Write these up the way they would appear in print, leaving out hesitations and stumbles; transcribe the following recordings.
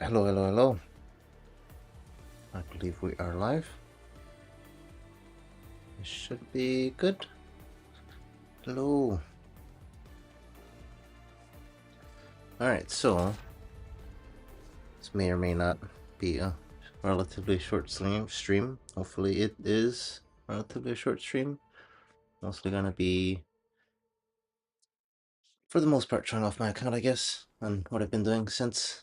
Hello, hello, hello. I believe we are live. It should be good. Hello. Alright, so this may or may not be a relatively short stream. Hopefully it is relatively a short stream. Mostly gonna be, for the most part, showing off my account, I guess, and what I've been doing since.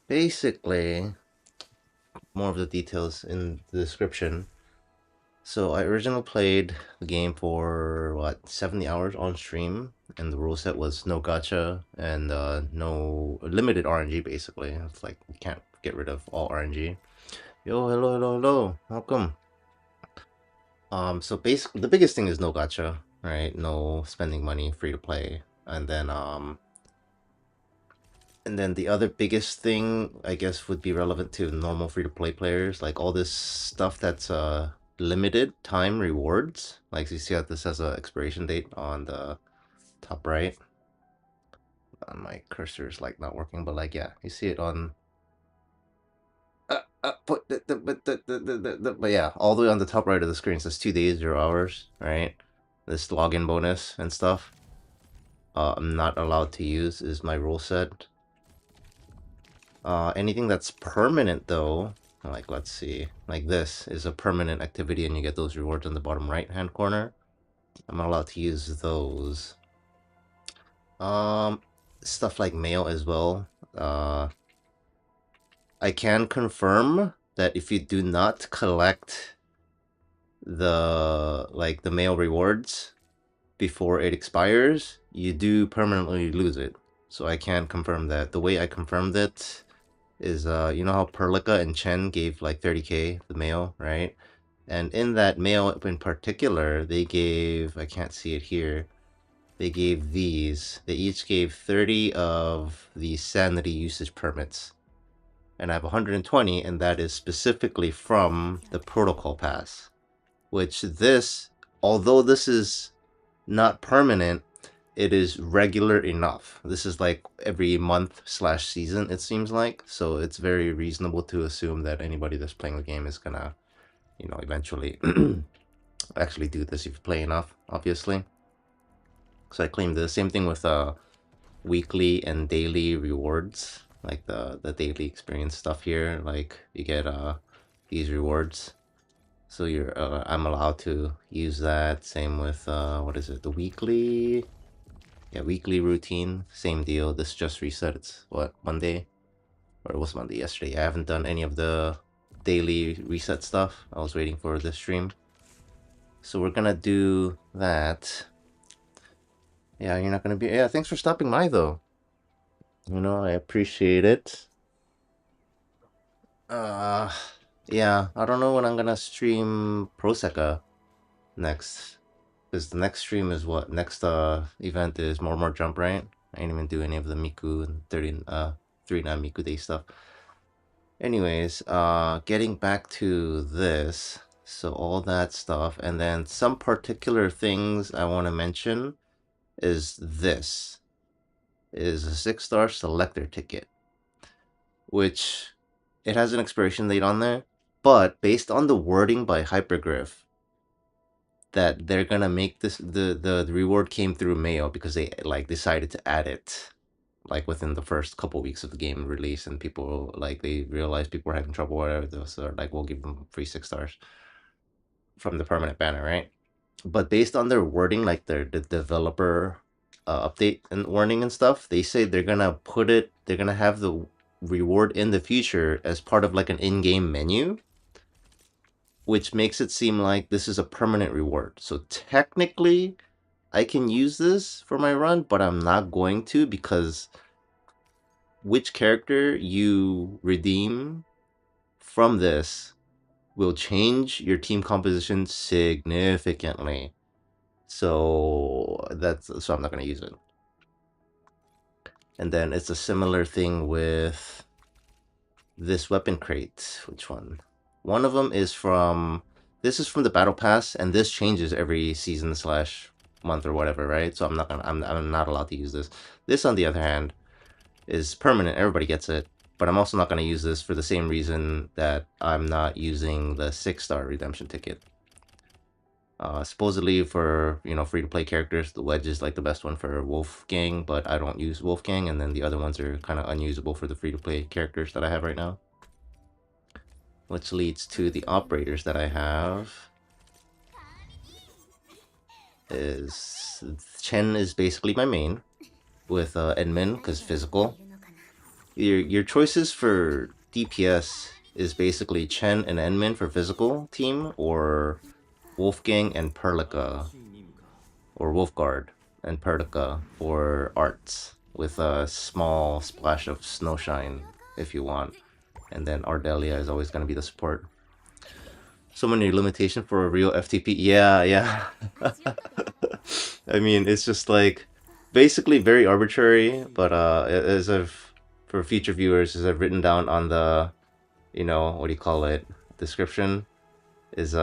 Basically, more of the details in the description. So I originally played the game for, 70 hours on stream, and the rule set was no gacha and no limited RNG, basically. It's like, you can't get rid of all RNG. Yo, hello, hello, hello, welcome. So basically, the biggest thing is no gacha, right? No spending money, free to play. And then the other biggest thing, I guess, would be relevant to normal free-to-play players, like all this stuff that's limited time rewards. Like, you see how this has an expiration date on the top right. My cursor is like not working, but like, yeah, you see it on. But yeah, all the way on the top right of the screen it says 2 days, 0 hours, right? This login bonus and stuff. I'm not allowed to use is my rule set. Anything that's permanent though, like let's see, like this is a permanent activity and you get those rewards on the bottom right hand corner. I'm not allowed to use those. Stuff like mail as well. I can confirm that if you do not collect the mail rewards before it expires, you do permanently lose it. So I can confirm that. The way I confirmed it is, you know how Perlica and Chen gave like 30k the mail, right? And in that mail in particular, they gave, I can't see it here, they gave these. They each gave 30 of the sanity usage permits. And I have 120, and that is specifically from the protocol pass. Which this, although this is not permanent, it is regular enough. This is like every month / season, it seems like. So it's very reasonable to assume that anybody that's playing the game is gonna, eventually actually do this if you play enough, obviously. So I claim the same thing with weekly and daily rewards, like the daily experience stuff here. Like you get these rewards. So I'm allowed to use that. Same with what is it? The weekly. Yeah, weekly routine, same deal. This just reset. It's what, Monday? Or it was Monday yesterday. I haven't done any of the daily reset stuff. I was waiting for this stream. So we're gonna do that. Yeah, you're not gonna be. Yeah, thanks for stopping by though. I appreciate it. Yeah, I don't know when I'm gonna stream Prosecca next. Because the next stream is what? Next event is more jump, right? I didn't even do any of the Miku and 39 Miku Day stuff. Anyways, getting back to this. So all that stuff, and then some particular things I want to mention is this. Is a 6-star selector ticket. Which, it has an expiration date on there, but based on the wording by Hypergriff, that they're gonna make this the reward came through mail because they like decided to add it like within the first couple weeks of the game release, and people like they realized people were having trouble or whatever, so like we'll give them free 6 stars from the permanent banner, right? But based on their wording, like the developer update and warning and stuff, they say they're gonna have the reward in the future as part of like an in-game menu, which makes it seem like this is a permanent reward. So technically, I can use this for my run, but I'm not going to, because which character you redeem from this will change your team composition significantly. So I'm not going to use it. And then it's a similar thing with this weapon crate. Which one? One of them is from, this is from the battle pass, and this changes every season / month or whatever, right? So I'm not allowed to use this. This, on the other hand, is permanent. Everybody gets it. But I'm also not going to use this for the same reason that I'm not using the 6-star redemption ticket. Supposedly for, you know, free-to-play characters, the wedge is like the best one for Wolfgang, but I don't use Wolfgang, and then the other ones are kind of unusable for the free-to-play characters that I have right now. Which leads to the operators that I have. Is Chen is basically my main, with Edmund, because physical. Your choices for DPS is basically Chen and Edmund for physical team, or Wolfgang and Perlica, or Wolfguard and Perlica for arts, with a small splash of Snowshine if you want. And then Ardelia is always going to be the support. So many limitations for a real FTP. Yeah. I mean, it's just like basically very arbitrary, but as I've, for future viewers, as I've written down on the, you know, what do you call it, description, is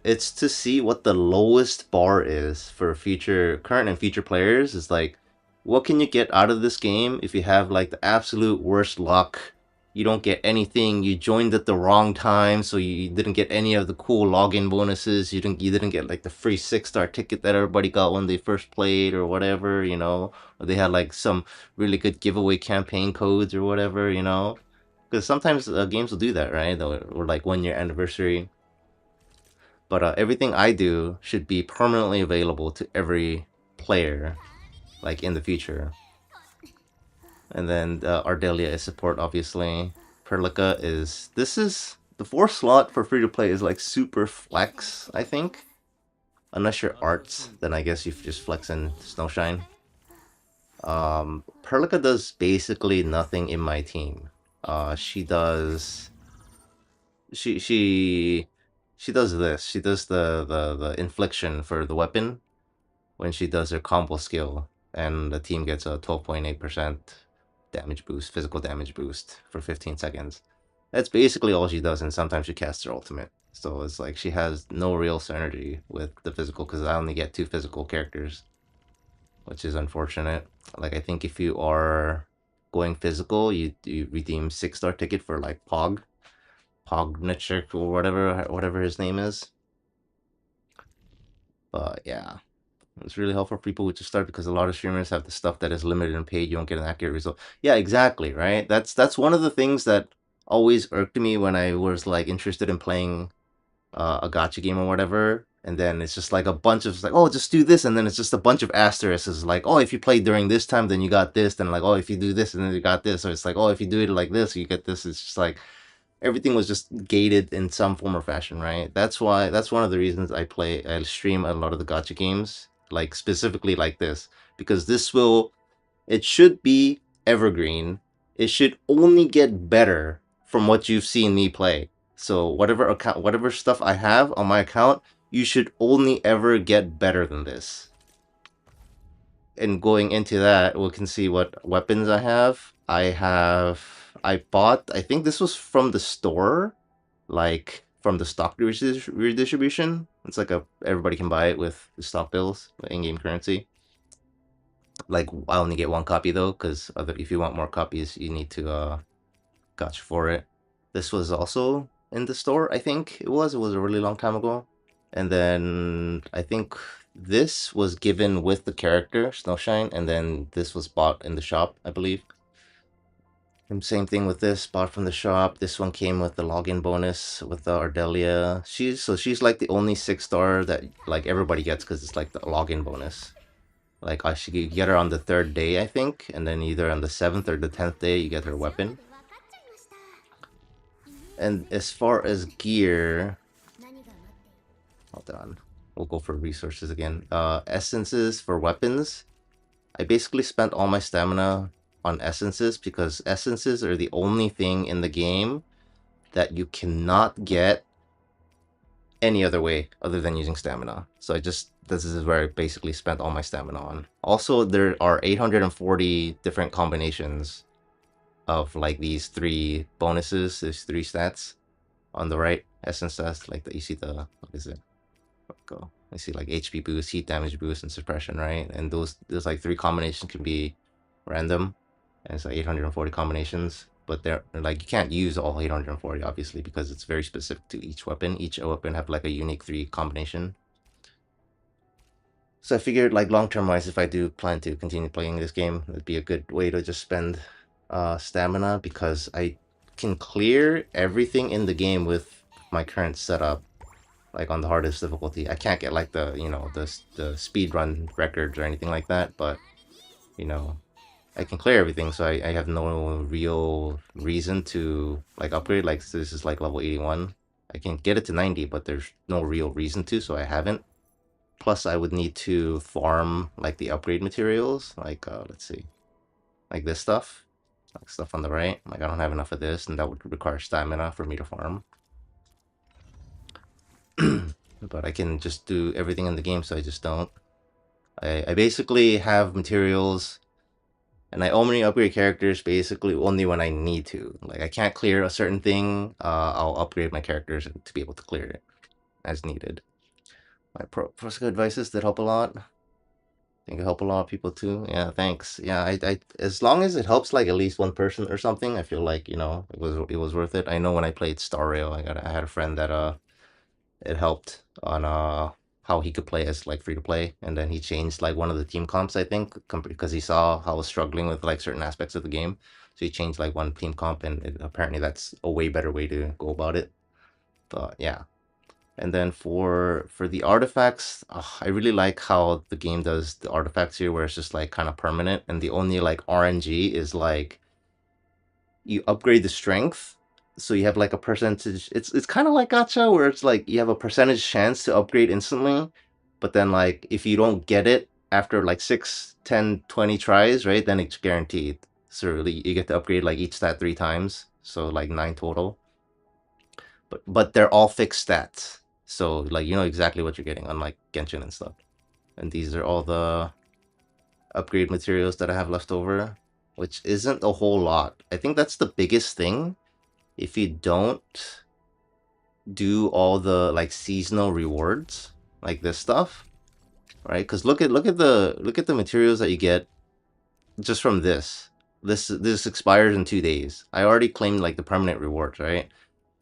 it's to see what the lowest bar is for future, current and future players. Is like, what can you get out of this game if you have like the absolute worst luck? You don't get anything. You joined at the wrong time, so you didn't get any of the cool login bonuses. You didn't get like the free 6-star ticket that everybody got when they first played, or whatever, you know. Or they had like some really good giveaway campaign codes or whatever, you know. Because sometimes games will do that, right? Or like 1-year anniversary. But everything I do should be permanently available to every player, like in the future. And then Ardelia is support, obviously. Perlica is... This is... The 4 slot for free-to-play is like super flex, I think. Unless you're arts, then I guess you just flex in Snowshine. Perlica does basically nothing in my team. She does... She does this. She does the infliction for the weapon when she does her combo skill, and the team gets a 12.8% damage boost, physical damage boost for 15 seconds. That's basically all she does, and sometimes she casts her ultimate. So it's like she has no real synergy with the physical, because I only get 2 physical characters, which is unfortunate. Like, I think if you are going physical, you redeem 6-star ticket for like Pognichik or whatever his name is. But yeah, it's really helpful for people to start, because a lot of streamers have the stuff that is limited and paid. You don't get an accurate result. Yeah, exactly, right? That's one of the things that always irked me when I was like interested in playing a gacha game or whatever. And then it's just like a bunch of like, oh, just do this, and then it's just a bunch of asterisks. It's like, oh, if you play during this time, then you got this. Then like, oh, if you do this, and then you got this. Or it's like, oh, if you do it like this, you get this. It's just like everything was just gated in some form or fashion, right? That's one of the reasons I stream a lot of the gacha games, like specifically like this, because it should be evergreen. It should only get better from what you've seen me play. So whatever stuff I have on my account, you should only ever get better than this. And going into that, we can see what weapons I have. I bought, I think this was from the store, like from the stock redistribution. It's like everybody can buy it with the stock bills, in-game currency. Like, I only get 1 copy though, because if you want more copies, you need to gotcha for it. This was also in the store, I think it was a really long time ago. And then I think this was given with the character Snowshine, and then this was bought in the shop, I believe. And same thing with this, bought from the shop. This one came with the login bonus with the Ardelia. She's like the only 6-star that like everybody gets, because it's like the login bonus. Like, I should get her on the 3rd day, I think, and then either on the 7th or the 10th day you get her weapon. And as far as gear, hold on, we'll go for resources again. Essences for weapons. I basically spent all my stamina on essences, because essences are the only thing in the game that you cannot get any other way other than using stamina. So this is where I basically spent all my stamina on. Also, there are 840 different combinations of like these 3 bonuses, these 3 stats on the right, essence stats, like you see what is it? Go. I see like HP boost, heat damage boost, and suppression, right? And those like 3 combinations can be random. and it's like 840 combinations. But they're like, you can't use all 840 obviously because it's very specific to each weapon. Each weapon have like a unique 3 combination. So I figured, like, long-term wise, if I do plan to continue playing this game, it'd be a good way to just spend stamina, because I can clear everything in the game with my current setup, like on the hardest difficulty. I can't get like the, you know, the speed run records or anything like that, but you know, I can clear everything, so I have no real reason to like upgrade. Like, this is like level 81. I can get it to 90, but there's no real reason to, so I haven't. Plus, I would need to farm like the upgrade materials, like let's see, like this stuff, like stuff on the right. Like, I don't have enough of this, and that would require stamina for me to farm. But I can just do everything in the game, so I just don't. I basically have materials, and I only upgrade characters basically only when I need to. Like, I can't clear a certain thing, I'll upgrade my characters to be able to clear it as needed. My pro advices that help a lot. I think it help a lot of people too. Yeah, thanks. Yeah, I as long as it helps like at least one person or something, I feel like, you know, it was worth it. I know when I played Star Rail, I had a friend that it helped on how he could play as like free to play, and then he changed like one of the team comps, I think, because he saw how I was struggling with like certain aspects of the game. So he changed like one team comp, and apparently that's a way better way to go about it. But yeah. And then for the artifacts, I really like how the game does the artifacts here, where it's just like kind of permanent, and the only like RNG is like you upgrade the strength, so you have like a percentage. It's kind of like Gacha, where it's like you have a percentage chance to upgrade instantly, but then like if you don't get it after like 6, 10, 20 tries, right, then it's guaranteed. So really, you get to upgrade like each stat 3 times, so like 9 total. But they're all fixed stats, so like you know exactly what you're getting, unlike Genshin and stuff. And these are all the upgrade materials that I have left over, which isn't a whole lot. I think that's the biggest thing. If you don't do all the like seasonal rewards, like this stuff, right? Because look at the materials that you get just from this. This expires in 2 days. I already claimed like the permanent rewards, right?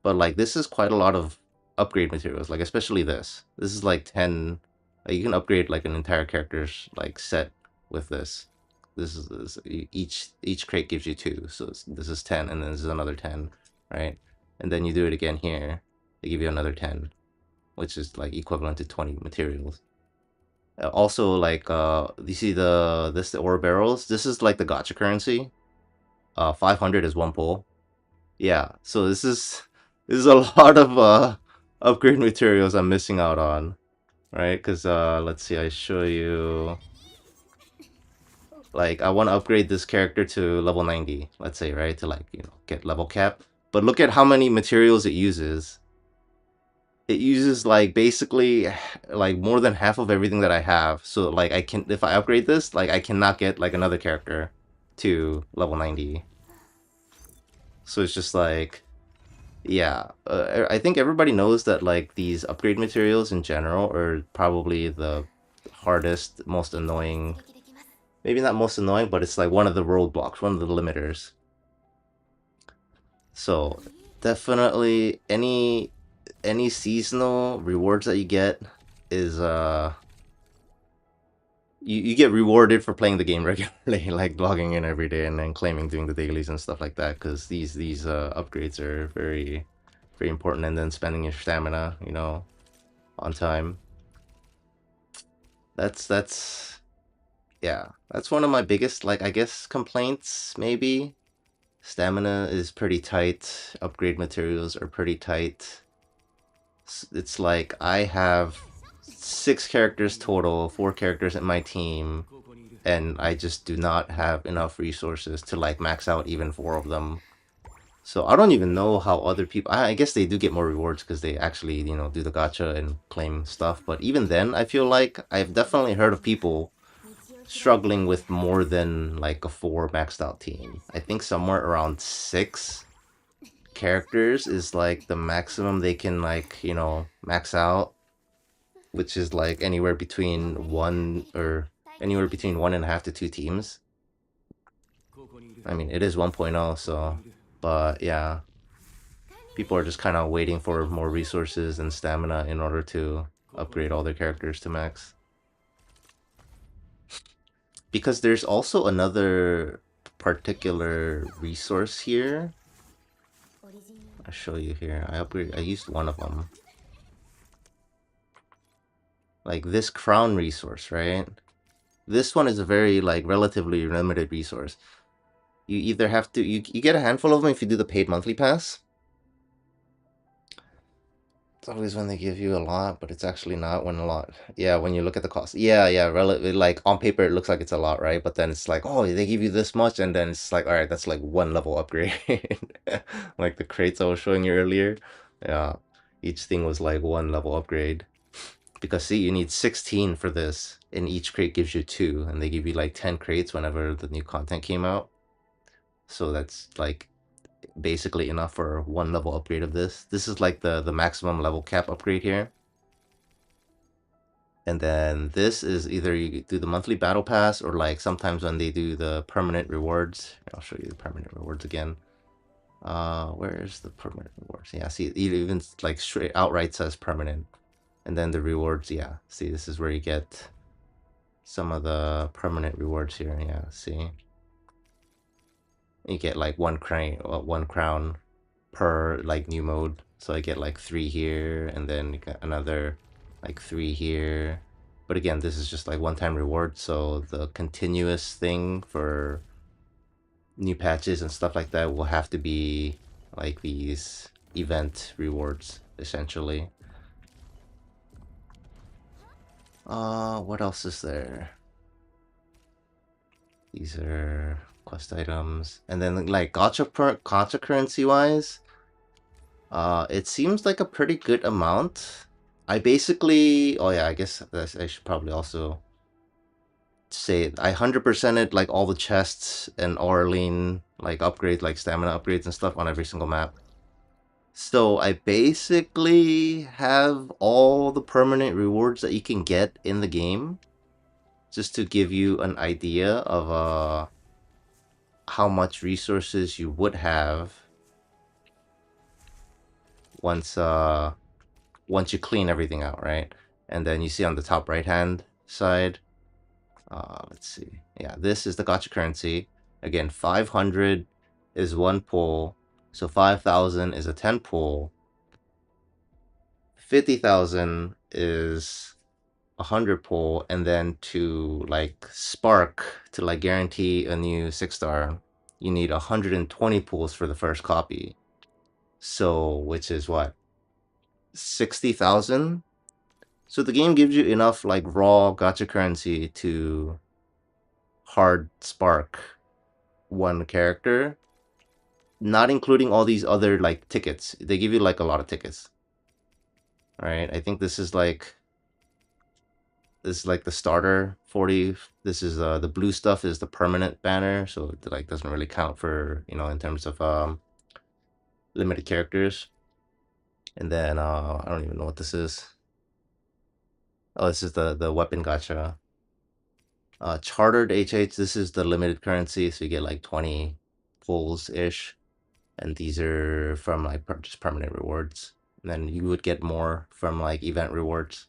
But like this is quite a lot of upgrade materials, like especially this. This is like 10. Like, you can upgrade like an entire character's like set with this. Each crate gives you 2, so this is 10, and then this is another 10, right? And then you do it again here, they give you another 10, which is like equivalent to 20 materials. Also, like you see the ore barrels. This is like the gacha currency. 500 is 1 pull. Yeah, so this is a lot of upgrade materials I'm missing out on, right? Because let's see, I show you, like, I want to upgrade this character to level 90, let's say, right, to like, you know, get level cap. But look at how many materials it uses. It uses like basically like more than half of everything that I have. So like I can, if I upgrade this, like I cannot get like another character to level 90. So it's just like, yeah, I think everybody knows that like these upgrade materials in general are probably the hardest, most annoying. Maybe not most annoying, but it's like one of the roadblocks, one of the limiters. So definitely any seasonal rewards that you get is you get rewarded for playing the game regularly, like logging in every day and then claiming doing the dailies and stuff like that, because these upgrades are very very important, and then spending your stamina, you know, on time. That's yeah, that's one of my biggest, like, I guess, complaints, maybe. Stamina is pretty tight, upgrade materials are pretty tight. It's like I have 6 characters total, 4 characters in my team, and I just do not have enough resources to like max out even 4 of them. So I don't even know how other people. I guess they do get more rewards because they actually, you know, do the gacha and claim stuff. But even then, I feel like I've definitely heard of people struggling with more than like a 4 maxed out team. I think somewhere around 6 characters is like the maximum they can, like, you know, max out, which is like anywhere between 1 and a half to 2 teams. I mean, it is 1.0, so... But, yeah. People are just kind of waiting for more resources and stamina in order to upgrade all their characters to max. Because there's also another particular resource here. I'll show you here. I used one of them. Like this crown resource, right? This one is a very like relatively limited resource. You either have to you get a handful of them if you do the paid monthly pass. It's always when they give you a lot, but it's actually not when a lot. Yeah, when you look at the cost. Yeah, like on paper it looks like it's a lot, right? But then it's like, oh, they give you this much, and then it's like, all right, that's like one level upgrade. Like the crates I was showing you earlier. Yeah, each thing was like one level upgrade. Because see, you need 16 for this, and each crate gives you 2, and they give you like 10 crates whenever the new content came out. So that's like basically enough for one level upgrade of this. This is like the maximum level cap upgrade here. And then this is either you do the monthly battle pass or like sometimes when they do the permanent rewards. I'll show you the permanent rewards again. Where is the permanent rewards? Yeah, see, it even like straight outright says permanent. And then the rewards, yeah. See, this is where you get some of the permanent rewards here. Yeah, see. You get like one crown per like new mode. So I get like 3 here, and then you get another like 3 here. But again, this is just like one-time reward, so the continuous thing for new patches and stuff like that will have to be like these event rewards, essentially. What else is there? These are quest items. And then like gacha currency wise, it seems like a pretty good amount. I basically, oh yeah, I guess I should probably also say I 100%ed like all the chests and Orlean like upgrades, like stamina upgrades and stuff on every single map. So I basically have all the permanent rewards that you can get in the game, just to give you an idea of how much resources you would have once once you clean everything out, right? And then you see on the top right hand side, let's see, yeah, this is the gacha currency. Again, 500 is 1 pull, so 5,000 is a 10 pull, 50,000 is 100 pull, and then to like spark, to like guarantee a new 6-star, you need 120 pulls for the first copy. So, which is what? 60,000? So the game gives you enough like raw gacha currency to hard spark one character, not including all these other like tickets. They give you like a lot of tickets. All right, I think this is like the starter 40. This is the blue stuff is the permanent banner, so it like doesn't really count for, you know, in terms of limited characters. And then I don't even know what this is. Oh, this is the weapon gacha. Chartered HH, this is the limited currency, so you get like 20 pulls ish, and these are from like just permanent rewards. And then you would get more from like event rewards.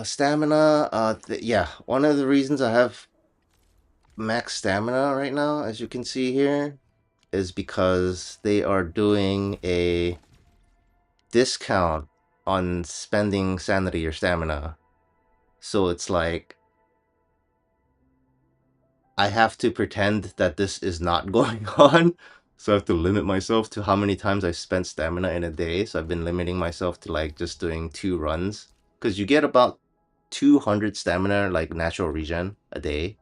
Stamina, yeah, one of the reasons I have max stamina right now, as you can see here, is because they are doing a discount on spending sanity or stamina. So it's like I have to pretend that this is not going on. So I have to limit myself to how many times I've spent stamina in a day. So I've been limiting myself to like just doing 2 runs. Because you get about 200 stamina, like natural regen, a day.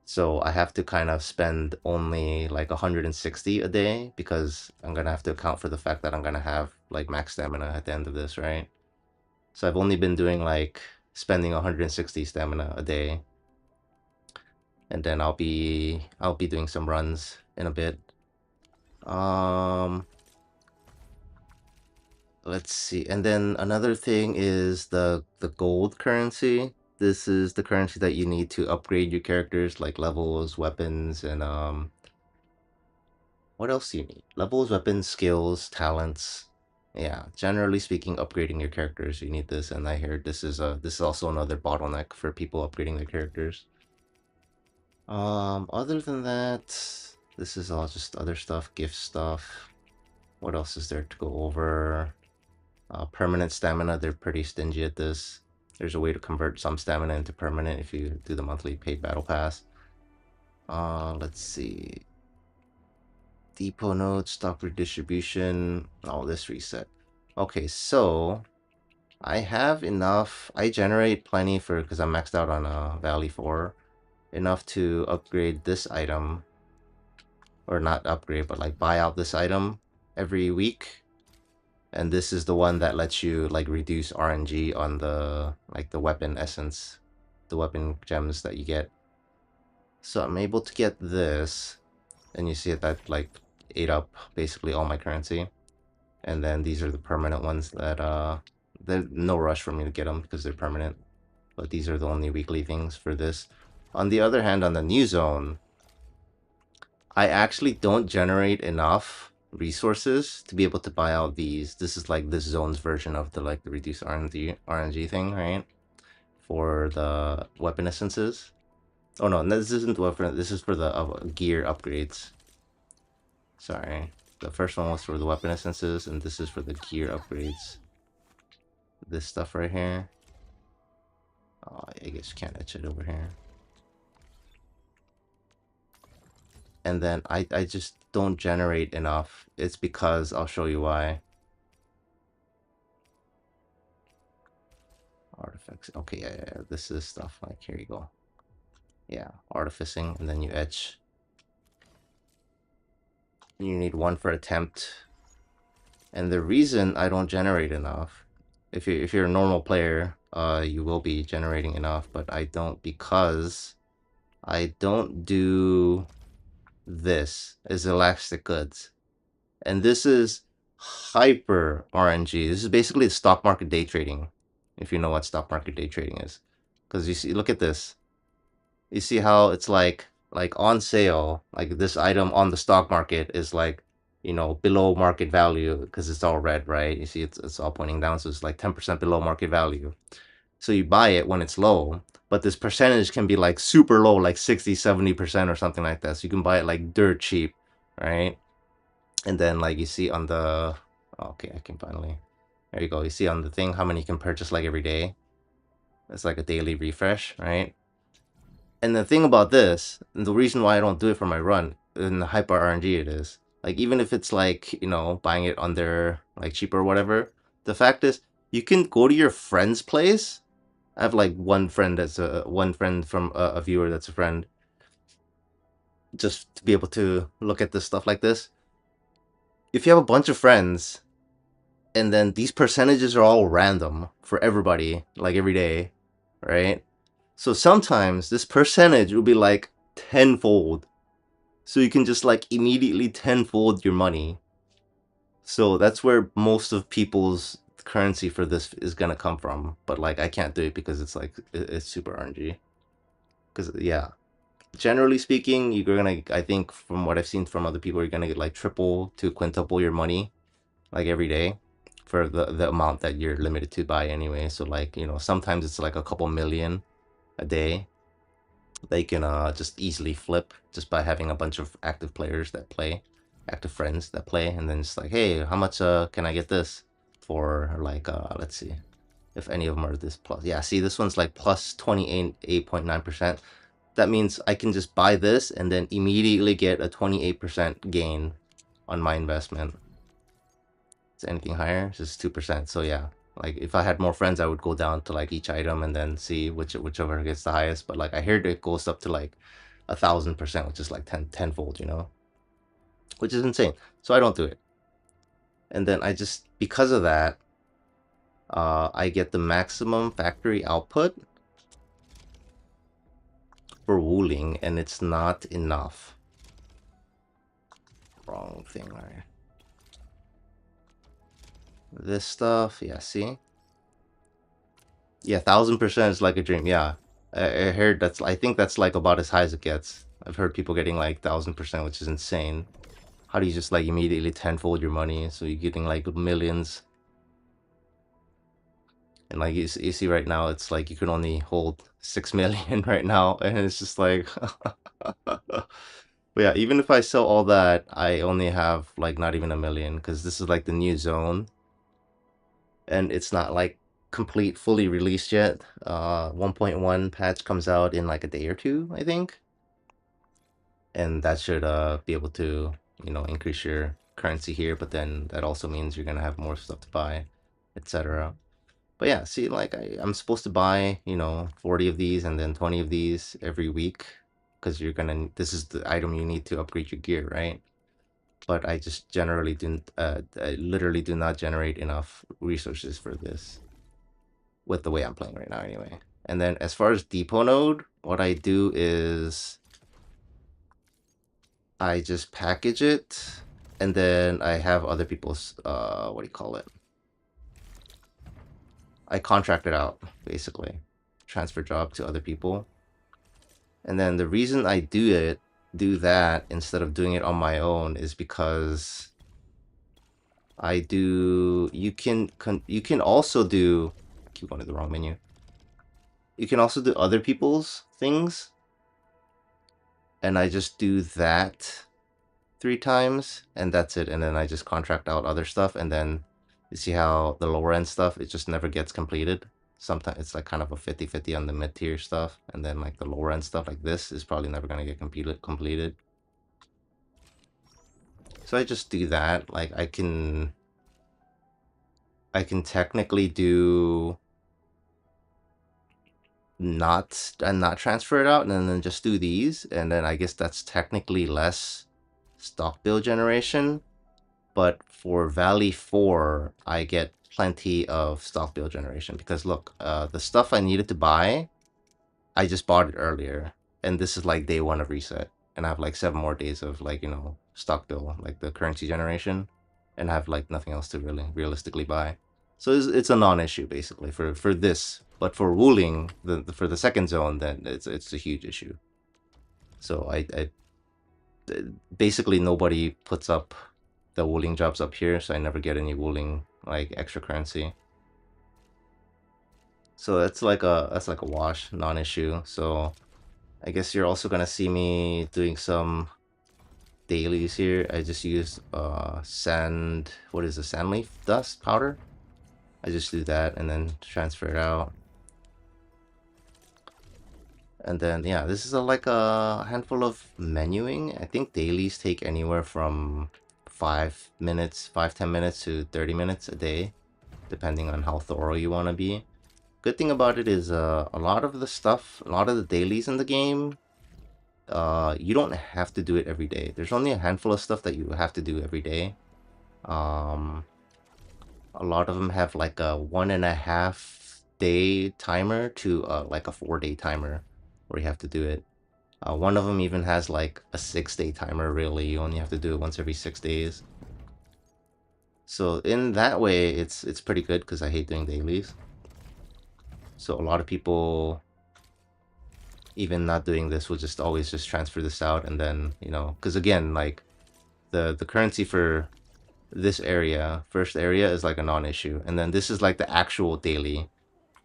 So I have to kind of spend only like 160 a day, because I'm going to have to account for the fact that I'm going to have like max stamina at the end of this, right? So I've only been doing like spending 160 stamina a day. And then I'll be doing some runs in a bit. Let's see. And then another thing is the gold currency. This is the currency that you need to upgrade your characters, like levels, weapons, and what else do you need? Levels, weapons, skills, talents. Yeah, generally speaking, upgrading your characters, you need this, and I hear this is also another bottleneck for people upgrading their characters. Other than that, this is all just other stuff, gift stuff. What else is there to go over? Permanent stamina, they're pretty stingy at this. There's a way to convert some stamina into permanent if you do the monthly paid battle pass. Let's see. Depot nodes, stock redistribution. Oh, this reset. Okay, so I have enough. I generate plenty for, because I'm maxed out on Valley 4. Enough to upgrade this item. Or not upgrade, but like buy out this item every week. And this is the one that lets you like reduce RNG on the like the weapon essence, the weapon gems that you get. So I'm able to get this, and you see that like ate up basically all my currency. And then these are the permanent ones that there's no rush for me to get them because they're permanent. But these are the only weekly things for this. On the other hand, on the new zone, I actually don't generate enough resources to be able to buy out these. This is like this zone's version of the like the reduced RNG thing, right? For the weapon essences. Oh no, this isn't weapon. This is for the gear upgrades. Sorry, the first one was for the weapon essences, and this is for the gear upgrades. This stuff right here. Oh, I guess you can't etch it over here. And then I just don't generate enough. It's because I'll show you why. Artifacts. Okay, yeah. This is stuff like, here you go. Yeah, artificing, and then you etch. You need one for attempt. And the reason I don't generate enough, if you're a normal player, you will be generating enough, but I don't because I don't do this as elastic goods. And this is hyper RNG. This is basically the stock market day trading, if you know what stock market day trading is. Because you see, look at this. You see how it's like on sale, like this item on the stock market is like, you know, below market value because it's all red, right? You see it's all pointing down, so it's like 10% below market value. So you buy it when it's low, but this percentage can be like super low, like 60-70% or something like that. So you can buy it like dirt cheap, right? And then like you see on the, okay, I can finally, there you go. You see on the thing how many you can purchase like every day. It's like a daily refresh, right? And the thing about this, and the reason why I don't do it for my run, in the hyper RNG it is, like even if it's like, you know, buying it on their like cheaper or whatever, the fact is you can go to your friend's place. I have like one friend that's one friend from a viewer that's a friend, just to be able to look at this stuff like this. If you have a bunch of friends, and then these percentages are all random for everybody, like every day, right? So sometimes this percentage will be like tenfold. So you can just like immediately tenfold your money. So that's where most of people's currency for this is gonna come from. But like I can't do it because it's like it's super RNG. Because yeah, generally speaking, you're gonna, I think from what I've seen from other people, you're gonna get like triple to quintuple your money like every day for the amount that you're limited to buy anyway. So like, you know, sometimes it's like a couple million a day they can just easily flip just by having a bunch of active players that play, active friends that play, and then it's like, hey, how much can I get this for? Like let's see if any of them are this plus. Yeah, see, this one's like plus 28.9%. That means I can just buy this and then immediately get a 28% gain on my investment. Is anything higher? It's just 2%. So yeah, like if I had more friends, I would go down to like each item and then see whichever gets the highest. But like I heard it goes up to like 1,000%, which is like tenfold, you know, which is insane. So I don't do it. And then I just, because of that, I get the maximum factory output for wooling, and it's not enough. Wrong thing, right? This stuff, yeah, see? Yeah, 1000% is like a dream. Yeah, I heard that's. I think that's like about as high as it gets. I've heard people getting like 1000%, which is insane. How do you just like immediately tenfold your money? So you're getting like millions. And like you see right now, it's like you can only hold 6 million right now, and it's just like, but yeah, even if I sell all that, I only have like not even a million because this is like the new zone, and it's not like complete fully released yet. 1.1 patch comes out in like a day or two, I think, and that should be able to increase your currency here. But then that also means you're gonna have more stuff to buy, etc. But yeah, see, like I'm supposed to buy, 40 of these and then 20 of these every week because this is the item you need to upgrade your gear, right? But I just generally didn't, I literally do not generate enough resources for this with the way I'm playing right now, anyway. And then as far as depot node, what I do is I just package it and then I have other people's, what do you call it? I contract it out, basically. Transfer job to other people. And then the reason I do that instead of doing it on my own is because you can also do, I keep going to the wrong menu. You can also do other people's things, and I just do that 3 times, and that's it. And then I just contract out other stuff, and then you see how the lower end stuff, it just never gets completed. Sometimes it's like kind of a 50-50 on the mid tier stuff, and then like the lower end stuff like this is probably never gonna get completed. So I just do that. Like I can technically do not transfer it out and then just do these, and then I guess that's technically less stock build generation. But for Valley 4, I get plenty of stock build generation because look, the stuff I needed to buy, I just bought it earlier, and this is like day 1 of reset, and I have like 7 more days of like stock build, like the currency generation, and I have like nothing else to really realistically buy. So it's a non-issue basically for this, but for ruling for the second zone, then it's a huge issue. So I basically nobody puts up the wooling jobs up here, so I never get any wooling like extra currency. So that's like a wash, non-issue. So I guess you're also gonna see me doing some dailies here. I just use sand, what is the sand leaf dust powder? I just do that and then transfer it out. And then yeah, this is like a handful of menuing. I think dailies take anywhere from 5-10 minutes to 30 minutes a day, depending on how thorough you want to be. Good thing about it is a lot of the stuff, a lot of the dailies in the game, you don't have to do it every day. There's only a handful of stuff that you have to do every day. A lot of them have like a 1.5 day timer to like a 4 day timer where you have to do it. One of them even has like a 6 day timer, really. You only have to do it once every 6 days. So in that way, it's pretty good because I hate doing dailies. So a lot of people, even not doing this, will just always just transfer this out, and then because again, like the currency for this area, first area, is like a non-issue, and then this is like the actual daily,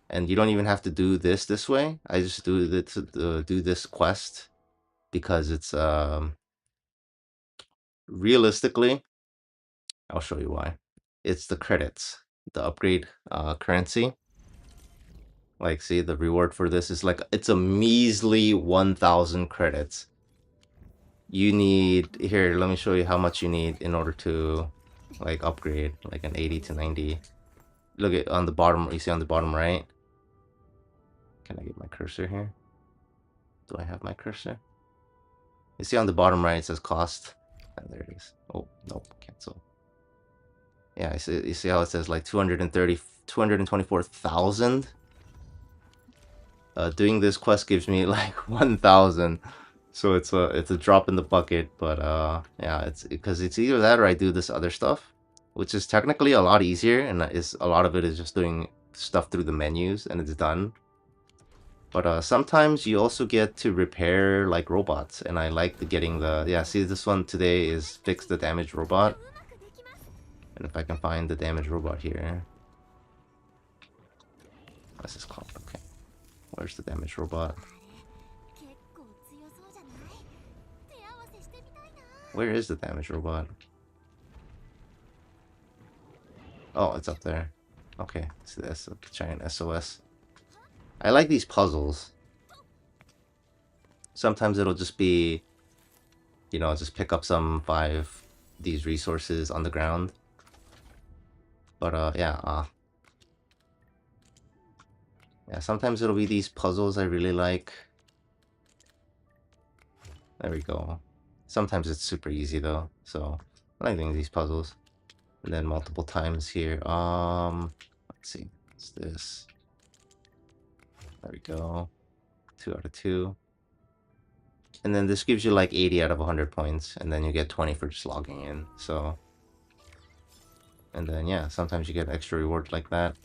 and you don't even have to do this way. I just do this quest because it's realistically, I'll show you why. It's the credits, the upgrade currency. Like, see, the reward for this is like, it's a measly 1,000 credits. You need, here, let me show you how much you need in order to like upgrade like an 80 to 90. Look at on the bottom, you see on the bottom right. Can I get my cursor here? Do I have my cursor? You see on the bottom right, it says cost. And there it is. Oh, nope, cancel. Yeah, you see how it says like 224,000? Doing this quest gives me like 1,000. So it's a drop in the bucket, but yeah, it's because it's either that or I do this other stuff, which is technically a lot easier, and is a lot of it is just doing stuff through the menus and it's done. But sometimes you also get to repair like robots, and I like getting the, yeah, see this one today is fix the damaged robot. And if I can find the damaged robot here. What's this called? Okay. Where's the damaged robot? Where is the damaged robot? Oh, it's up there. Okay, it's this giant SOS. I like these puzzles. Sometimes it'll just be, you know, just pick up some 5 these resources on the ground. But yeah, yeah, sometimes it'll be these puzzles I really like. There we go. Sometimes it's super easy though, so I like doing these puzzles. And then multiple times here. Let's see. What's this? There we go. 2 out of 2. And then this gives you like 80 out of 100 points, and then you get 20 for just logging in. So, and then yeah, sometimes you get extra rewards like that.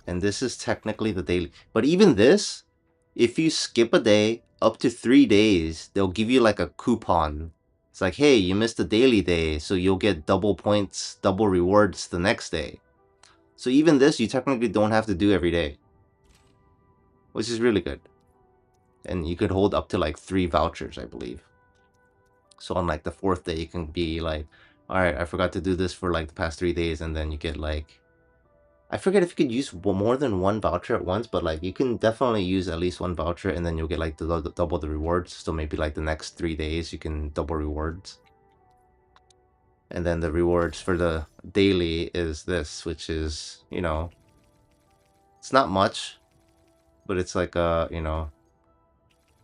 And this is technically the daily. But even this, if you skip a day, up to 3 days, they'll give you like a coupon. It's like, hey, you missed a daily day, so you'll get double points, double rewards the next day. So even this, you technically don't have to do every day, which is really good. And you could hold up to like 3 vouchers, I believe. So on like the 4th day, you can be like, all right, I forgot to do this for like the past 3 days, and then you get like, I forget if you could use more than 1 voucher at once, but like you can definitely use at least 1 voucher, and then you'll get like double the rewards. So maybe like the next 3 days you can double rewards. And then the rewards for the daily is this, which is, you know, it's not much, but it's like you know,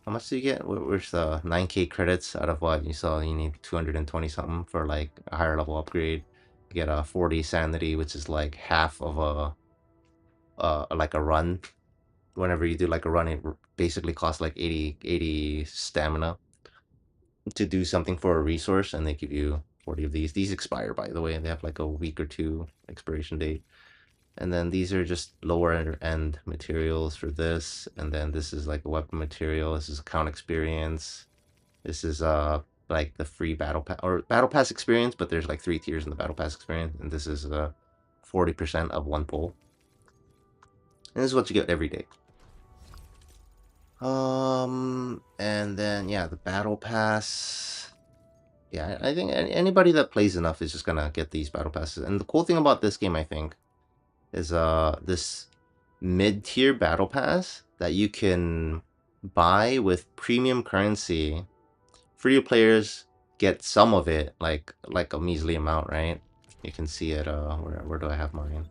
how much do you get? Where's the 9k credits out of what you saw? You need 220 something for like a higher level upgrade. You get a 40 sanity, which is like half of a like a run. Whenever you do like a run, it basically costs like 80 stamina to do something for a resource, and they give you 40 of these. These expire, by the way, and they have like a week or 2 expiration date. And then these are just lower end materials for this, and then this is like a weapon material. This is account experience. This is like the free battle pass or battle pass experience, but there's like 3 tiers in the battle pass experience, and this is 40% of 1 pull. And this is what you get every day. And then yeah, the battle pass. Yeah, I think anybody that plays enough is just gonna get these battle passes. And the cool thing about this game, I think, is this mid-tier battle pass that you can buy with premium currency. Free players get some of it, like a measly amount, right? You can see it. Where do I have mine?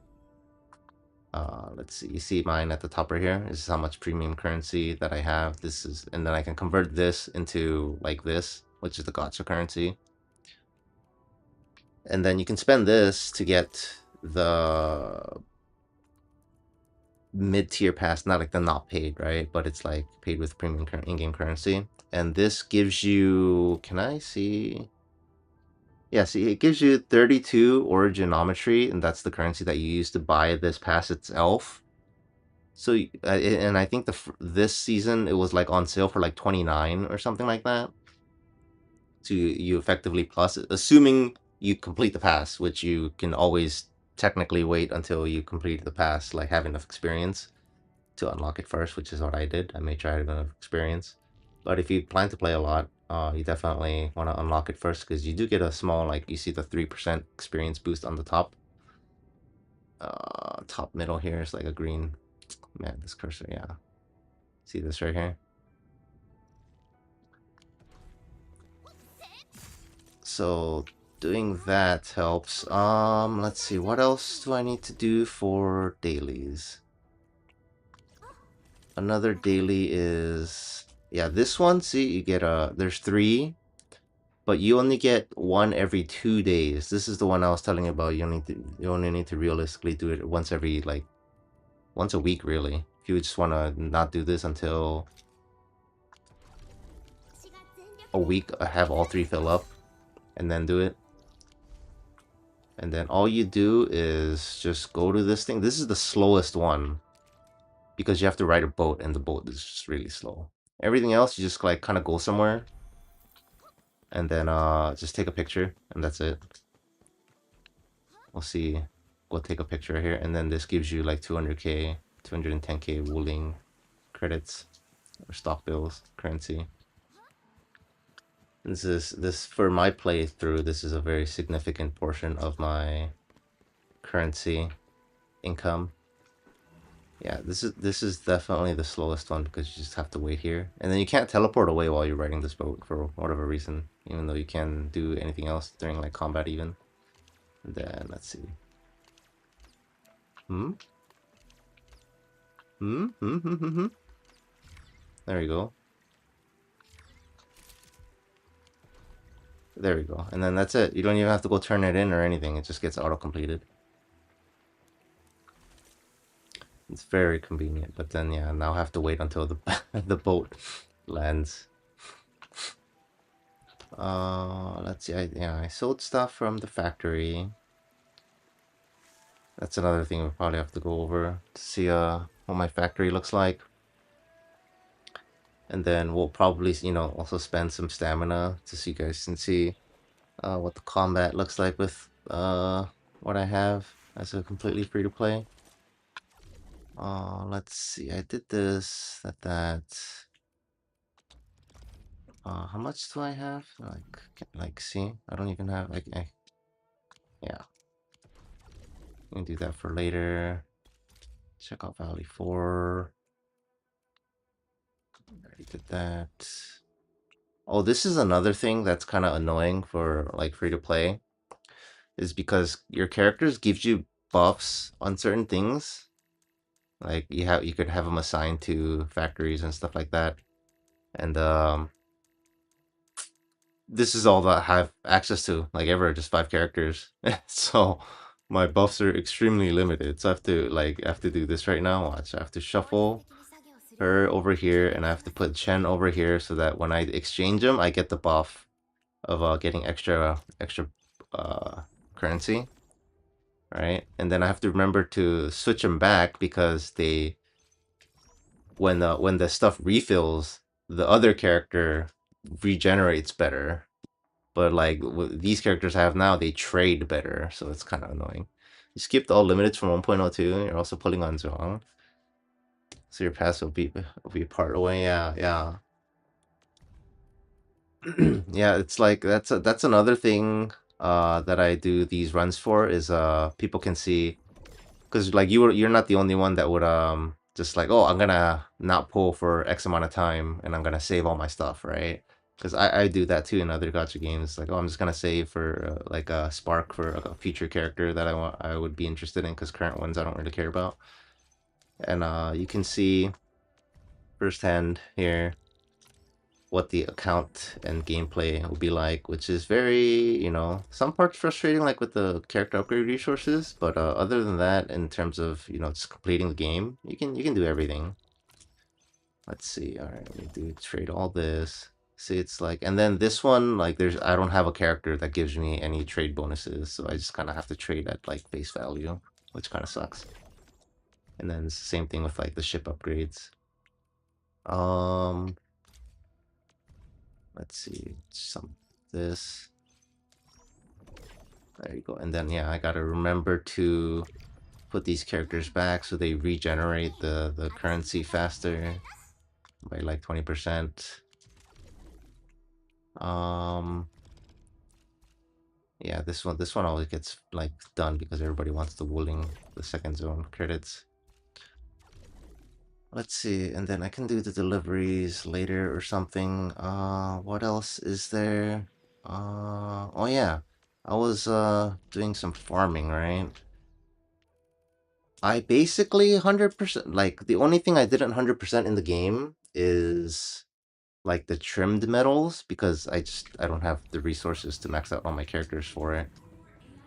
Let's see. You see mine at the top right here. This is how much premium currency that I have. This is, and then I can convert this into like this, which is the Gacha currency. And then you can spend this to get the mid-tier pass, not like the not paid, right? But it's like paid with premium in-game currency. And this gives you, can I see? Yeah, see, it gives you 32 originometry, and that's the currency that you use to buy this pass itself. So, and I think this season it was like on sale for like 29 or something like that. So you effectively plus it, assuming you complete the pass, which you can always technically wait until you complete the pass, like have enough experience to unlock it first, which is what I did. I may try to enough experience. But if you plan to play a lot, you definitely want to unlock it first, because you do get a small, like, you see the 3% experience boost on the top. Top middle here is like a green. Man, this cursor, yeah. See this right here? So doing that helps. Let's see, what else do I need to do for dailies? Another daily is, yeah, this one, see, you get there's 3, but you only get 1 every 2 days. This is the one I was telling you about. You only need to realistically do it once every, like, once a week, really. If you just want to not do this until a week, have all 3 fill up, and then do it. And then all you do is just go to this thing. This is the slowest one because you have to ride a boat, and the boat is just really slow. Everything else, you just like kind of go somewhere and then just take a picture, and that's it. We'll see. We'll take a picture here, and then this gives you like 200k, 210k wooling credits or stock bills, currency. This for my playthrough. This is a very significant portion of my currency income. Yeah, this is definitely the slowest one because you just have to wait here, and then you can't teleport away while you're riding this boat for whatever reason, even though you can do anything else during like combat even. And then let's see. Hmm. Hmm. Hmm. Hmm. Hmm. Hmm. There we go. There we go. And then that's it. You don't even have to go turn it in or anything. It just gets auto-completed. It's very convenient. But then, yeah, now I have to wait until the the boat lands. Let's see. I sold stuff from the factory. That's another thing we'll probably have to go over to see what my factory looks like. And then we'll probably, also spend some stamina to so you guys can see what the combat looks like with what I have as a completely free to play. Let's see. I did this, that. How much do I have? Like, see, I don't even have yeah. We can do that for later. Check out Valley 4. Already did that. Oh, this is another thing that's kind of annoying for like free to play, is because your characters gives you buffs on certain things. Like you could have them assigned to factories and stuff like that. And this is all that I have access to, like ever, just 5 characters. So my buffs are extremely limited. So I have to do this right now. Watch, I have to shuffle her over here, and I have to put Chen over here so that when I exchange them, I get the buff of getting extra uh currency, right? And then I have to remember to switch them back because when the stuff refills, the other character regenerates better. But like these characters I have now, they trade better, so it's kind of annoying. You skipped all limiteds from 1.02. You're also pulling on Zhuang, so your pass will be part away. Yeah, yeah. Yeah, it's like that's another thing that I do these runs for is people can see, because like you're not the only one that would just like, oh, I'm gonna not pull for X amount of time and I'm gonna save all my stuff, right? Because I do that too in other gacha games. Like, oh, I'm just gonna save for like a spark for a future character that I would be interested in, because current ones I don't really care about. And you can see firsthand here what the account and gameplay will be like, which is very, some parts frustrating, like with the character upgrade resources, but other than that, in terms of, just completing the game, you can do everything. Let's see. All right, let me do trade all this. See, it's like, and then this one, like, I don't have a character that gives me any trade bonuses, so I just kind of have to trade at like face value, which kind of sucks. And then it's the same thing with like the ship upgrades. Let's see, this. There you go. And then, yeah, I gotta remember to put these characters back so they regenerate the currency faster by like 20%. Yeah, this one always gets like done because everybody wants the wooling, the second zone credits. Let's see, and then I can do the deliveries later or something. What else is there? Oh yeah, I was doing some farming, right? I basically 100%, like the only thing I didn't 100% in the game is like the trimmed metals, because I don't have the resources to max out all my characters for it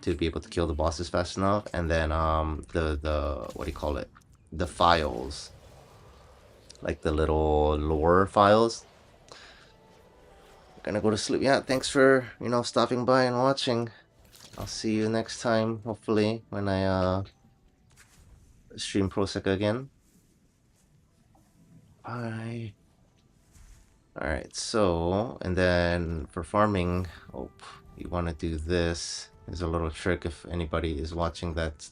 to be able to kill the bosses fast enough. And then the what do you call it? The files, like the little lore files. I'm gonna go to sleep. Yeah, thanks for, stopping by and watching. I'll see you next time, hopefully, when I stream Prosecco again. Bye. Alright, so, and then for farming, oh, you want to do this. There's a little trick if anybody is watching that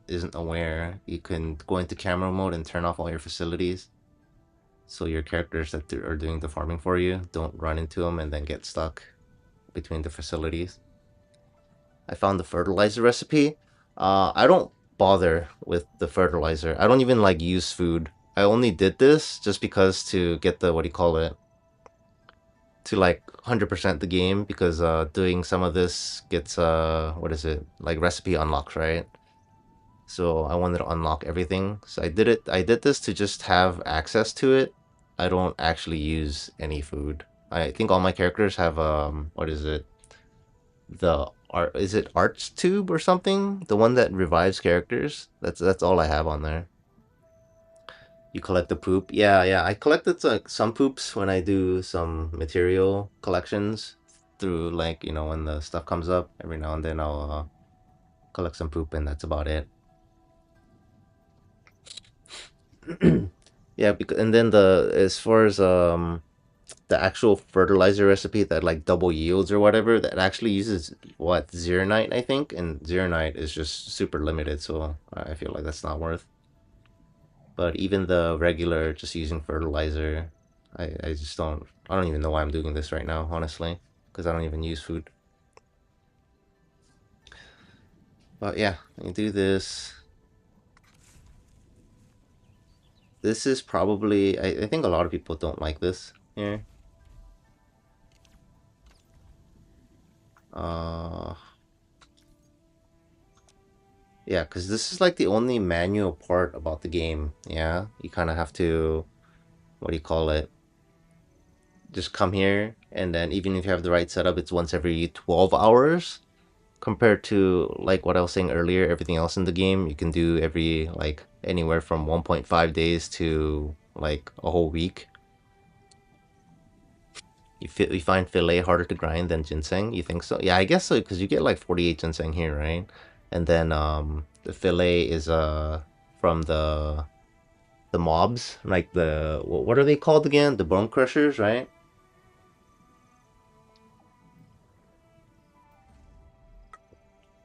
isn't aware. You can go into camera mode and turn off all your facilities. So your characters that are doing the farming for you don't run into them and then get stuck between the facilities. I found the fertilizer recipe. I don't bother with the fertilizer. I don't even like use food. I only did this just because to get the, what do you call it? To like 100% the game, because doing some of this gets what is it? Like recipe unlocks, right? So I wanted to unlock everything. So I did it. I did this to just have access to it. I don't actually use any food. I think all my characters have what is it? The art, is it Arts Tube or something? The one that revives characters. That's all I have on there. You collect the poop. Yeah. I collected some poops when I do some material collections through, like, you know, when the stuff comes up. Every now and then I'll collect some poop, and that's about it. Yeah, because, and then as far as the actual fertilizer recipe that like double yields or whatever, that actually uses what, Zeronite, I think, and Zeronite is just super limited, so I feel like that's not worth. But even the regular, just using fertilizer, I just I don't even know why I'm doing this right now, honestly, because I don't even use food. But yeah, you do this. This is probably, I think a lot of people don't like this here. Uh, yeah, because this is like the only manual part about the game. Yeah, you kind of have to, what do you call it? Just come here, and then even if you have the right setup, it's once every 12 hours. Compared to like what I was saying earlier, everything else in the game you can do every, like, anywhere from 1.5 days to like a whole week. You find fillet harder to grind than ginseng? You think so? Yeah, I guess so, because you get like 48 ginseng here, right? And then the fillet is from the mobs, like the, what are they called again? The bone crushers, right?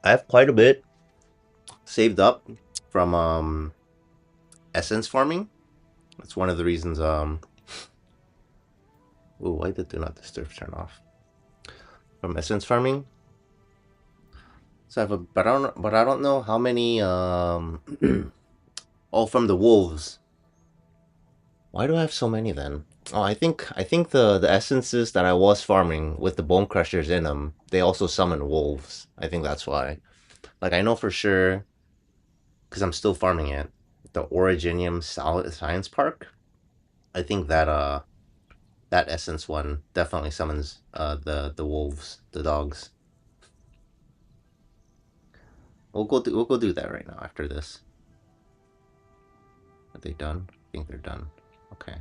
I have quite a bit saved up from essence farming. That's one of the reasons. Ooh, why did do not disturb turn off? From essence farming. So I have a, but I don't know how many. Oh, from the wolves. Why do I have so many then? Oh, I think the essences that I was farming with the bone crushers in them, they also summon wolves. I think that's why. Like, I know for sure, because I'm still farming it. The Originium Science Park. I think that that essence one definitely summons the wolves, the dogs. We'll go do that right now after this. Are they done? I think they're done. Okay.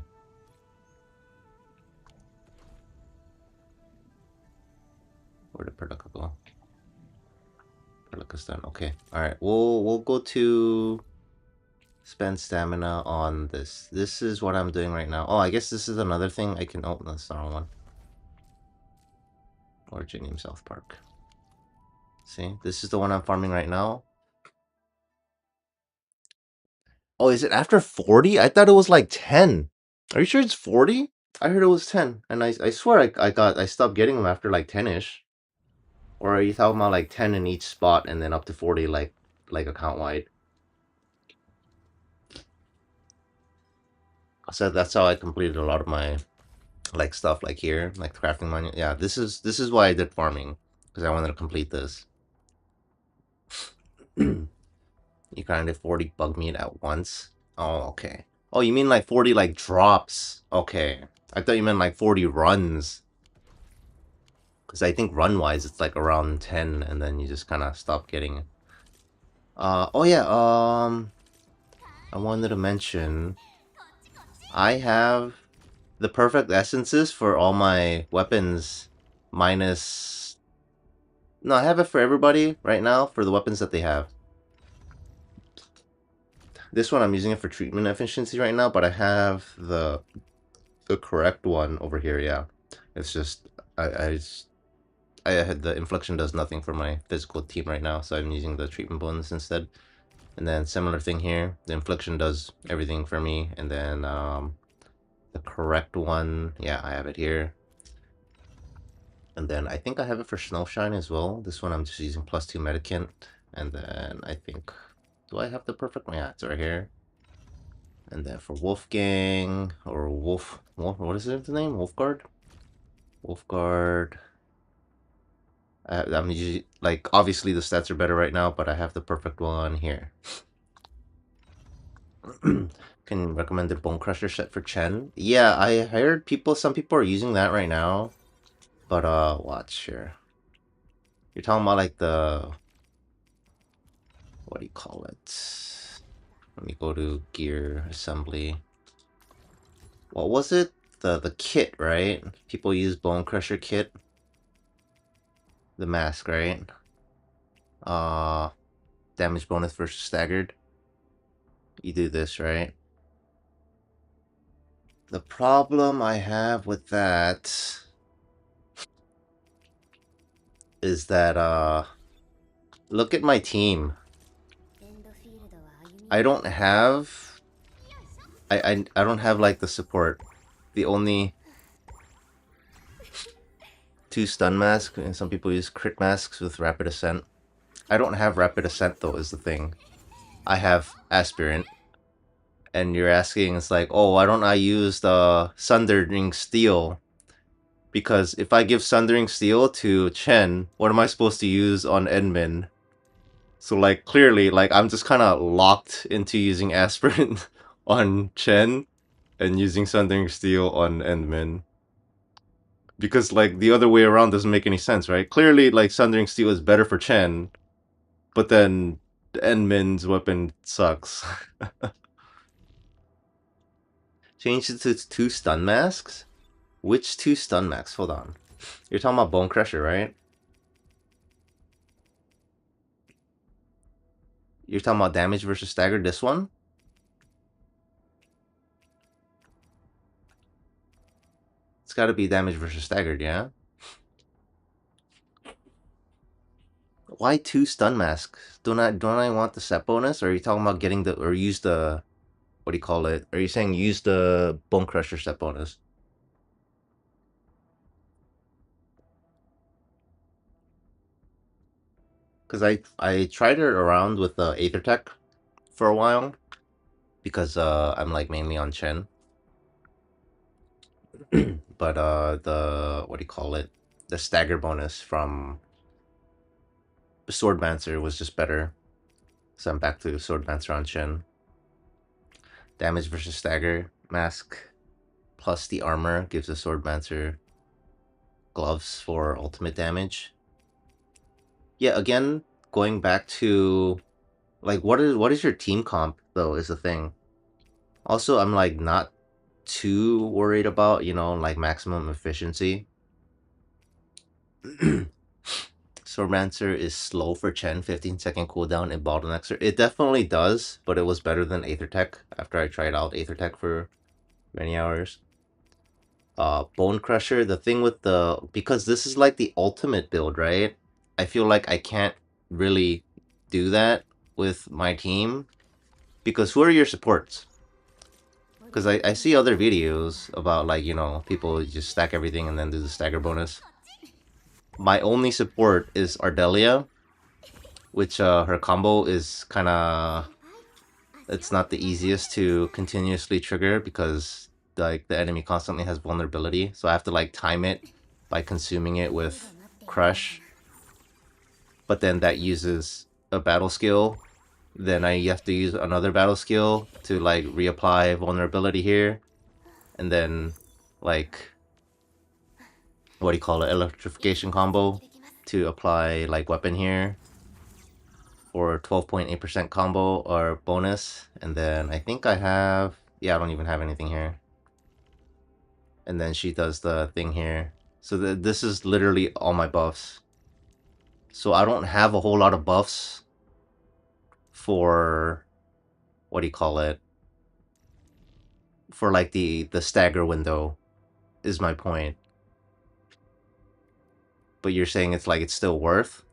Where did Perlica go? Perlica's done. Okay. Alright, we'll go to spend stamina on this. This is what I'm doing right now. Oh, I guess this is another thing I can, oh, that's the wrong one. Originium South Park. See? This is the one I'm farming right now. Oh, is it after 40? I thought it was like 10. Are you sure it's 40? I heard it was 10. And I swear I stopped getting them after like 10-ish. Or are you talking about like 10 in each spot and then up to 40 like account wide? So that's how I completed a lot of my like stuff, like here, like crafting manual. Yeah, this is why I did farming, because I wanted to complete this. You kind of 40 bug meat at once. Oh, okay. Oh, you mean like 40 like drops? Okay. I thought you meant like 40 runs. Because I think run wise it's like around 10, and then you just kind of stop getting it. Oh yeah, I wanted to mention I have the perfect essences for all my weapons minus No, I have it for everybody right now for the weapons that they have. This one I'm using it for treatment efficiency right now, but I have the correct one over here. Yeah, it's just I had the infliction does nothing for my physical team right now, so I'm using the treatment bonus instead. And then similar thing here, the infliction does everything for me, and then the correct one, yeah, I have it here. And then I think I have it for Snowshine as well. This one I'm just using +2 medikit. And then I think, do I have the perfect one? Yeah, it's right here. And then for Wolfgang, or Wolf, what is it, the name? Wolfguard? Wolfguard. I'm usually, like, obviously the stats are better right now, but I have the perfect one here. Can recommend the Bone Crusher set for Chen. Yeah, I heard some people are using that right now. But, watch here. You're talking about, like, what do you call it? Let me go to gear assembly. What was it? The kit, right? People use Bone Crusher kit. The mask, right? Damage bonus versus staggered. You do this, right? The problem I have with that is that, look at my team. I don't have... I don't have, like, the support. The only 2 stun masks, and some people use crit masks with rapid ascent. I don't have rapid ascent, though, is the thing. I have aspirant. And you're asking, it's like, oh, why don't I use the Sundering Steel? Because if I give Sundering Steel to Chen, what am I supposed to use on Edmund? So, like, clearly, like, I'm just kind of locked into using aspirant on Chen and using Sundering Steel on Edmund. Because, like, the other way around doesn't make any sense, right? Clearly, like, Sundering Steel is better for Chen, but then Edmund's weapon sucks. Change it to 2 stun masks? Which 2 stun masks? Hold on. You're talking about Bone Crusher, right? You're talking about damage versus stagger, this one? It's gotta be damage versus staggered, yeah? Why 2 stun masks? Don't I want the set bonus? Or are you talking about getting the, or use the, what do you call it? Are you saying use the Bone Crusher set bonus? Because I tried it around with the Aether Tech for a while. Because I'm like mainly on Chen. But the, what do you call it? The stagger bonus from Swordmancer was just better. So I'm back to Swordmancer on Chen. Damage versus stagger mask plus the armor gives the Swordmancer gloves for ultimate damage. Yeah, again, going back to, like, what is your team comp though is the thing. Also, I'm like not too worried about, you know, like maximum efficiency. Swordmancer is slow for Chen, 15-second cooldown and bottlenecks her. It definitely does, but it was better than Aether Tech after I tried out Aether Tech for many hours. Bone Crusher, the thing with the, because this is like the ultimate build, right? I feel like I can't really do that with my team. Because who are your supports? Because I see other videos about, like, you know, people just stack everything and then do the stagger bonus. My only support is Ardelia, which her combo is kind of, it's not the easiest to continuously trigger because like the enemy constantly has vulnerability, so I have to like time it by consuming it with crush, but then that uses a battle skill, then I have to use another battle skill to like reapply vulnerability here, and then like, what do you call it, electrification combo to apply like weapon here for 12.8% combo or bonus. And then I think I have, yeah, I don't even have anything here. And then she does the thing here. So this is literally all my buffs. So I don't have a whole lot of buffs for, what do you call it? For like the stagger window, is my point. But you're saying it's like it's still worth?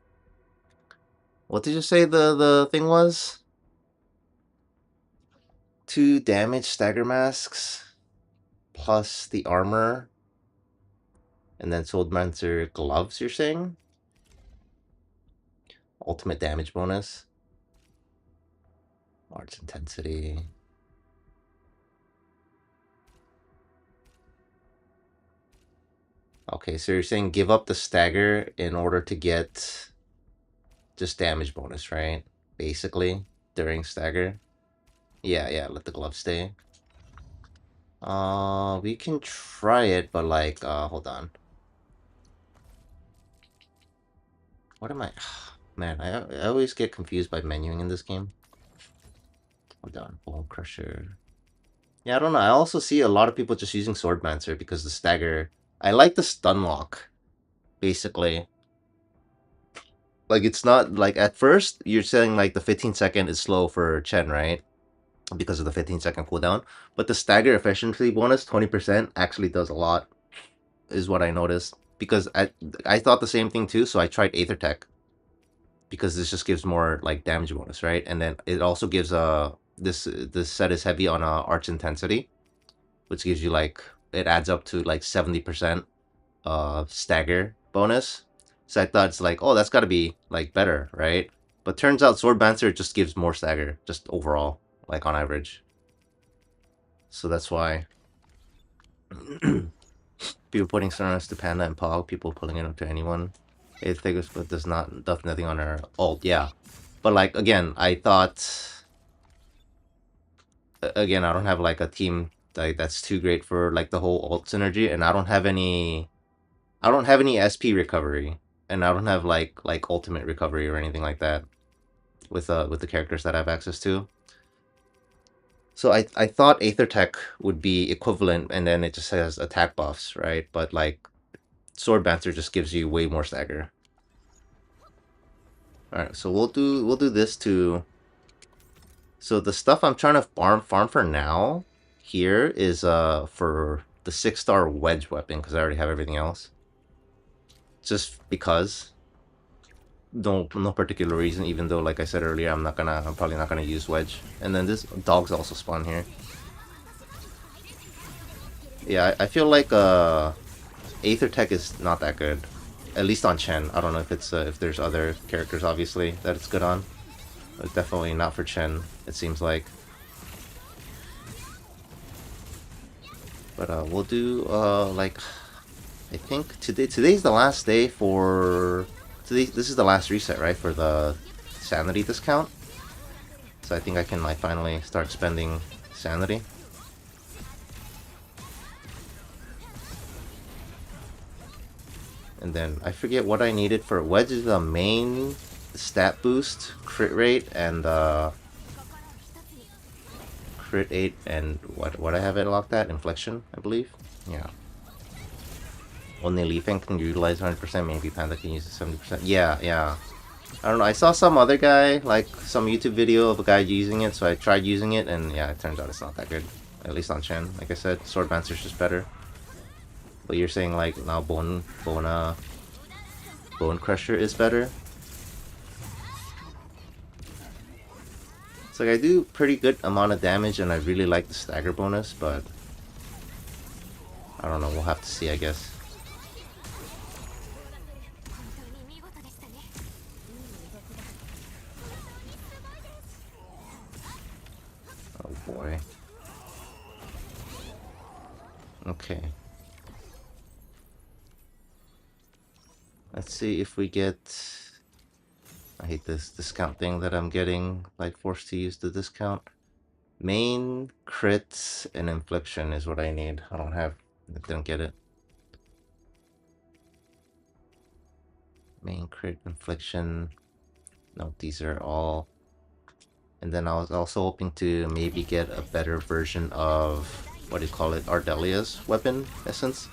What did you say the thing was? 2 damage stagger masks plus the armor, and then Swordmancer gloves, you're saying? Ultimate damage bonus. Large intensity. Okay, so you're saying give up the stagger in order to get just damage bonus, right? Basically, during stagger. Yeah, let the glove stay. We can try it, but like, hold on. What am I? Man, I always get confused by menuing in this game. Hold on, Bone Crusher. Yeah, I don't know. I also see a lot of people just using Swordmancer because the stagger. I like the stun lock, basically. Like, it's not like at first you're saying like the 15-second is slow for Chen, right? Because of the 15-second cooldown. But the stagger efficiency bonus, 20%, actually does a lot, is what I noticed. Because I thought the same thing too, so I tried Aether Tech. Because this just gives more like damage bonus, right? And then it also gives this set is heavy on arch intensity, which gives you like, it adds up to like 70% stagger bonus. So I thought it's like, oh, that's got to be like better, right? But turns out Swordmancer just gives more stagger, just overall, like on average. So that's why people putting Sonos to Panda and Pog, people pulling it up to anyone. It figures, but does nothing on her ult. Yeah, but like again, I thought again, I don't have like a team like that's too great for like the whole ult synergy, and I don't have any SP recovery, and I don't have like ultimate recovery or anything like that with the characters that I have access to. So I thought Aether Tech would be equivalent, and then it just has attack buffs, right? But like Sword Banter just gives you way more stagger. All right, so we'll do this too. So the stuff I'm trying to farm for now here is for the 6-star wedge weapon, because I already have everything else. Just because. No particular reason, even though like I said earlier, I'm probably not gonna use wedge. And then this dog's also spawn here. Yeah, I feel like Aether Tech is not that good. At least on Chen. I don't know if it's if there's other characters obviously that it's good on. But definitely not for Chen, it seems like. But we'll do like, I think today's the last day for this is the last reset, right, for the sanity discount. So I think I can like finally start spending sanity. And then I forget what I needed for wedge is the main stat boost, crit rate, and crit 8, and what I have it locked at? Inflection, I believe. Yeah. Only Leafing can utilize 100%, maybe Panda can use it 70%. Yeah. I don't know, I saw some other guy, like some YouTube video of a guy using it, so I tried using it, and yeah, it turns out it's not that good. At least on Chen. Like I said, Sword Mancer's just better. But you're saying like now Bone Crusher is better? It's like I do pretty good amount of damage, and I really like the stagger bonus, but I don't know, we'll have to see, I guess. Oh boy. Okay. Let's see if we get... I hate this discount thing that I'm getting, like forced to use the discount. Main, crits, and infliction is what I need. I didn't get it. Main, crit, infliction. No, these are all. And then I was also hoping to maybe get a better version of, what do you call it, Ardelia's weapon essence.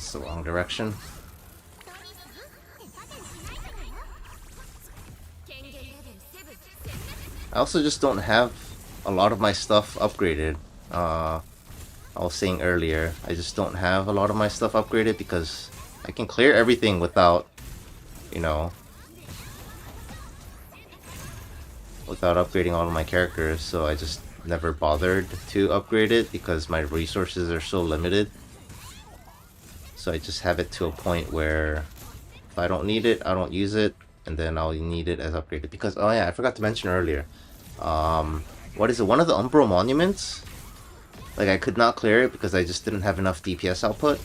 That's the wrong direction. I also just don't have a lot of my stuff upgraded. I was saying earlier, I just don't have a lot of my stuff upgraded because I can clear everything without, you know, without upgrading all of my characters, so I just never bothered to upgrade it because my resources are so limited. So I just have it to a point where if I don't need it, I don't use it, and then I'll need it as upgraded. Because, oh yeah, I forgot to mention earlier, what is it, one of the Umbral Monuments? Like, I could not clear it because I just didn't have enough DPS output.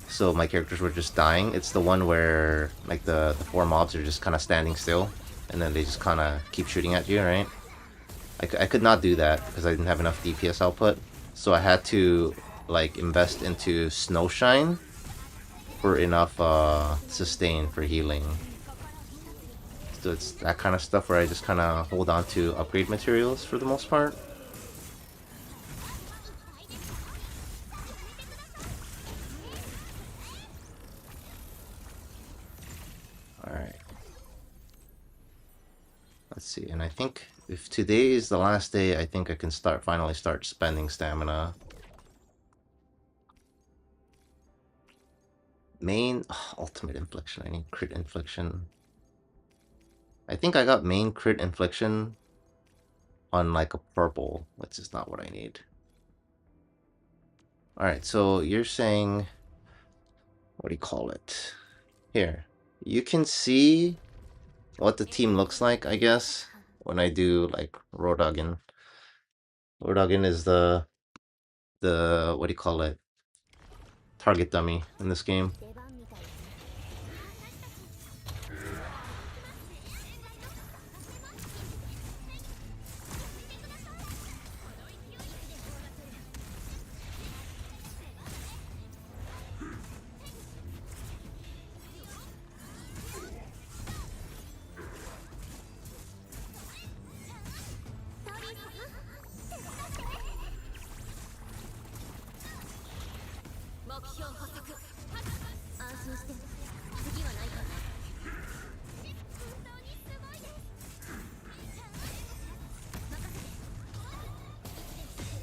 So my characters were just dying. It's the one where, like, the 4 mobs are just kind of standing still. And then they just kind of keep shooting at you, right? I could not do that because I didn't have enough DPS output. So I had to, like, invest into Snowshine for enough sustain for healing. So it's that kind of stuff where I just kind of hold on to upgrade materials for the most part. Alright. Let's see, and I think if today is the last day, I think I can finally start spending stamina. Main ultimate infliction. I need crit infliction. I think I got main crit infliction on like a purple, which is not what I need. Alright, so you're saying, what do you call it? Here, you can see what the team looks like, I guess, when I do like Rodogin. Rodogin is the what do you call it? Target dummy in this game.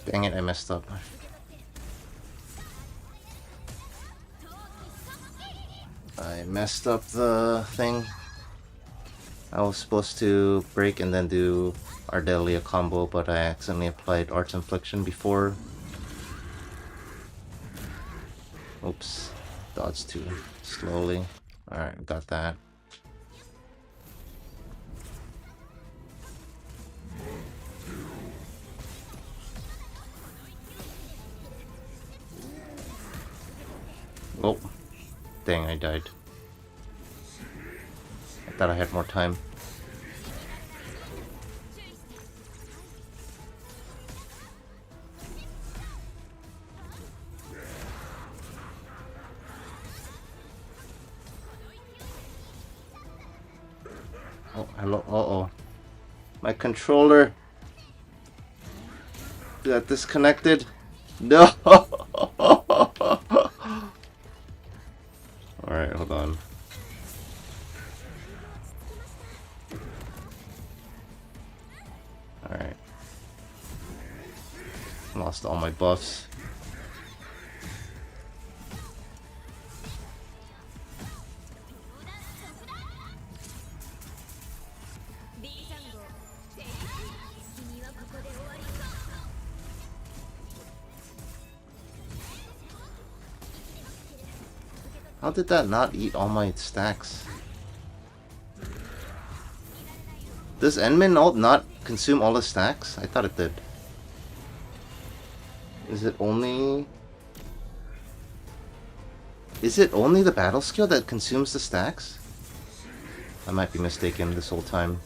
Dang it, I messed up. I messed up the thing. I was supposed to break and then do Ardelia combo, but I accidentally applied Arts Infliction before. Oops. Dodge too slowly. Alright, got that. Oh, dang, I died. I thought I had more time. Oh, hello. Uh-oh. My controller got disconnected. No! Alright, hold on. Alright. Lost all my buffs. How did that not eat all my stacks? Does Enmin ult not consume all the stacks? I thought it did. Is it only... Is it only the battle skill that consumes the stacks? I might be mistaken this whole time.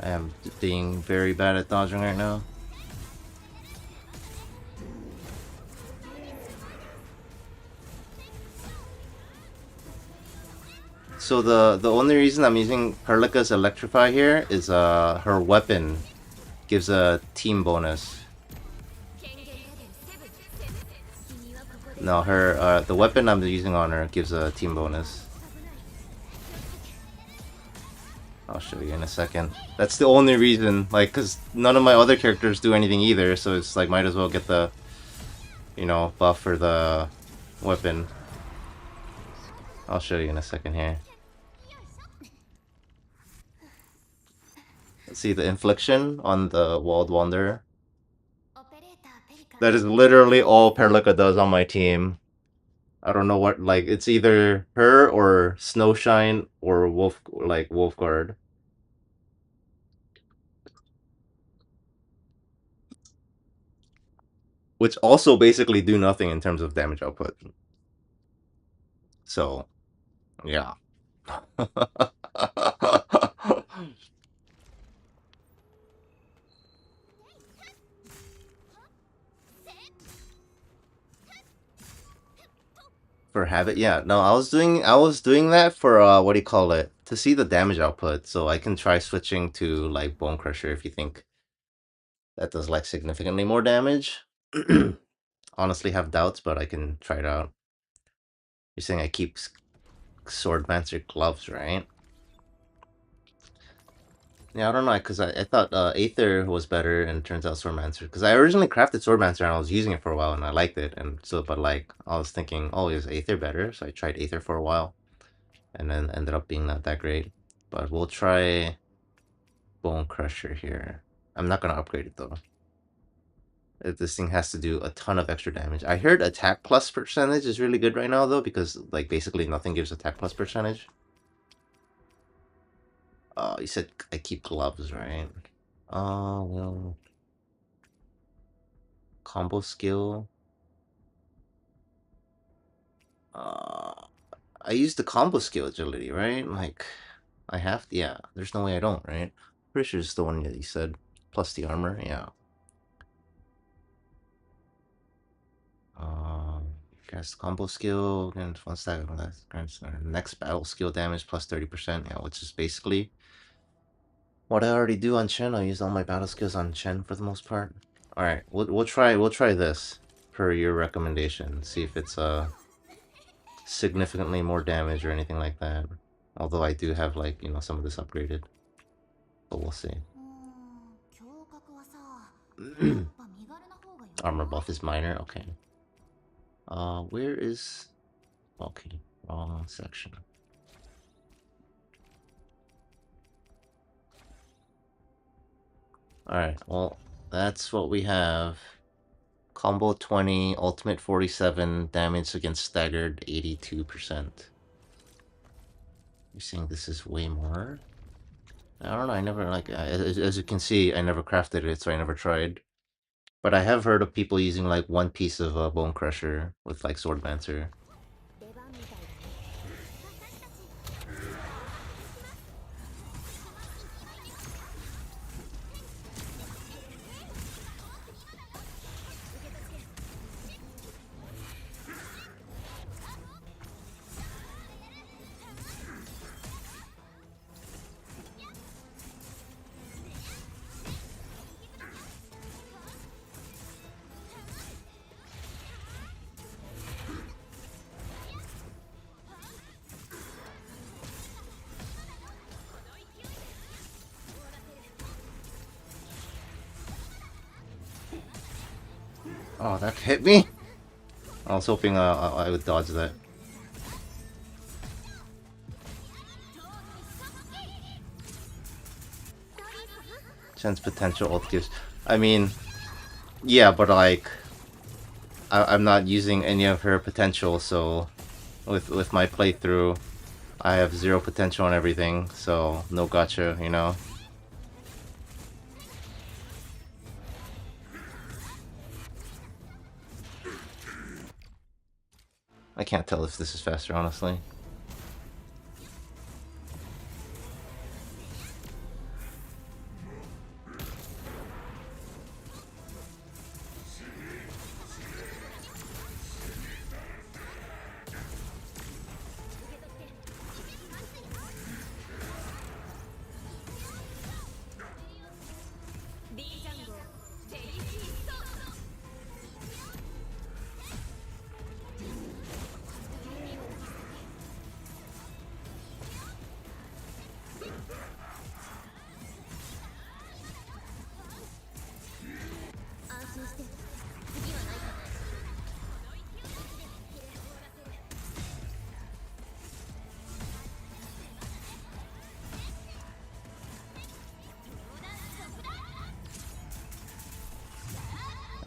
I am being very bad at dodging right now. So the only reason I'm using Perlica's Electrify here is her weapon gives a team bonus. No, her the weapon I'm using on her gives a team bonus. I'll show you in a second. That's the only reason, like, cause none of my other characters do anything either, so it's like might as well get the, you know, buff for the weapon. I'll show you in a second here. Let's see the infliction on the Walled Wanderer. That is literally all Perlica does on my team. I don't know what, like, it's either her or Snowshine or Wolfguard. Which also basically do nothing in terms of damage output. So, yeah. For habit, yeah. No, I was doing that for what do you call it? To see the damage output, so I can try switching to like Bone Crusher if you think that does like significantly more damage. Honestly have doubts, but I can try it out. You're saying I keep Swordmancer gloves, right? Yeah, I don't know, because I thought Aether was better, and it turns out Swordmancer. Because I originally crafted Swordmancer, and I was using it for a while, and I liked it. And so, but like, I was thinking, oh, is Aether better? So I tried Aether for a while, and then ended up being not that great. But we'll try Bone Crusher here. I'm not gonna upgrade it though. This thing has to do a ton of extra damage. I heard attack plus percentage is really good right now though, because like basically nothing gives attack plus percentage. You said I keep gloves, right? Well, combo skill. I use the combo skill agility, right? Like, I have to, yeah. There's no way I don't, right? Pretty sure it's the one that you said. Plus the armor, yeah. Cast combo skill, and one stack of that grants next battle skill damage plus 30%, yeah, which is basically what I already do on Chen. I use all my battle skills on Chen for the most part. Alright, we'll try this per your recommendation. See if it's significantly more damage or anything like that. Although I do have like, you know, some of this upgraded. But we'll see. Armor buff is minor, okay. Where is... Okay, wrong section. Alright, well, that's what we have. Combo 20, ultimate 47, damage against staggered 82%. You're saying this is way more? I don't know, I never, like, as you can see, I never crafted it, so I never tried. But I have heard of people using, like, one piece of Bone Crusher with, like, Swordmancer. Oh, that hit me? I was hoping I would dodge that. Chen's potential ult gives... I mean, yeah, but like... I'm not using any of her potential, so... With my playthrough, I have 0 potential on everything, so no gacha, you know? I can't tell if this is faster, honestly.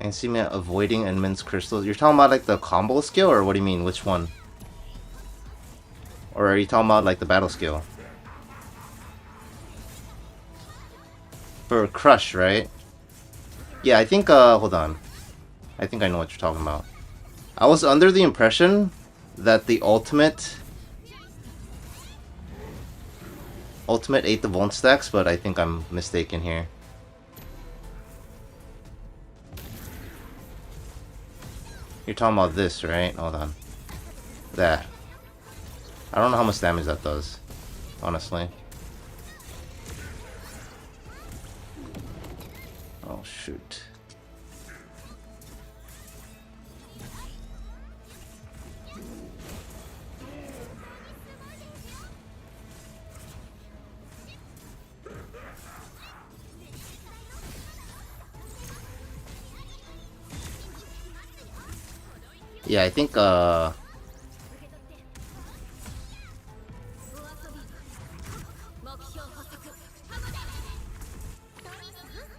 can see me avoiding Enmin's crystals. You're talking about like the combo skill, or what do you mean? Which one? Or are you talking about like the battle skill? For Crush, right? Yeah, I think, hold on. I think I know what you're talking about. I was under the impression that the ultimate ate the Vuln stacks, but I think I'm mistaken here. You're talking about this, right? Hold on. That. I don't know how much damage that does, honestly. Oh, shoot. Yeah, I think,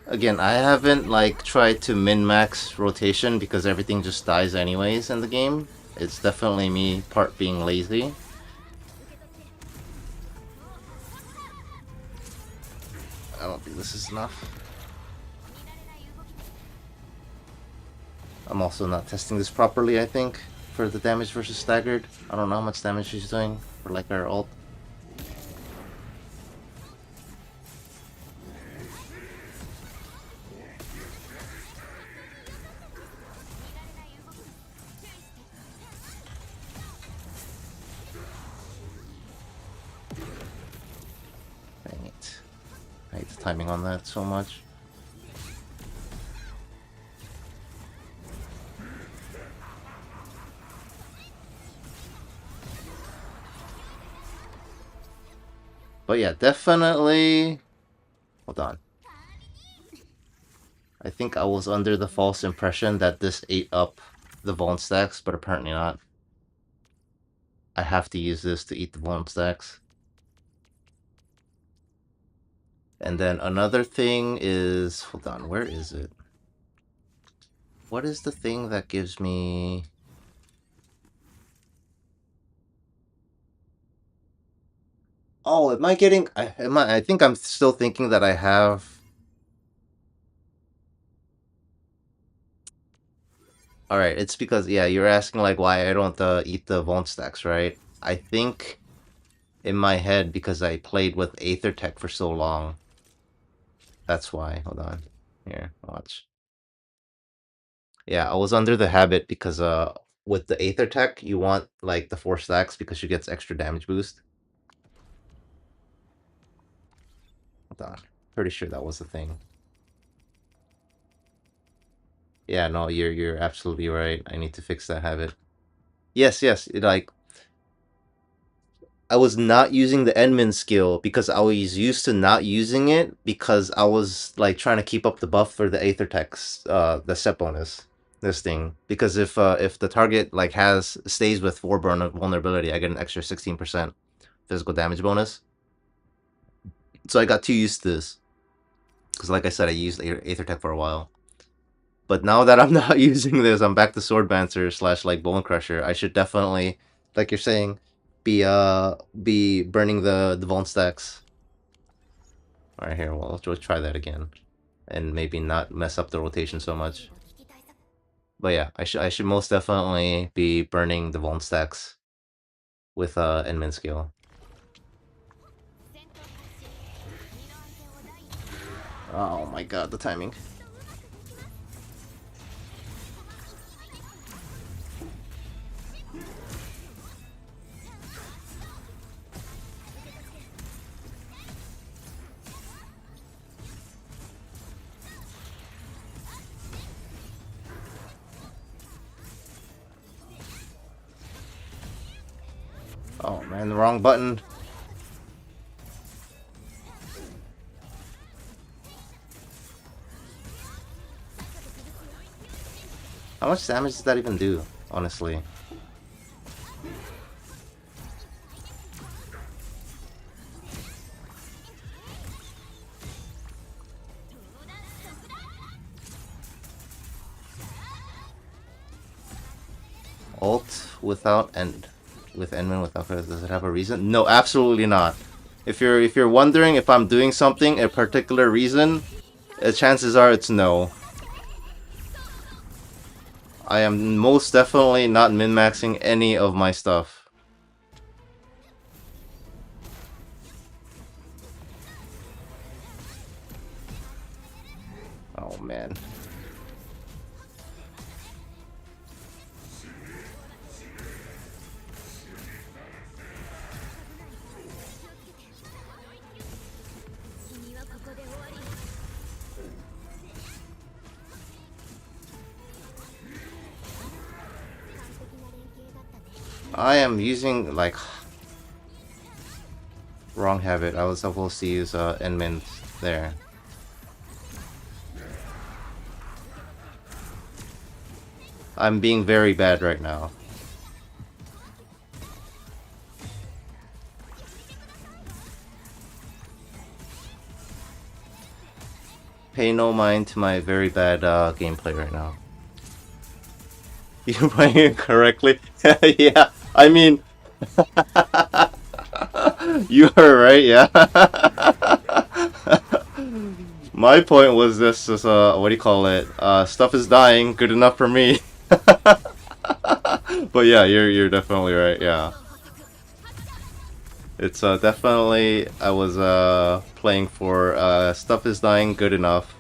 again, I haven't, like, tried to min-max rotation because everything just dies anyways in the game. It's definitely me part being lazy. I don't think this is enough. I'm also not testing this properly, I think, for the damage versus staggered. I don't know how much damage she's doing for, like, her ult. Dang it. I hate the timing on that so much. But yeah, definitely... Hold on. I think I was under the false impression that this ate up the Vuln stacks, but apparently not. I have to use this to eat the Vuln stacks. And then another thing is... Hold on, where is it? What is the thing that gives me... Oh, am I getting... I think I'm still thinking that I have... Alright, it's because, yeah, you're asking, like, why I don't eat the Vuln stacks, right? I think in my head, because I played with Aether Tech for so long. That's why. Hold on. Here, watch. Yeah, I was under the habit because, with the Aether Tech, you want, like, the 4 stacks because she gets extra damage boost. Hold on. Pretty sure that was the thing. Yeah, no, you're absolutely right. I need to fix that habit. Yes, like I was not using the Endmin skill because I was used to not using it because I was like trying to keep up the buff for the Aether Tech's the set bonus. This thing. Because if the target like stays with 4 burn vulnerability, I get an extra 16% physical damage bonus. So I got too used to this. Because like I said, I used Aether Tech for a while. But now that I'm not using this, I'm back to Sword Bancer / like Bone Crusher. I should definitely, like you're saying, be burning the Vuln stacks. Alright, here, well, let's try that again. And maybe not mess up the rotation so much. But yeah, I should most definitely be burning the Vuln stacks with Enmin skill. Oh my god, the timing. Oh man, the wrong button. How much damage does that even do, honestly? ult without with Endman without does it have a reason? No, absolutely not. If you're wondering if I'm doing something a particular reason, chances are it's no. I am most definitely not min-maxing any of my stuff. Oh man. I am using, like, wrong habit. I was supposed to use Endmin there. I'm being very bad right now. Pay no mind to my very bad gameplay right now. You're playing it correctly? Yeah, I mean... You are right, yeah. My point was this is, what do you call it? Stuff is dying, good enough for me. But yeah, you're definitely right, yeah. It's definitely, I was playing for stuff is dying, good enough.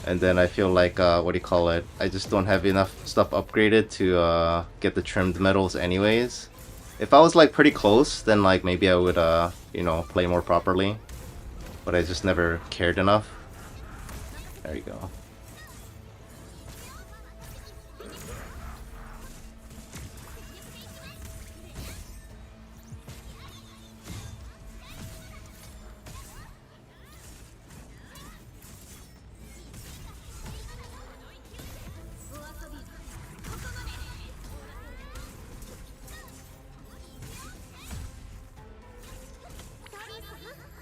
And then I feel like, what do you call it? I just don't have enough stuff upgraded to get the trimmed medals anyways. If I was like pretty close, then like maybe I would, you know, play more properly. But I just never cared enough. There you go.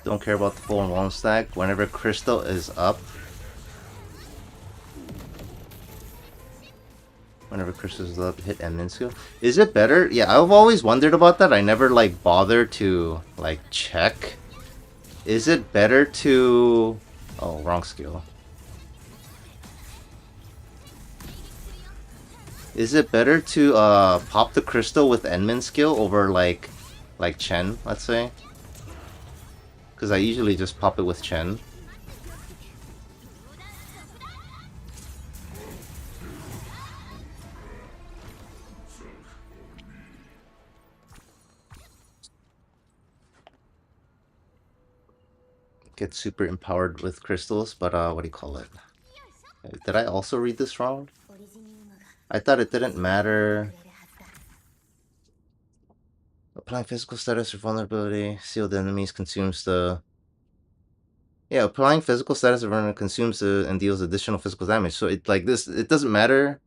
Don't care about the full and one stack. Whenever crystal is up. Whenever crystal is up, hit Endmin skill. Is it better? Yeah, I've always wondered about that. I never like bother to like check. Is it better to... Oh, wrong skill. Is it better to pop the crystal with Endmin skill over like Chen, let's say? Because I usually just pop it with Chen. Get super empowered with crystals, but what do you call it? Did I also read this wrong? I thought it didn't matter. Applying physical status or vulnerability, sealed enemies consumes the... Yeah, applying physical status or vulnerability consumes the and deals additional physical damage. So it like this, it doesn't matter.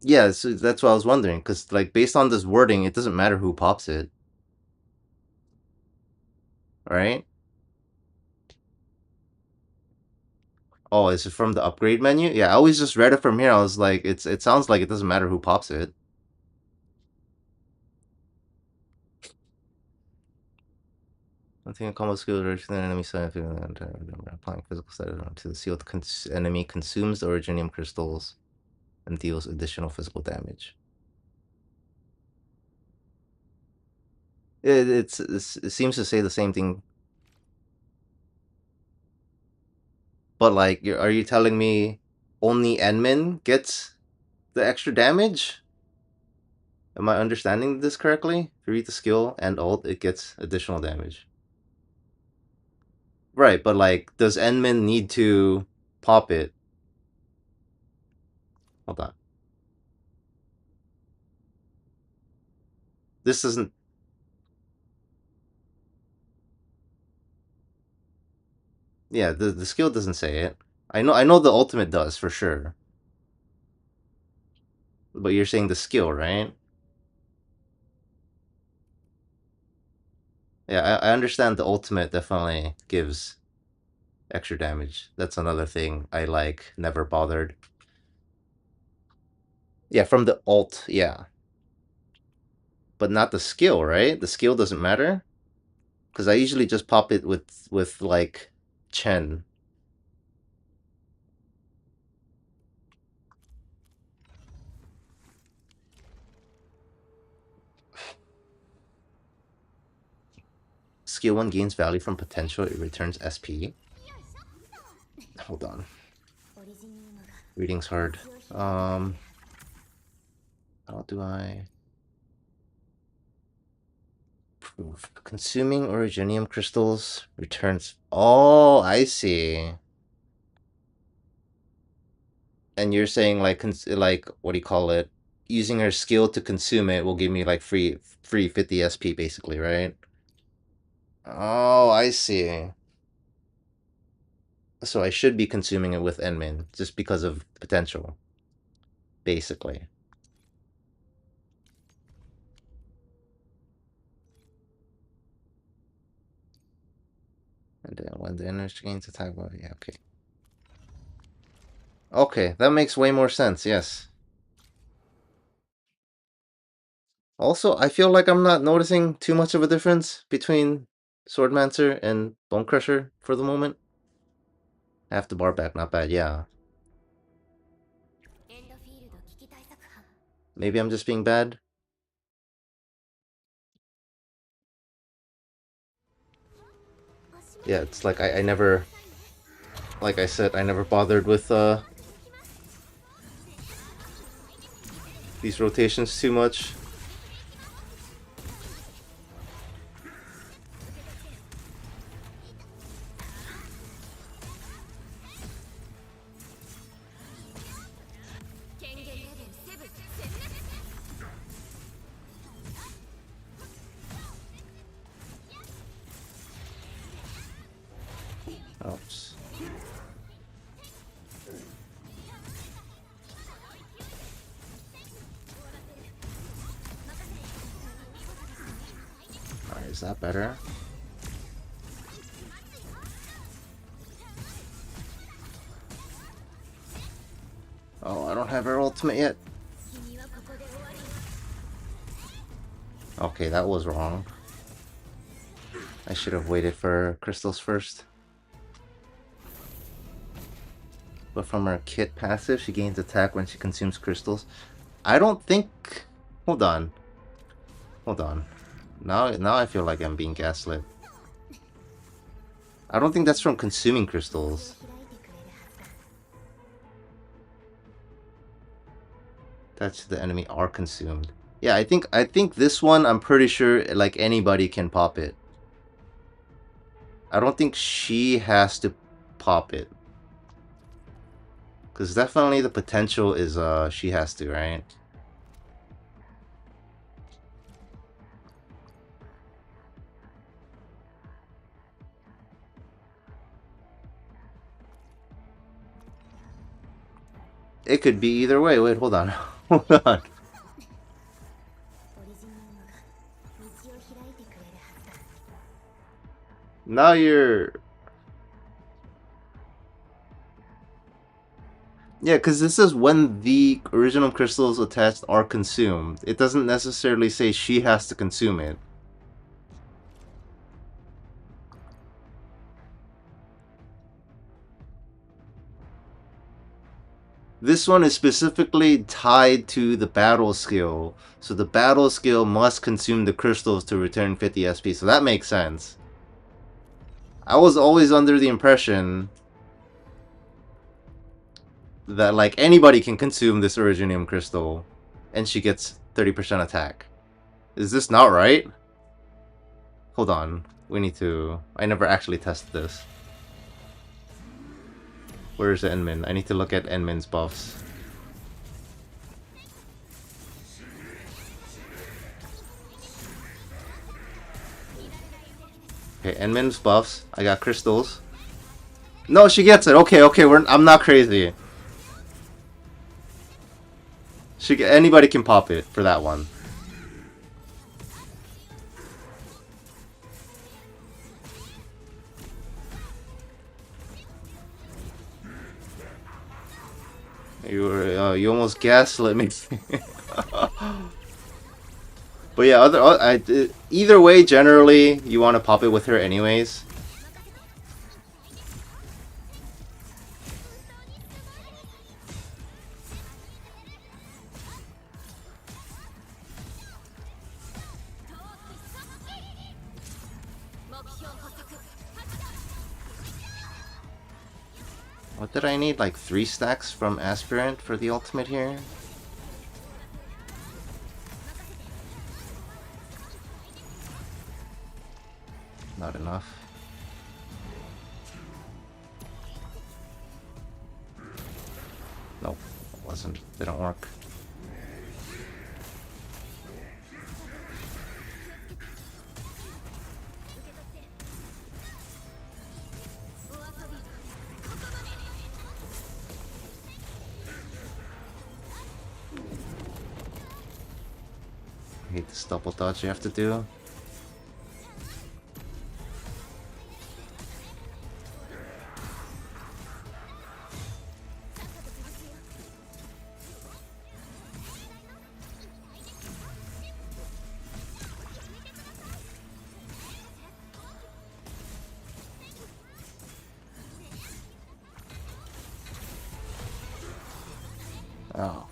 Yeah, so that's what I was wondering, because like based on this wording, it doesn't matter who pops it. Right? Oh, is it from the upgrade menu? Yeah, I always just read it from here. I was like, it sounds like it doesn't matter who pops it. One thing a combo skill rich than enemy side applying physical status to the sealed enemy consumes the originium crystals and deals additional physical damage. It seems to say the same thing. But like, are you telling me only Enmin gets the extra damage? Am I understanding this correctly? If you read the skill and ult, it gets additional damage. Right, but like, does Enmin need to pop it? Hold on. This isn't... Yeah, the skill doesn't say it. I know the ultimate does, for sure. But you're saying the skill, right? Yeah, I understand the ultimate definitely gives extra damage. That's another thing I like, never bothered. Yeah, from the alt, yeah. But not the skill, right? The skill doesn't matter? Because I usually just pop it with like, Chen. Skill 1 gains value from potential, it returns SP. Hold on. Reading's hard. How do I... Proof. Consuming originium crystals returns... Oh, I see. And you're saying, like, what do you call it? Using her skill to consume it will give me, like, free 50 SP, basically, right? Oh, I see. So I should be consuming it with Enmin, just because of potential. Basically. And then when the energy gains attack, well, yeah, okay. Okay, that makes way more sense, yes. Also, I feel like I'm not noticing too much of a difference between Swordmancer and Bone Crusher for the moment. Half the bar back, not bad, yeah. Maybe I'm just being bad. Yeah, it's like I never, like I said, I never bothered with these rotations too much. Oops. Alright, is that better? Oh, I don't have her ultimate yet. Okay, that was wrong. I should have waited for crystals first. But from her kit passive, she gains attack when she consumes crystals. I don't think... Hold on. Hold on. Now I feel like I'm being gaslit. I don't think that's from consuming crystals. That's the enemy are consumed. Yeah, I think this one, I'm pretty sure like anybody can pop it. I don't think she has to pop it. Cause definitely the potential is she has to, right? It could be either way. Wait, hold on. Hold on. Now you're... Yeah, because this is when the original crystals attached are consumed. It doesn't necessarily say she has to consume it. This one is specifically tied to the battle skill. So the battle skill must consume the crystals to return 50 SP. So that makes sense. I was always under the impression that like anybody can consume this Originium crystal and she gets 30% attack. Is this not right? Hold on. We need to... I never actually tested this. Where's the Enmin? I need to look at Enmin's buffs. Okay, Enmin's buffs. I got crystals. No, she gets it. Okay, okay, I'm not crazy. Anybody can pop it for that one. You almost gaslit me. But yeah, either way, generally, you want to pop it with her anyways. What did I need? Like 3 stacks from Aspirant for the ultimate here? Not enough. Nope, it wasn't. They don't work. I hate this double dodge you have to do. Oh.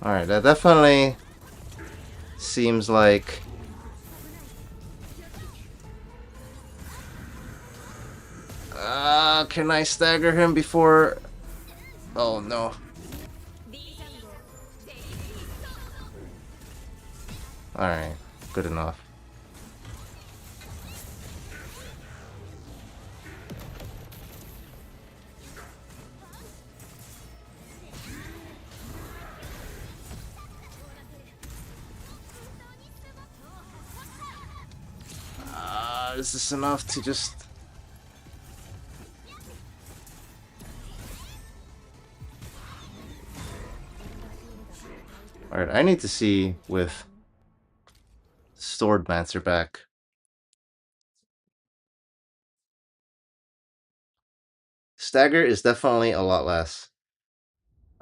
Alright, that definitely seems like... can I stagger him before... Oh no. Alright, good enough. Is this enough to just... Alright, I need to see with Swordmancer back. Stagger is definitely a lot less.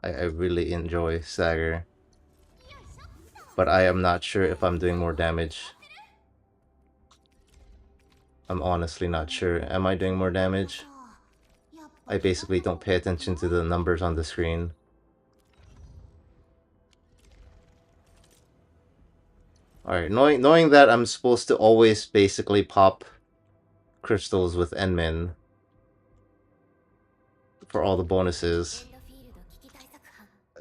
I really enjoy Stagger. But I am not sure if I'm doing more damage. I'm honestly not sure. Am I doing more damage? I basically don't pay attention to the numbers on the screen. Alright, knowing that I'm supposed to always basically pop crystals with Enmin for all the bonuses.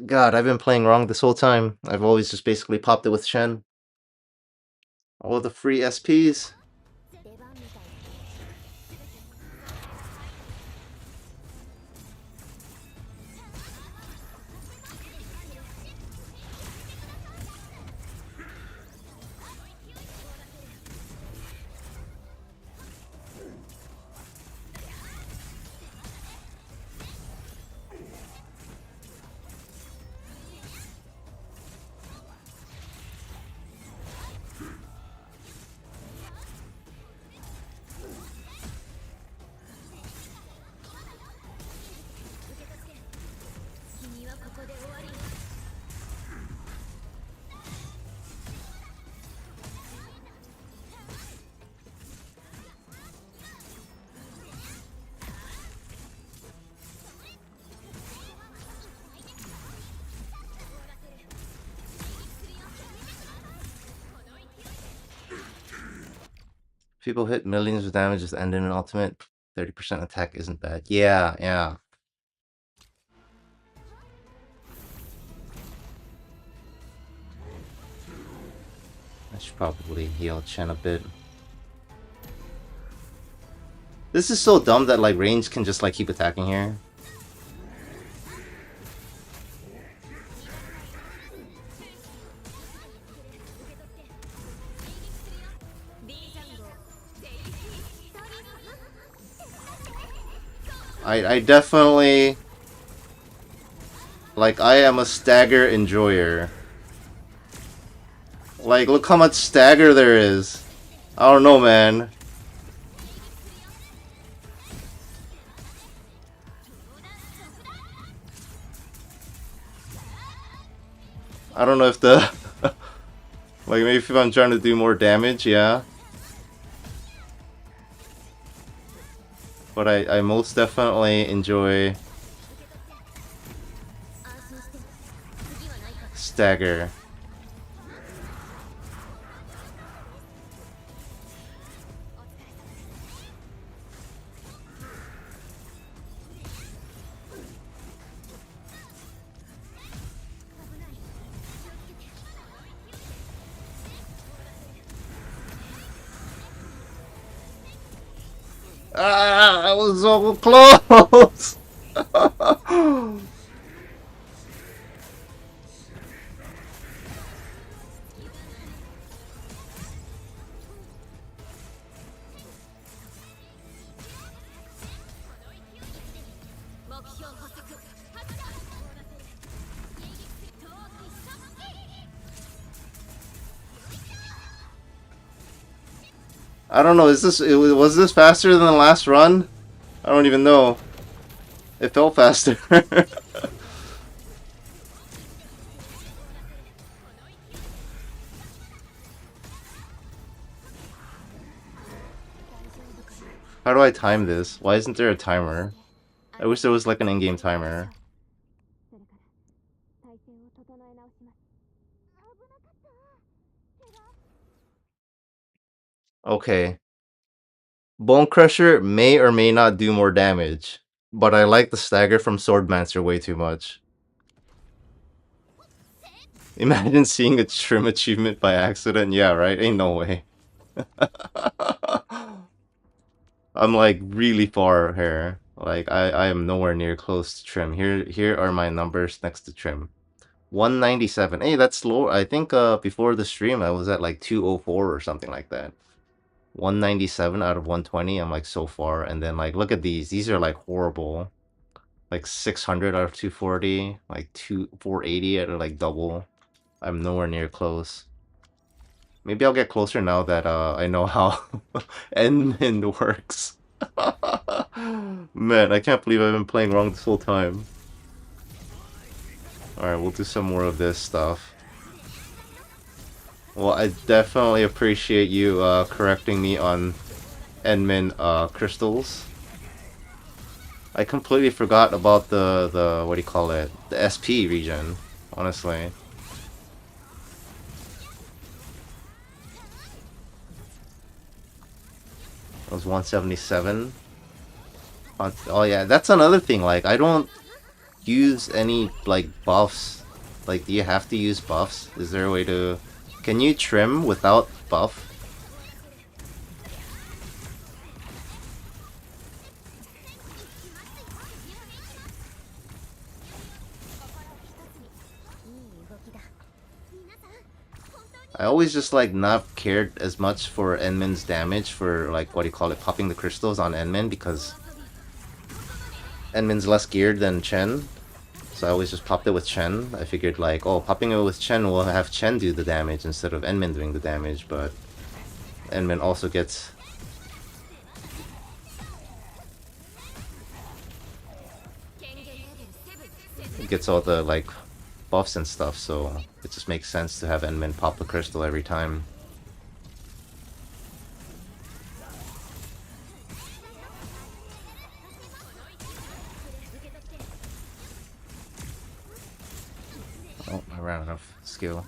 God, I've been playing wrong this whole time. I've always just basically popped it with Shen. All the free SPs. People hit millions of damage with end in an ultimate. 30% attack isn't bad. Yeah, yeah. I should probably heal Chen a bit. This is so dumb that like range can just like keep attacking here. I definitely... Like, I am a stagger enjoyer. Like, look how much stagger there is. I don't know, man. I don't know if the like maybe if I'm trying to do more damage, yeah. But I most definitely enjoy stagger. Ah, I was so close. I don't know. Was this faster than the last run? I don't even know. It felt faster. How do I time this? Why isn't there a timer? I wish there was like an in-game timer. Okay. Bone Crusher may or may not do more damage, but I like the stagger from Swordmancer way too much. Imagine seeing a trim achievement by accident. Yeah, right? Ain't no way. I'm like really far here. Like I am nowhere near close to trim. Here are my numbers next to trim. 197. Hey, that's low. I think before the stream I was at like 204 or something like that. 197 out of 120. I'm like so far. And then like look at these. These are like horrible. Like 600 out of 240. Like 480 out of like double. I'm nowhere near close. Maybe I'll get closer now that I know how Endmin works. Man, I can't believe I've been playing wrong this whole time. Alright, we'll do some more of this stuff. Well, I definitely appreciate you correcting me on Endmin crystals. I completely forgot about the what do you call it? The SP region, honestly. It was 177. Oh yeah, that's another thing. Like, I don't use any like buffs. Like, do you have to use buffs? Is there a way to? Can you trim without buff? I always just like not cared as much for Enmin's damage for like what do you call it, popping the crystals on Enmin because Enmin's less geared than Chen. So I always just popped it with Chen. I figured like, oh, popping it with Chen will have Chen do the damage instead of Enmin doing the damage, but Enmin also gets all the like buffs and stuff, so it just makes sense to have Enmin pop the crystal every time. Oh, I ran out of skill.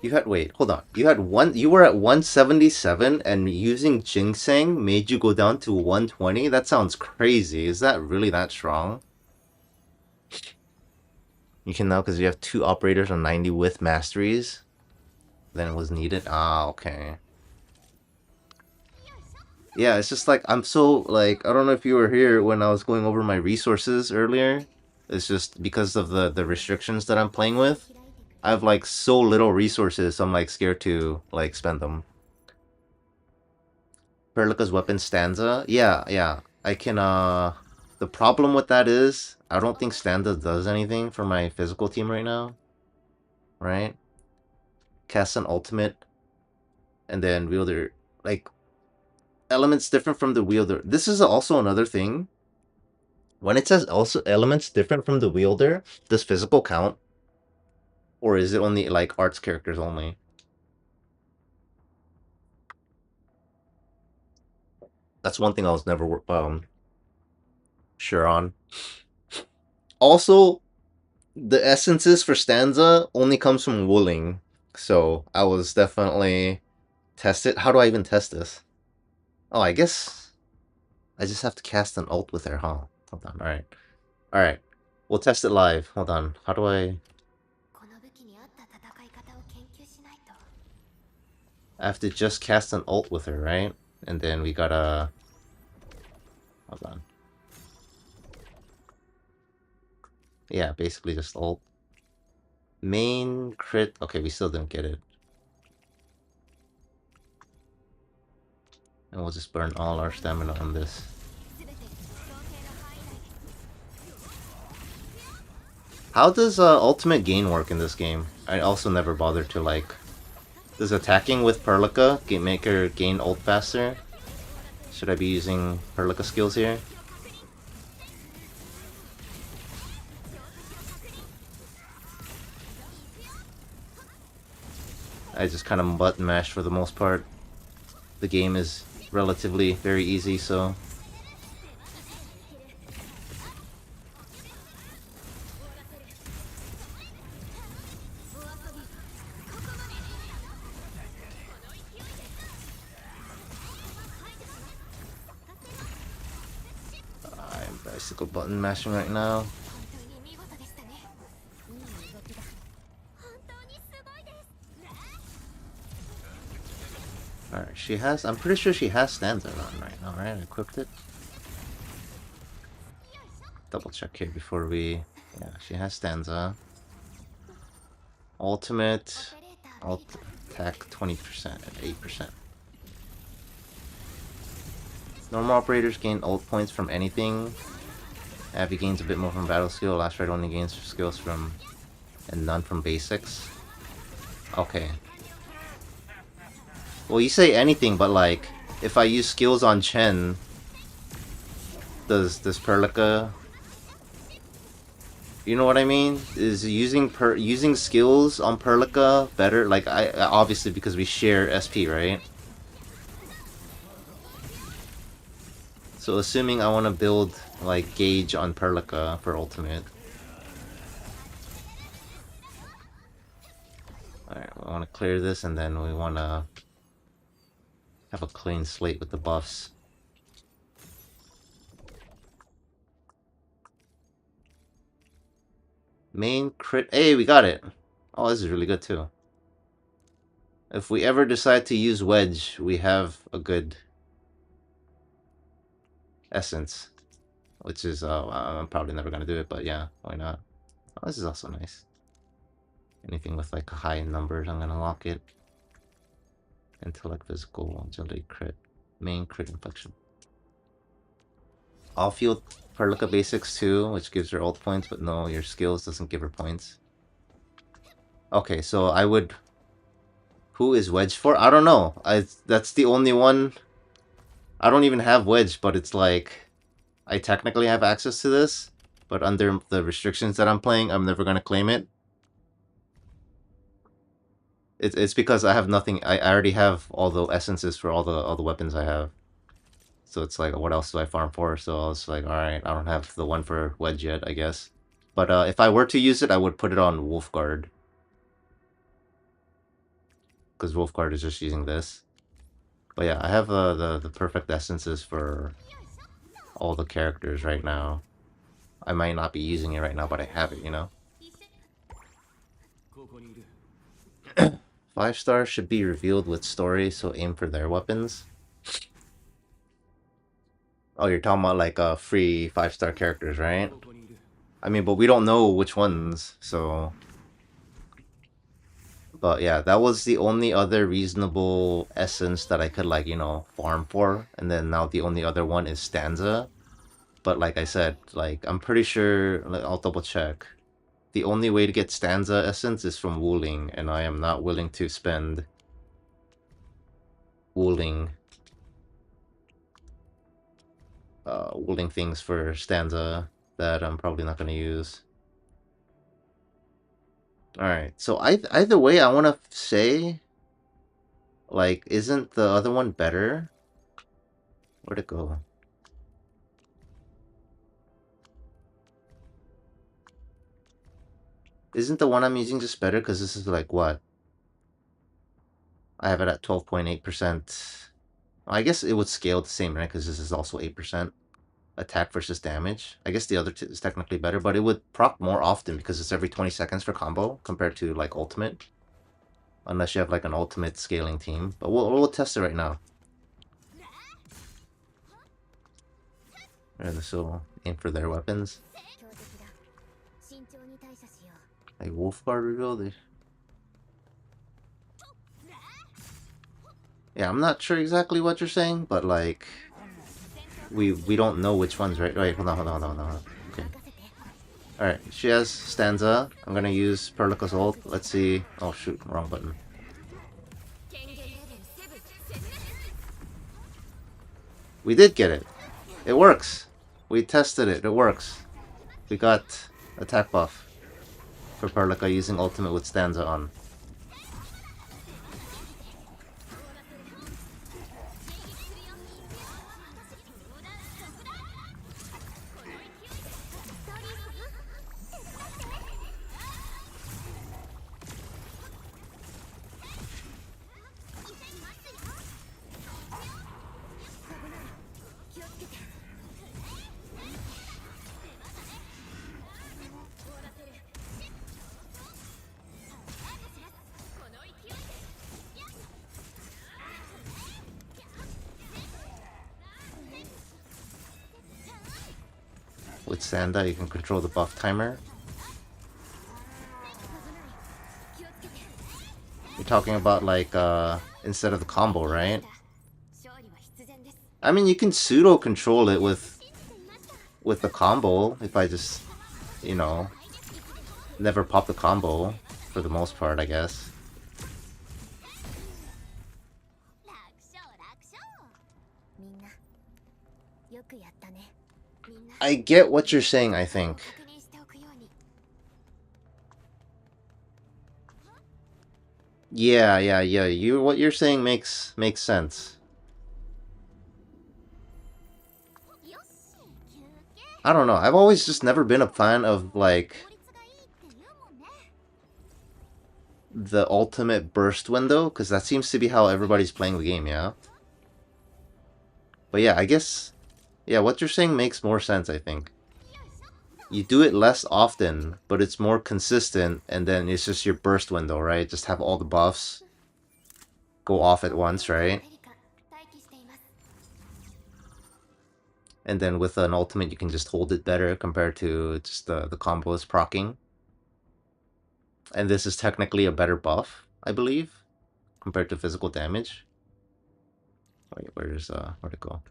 You had wait, hold on. You were at 177 and using Ginseng made you go down to 120? That sounds crazy. Is that really that strong? You can now because you have 2 operators on 90 with masteries. Then it was needed. Ah, okay. Yeah, it's just like I'm so like I don't know if you were here when I was going over my resources earlier. It's just because of the restrictions that I'm playing with. I have like so little resources, so I'm like scared to like spend them. Perlica's weapon stanza? Yeah, yeah. I can The problem with that is, I don't think Stanza does anything for my physical team right now. Right? Cast an ultimate, and then wielder. Like, elements different from the wielder. This is also another thing. When it says also elements different from the wielder, does physical count? Or is it only, like, arts characters only? That's one thing I was never sure on. Also, the essences for Stanza only comes from wooling. So, I was definitely tested. How do I even test this? Oh, I guess I just have to cast an ult with her, huh? Hold on, alright. Alright. We'll test it live. Hold on. How do I have to just cast an ult with her, right? And then we gotta... Hold on. Yeah, basically just ult. Main crit... Okay, we still didn't get it. And we'll just burn all our stamina on this. How does ultimate gain work in this game? I also never bothered to, like... Does attacking with Perlica make her gain ult faster? Should I be using Perlica skills here? I just kind of button mash for the most part. The game is relatively very easy, so... I'm bicycle button mashing right now. Alright, she has... I'm pretty sure she has Stanza on right now, right? I equipped it. Double check here before we... Yeah, she has Stanza. Ultimate... attack 20% and 8%. Normal operators gain ult points from anything. Abby gains a bit more from battle skill. Last Ride only gains skills from... and none from basics. Okay. Well, you say anything, but like, if I use skills on Chen, does Perlica... You know what I mean? Is using skills on Perlica better? Like, I obviously because we share SP, right? So assuming I want to build like Gauge on Perlica for ultimate. Alright, I want to clear this and then we want to have a clean slate with the buffs. Main crit... Hey, we got it! Oh, this is really good too. If we ever decide to use Wedge, we have a good essence. Which is, I'm probably never gonna do it, but yeah, why not? Oh, this is also nice. Anything with like high numbers, I'm gonna lock it. Intellect, physical, agility, crit. Main crit inflection. Off-field Perlica basics too, which gives her ult points, but no, your skills doesn't give her points. Okay, so I would... Who is Wedge for? I don't know. That's the only one... I don't even have Wedge, but it's like... I technically have access to this, but under the restrictions that I'm playing, I'm never gonna claim it. It's because I have nothing... I already have all the essences for all the weapons I have. So it's like, what else do I farm for? So I was like, alright, I don't have the one for Wedge yet, I guess. But if I were to use it, I would put it on Wolfguard. Because Wolfguard is just using this. But yeah, I have the perfect essences for all the characters right now. I might not be using it right now, but I have it, you know? 5-star should be revealed with story, so aim for their weapons. Oh, you're talking about like free 5-star characters, right? I mean, but we don't know which ones, so... But yeah, that was the only other reasonable essence that I could like, you know, farm for. And then now the only other one is Stanza. But like I said, like I'm pretty sure, like, I'll double check. The only way to get stanza essence is from wooling, and I am not willing to spend wooling wooling things for stanza that I'm probably not gonna use. Alright, so either way, I want to say, like, isn't the other one better? Where'd it go? Isn't the one I'm using just better? Because this is like, what? I have it at 12.8%. I guess it would scale the same, right? Because this is also 8% attack versus damage. I guess the other is technically better, but it would proc more often because it's every 20 seconds for combo compared to, like, ultimate. Unless you have, like, an ultimate scaling team. But we'll test it right now. And so aim for their weapons. Like Wolfguard reveal. Yeah, I'm not sure exactly what you're saying, but like we don't know which ones, right? Wait, hold on. Okay. Alright, she has stanza. I'm gonna use Perlica's ult. Let's see. Oh shoot, wrong button. We did get it. It works. We tested it. It works. We got attack buff for Perlica using ultimate with stanza on. With Sanda, you can control the buff timer. You're talking about, like, instead of the combo, right? I mean, you can pseudo control it with the combo if I just, you know, never pop the combo for the most part, I guess. I get what you're saying, I think. Yeah. What you're saying makes sense. I don't know. I've always just never been a fan of, like, the ultimate burst window, because that seems to be how everybody's playing the game, yeah? But yeah, I guess, yeah, what you're saying makes more sense, I think. You do it less often, but it's more consistent, and then it's just your burst window, right? Just have all the buffs go off at once, right? And then with an ultimate, you can just hold it better compared to just the combos proccing. And this is technically a better buff, I believe, compared to physical damage. Wait, where'd it go?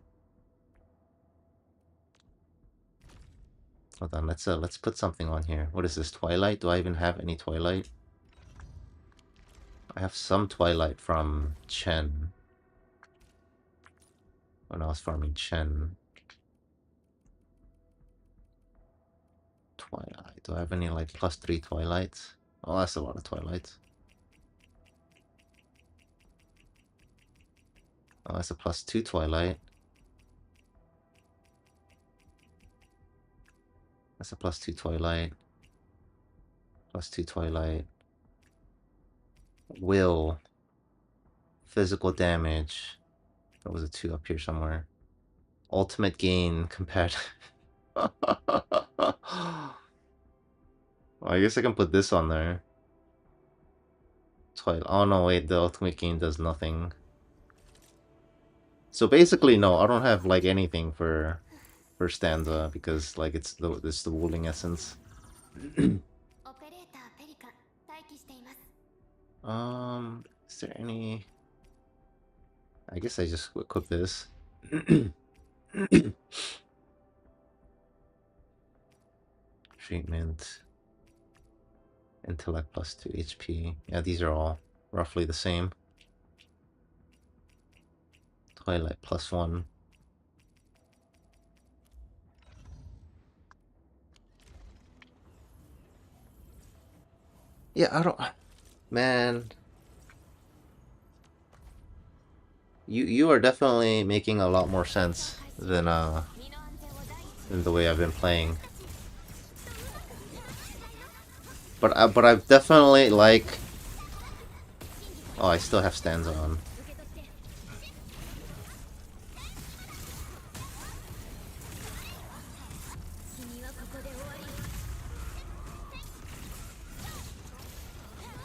Hold on, let's put something on here. What is this, Twilight? Do I even have any Twilight? I have some Twilight from Chen. When I was farming Chen. Twilight. Do I have any, like, +3 Twilights? Oh, that's a lot of Twilights. Oh, that's a +2 Twilight. That's a +2 Twilight. +2 Twilight. Will. Physical damage. There was a 2 up here somewhere. Ultimate gain compared. Well, I guess I can put this on there. Twilight. Oh no, wait, the ultimate gain does nothing. So basically, no, I don't have, like, anything for stanza because, like, it's the wooling essence. Is there any? I guess I just equip this. Treatment. Intellect plus 2 HP. Yeah, these are all roughly the same. Twilight plus 1. Yeah, I don't... Man... You are definitely making a lot more sense than the way I've been playing. But I've definitely like... Oh, I still have stands on.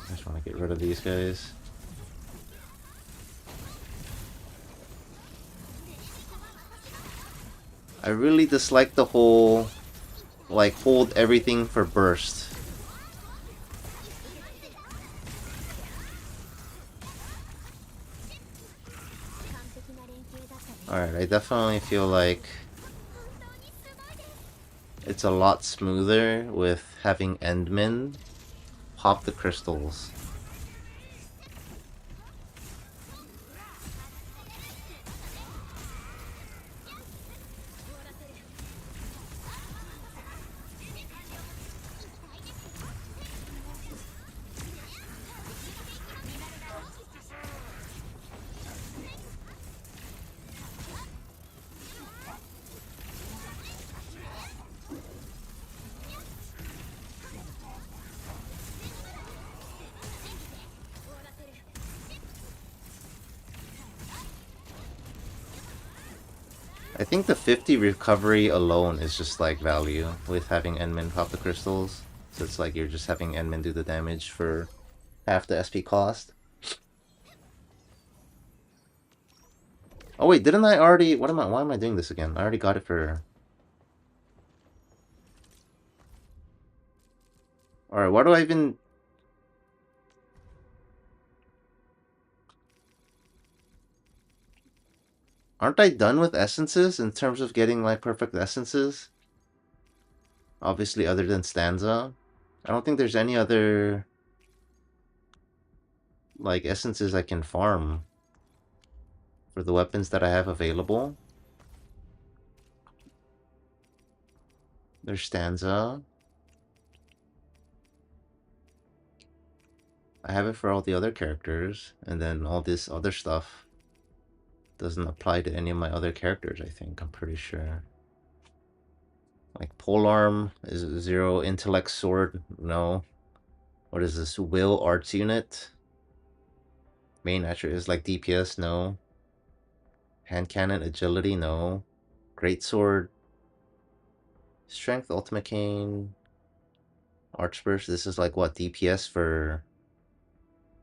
I just want to get rid of these guys. I really dislike the whole, like, hold everything for burst. Alright, I definitely feel like it's a lot smoother with having Endmin pop the crystals. I think the 50 recovery alone is just like value with having Endmin pop the crystals. So it's like you're just having Endmin do the damage for half the SP cost. Oh wait, didn't I already... Why am I doing this again? I already got it for... Alright, why do I even... Aren't I done with essences in terms of getting like perfect essences? Obviously other than Stanza. I don't think there's any other like essences I can farm for the weapons that I have available. There's Stanza. I have it for all the other characters, and then all this other stuff doesn't apply to any of my other characters, I think. I'm pretty sure. Like Polearm is 0 intellect sword, no. What is this? Will arts unit? Main attribute is like DPS, no. Hand cannon, agility, no. Great sword. Strength, ultimate cane. Archburst, this is like what, DPS for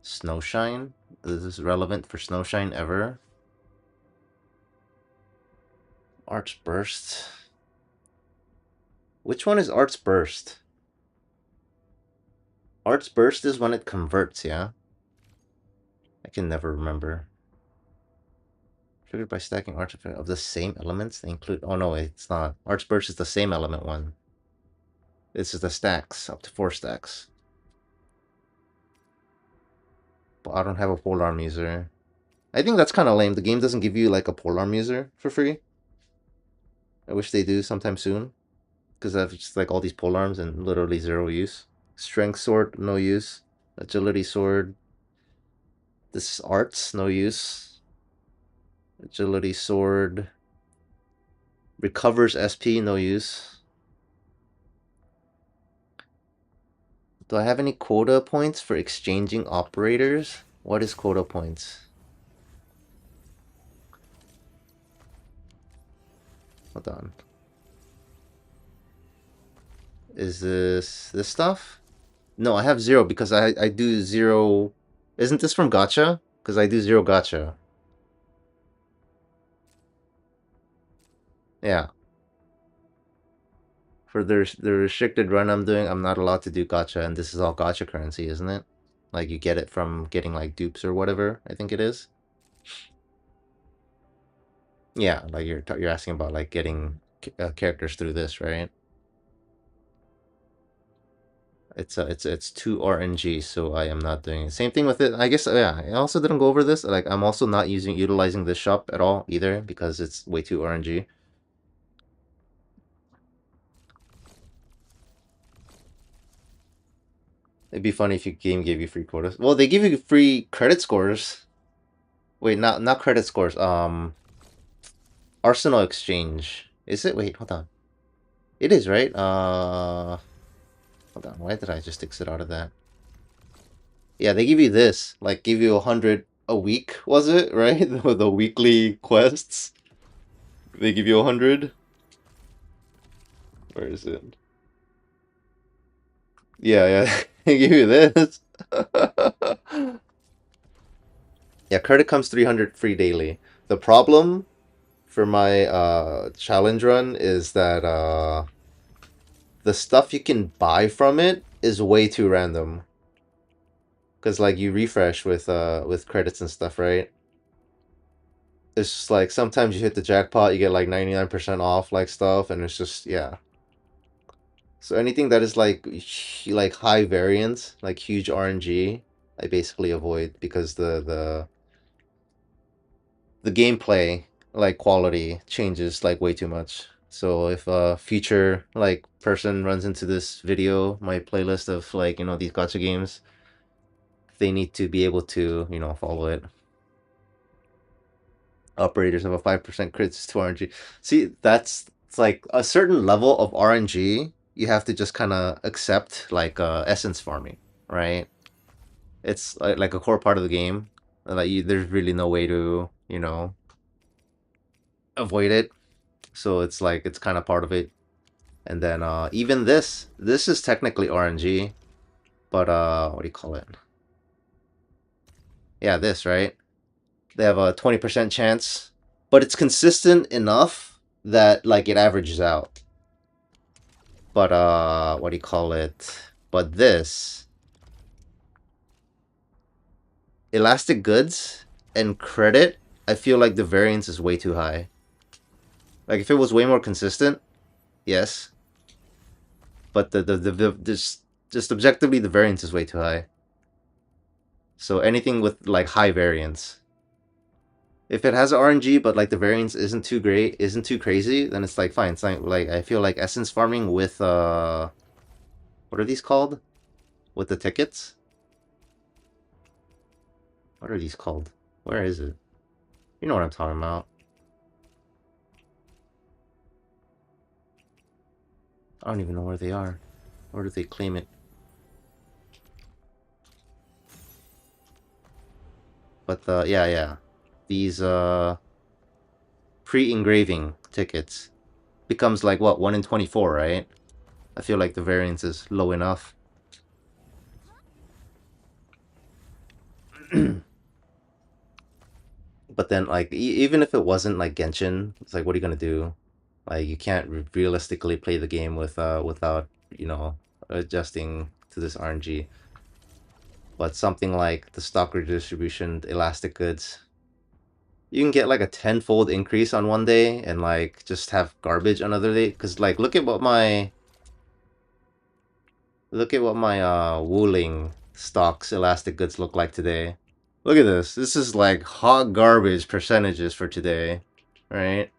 Snowshine? Is this relevant for Snowshine ever? Arch Burst. Which one is Arch Burst? Arch Burst is when it converts, yeah? I can never remember. Triggered by stacking artifact of the same elements. They include... Oh no, it's not. Arch Burst is the same element one. This is the stacks, up to 4 stacks. But I don't have a polearm user. I think that's kind of lame. The game doesn't give you like a polearm user for free. I wish they do sometime soon. Because I have just like all these polearms and literally 0 use. Strength sword, no use. Agility sword. This is arts, no use. Agility sword. Recovers SP, no use. Do I have any quota points for exchanging operators? What is quota points? Hold on. Is this stuff? No, I have 0 because I do 0. Isn't this from Gacha? Because I do 0 Gacha. Yeah. For the restricted run I'm doing, I'm not allowed to do Gacha, and this is all Gacha currency, isn't it? Like you get it from getting like dupes or whatever, I think it is. Yeah, like you're asking about like getting characters through this, right? it's 2 RNG, so I am not doing it. Same thing with it. I guess yeah. I also didn't go over this. Like I'm also not utilizing this shop at all either because it's way too RNG. It'd be funny if your game gave you free quotas. Well, they give you free credit scores. Wait, not credit scores. Arsenal exchange. Is it? Wait, hold on. It is, right? Hold on. Why did I just exit out of that? Yeah, they give you this. Like, give you 100 a week, was it? Right? The weekly quests. They give you 100. Where is it? Yeah, yeah. They give you this. Yeah, credit comes 300 free daily. The problem for my challenge run is that the stuff you can buy from it is way too random. Cause like you refresh with credits and stuff, right? It's just like sometimes you hit the jackpot, you get like 99% off like stuff, and it's just yeah. So anything that is like high variance, like huge RNG, I basically avoid because the gameplay like quality changes like way too much. So if a future like person runs into this video, my playlist of like, these gacha games, they need to be able to, follow it. Operators have a 5% crits to RNG. See, that's it's like a certain level of RNG you have to just kind of accept like essence farming, right? It's like a core part of the game. Like there's really no way to, avoid it. So it's like it's kind of part of it. And then even this is technically RNG, but what do you call it? Yeah, this, right? They have a 20% chance, but it's consistent enough that like it averages out. But what do you call it? But this elastic goods and credit, I feel like the variance is way too high. Like if it was way more consistent, yes. But the just objectively the variance is way too high. So anything with like high variance, if it has RNG but like the variance isn't too great, isn't too crazy, then it's like fine. It's like I feel like essence farming with what are these called? With the tickets? What are these called? Where is it? You know what I'm talking about. I don't even know where they are. Where do they claim it? But yeah. These pre-engraving tickets becomes like what, 1 in 24, right? I feel like the variance is low enough. But then like even if it wasn't like Genshin, it's like what are you gonna do? Like you can't realistically play the game without adjusting to this RNG. But something like the stock redistribution, the elastic goods, you can get like a tenfold increase on one day and like just have garbage another day. Cause like look at what my Wuling stocks elastic goods look like today. Look at this. This is like hot garbage percentages for today, right?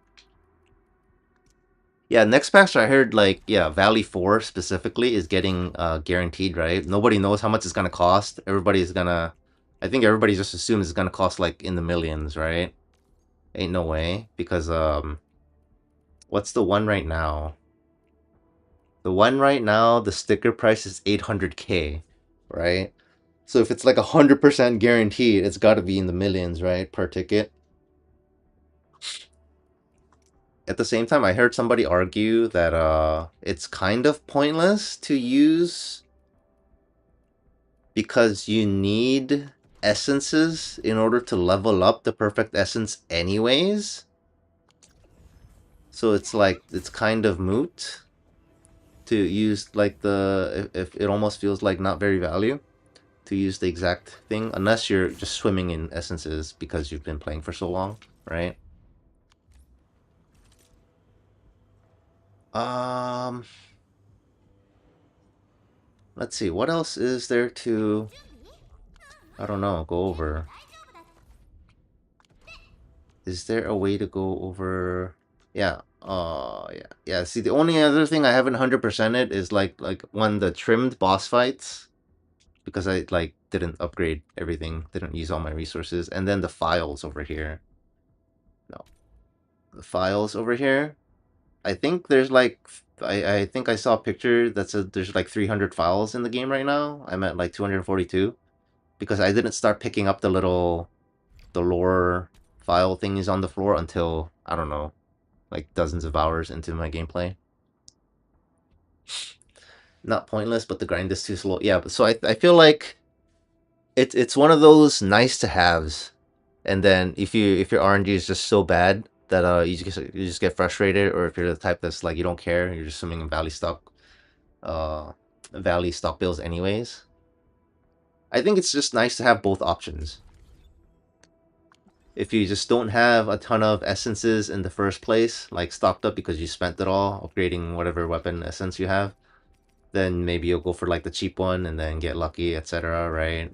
Yeah, next patch I heard like yeah, Valley 4 specifically is getting guaranteed, right? Nobody knows how much it's gonna cost. I think everybody just assumes it's gonna cost like in the millions, right? Ain't no way. Because what's the one right now? The one right now, the sticker price is 800K, right? So if it's like 100% guaranteed, it's gotta be in the millions, right? Per ticket. At the same time, I heard somebody argue that it's kind of pointless to use because you need essences in order to level up the perfect essence anyways. So it's like it's kind of moot to use like if it almost feels like not very value to use the exact thing unless you're just swimming in essences because you've been playing for so long, right? Um let's see, what else is there to, I don't know, go over? Is there a way to go over? Yeah. Yeah. See, the only other thing I haven't 100%ed is like when the trimmed boss fights, because I like didn't upgrade everything, didn't use all my resources, and then the files over here. No, the files over here. I think there's like I think I saw a picture that said there's like 300 files in the game right now. I'm at like 242 because I didn't start picking up the lore file thingies on the floor until I don't know, like dozens of hours into my gameplay. Not pointless, but the grind is too slow. Yeah, but so I feel like it's one of those nice to haves, and then if your RNG is just so bad that you just get frustrated, or if you're the type that's like you don't care, you're just swimming in uh valley stock bills anyways. I think it's just nice to have both options. If you just don't have a ton of essences in the first place, like stocked up because you spent it all upgrading whatever weapon essence you have, then maybe you'll go for like the cheap one and then get lucky, etc. Right?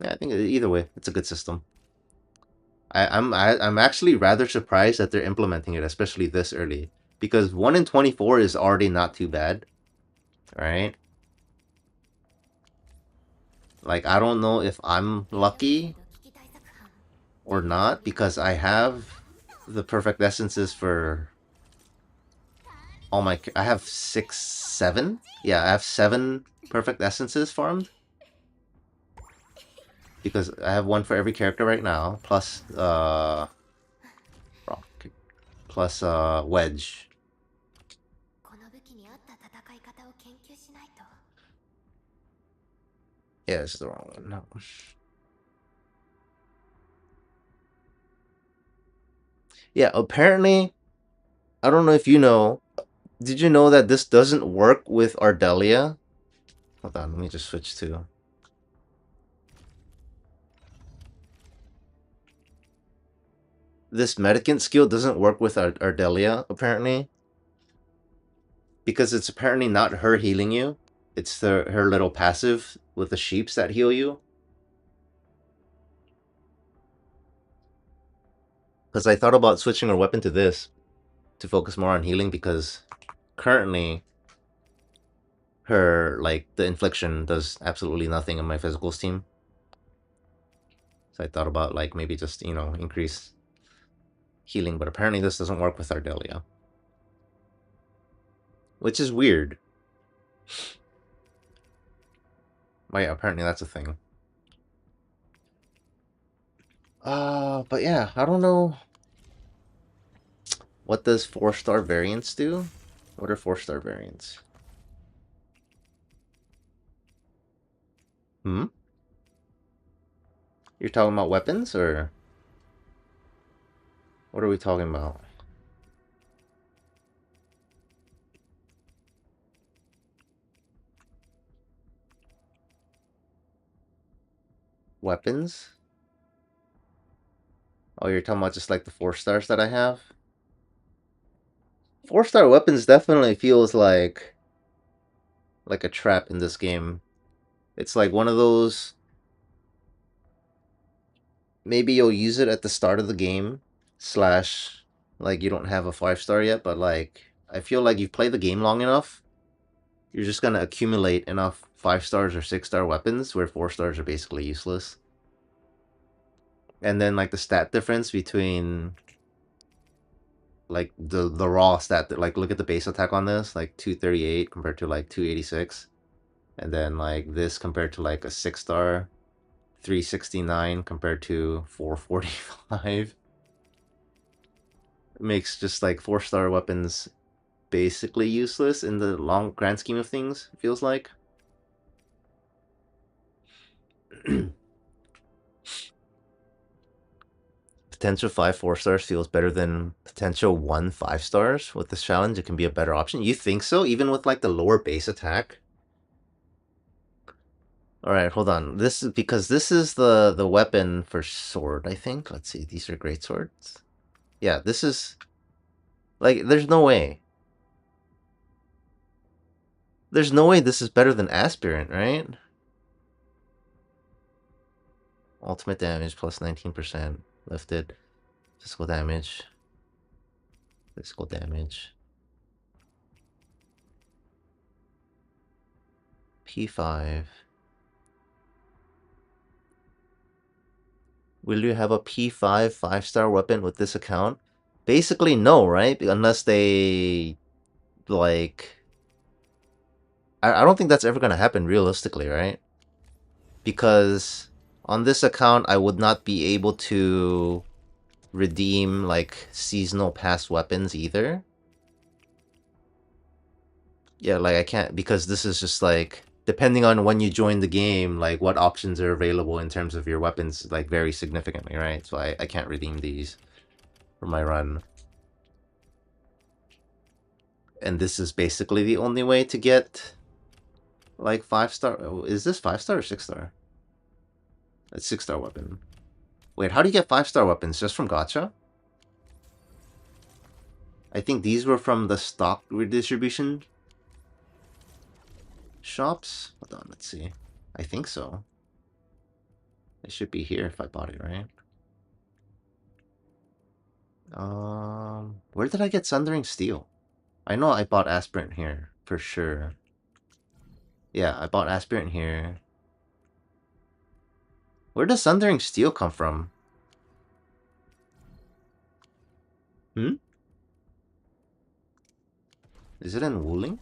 Yeah, I think either way, it's a good system. I'm actually rather surprised that they're implementing it, especially this early, because 1 in 24 is already not too bad, right? Like I don't know if I'm lucky or not because I have the perfect essences for all my. I have 6, 7. Yeah, I have 7 perfect essences farmed because I have one for every character right now, plus plus Wedge. Yeah, it's the wrong one. No. Yeah, apparently, I don't know if you know. Did you know that this doesn't work with Ardelia? Hold on, let me just switch to. This medicant skill doesn't work with Ardelia, apparently. Because it's apparently not her healing you. It's her little passive with the sheeps that heal you. Because I thought about switching her weapon to this to focus more on healing because currently her, like, the infliction does absolutely nothing in my physicals team. So I thought about, like, maybe just, increase healing, but apparently this doesn't work with Ardelia. Which is weird. Well, yeah, apparently that's a thing. But yeah, I don't know. What does 4-star variance do? What are 4-star variants? Hmm? You're talking about weapons, or what are we talking about? Weapons? Oh, you're talking about just like the 4 stars that I have? 4-star weapons definitely feels like a trap in this game. It's like one of those. Maybe you'll use it at the start of the game, slash, like you don't have a 5-star yet, but like I feel like you've played the game long enough, you're just gonna accumulate enough 5-stars or 6-star weapons where 4-stars are basically useless. And then like the stat difference between like the raw stat, like look at the base attack on this, like 238 compared to like 286, and then like this compared to like a 6-star 369 compared to 445. It makes just like 4-star weapons basically useless in the long grand scheme of things, it feels like. Potential 5 4-stars feels better than potential 1 5-stars with this challenge. It can be a better option. You think so? Even with like the lower base attack? Alright, hold on. This is because this is the weapon for sword, I think. Let's see, these are great swords. Yeah, this is like there's no way. There's no way this is better than aspirant, right? Ultimate damage plus 19%. Lifted. Physical damage. Physical damage. P5. Will you have a P5 5-star weapon with this account? Basically, no, right? Unless they, like... I don't think that's ever going to happen realistically, right? Because on this account, I would not be able to redeem, like, seasonal pass weapons either. Yeah, like, I can't, because this is just, like, depending on when you join the game, like, what options are available in terms of your weapons, like, vary significantly, right? So I can't redeem these for my run. And this is basically the only way to get, like, 5-star. Is this 5-star or 6-star? It's 6-star weapon. Wait, how do you get 5-star weapons? Just from Gacha? I think these were from the stock redistribution shops. Hold on, let's see. I think so. It should be here if I bought it, right? Where did I get Sundering Steel? I know I bought Aspirant here, for sure. Yeah, I bought Aspirant here. Where does Sundering Steel come from? Hmm? Is it in Wuling?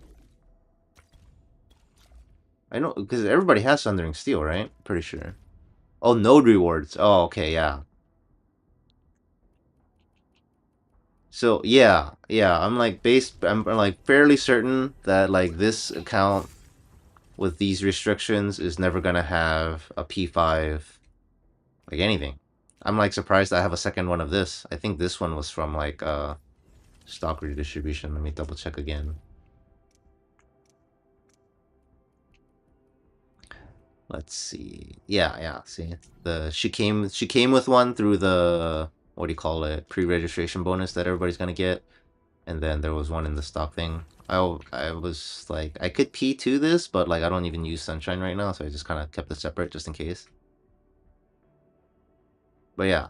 I know, because everybody has Sundering Steel, right? Pretty sure. Oh, node rewards. Oh, okay, yeah. So, yeah, I'm like fairly certain that, like, this account with these restrictions is never gonna have a P5, like, anything. I'm, like, surprised I have a second one of this. I think this one was from, like, stock redistribution. Let me double check again. Let's see. Yeah, see. She came with one through the, what do you call it, pre-registration bonus that everybody's gonna get. And then there was one in the stock thing. I was like, I could P2 this, but, like, I don't even use Sunshine right now, so I just kind of kept it separate just in case. But yeah,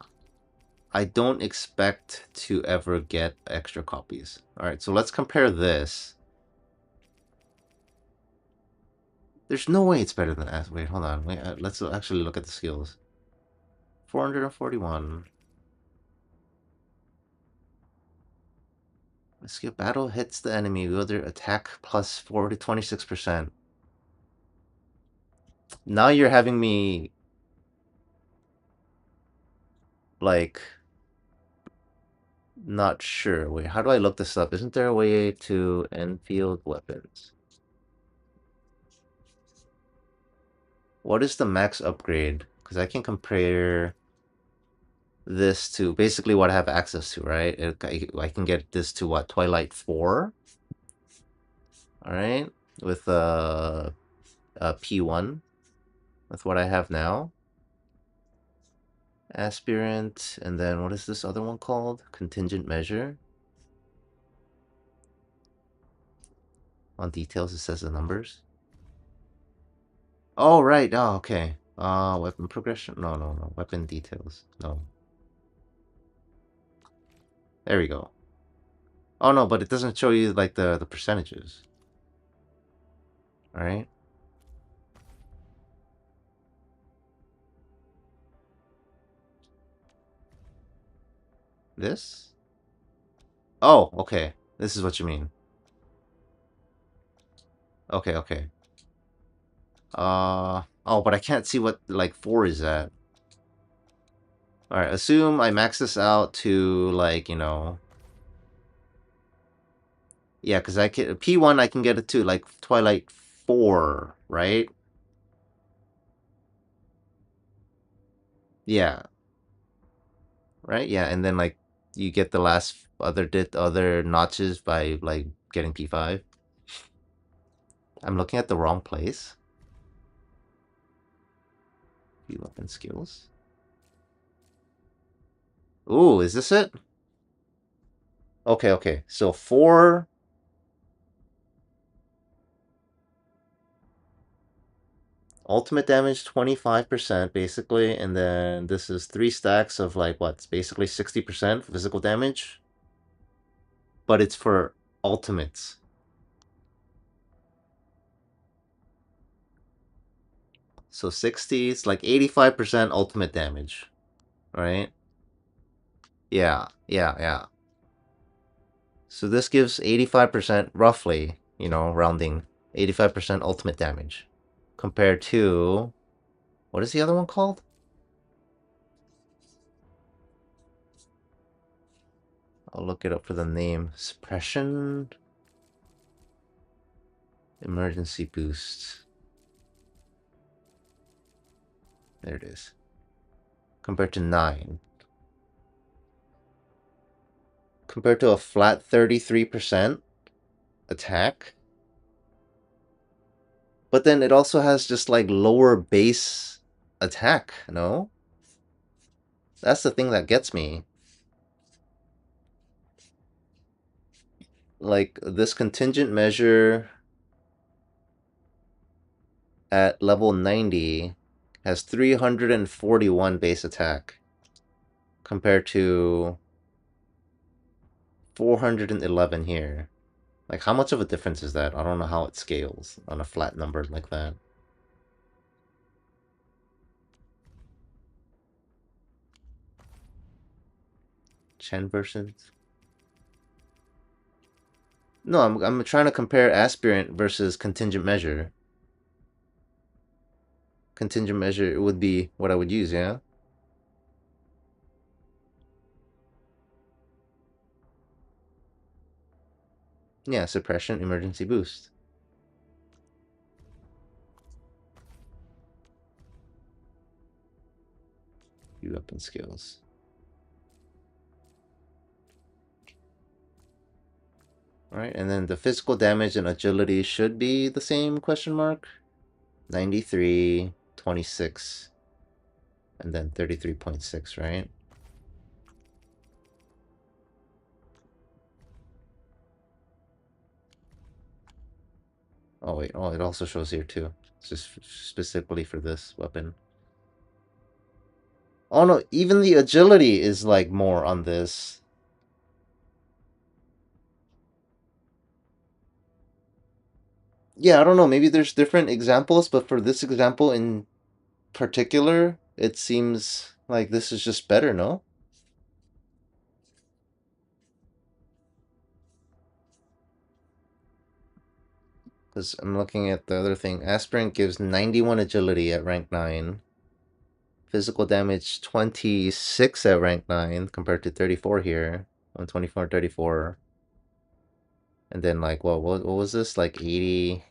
I don't expect to ever get extra copies. Alright, so let's compare this. There's no way it's better than S. Wait, hold on. Wait, let's actually look at the skills. 441. Skill battle hits the enemy. Wielder attack plus 4 to 26%. Now you're having me, like, not sure. Wait, how do I look this up? Isn't there a way to Enfield weapons? What is the max upgrade? Because I can compare this to basically what I have access to, right? I can get this to what? Twilight 4? Alright? With P1. With what I have now. Aspirant. And then what is this other one called? Contingent measure. On details, it says the numbers. Oh, right. Oh, okay. Weapon progression. No. Weapon details. No. There we go. Oh, no, but it doesn't show you, like, the percentages. Alright? This? Oh, okay. This is what you mean. Okay. Oh, but I can't see what, like, 4 is at. Alright, assume I max this out to, like, you know... Yeah, because I can... P1, I can get it to, like, Twilight 4, right? Yeah. Right? Yeah, and then, like, you get the last other notches by, like, getting P5. I'm looking at the wrong place. View weapon skills. Ooh, is this it? Okay. So 4... ultimate damage 25% basically, and then this is 3 stacks of like what's basically 60% physical damage. But it's for ultimates. So 60 is like 85% ultimate damage, right? Yeah. So this gives 85% roughly, you know, rounding 85% ultimate damage compared to what is the other one called? I'll look it up for the name. Suppression emergency boost. There it is. Compared to 9. Compared to a flat 33% attack. But then it also has just like lower base attack, no? That's the thing that gets me. Like this contingent measure at level 90 has 341 base attack compared to 411 here. Like how much of a difference is that? I don't know how it scales on a flat number like that. Chen versus... No, I'm trying to compare aspirant versus contingent measure. Contingent measure would be what I would use, yeah? Yeah, suppression, emergency boost. Few weapon skills. Alright, and then the physical damage and agility should be the same, question mark? 93, 26, and then 33.6, right? Oh wait, oh, it also shows here too. It's just specifically for this weapon. Oh no, even the agility is like more on this. Yeah, I don't know, maybe there's different examples, but for this example in particular, it seems like this is just better, no? Because I'm looking at the other thing. Aspirant gives 91 agility at rank 9. Physical damage 26 at rank 9 compared to 34 here. 124, 34. And then like, well, what was this? Like 80...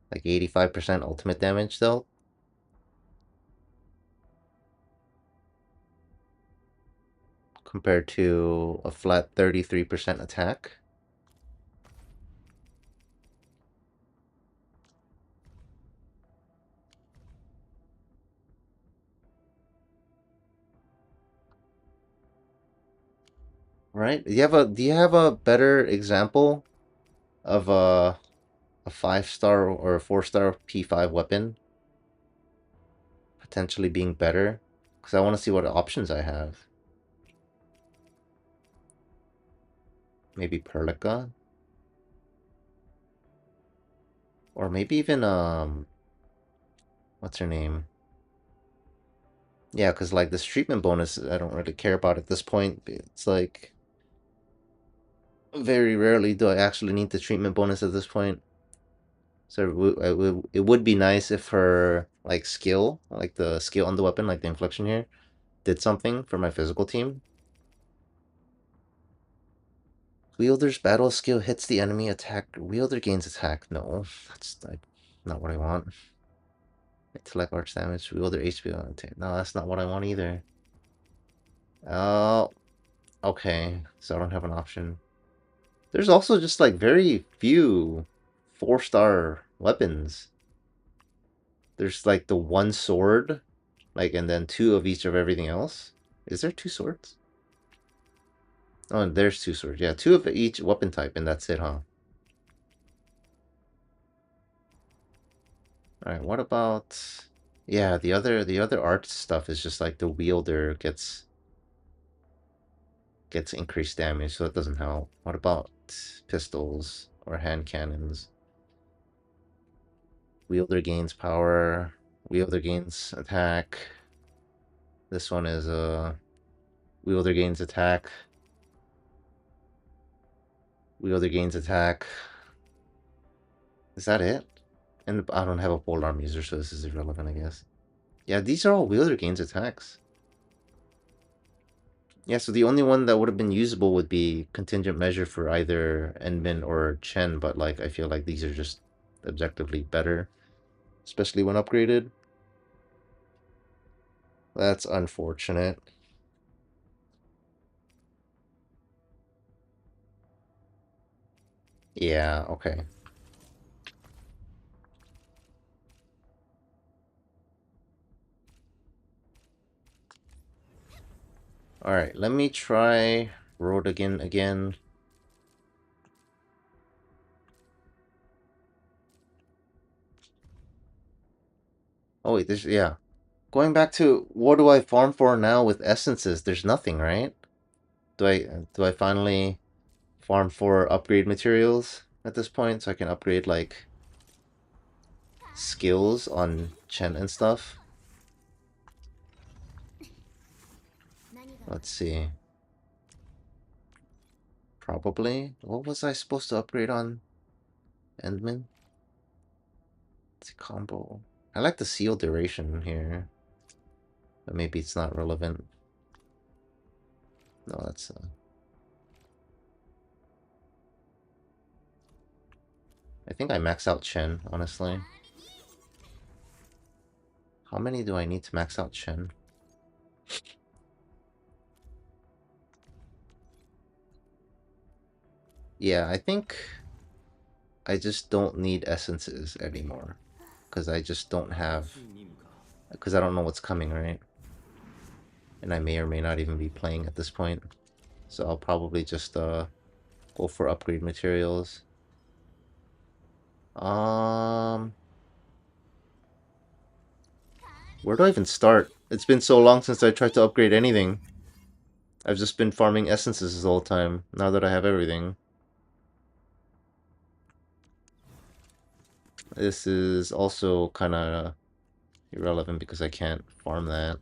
Like 85% ultimate damage though? Compared to a flat 33% attack. Right? Do you have a better example of a 5-star or a 4-star P5 weapon potentially being better? Because I want to see what options I have. Maybe Perlica? Or maybe even what's her name? Yeah, because like this treatment bonus I don't really care about at this point. It's like very rarely do I actually need the treatment bonus at this point. So it would be nice if her like skill, like the skill on the weapon, like the inflection here, did something for my physical team. Wielder's battle skill hits the enemy attack. Wielder gains attack. No, that's like, not what I want. Intellect arch damage. Wielder HP on attack. No, that's not what I want either. Oh, okay. So I don't have an option. There's also just like very few 4-star weapons. There's like the one sword, like, and then 2 of each of everything else. Is there 2 swords? Oh, and there's 2 swords. Yeah, 2 of each weapon type, and that's it, huh? Alright, what about... Yeah, the other art stuff is just like the wielder gets increased damage, so that doesn't help. What about pistols or hand cannons? Wielder gains power, wielder gains attack. This one is wielder gains attack. Wielder gains attack. Is that it? And I don't have a pole arm user, so this is irrelevant, I guess. Yeah, these are all wielder gains attacks. Yeah, so the only one that would have been usable would be contingent measure for either Enmin or Chen, but like I feel like these are just objectively better, especially when upgraded. That's unfortunate. Yeah, okay. Alright, let me try Road again. Oh wait, there's, yeah. Going back to what do I farm for now with essences? There's nothing, right? Do I finally farm for upgrade materials at this point so I can upgrade like skills on Chen and stuff? Let's see. Probably. What was I supposed to upgrade on Endman? It's a combo. I like the seal duration here. But maybe it's not relevant. No, that's... I think I max out Chen, honestly. How many do I need to max out Chen? Yeah, I think I just don't need essences anymore. Because I just don't have... Because I don't know what's coming, right? And I may or may not even be playing at this point. So I'll probably just go for upgrade materials. Where do I even start? It's been so long since I tried to upgrade anything. I've just been farming essences this whole time, now that I have everything. This is also kind of irrelevant because I can't farm that.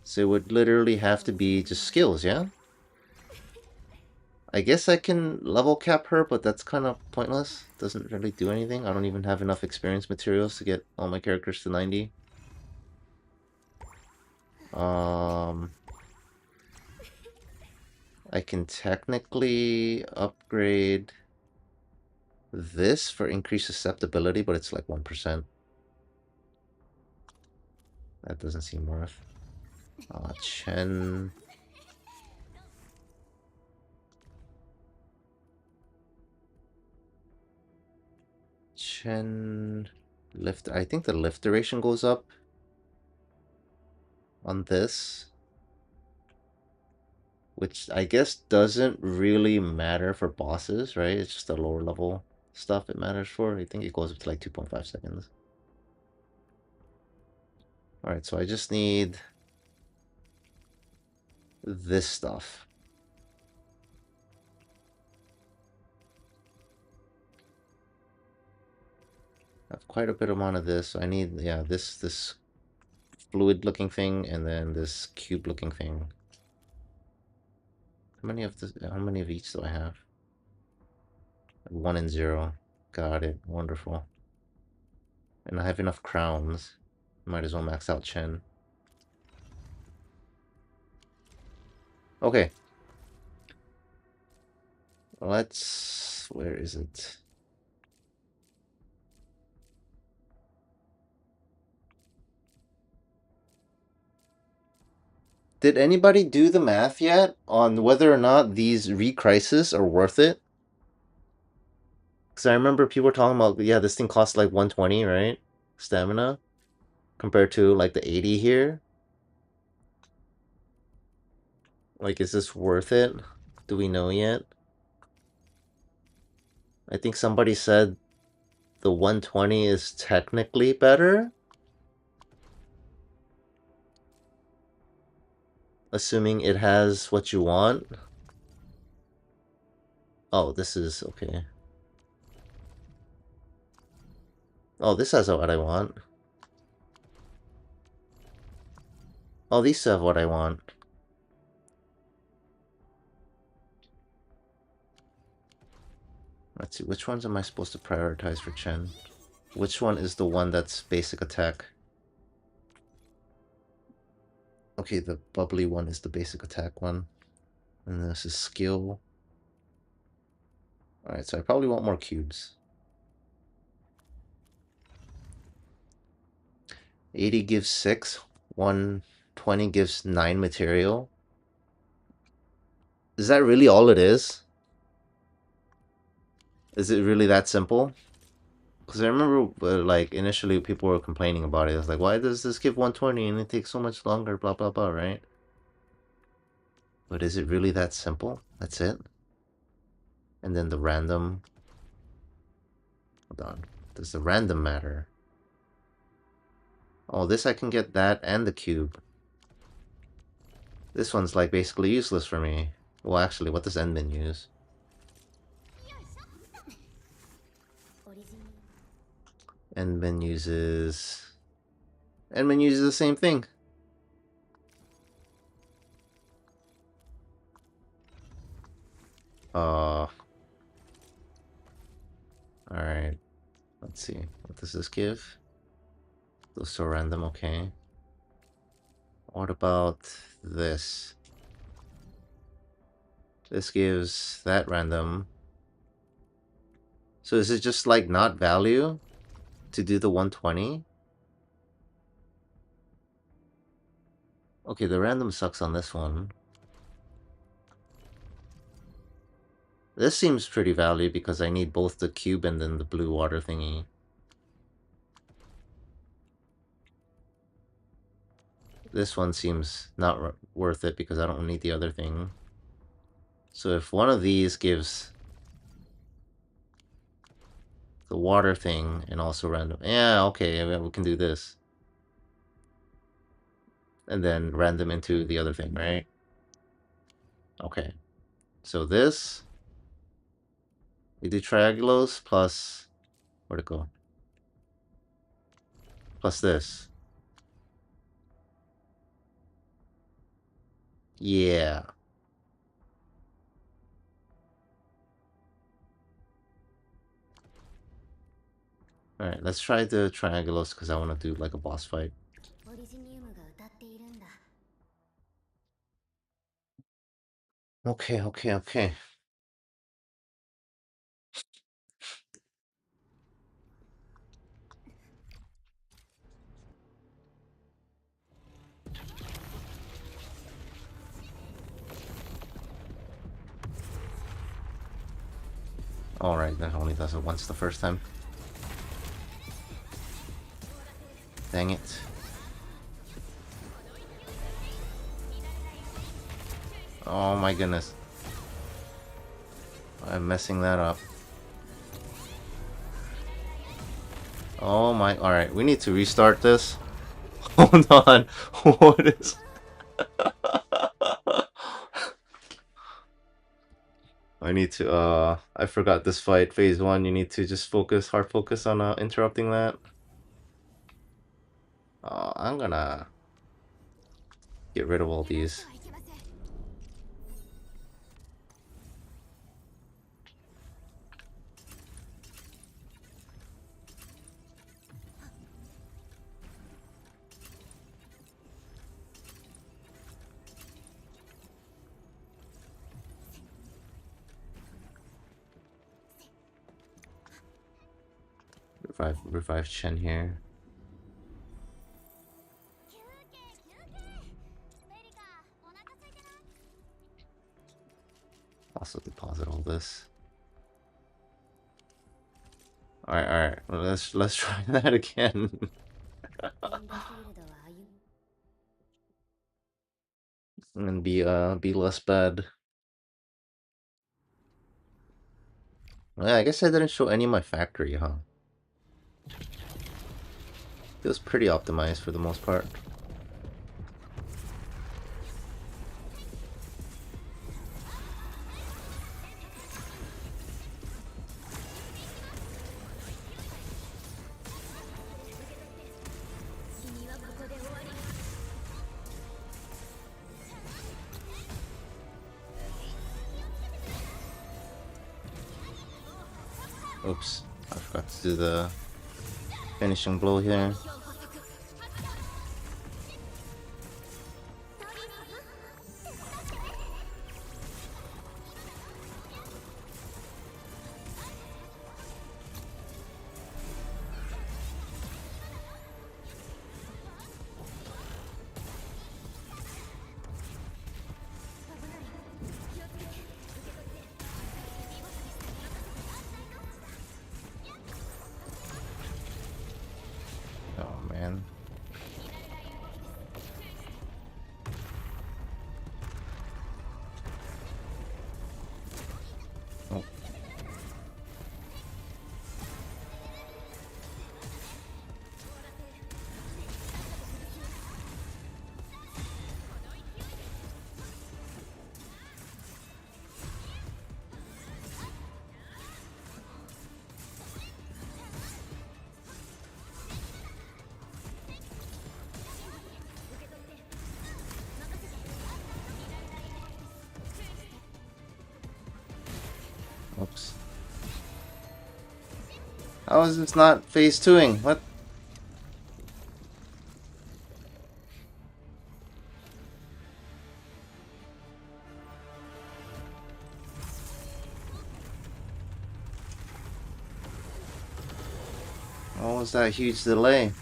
So it would literally have to be just skills, yeah? I guess I can level cap her, but that's kind of pointless. Doesn't really do anything. I don't even have enough experience materials to get all my characters to 90. I can technically upgrade this for increased susceptibility, but it's like 1%. That doesn't seem worth. Chen. Lift. I think the lift duration goes up on this, which I guess doesn't really matter for bosses, right? It's just the lower level stuff it matters for. I think it goes up to like 2.5 seconds. Alright, so I just need this stuff. I have quite a bit amount of this. I need, yeah, this fluid looking thing and then this cube looking thing. How many of each do I have? 1 and 0. Got it. Wonderful. And I have enough crowns. Might as well max out Chen. Okay. Let's... Where is it? Did anybody do the math yet on whether or not these re-crisis are worth it? Because I remember people were talking about, yeah, this thing costs like 120, right? Stamina. Compared to like the 80 here. Like, is this worth it? Do we know yet? I think somebody said the 120 is technically better. Assuming it has what you want. Oh, this is okay. Oh, this has what I want. Oh, these have what I want. Let's see, which ones am I supposed to prioritize for Chen? Which one is the one that's basic attack? Okay, the bubbly one is the basic attack one. And this is skill. Alright, so I probably want more cubes. 80 gives 6. 120 gives 9 material. Is that really all it is? Is it really that simple? Because I remember, like, initially people were complaining about it. It's like, why does this give 120 and it takes so much longer, blah, blah, blah, right? But is it really that simple? That's it? And then the random... Hold on. Does the random matter? Oh, this I can get that and the cube. This one's, like, basically useless for me. Well, actually, what does Endman use? Endman uses... Endman uses the same thing. Alright. Let's see. What does this give? Those so random, okay. What about this? This gives that random. So is it just like not value to do the 120? Okay, the random sucks on this one. This seems pretty value because I need both the cube and then the blue water thingy. This one seems not worth it because I don't need the other thing. So if one of these gives the water thing and also random... Yeah, okay, we can do this. And then random into the other thing, right? Okay. So this... We do triangulos plus... Where'd it go? Plus this. Yeah. Alright, let's try the triangulos because I want to do like a boss fight. Okay, okay, okay. Alright, that only does it once the first time. Dang it. Oh my goodness. I'm messing that up. Oh my... Alright, we need to restart this. Hold on. What is... I need to, I forgot this fight, phase 1, you need to just focus, hard focus on, interrupting that. I'm gonna get rid of all these. Revive Chen here. Also deposit all this. Alright, well, let's try that again. And be less bad. Yeah, I guess I didn't show any of my factory, huh? Feels pretty optimized for the most part. Oops, I forgot to do the finishing blow here. Oh man. Oh. Oops. How is this not phase 2ing? What? What was that huge delay?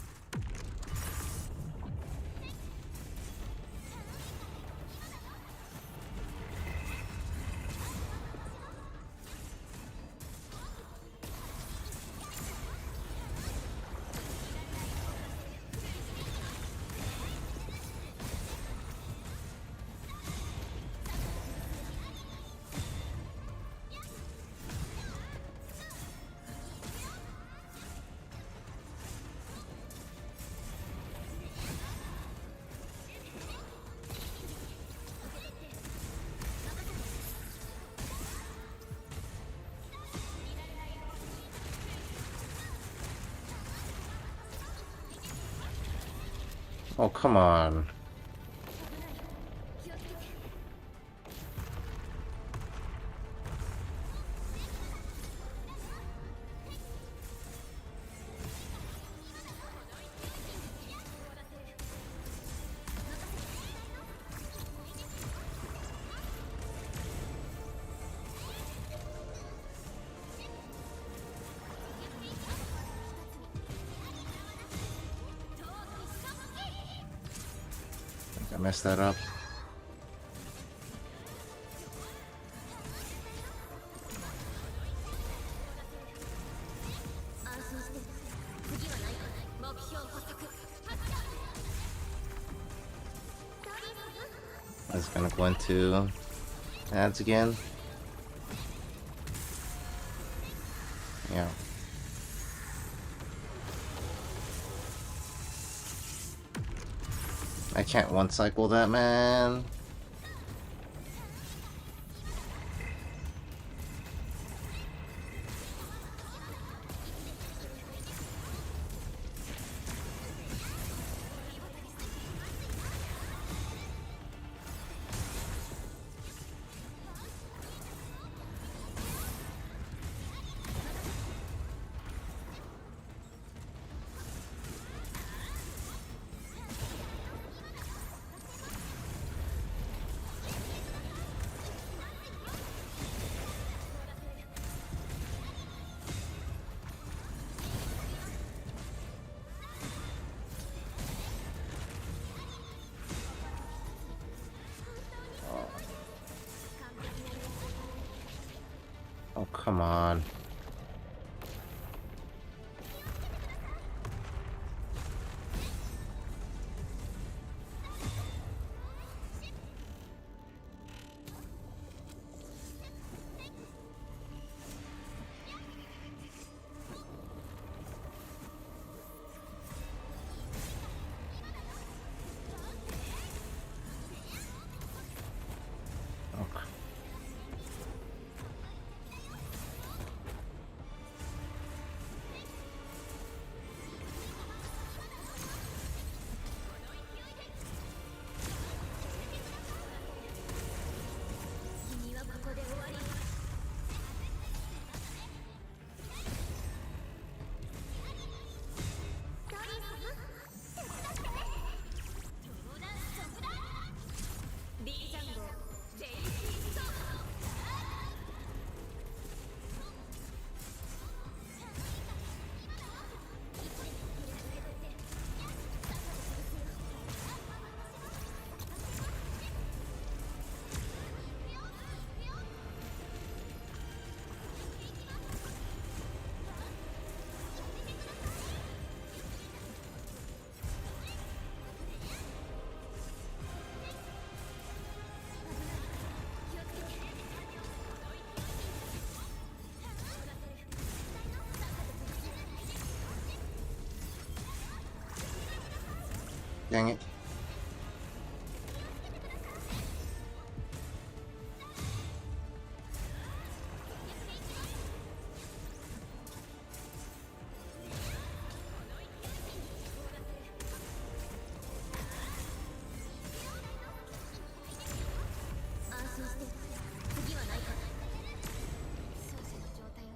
Oh, come on. I messed that up. That's gonna go into ads again. Yeah. I can't one cycle that, man. Oh, come on. Dang it.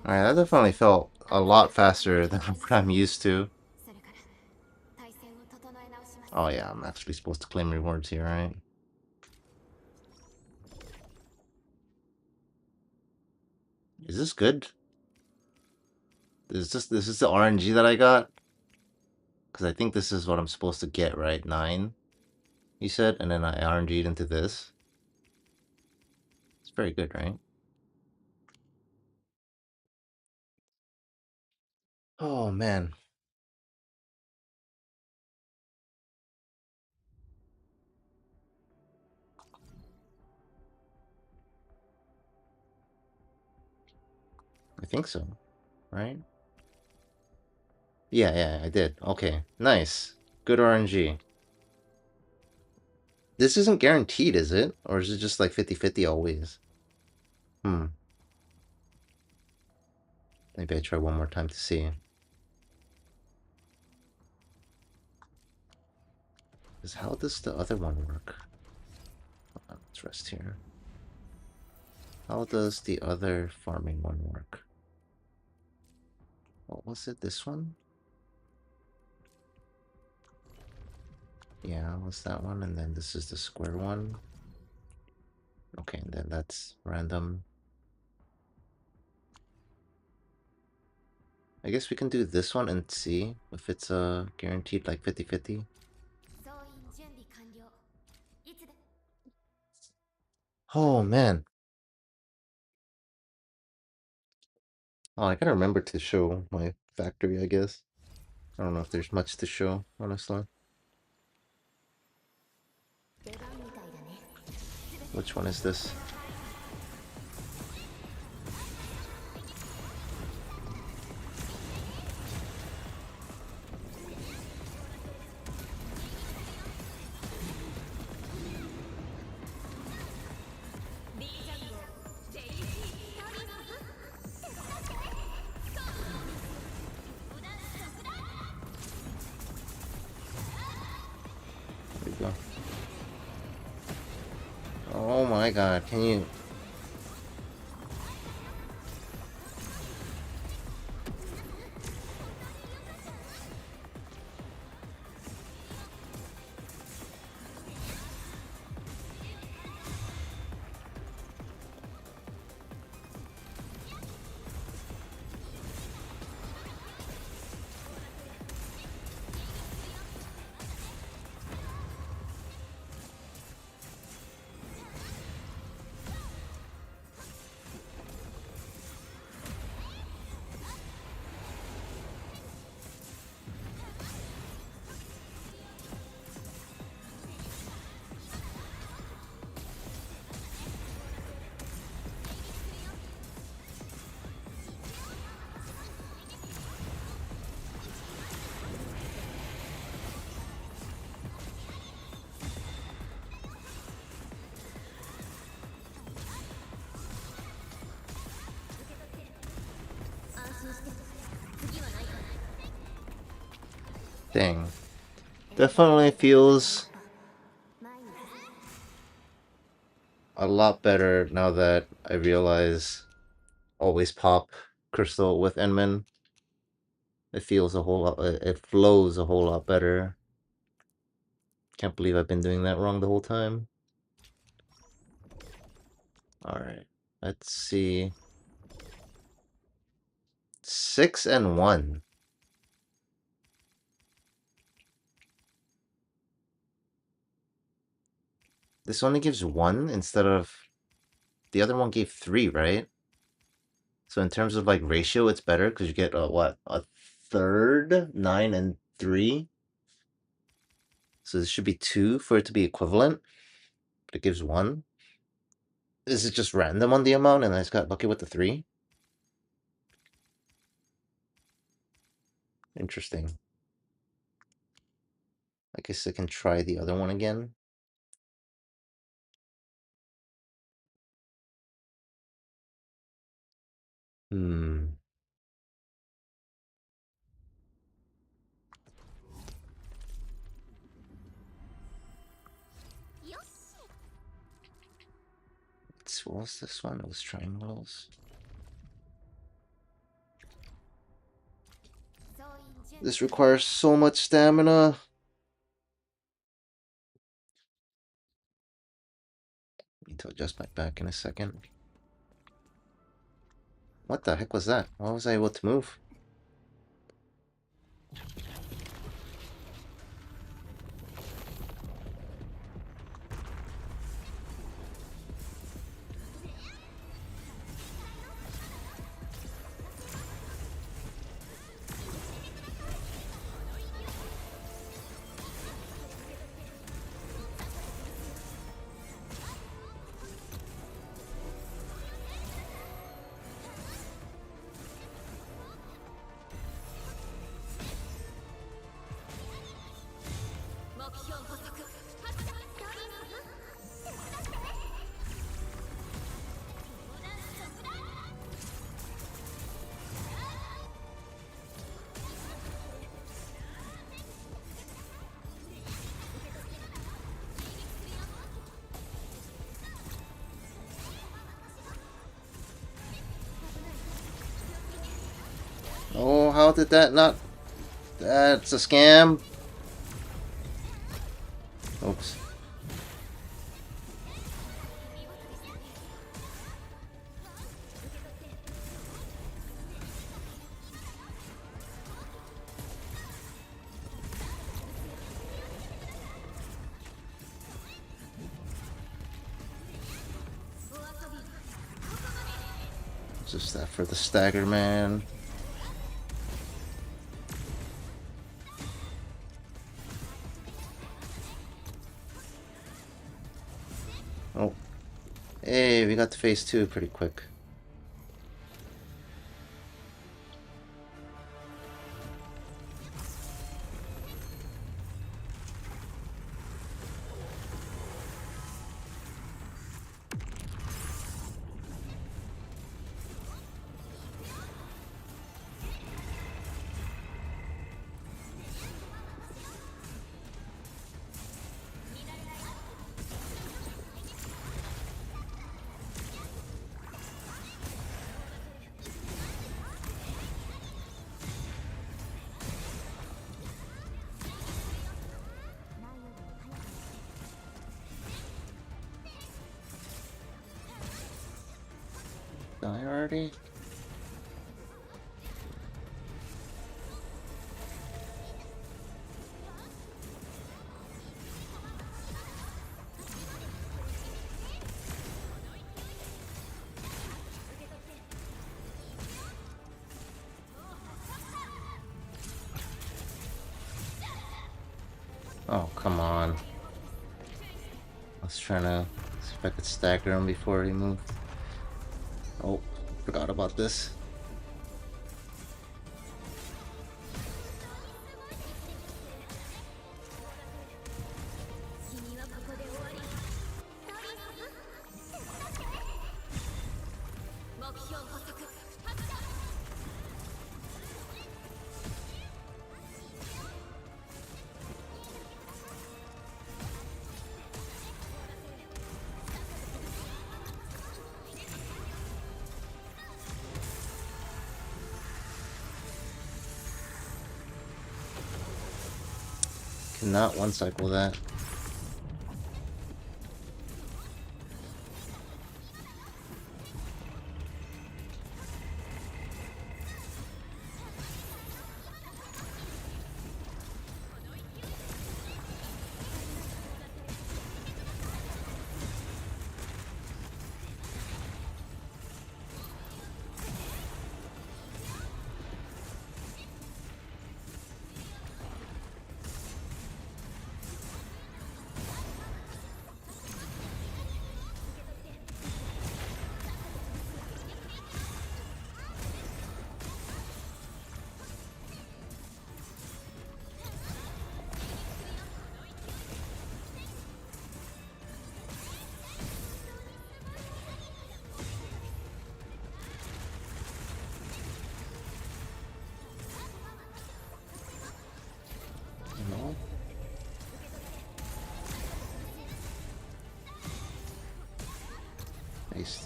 Alright, that definitely felt a lot faster than what I'm used to. Oh yeah, I'm actually supposed to claim rewards here, right? Is this good? Is this is the RNG that I got? Because I think this is what I'm supposed to get, right? 9, you said, and then I RNG'd into this. It's very good, right? Oh man. I think so, right? Yeah, I did. Okay, nice. Good RNG. This isn't guaranteed, is it? Or is it just like 50-50 always? Maybe I try one more time to see. Because how does the other one work? Let's rest here. How does the other farming one work? What was it? This one? Yeah, what's that one? And then this is the square one. Okay, and then that's random. I guess we can do this one and see if it's guaranteed like 50-50. Oh man. Oh, I gotta remember to show my factory, I guess. I don't know if there's much to show, honestly. Which one is this? There you go. Oh my god, can you... Dang. Definitely feels a lot better now that I realize always pop crystal with Enman. It feels a whole lot, it flows a whole lot better. Can't believe I've been doing that wrong the whole time. Alright, let's see. 6 and 1. This only gives 1 instead of... The other one gave 3, right? So in terms of like ratio, it's better because you get what? A third? 9 and 3? So this should be 2 for it to be equivalent. But it gives 1. Is it just random on the amount and I just got lucky with the 3? Interesting. guess I can try the other one again. What was this one? It was triangles. This requires so much stamina. Need to adjust my back in a second. What the heck was that? Why was I able to move? Oh, how did that not... That's a scam. Oops. Just that for the stagger, man. Oh. Hey, we got to phase 2 pretty quick. Die already? Oh, come on. I was trying to see if I could stagger him before he moved. Oh, forgot about this. Cannot one cycle that.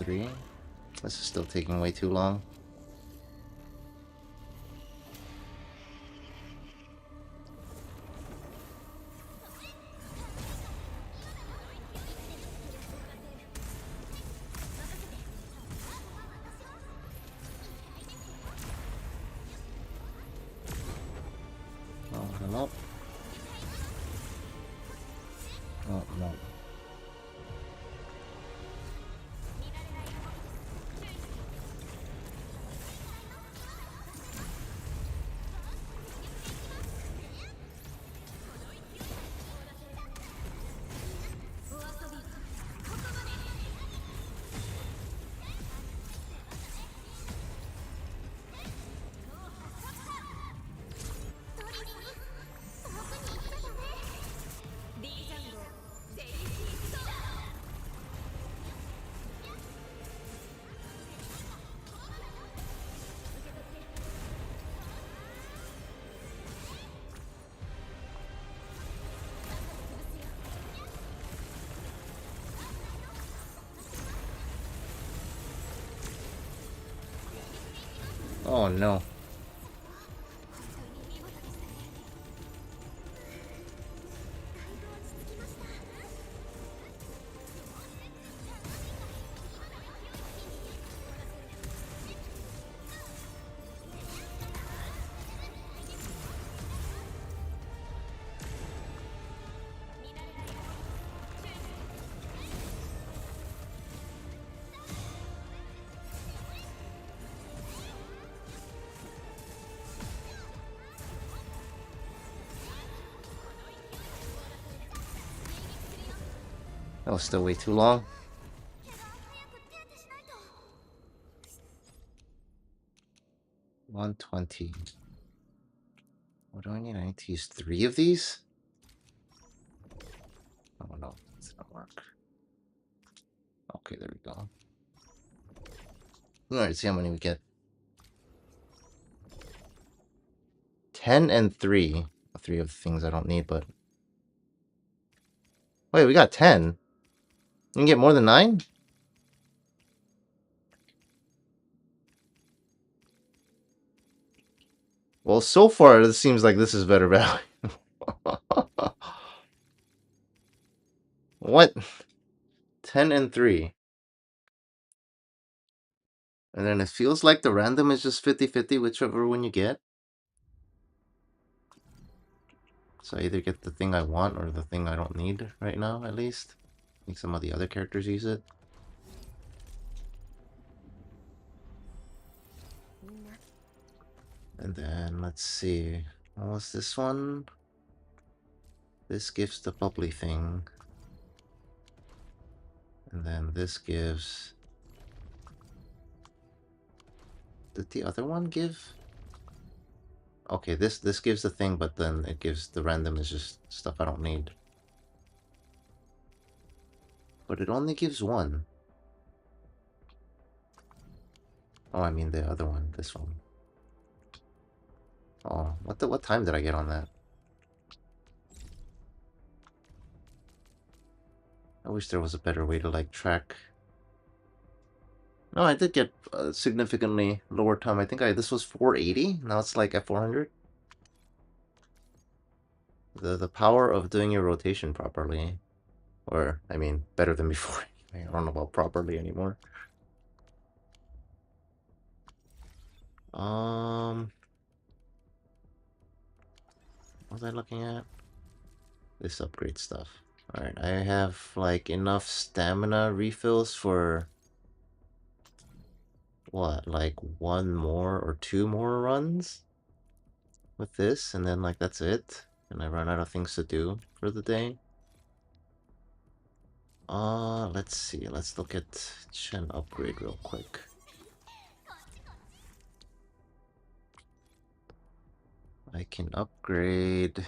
3. This is still taking way too long. Oh, no. Oh, no. Oh no. That was still way too long. $120. What do I need? I need to use 3 of these? Oh no, it's not work. Okay, there we go. Alright, see how many we get. 10 and 3. 3 of the things I don't need, but... Wait, we got 10. You can get more than 9? Well, so far, it seems like this is better value. What? 10 and 3. And then it feels like the random is just 50-50, whichever one you get. So I either get the thing I want or the thing I don't need right now, at least. I think some of the other characters use it. And then, let's see. What was this one? This gives the bubbly thing. And then this gives... Did the other one give? Okay, this gives the thing, but then it gives the random is just stuff I don't need. But it only gives 1. Oh, I mean the other one, this one. Oh, what time did I get on that? I wish there was a better way to like track. No, I did get a significantly lower time. I think this was 480. Now it's like at 400. The power of doing your rotation properly, or I mean better than before. I don't know about properly anymore. What was I looking at? This upgrade stuff. Alright, I have like enough stamina refills for what, like 1 more or 2 more runs with this, and then like that's it. And I run out of things to do for the day. Let's see. Let's look at Chen upgrade real quick. I can upgrade.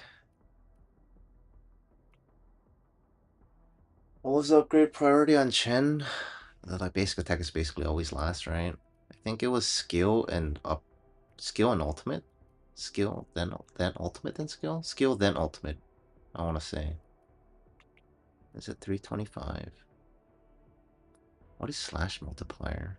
What was the upgrade priority on Chen? The like basic attack is basically always last, right? I think it was skill and ultimate. Skill then ultimate then skill. Skill then ultimate. I want to say. Is it 325? What is slash multiplier?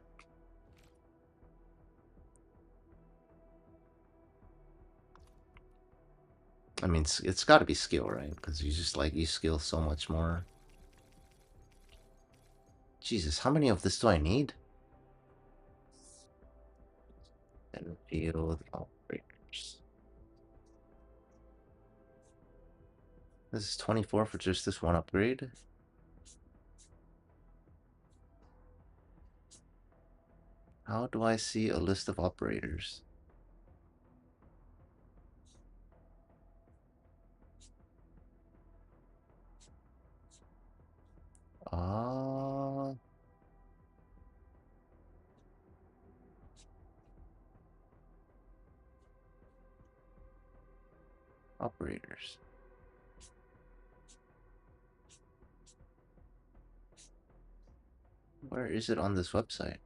I mean, it's got to be skill, right? Because you just like you skill so much more. Jesus, how many of this do I need? Endfield operators. This is 24 for just this one upgrade. How do I see a list of operators? Ah, operators. Where is it on this website?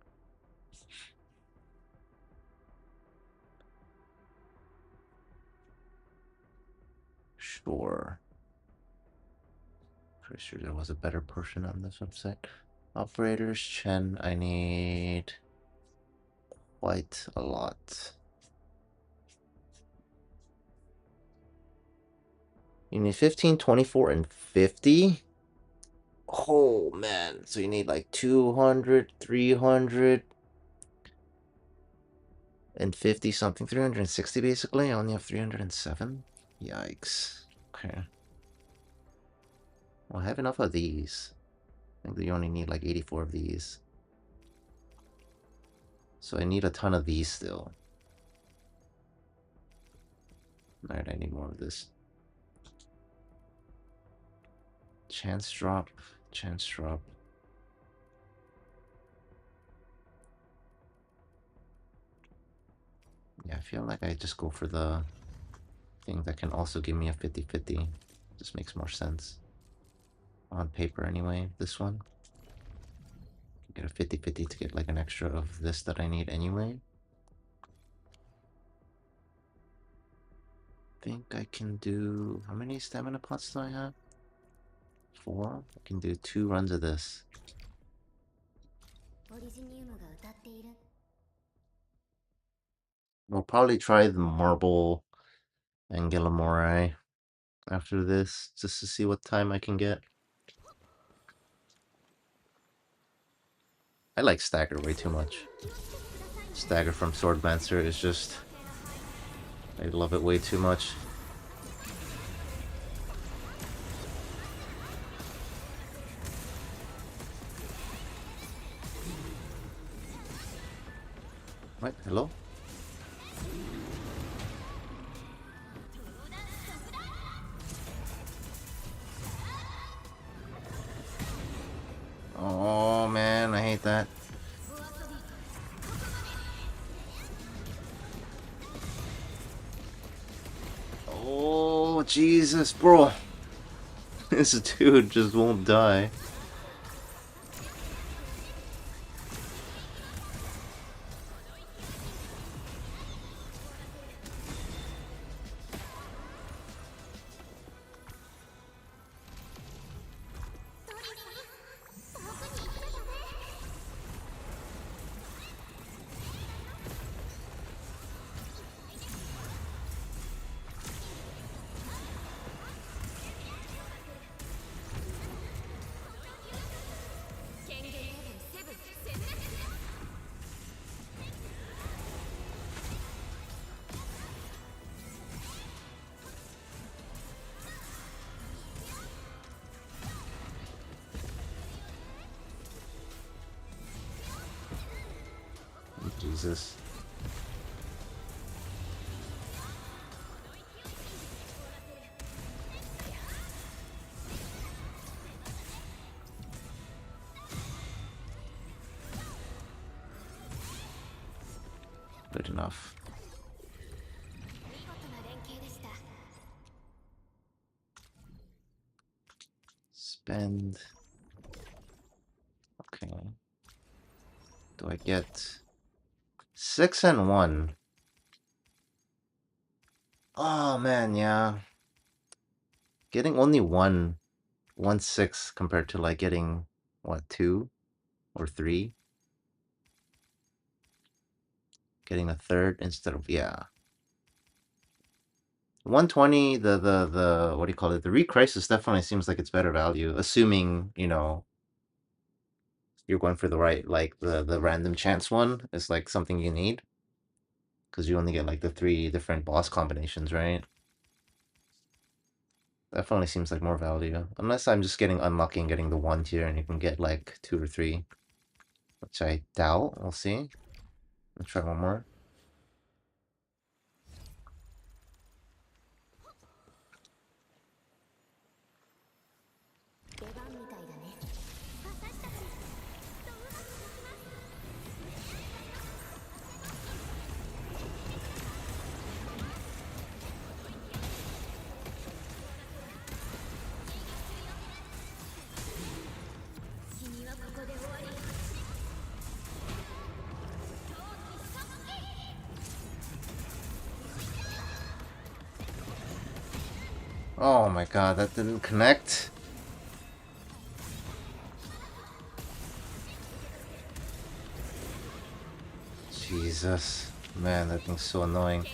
Sure. Pretty sure there was a better portion on this website. Operators, Chen, I need quite a lot. You need 15, 24, and 50? Oh, man. So you need like 200, 300, and 50 something. 360 basically. I only have 307. Yikes. Okay. Well, I have enough of these. I think you only need like 84 of these. So I need a ton of these still. Alright, I need more of this. Chance drop. Chance drop. Yeah, I feel like I just go for the thing that can also give me a 50-50. Just makes more sense. On paper anyway, this one. Get a 50-50 to get like an extra of this that I need anyway. Think I can do... How many stamina pots do I have? 4? I can do 2 runs of this. We'll probably try the Marble Anguilla after this, just to see what time I can get. I like Stagger way too much. Stagger from Swordmancer is just... I love it way too much. What? Hello? Oh man, I hate that. Oh, Jesus, bro. This dude just won't die. Jesus. Good enough. Spend. Okay. Do I get 6 and 1? Oh man, yeah. Getting only 1 6 compared to like getting what, 2? or 3. Getting a third instead of, yeah. 120, the what do you call it? The Recrisis definitely seems like it's better value, assuming, you know, you're going for the right, like, the random chance one is, like, something you need. Because you only get, like, the 3 different boss combinations, right? Definitely seems like more value. Unless I'm just getting unlucky and getting the 1 tier and you can get, like, 2 or 3. Which I doubt. We'll see. Let's try one more. Oh my god, that didn't connect. Jesus. Man, that thing's so annoying.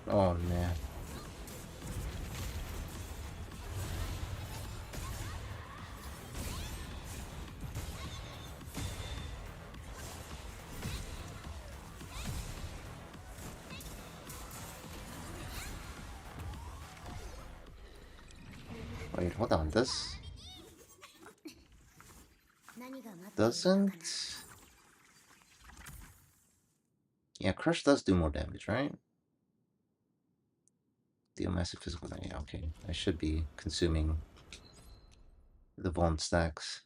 Oh man. Wait, hold on. This doesn't... Yeah, Crush does do more damage, right? Deal massive physical damage. Yeah, okay. I should be consuming the Vuln stacks.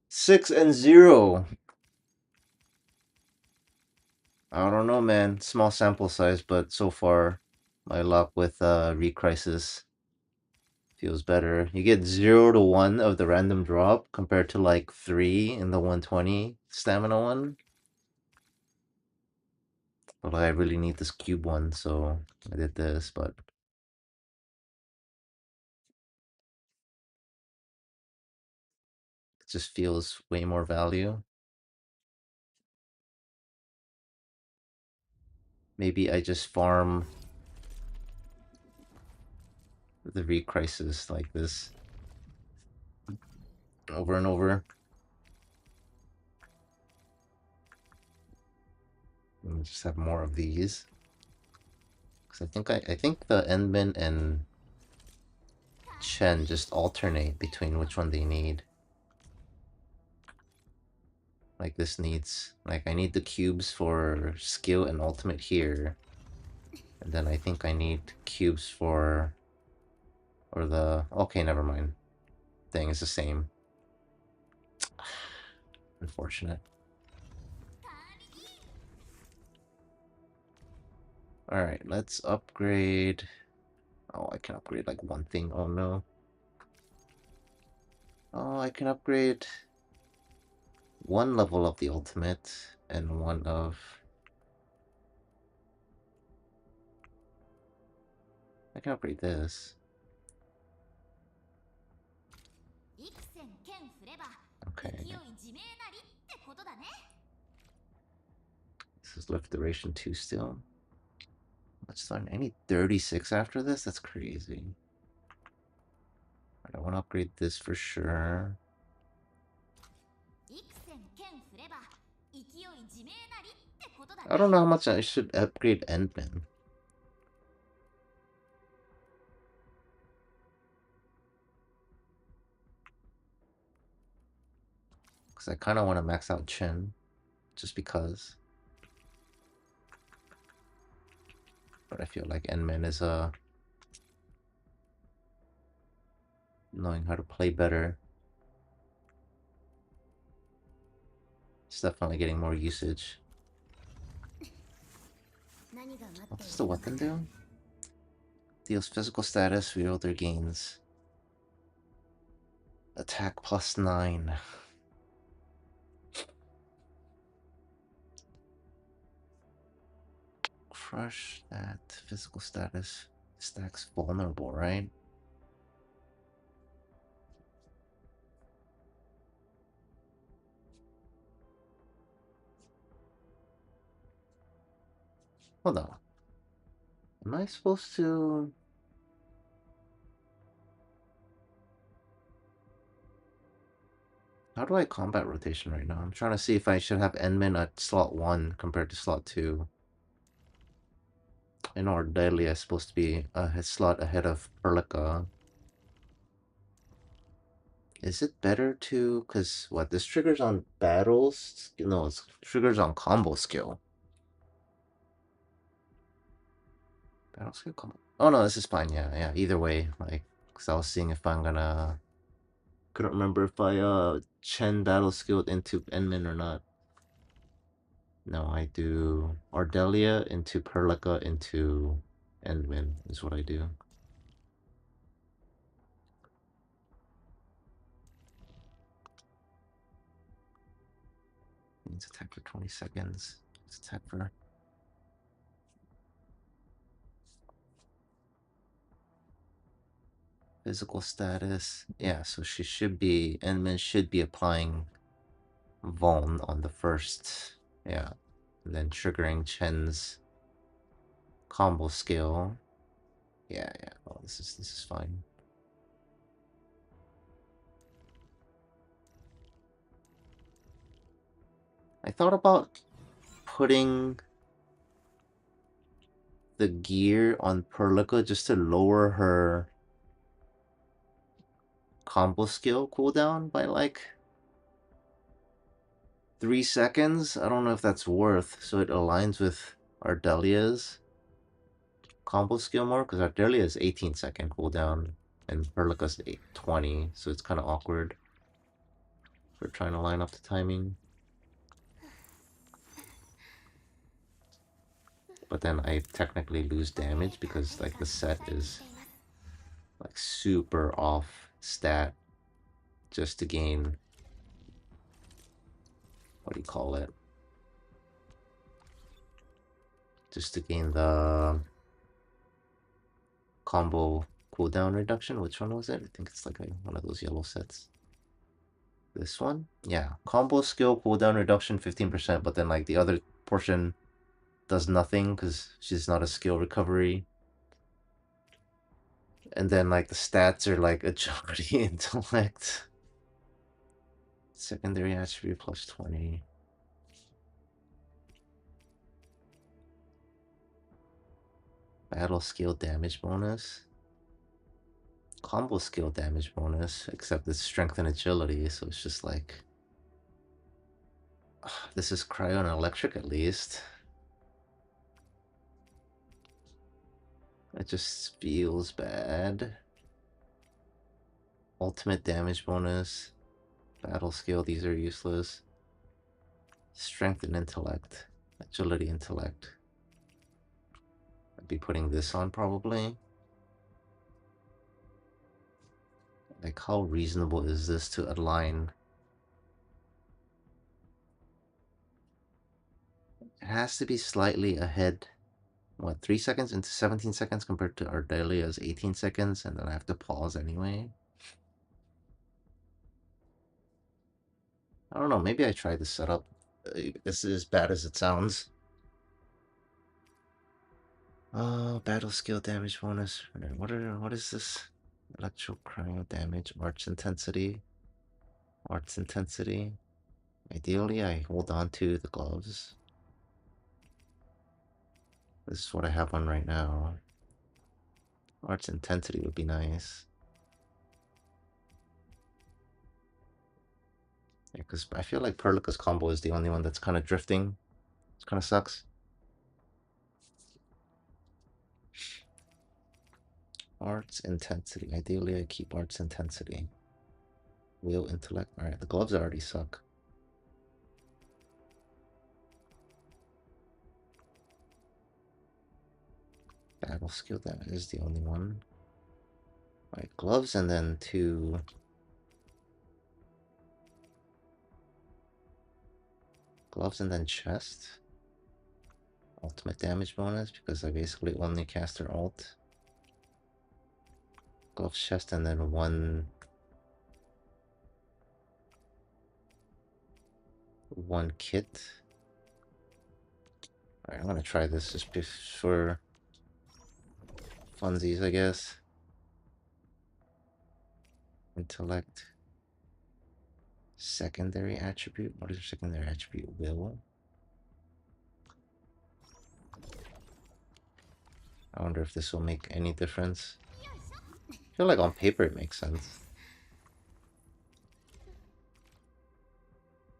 Six and 0. I don't know, man. Small sample size, but so far, my luck with Recrisis feels better. You get 0 to 1 of the random drop compared to like 3 in the 120 stamina one. But I really need this cube one, so I did this, but it just feels way more value. Maybe I just farm the Recrisis like this over and over. And just have more of these. Because I think the Endman and Chen just alternate between which one they need. Like this needs, like I need the cubes for skill and ultimate here. And then I think I need cubes for, or the, okay, never mind. Thing is the same. Unfortunate. Alright, let's upgrade. Oh, I can upgrade like one thing. Oh no. Oh, I can upgrade one level of the ultimate and one of... I can upgrade this. Okay. This is lift duration 2 still. Let's start. I need 36 after this? That's crazy. I want to upgrade this for sure. I don't know how much I should upgrade Endman. Because I kind of want to max out Chen. Just because. But I feel like Enmin is knowing how to play better. It's definitely getting more usage. What does the weapon do? Deals physical status, reroll their gains. Attack +9. Crush that physical status. Stacks vulnerable, right? Hold on. Am I supposed to... How do I combat rotation right now? I'm trying to see if I should have Enmin at slot 1 compared to slot 2. I know Ardelia is supposed to be a slot ahead of Perlica. Is it better to... Because, what, this triggers on battles? No, it triggers on combo skill. Battle skill combo... Oh no, this is fine, yeah. Either way, like, because I was seeing if I'm gonna... Couldn't remember if I, Chen battle skilled into Enmin or not. No, I do Ardelia into Perlica into Endwin is what I do. Means attack for 20 seconds. Let's attack for... Physical status. Yeah, so she should be... Endmin should be applying Vuln on the first... Yeah. And then triggering Chen's combo skill. Yeah. Oh, this is fine. I thought about putting the gear on Perlica just to lower her combo skill cooldown by like 3 seconds. I don't know if that's worth, so it aligns with Ardelia's combo skill more, because Ardelia is 18-second cooldown and Perlica's 20, so it's kind of awkward for trying to line up the timing. But then I technically lose damage because like the set is like super off stat just to gain, what do you call it? Just to gain the combo cooldown reduction. Which one was it? I think it's like one of those yellow sets. This one? Yeah. Combo skill cooldown reduction 15%, but then like the other portion does nothing because she's not a skill recovery. And then like the stats are like agility, intellect. Secondary attribute plus 20. Battle skill damage bonus. Combo skill damage bonus, except it's strength and agility, so it's just like... This is cryo and electric at least. It just feels bad. Ultimate damage bonus. Battle skill, these are useless. Strength and intellect. Agility, intellect. I'd be putting this on probably. Like, how reasonable is this to align? It has to be slightly ahead. What, 3 seconds into 17 seconds compared to Ardelia's 18 seconds, and then I have to pause anyway? I don't know, maybe I tried this setup. This is as bad as it sounds. Battle skill damage bonus. What is this? Electro cryo damage, arts intensity. Arts intensity. Ideally, I hold on to the gloves. This is what I have on right now. Arts intensity would be nice. Yeah, because I feel like Perlica's combo is the only one that's kind of drifting. It kind of sucks. Arts intensity. Ideally, I keep arts intensity. Will intellect. All right, the gloves already suck. Battle skill, that is the only one. All right, gloves and then 2. Gloves and then chest. Ultimate damage bonus because I basically only cast her ult. Gloves, chest, and then 1 kit. Alright, I'm gonna try this just for funsies, I guess. Intellect. Secondary attribute? What is your secondary attribute? Will? I wonder if this will make any difference. I feel like on paper it makes sense.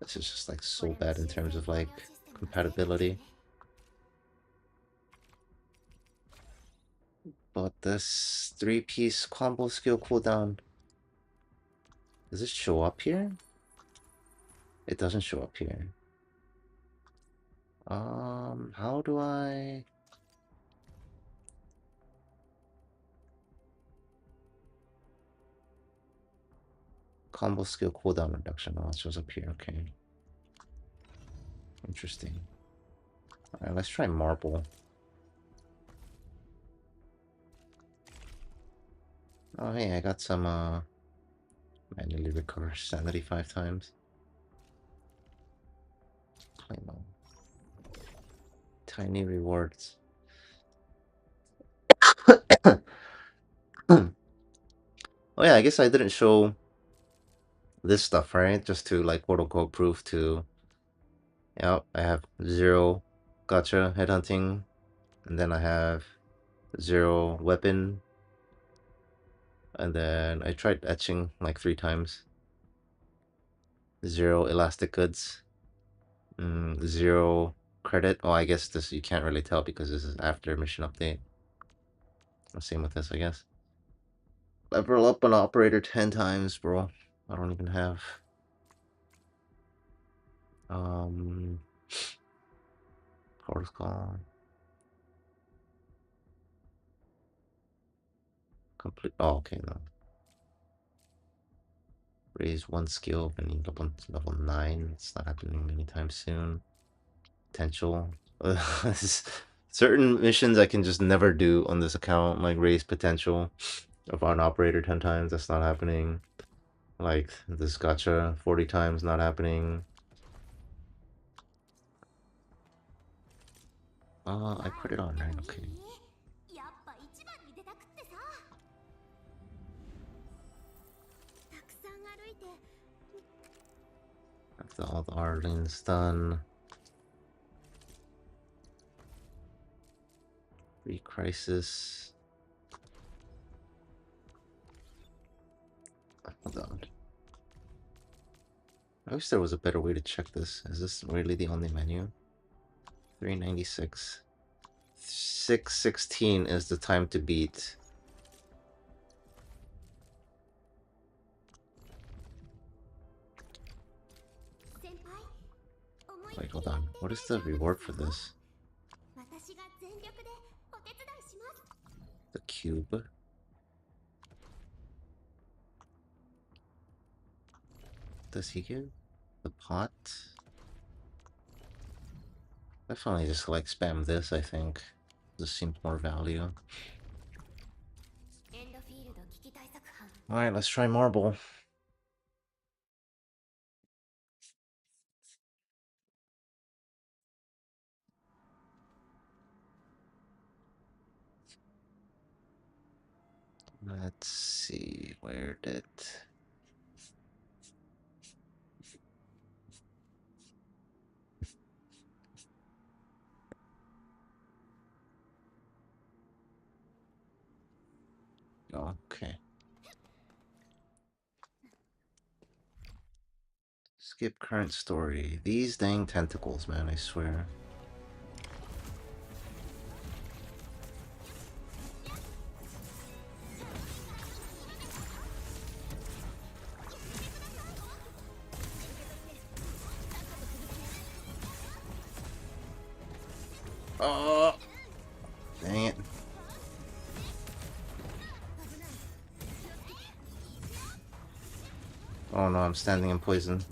This is just like so bad in terms of like compatibility. But this 3-piece combo skill cooldown, does it show up here? It doesn't show up here. How do I... Combo skill cooldown reduction. Oh, it shows up here. Okay. Interesting. Alright, let's try marble. Oh, hey, I got some, manually recover sanity 5 times. Claim on. Tiny rewards. Oh yeah, I guess I didn't show this stuff, right? Just to like quote-unquote prove to... Yep, I have 0 gacha headhunting, and then I have 0 weapon, and then I tried etching like 3 times. 0 elastic goods. 0 credit. Oh, I guess this you can't really tell because this is after mission update. Same with this, I guess. Level up an operator 10 times, bro. I don't even have... Protocol. Complete... Oh, okay, no. Raise 1 skill when you up on level 9. It's not happening anytime soon. Potential. Certain missions I can just never do on this account, like raise potential of an operator 10 times. That's not happening. Like this gacha 40 times, not happening. I put it on, right? Okay. After all the Arlene's done. Pre-crisis. Hold on. I wish there was a better way to check this. Is this really the only menu? 396. 616 is the time to beat. Wait, hold on. What is the reward for this? The cube. Does he give? The pot? Definitely just like spam this, I think. This seems more value. Alright, let's try marble. Let's see, where did... Okay. Skip current story. These dang tentacles, man, I swear. Oh, dang it. Oh no, I'm standing in poison.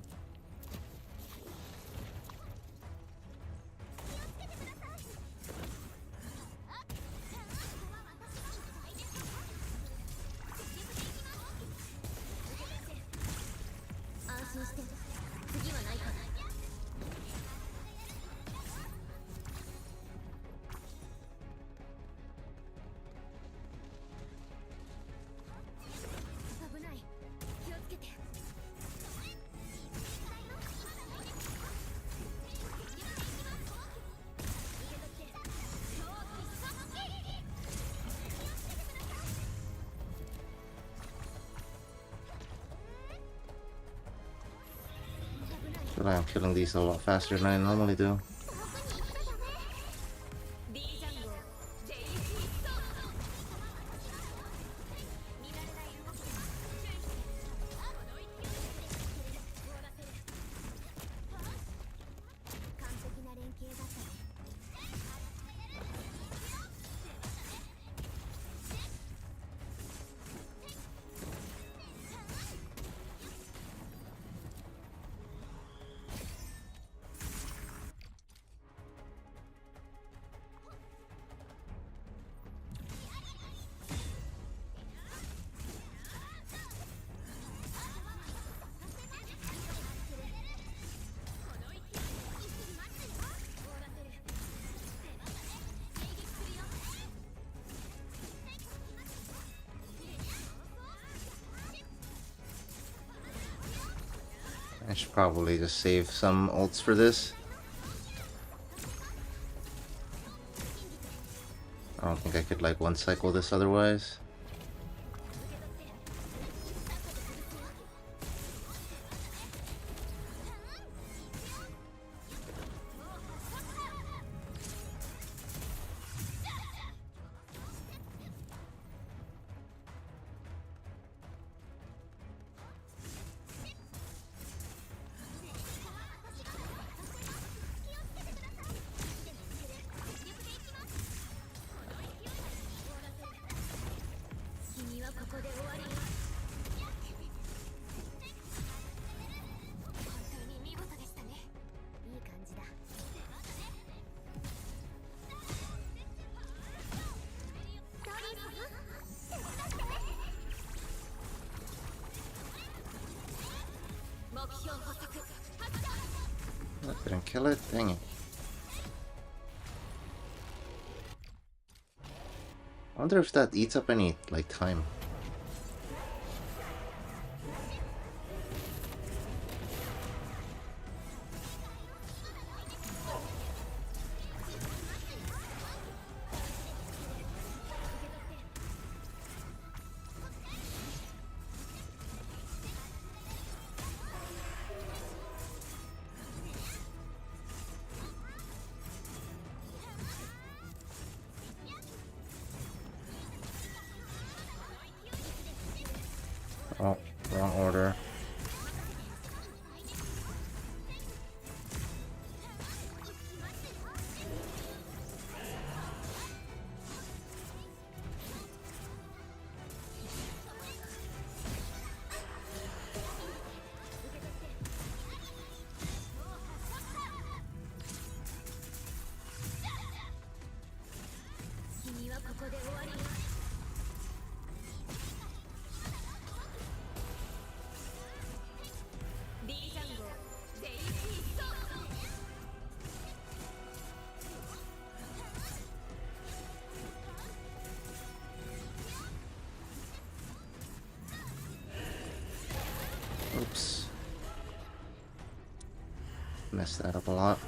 I feel like I'm killing these a lot faster than I normally do. I should probably just save some ults for this. I don't think I could like one cycle this otherwise. That didn't kill it? Dang it. I wonder if that eats up any, like, time. Oh, wrong order. Oops. Messed that up a lot.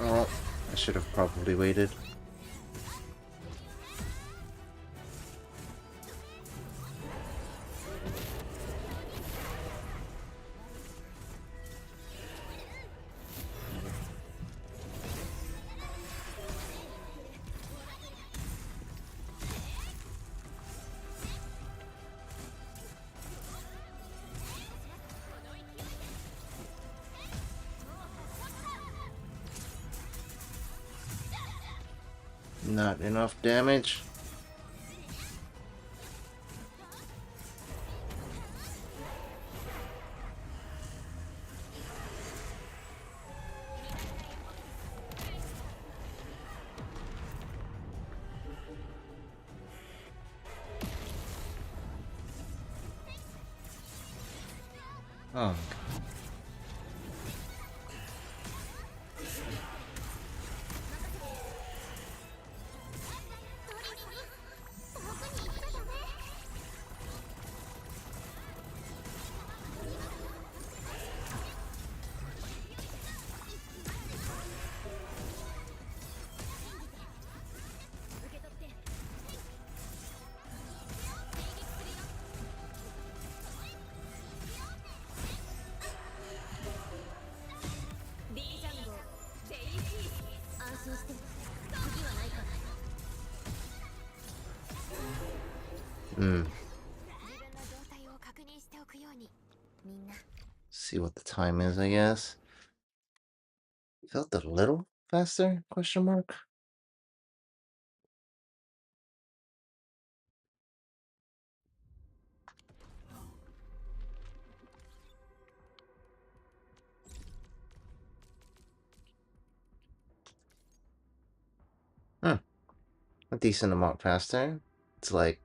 Oh, I should have probably waited. Not enough damage. Oh. See what the time is, I guess. Felt a little faster? Question mark. A decent amount faster. It's like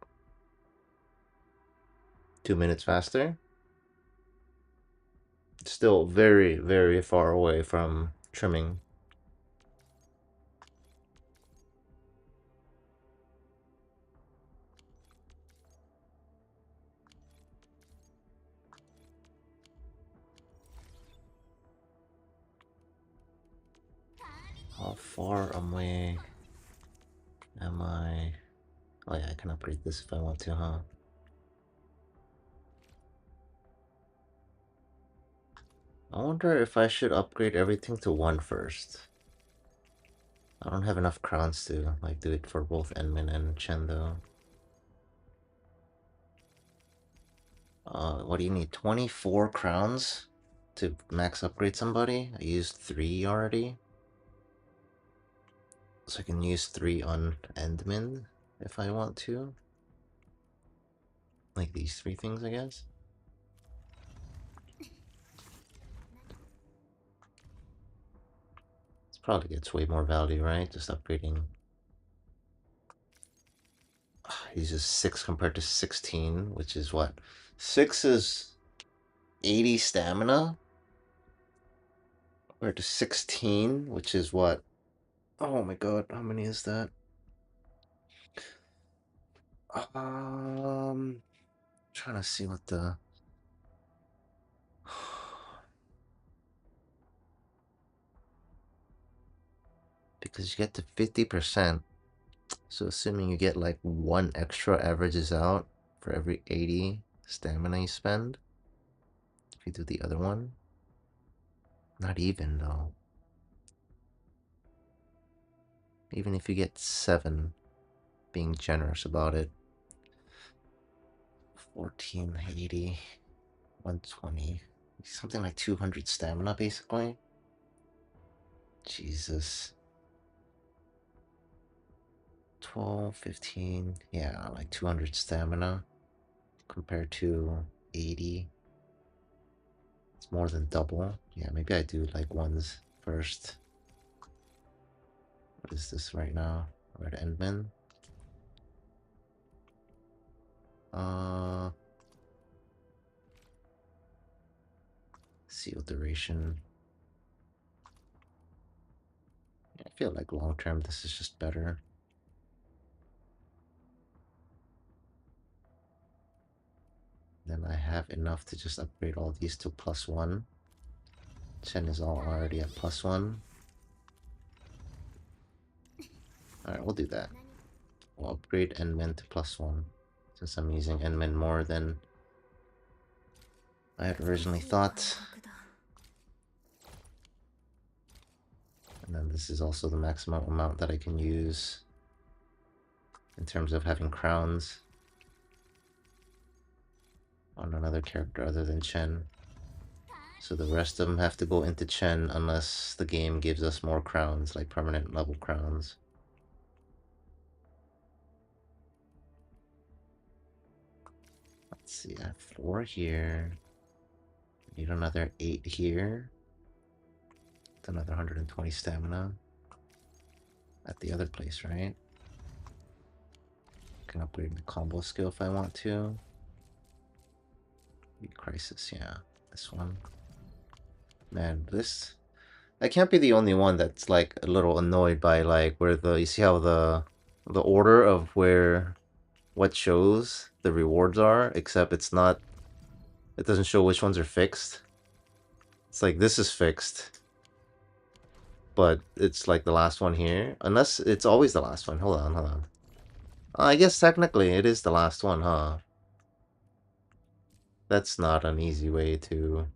2 minutes faster. Still very, very far away from trimming. How far away am I? Oh yeah, I can upgrade this if I want to, huh? I wonder if I should upgrade everything to 1 first. I don't have enough crowns to like do it for both Enmin and Chen though. What do you need? 24 crowns to max upgrade somebody? I used 3 already. So I can use 3 on Endmin if I want to. Like these 3 things, I guess. This probably gets way more value, right? Just upgrading. He's just 6 compared to 16, which is what? 6 is 80 stamina. Compared to 16, which is what? Oh my god, how many is that? Trying to see what the because you get to 50%. So assuming you get like 1 extra averages out for every 80 stamina you spend. If you do the other one. Not even though. Even if you get 7, being generous about it. 1480, 120, something like 200 stamina basically. Jesus. 12, 15, yeah, like 200 stamina compared to 80. It's more than double. Yeah, maybe I do like ones first. What is this right now? Red Endman. Seal duration. I feel like long term this is just better. Then I have enough to just upgrade all these to +1. Chen is all already at +1. Alright, we'll do that. We'll upgrade Endmin to +1, since I'm using Endmin more than I had originally thought. And then this is also the maximum amount that I can use in terms of having crowns on another character other than Chen. So the rest of them have to go into Chen unless the game gives us more crowns, like permanent level crowns. Let's see, I have 4 here. Need another 8 here. It's another 120 stamina. At the other place, right? Can upgrade the combo skill if I want to. Crisis, yeah. This one. Man, this... I can't be the only one that's like a little annoyed by like where the... You see how the order of where... what shows the rewards are, except it's not... It doesn't show which ones are fixed. It's like this is fixed. But it's like the last one here. Unless it's always the last one. Hold on. I guess technically it is the last one, huh? That's not an easy way to...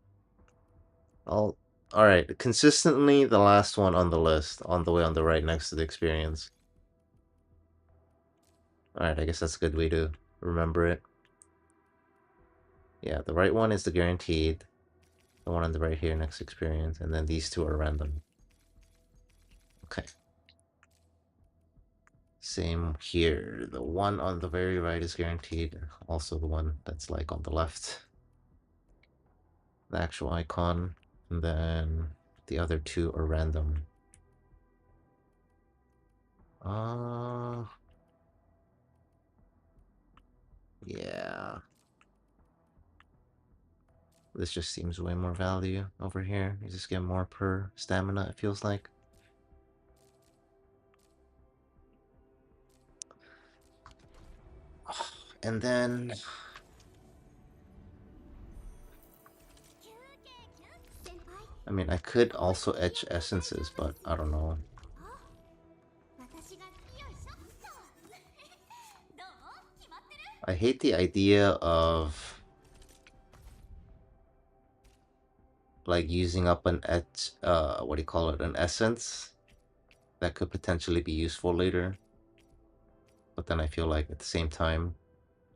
Alright, consistently the last one on the list, on the way on the right next to the experience. Alright, I guess that's a good way to remember it. Yeah, the right one is the guaranteed. The one on the right here next to experience, and then these two are random. Okay. Same here. The one on the very right is guaranteed. Also the one that's like on the left. The actual icon. And then the other two are random. Yeah. This just seems way more value over here. You just get more per stamina, it feels like. And then... I mean, I could also etch essences, but I don't know. I hate the idea of like using up an etch, what do you call it, an essence that could potentially be useful later. But then I feel like at the same time,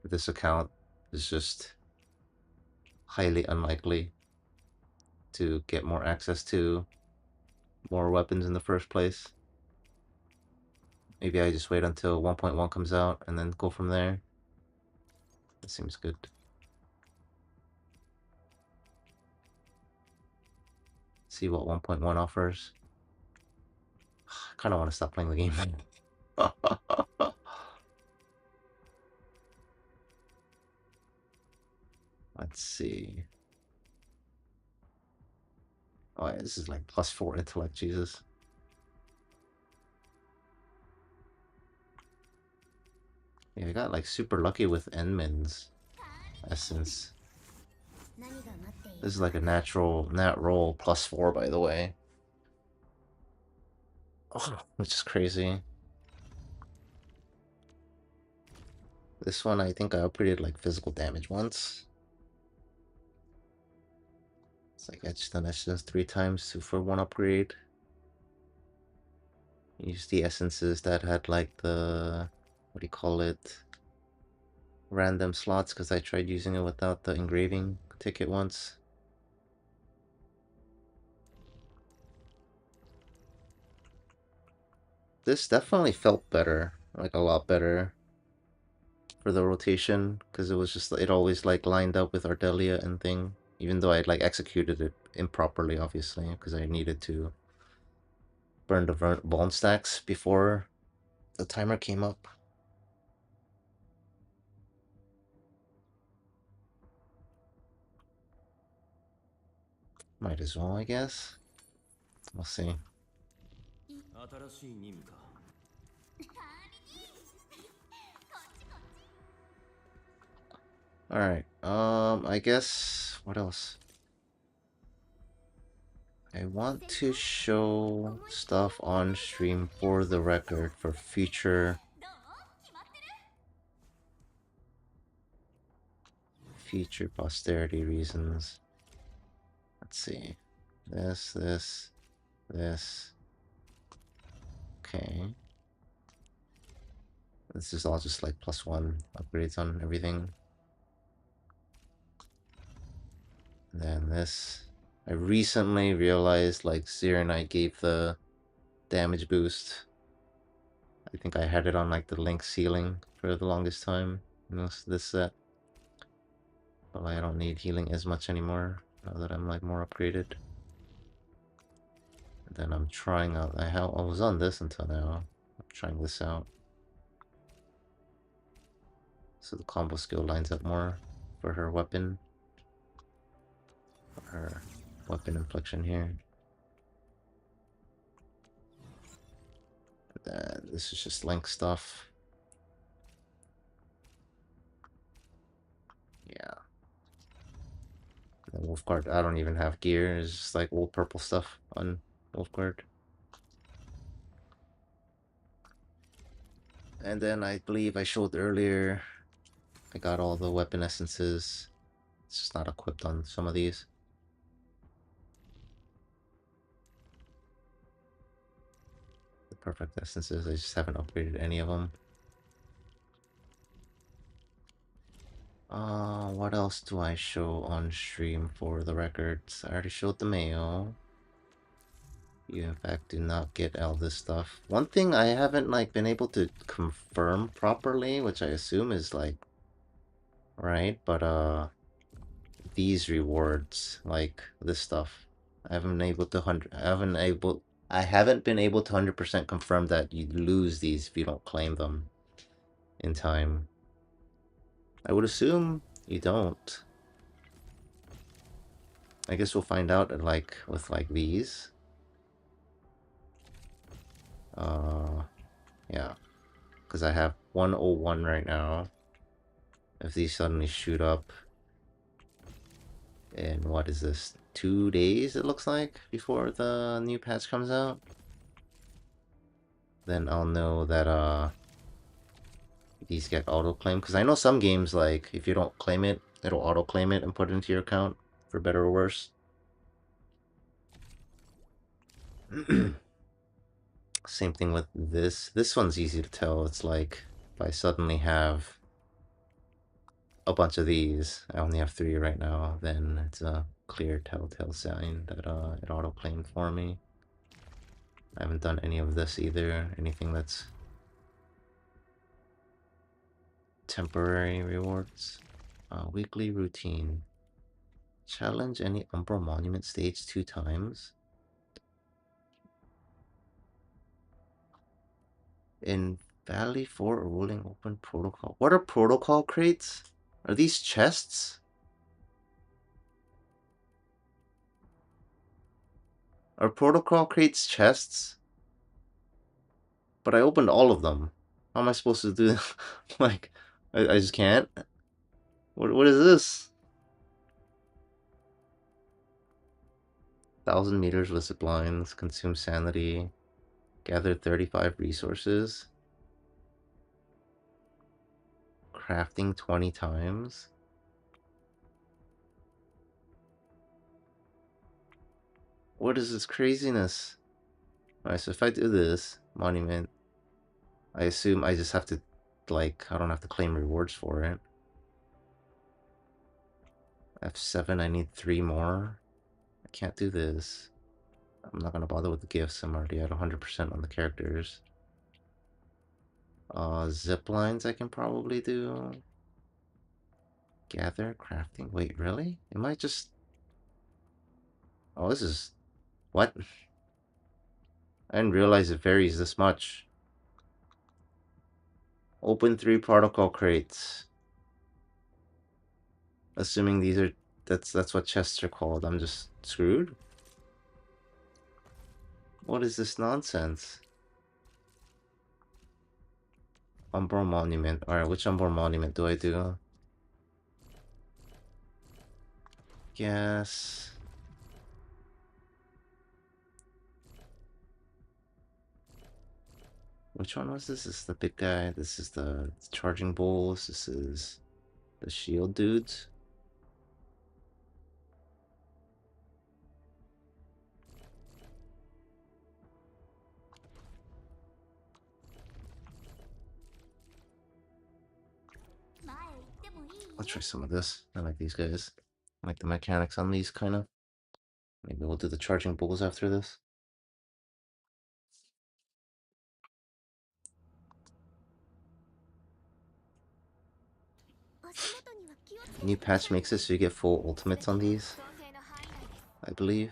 this account is just highly unlikely to get more access to more weapons in the first place. Maybe I just wait until 1.1 comes out and then go from there. That seems good. See what 1.1 offers. I kind of want to stop playing the game. Let's see. Oh yeah, this is like +4 intellect, Jesus. Yeah, I got like super lucky with Enmin's essence. This is like a nat roll +4, by the way. Oh, which is crazy. This one, I think I upgraded like physical damage once. It's like etched and essence 3 times for 1 upgrade. Use the essences that had like the, what do you call it, random slots, because I tried using it without the engraving ticket once. This definitely felt better, like a lot better for the rotation, because it was just, it always like lined up with Ardelia and thing, even though I like executed it improperly, obviously, because I needed to burn the bone stacks before the timer came up. Might as well, I guess. We'll see. Alright, I guess, what else? I want to show stuff on stream for the record for future posterity reasons. Let's see. This. Okay. This is all just like +1 upgrades on everything. And then this. I recently realized like Serenite gave the damage boost. I think I had it on like the link ceiling for the longest time in this set. But I don't need healing as much anymore now that I'm like more upgraded. And then I'm trying out, I was on this until now. I'm trying this out. So the combo skill lines up more for her weapon. For her weapon infliction here. And then this is just link stuff. Yeah. And Wolfguard, I don't even have gear. It's just like old purple stuff on Wolfguard. And then I believe I showed earlier, I got all the weapon essences. It's just not equipped on some of these. The perfect essences, I just haven't upgraded any of them. What else do I show on stream for the records? I already showed the mail. You in fact do not get all this stuff. One thing I haven't like been able to confirm properly, which I assume is like right, but these rewards, like this stuff, I haven't been able to 100% confirm that you lose these if you don't claim them in time. I would assume you don't. I guess we'll find out like with like these. Yeah, because I have 101 right now. If these suddenly shoot up in, what is this, 2 days it looks like, before the new patch comes out, then I'll know that these get auto-claimed. Because I know some games, like, if you don't claim it, it'll auto-claim it and put it into your account, for better or worse. Same thing with this. This one's easy to tell. It's like, if I suddenly have a bunch of these, I only have 3 right now, then it's a clear telltale sign that it auto-claimed for me. I haven't done any of this either, anything that's temporary rewards. Weekly routine. Challenge any Umbral Monument stage 2 times. In Valley 4 or Ruling Open Protocol. What are protocol crates? Are these chests? Are protocol crates chests? But I opened all of them. How am I supposed to do this? Like, I just can't? What is this? 1,000 meters with zip lines, consume sanity, gather 35 resources, crafting 20 times. What is this craziness? Alright, so if I do this, monument, I assume I just have to, like, I don't have to claim rewards for it. F7, I need 3 more. I can't do this. I'm not gonna bother with the gifts, I'm already at 100% on the characters. Zip lines I can probably do. Gather, crafting, wait, really? Am I just... Oh, this is... What? I didn't realize it varies this much. Open 3 protocol crates. Assuming these are... That's what chests are called. I'm just screwed? What is this nonsense? Umbral Monument. Alright, which Umbral Monument do I do? Yes. Which one was this? This is the big guy. This is the charging bulls. This is the shield dudes. Let's try some of this. I like these guys. I like the mechanics on these, kind of. Maybe we'll do the charging bulls after this. New patch makes it so you get full ultimates on these, I believe.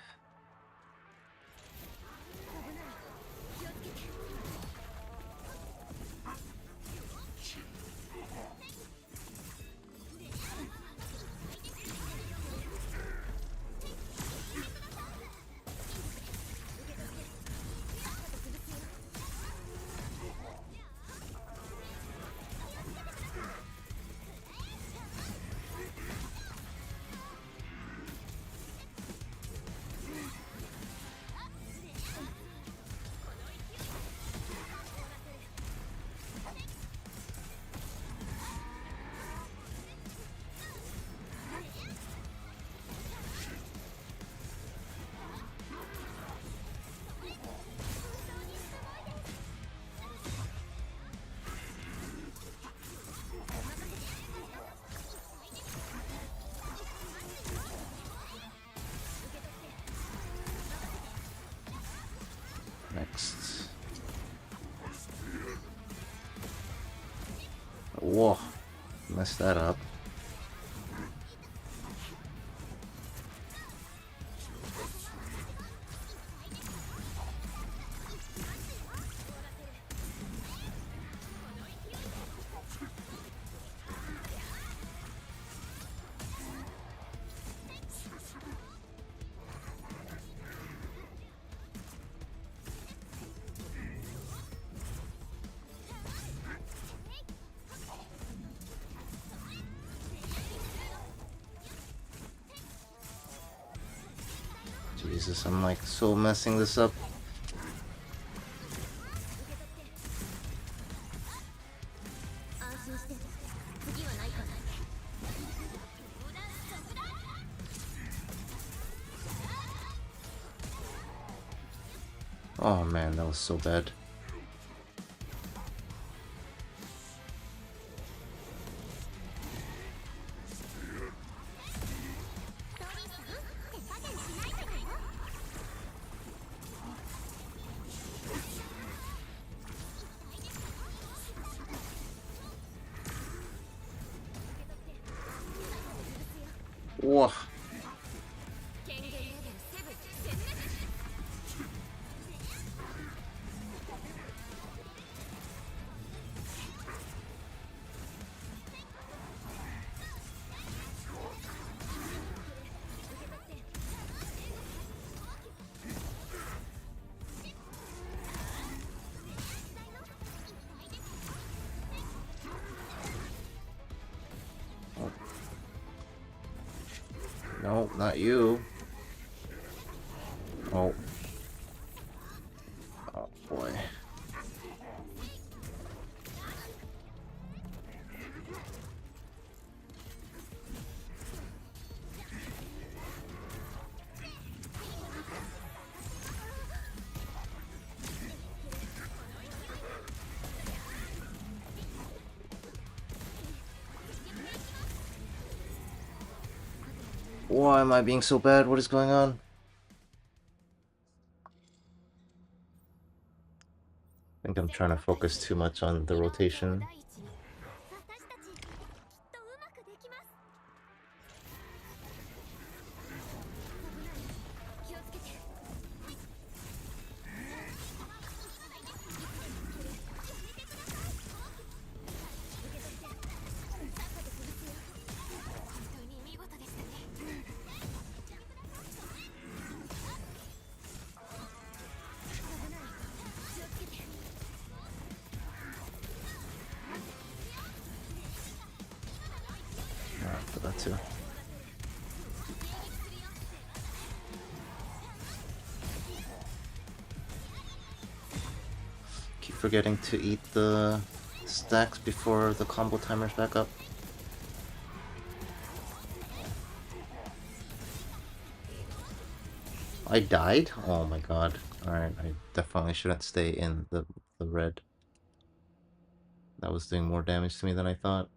Next. Whoa, messed that up. Jesus, I'm like so messing this up. Oh man, that was so bad. Whoa. No, not you. Oh. Oh boy. Why am I being so bad? What is going on? I think I'm trying to focus too much on the rotation. For that too. Keep forgetting to eat the stacks before the combo timer's back up. I died? Oh my god. Alright, I definitely shouldn't stay in the red. That was doing more damage to me than I thought.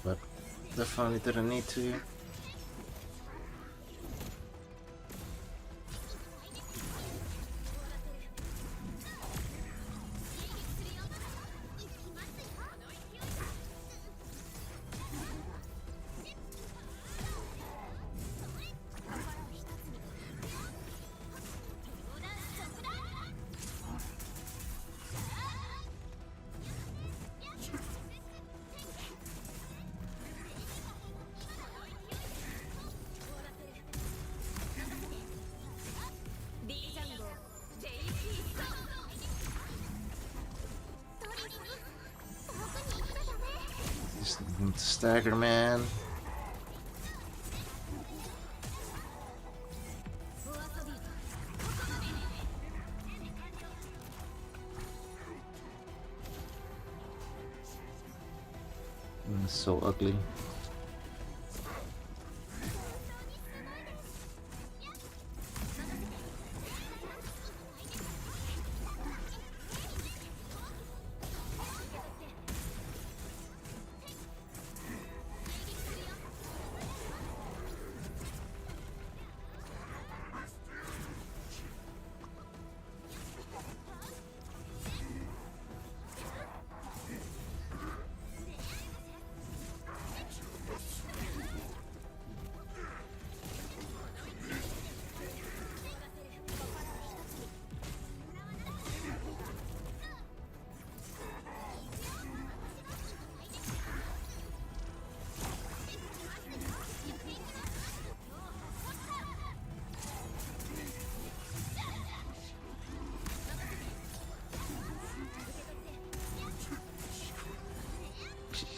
But definitely didn't need to. Stagger, man. It's so ugly.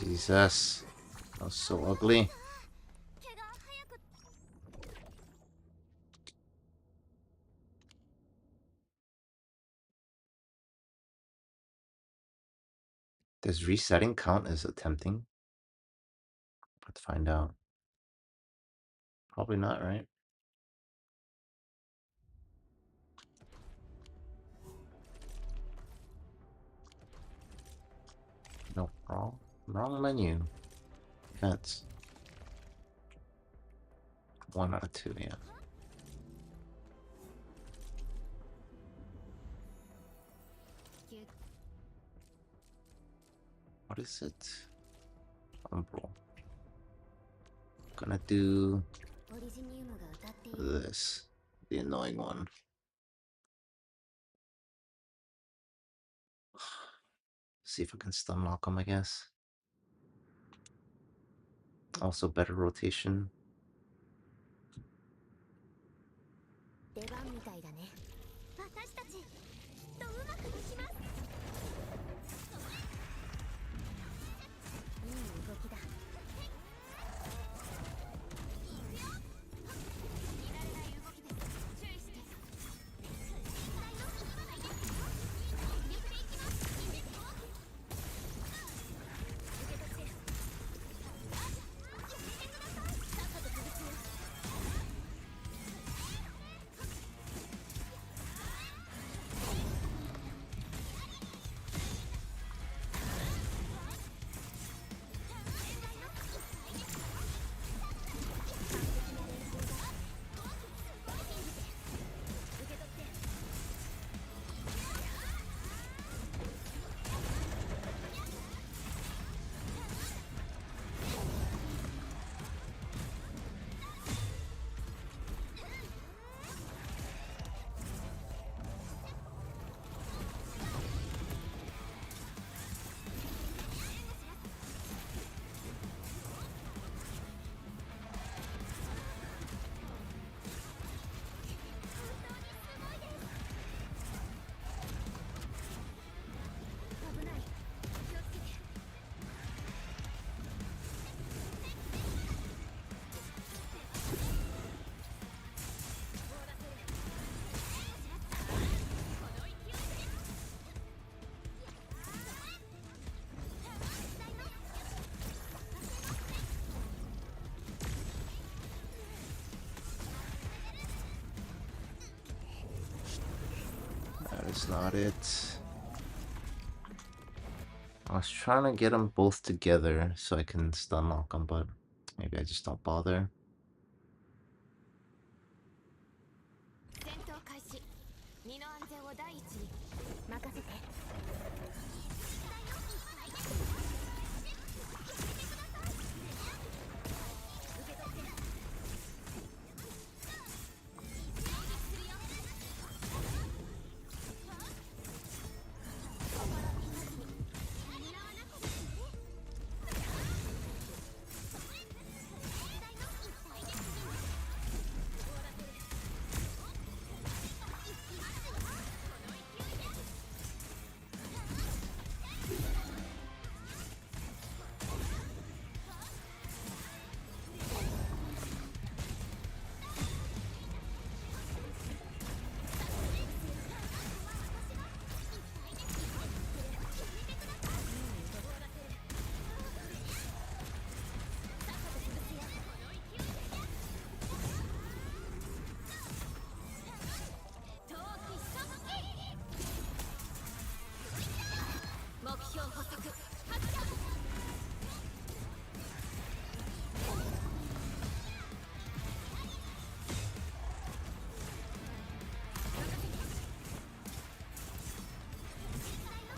Jesus, that was so ugly. Does resetting count as attempting? Let's find out. Probably not, right? No, wrong menu. Events. 1 out of 2, yeah. What is it? Umbral. Gonna do this. The annoying one. See if I can stun lock him, I guess. Also better rotation. That's not it. I was trying to get them both together so I can stun lock them, but maybe I just don't bother.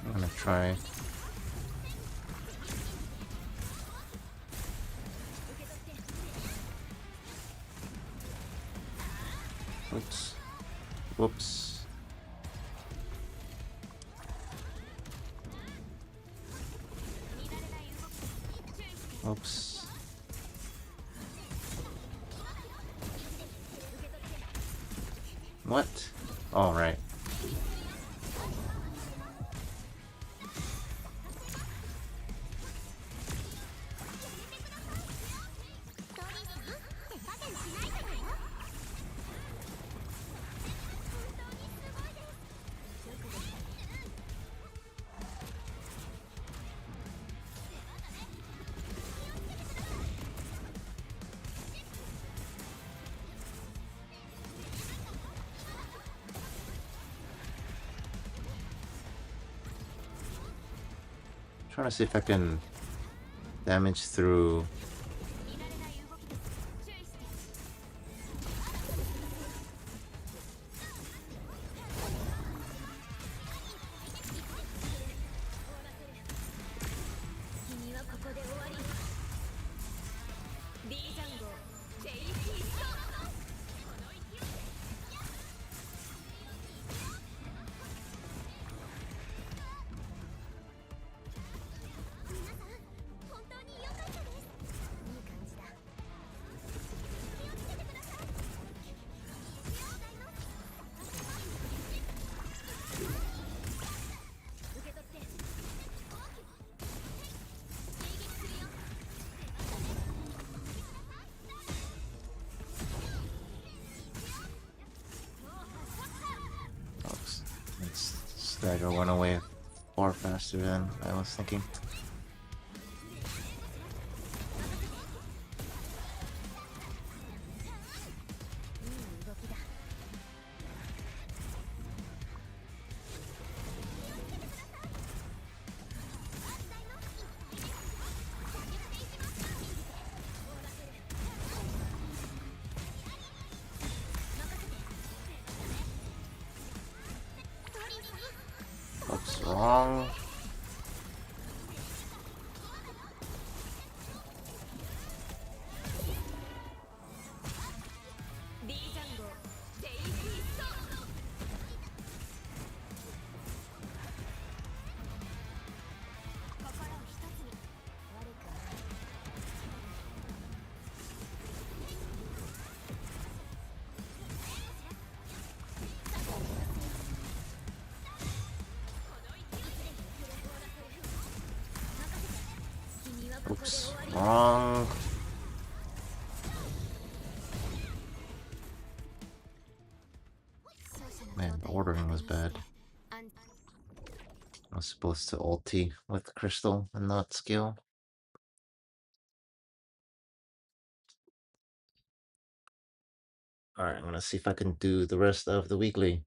I'm gonna try. Oops. Whoops. Oops. What? All right. Trying to see if I can damage through. Stagger went away far faster than I was thinking. What's wrong? Oops, wrong. Man, the ordering was bad. I was supposed to ulti with Crystal and not skill. Alright, I'm gonna see if I can do the rest of the weekly.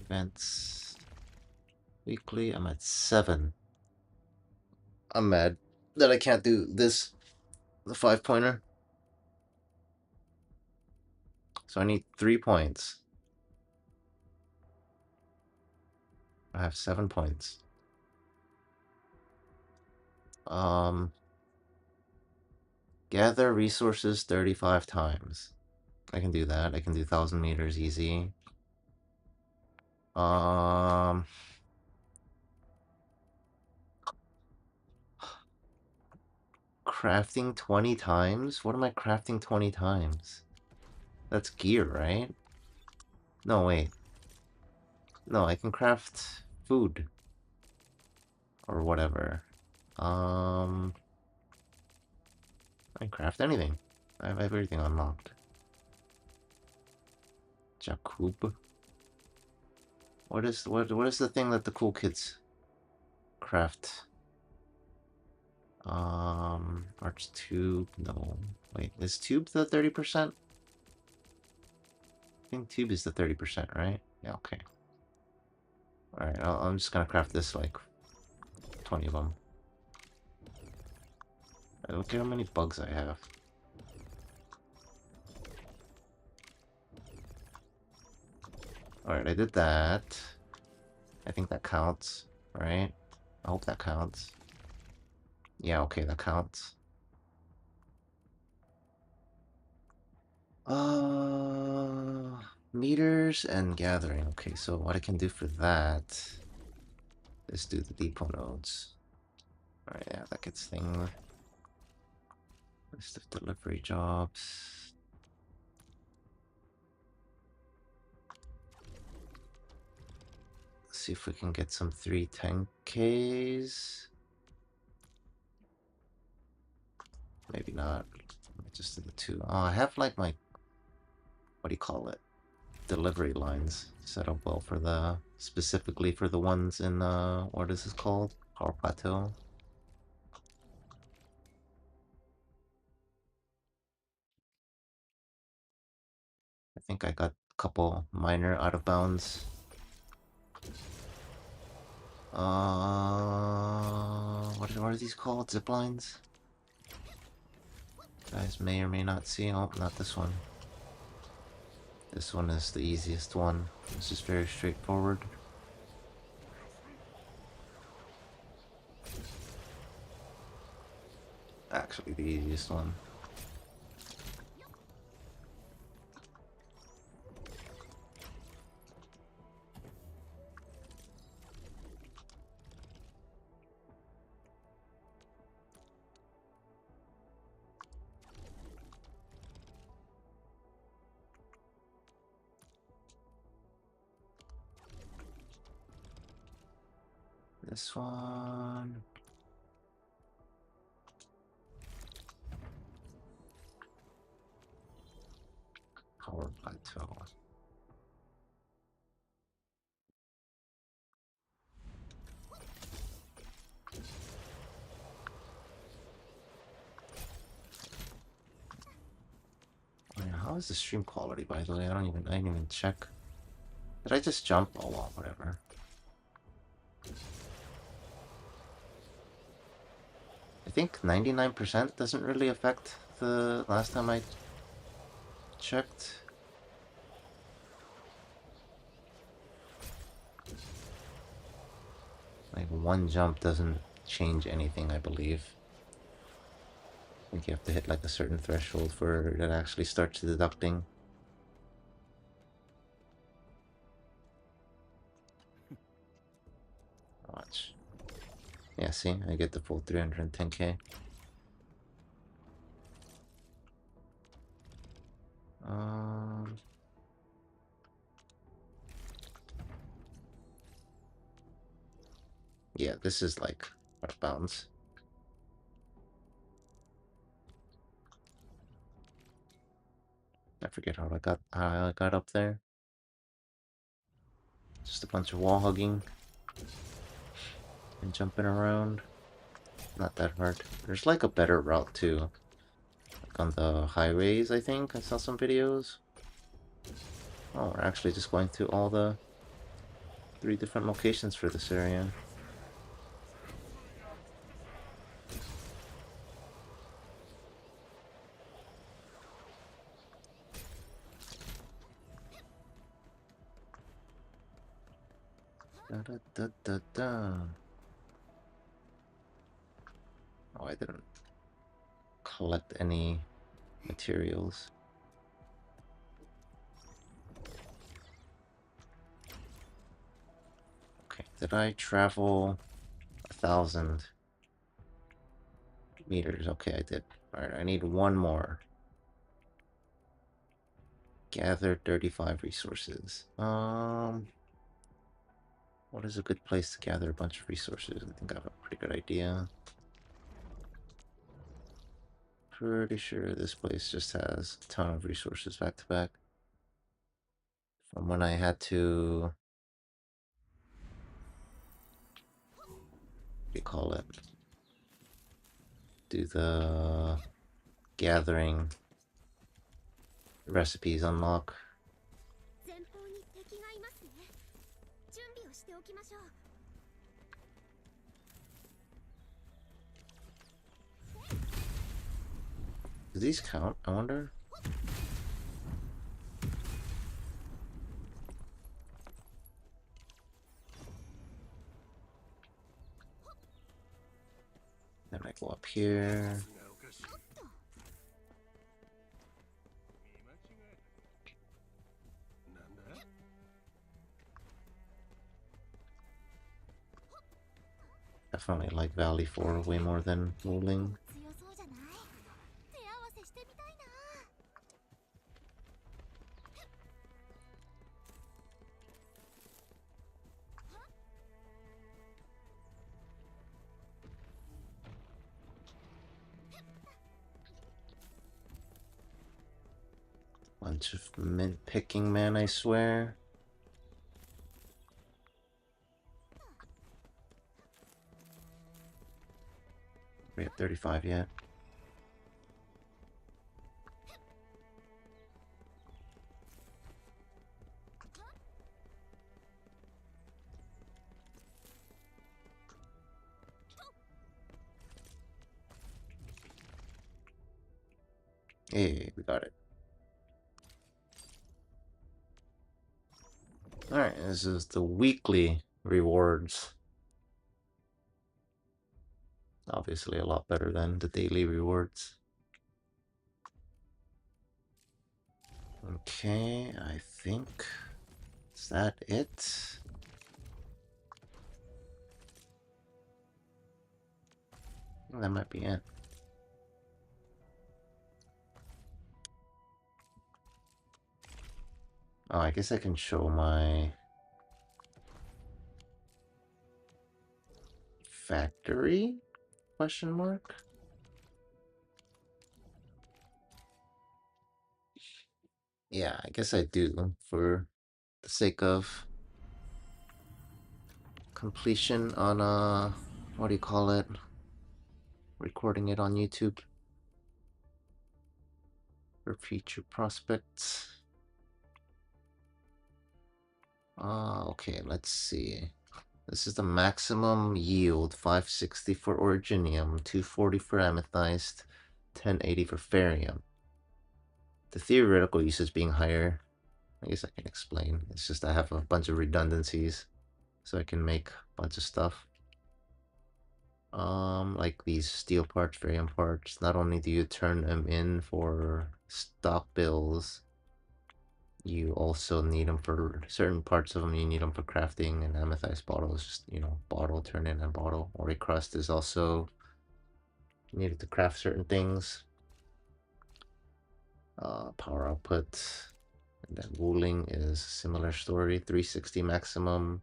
Events. Weekly, I'm at 7. I'm mad that I can't do this, the 5-pointer. So I need 3 points. I have 7 points. Gather resources 35 times. I can do that. I can do 1,000 meters easy. Crafting 20 times? What am I crafting 20 times? That's gear, right? No, wait. No, I can craft food. Or whatever. I can craft anything. I have everything unlocked. Jakub. What is the thing that the cool kids craft? Arch tube, no. Wait, is tube the 30%? I think tube is the 30%, right? Yeah, okay. Alright, I'm just gonna craft this, like, 20 of them. Look at how many bugs I have. Alright, I did that. I think that counts, right? I hope that counts. Yeah, okay, that counts. Meters and gathering. Okay, so what I can do for that is do the depot nodes. Alright, yeah, that gets thing. List of delivery jobs. Let's see if we can get some 310Ks. Maybe not. Just do the 2. Oh, I have like my, what do you call it? Delivery lines set up well for the, specifically for the ones in, what is this called? Power Plateau. I think I got a couple minor out of bounds. What are these called? Zip lines? You guys may or may not see. Oh, not this one. This one is the easiest one. This is very straightforward. Actually, the easiest one. This one. Power Plateau. Oh, yeah, how is the stream quality, by the way? I didn't even check. Did I just jump? Oh well, whatever. I think 99% doesn't really affect the last time I checked. Like one jump doesn't change anything, I believe. I think you have to hit like a certain threshold for it actually starts deducting. Watch. Yeah, see, I get the full 310K. Yeah, this is like out of bounds. I forget how I got up there. Just a bunch of wall hugging and jumping around. Not that hard. There's like a better route too. Like on the highways, I think. I saw some videos. Oh, we're actually just going through all the 3 different locations for this area. Da, da, da, da, da. Oh, I didn't collect any materials. Okay, did I travel 1,000 meters? Okay, I did. Alright, I need one more. Gather 35 resources. What is a good place to gather a bunch of resources? I think I have a pretty good idea. Pretty sure this place just has a ton of resources back to back. From when I had to... what do you call it? Do the gathering recipes unlock. Do these count? I wonder. Then I go up here. Definitely like Valley 4 way more than ruling. Bunch of mint picking, man, I swear. We at 35 yet. Hey, we got it. Alright, this is the weekly rewards. Obviously a lot better than the daily rewards. Okay, I think... is that it? That might be it. Oh, I guess I can show my factory? Question mark? Yeah, I guess I do, for the sake of completion on, what do you call it? Recording it on YouTube. For future prospects. Okay, let's see. This is the maximum yield, 560 for originium, 240 for amethyst, 1080 for ferrium. The theoretical usage being higher, I guess I can explain. It's just I have a bunch of redundancies, so I can make a bunch of stuff. Like these steel parts, ferrium parts, not only do you turn them in for stock bills, you also need them for certain parts of them. You need them for crafting, and amethyst bottles, just, you know, bottle, turn in and bottle. Ori crust is also needed to craft certain things. Power output, and then ruling is similar story, 360 maximum.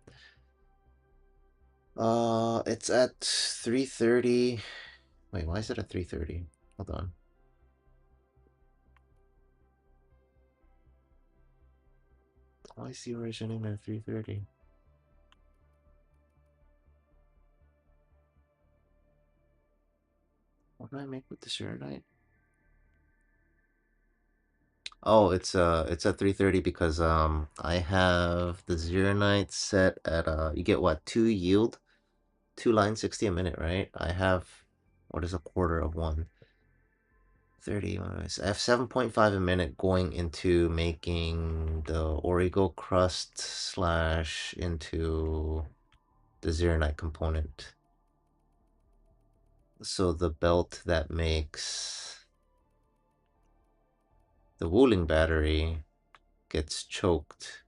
It's at 330. Wait, why is it at 330? Hold on. Why is the originating at 330? What do I make with the Sheronite? Oh, it's at 3:30 because I have the Zero Night set at you get what, 2 yield? 2 line 60 a minute, right? I have what is a quarter of one? 30. I have 7.5 a minute going into making the Origo crust slash into the Zero Night component. So the belt that makes the Wuling battery gets choked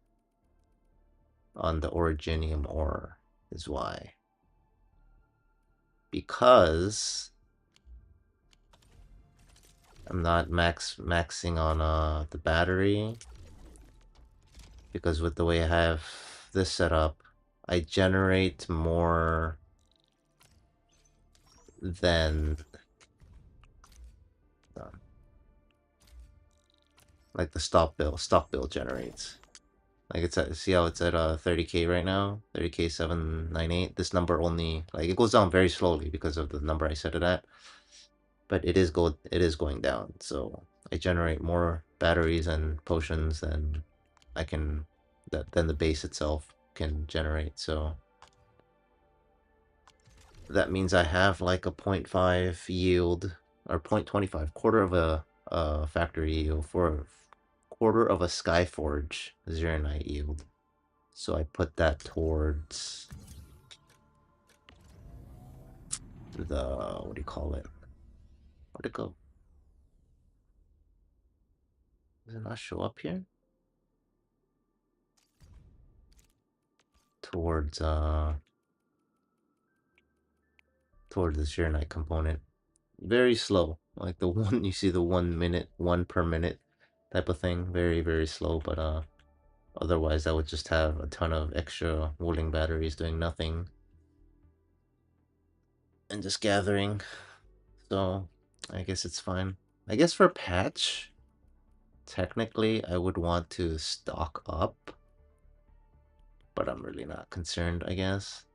on the Originium ore is why. Because I'm not maxing on the battery, because with the way I have this set up, I generate more than like the stock bill generates. Like it's at, see how it's at 30k right now, 30k 798. This number only, like, it goes down very slowly because of the number I set it at, but it is going down. So I generate more batteries and potions than I can than the base itself can generate. So that means I have like a 0.5 yield or 0.25, quarter of a factory yield for a quarter of a Skyforge Zero Night yield. So I put that towards the, what do you call it? Where'd it go? Does it not show up here? Towards towards the Zero Night component. Very slow. Like the one you see, the 1 minute, 1 per minute type of thing. Very, very slow, but otherwise I would just have a ton of extra wooling batteries doing nothing and just gathering. So I guess it's fine. I guess for patch, technically I would want to stock up, but I'm really not concerned, I guess.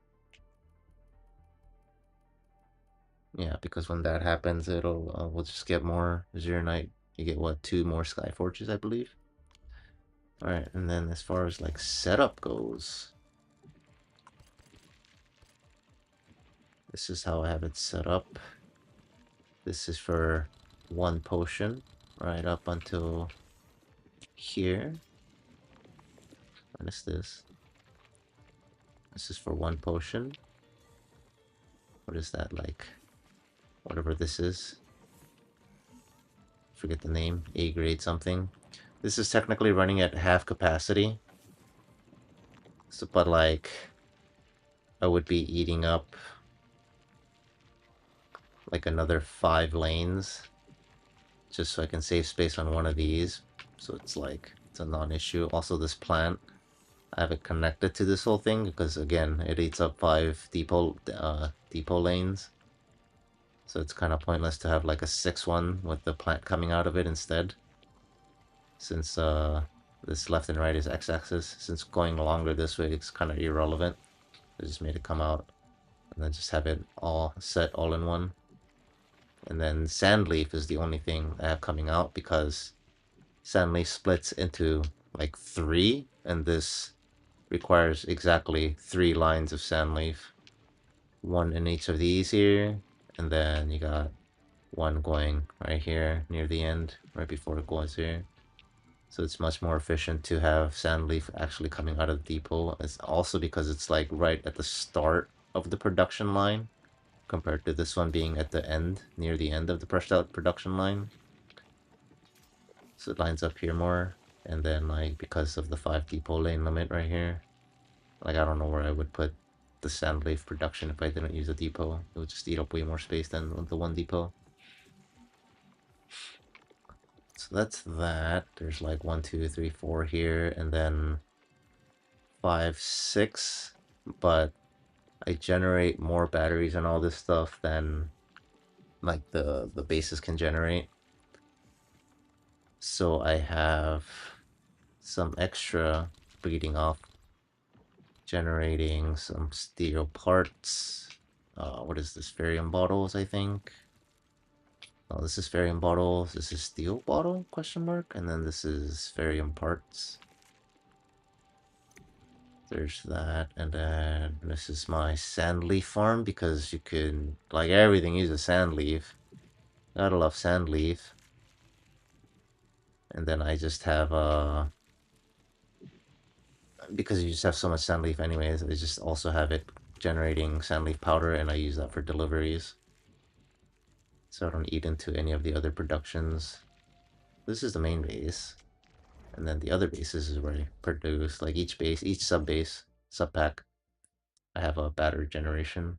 Yeah, because when that happens, it'll we'll just get more Zero Night. You get what, 2 more Skyforges, I believe. All right, and then as far as like setup goes, this is how I have it set up. This is for 1 potion, right up until here. What is this? This is for 1 potion. What is that, like? Whatever this is. Forget the name. A grade something. This is technically running at half capacity. So, but like, I would be eating up like another 5 lanes just so I can save space on one of these. So it's like, it's a non-issue. Also, this plant, I have it connected to this whole thing because, again, it eats up 5 depot lanes. So it's kind of pointless to have like a 6th one with the plant coming out of it instead. Since this left and right is x-axis, since going longer this way it's kind of irrelevant. I just made it come out and then just have it all set all in one. And then Sandleaf is the only thing I have coming out because Sandleaf splits into like 3, and this requires exactly 3 lines of Sandleaf. 1 in each of these here, and then you got 1 going right here near the end, right before it goes here. So it's much more efficient to have Sandleaf actually coming out of the depot. It's also because it's like right at the start of the production line, compared to this one being at the end, near the end of the production line. So it lines up here more, and then like because of the 5 depot lane limit right here, like I don't know where I would put the Sandleaf production if I didn't use a depot. It would just eat up way more space than the 1 depot. So that's that. There's like 1, 2, 3, 4 here, and then 5, 6. But I generate more batteries and all this stuff than like the bases can generate. So I have some extra bleeding off, generating some steel parts. What is this? Varium bottles, I think. Oh, this is Ferium bottles. This is steel bottle, question mark. And then this is Ferium parts. There's that. And then this is my sand leaf farm because you can, like everything uses sand leaf. Gotta love sand leaf. And then I just have, because you just have so much sand leaf anyways, I just also have it generating sand leaf powder and I use that for deliveries. So I don't eat into any of the other productions. This is the main base. And then the other bases is where I produce, like each base, each sub base, sub pack, I have a battery generation.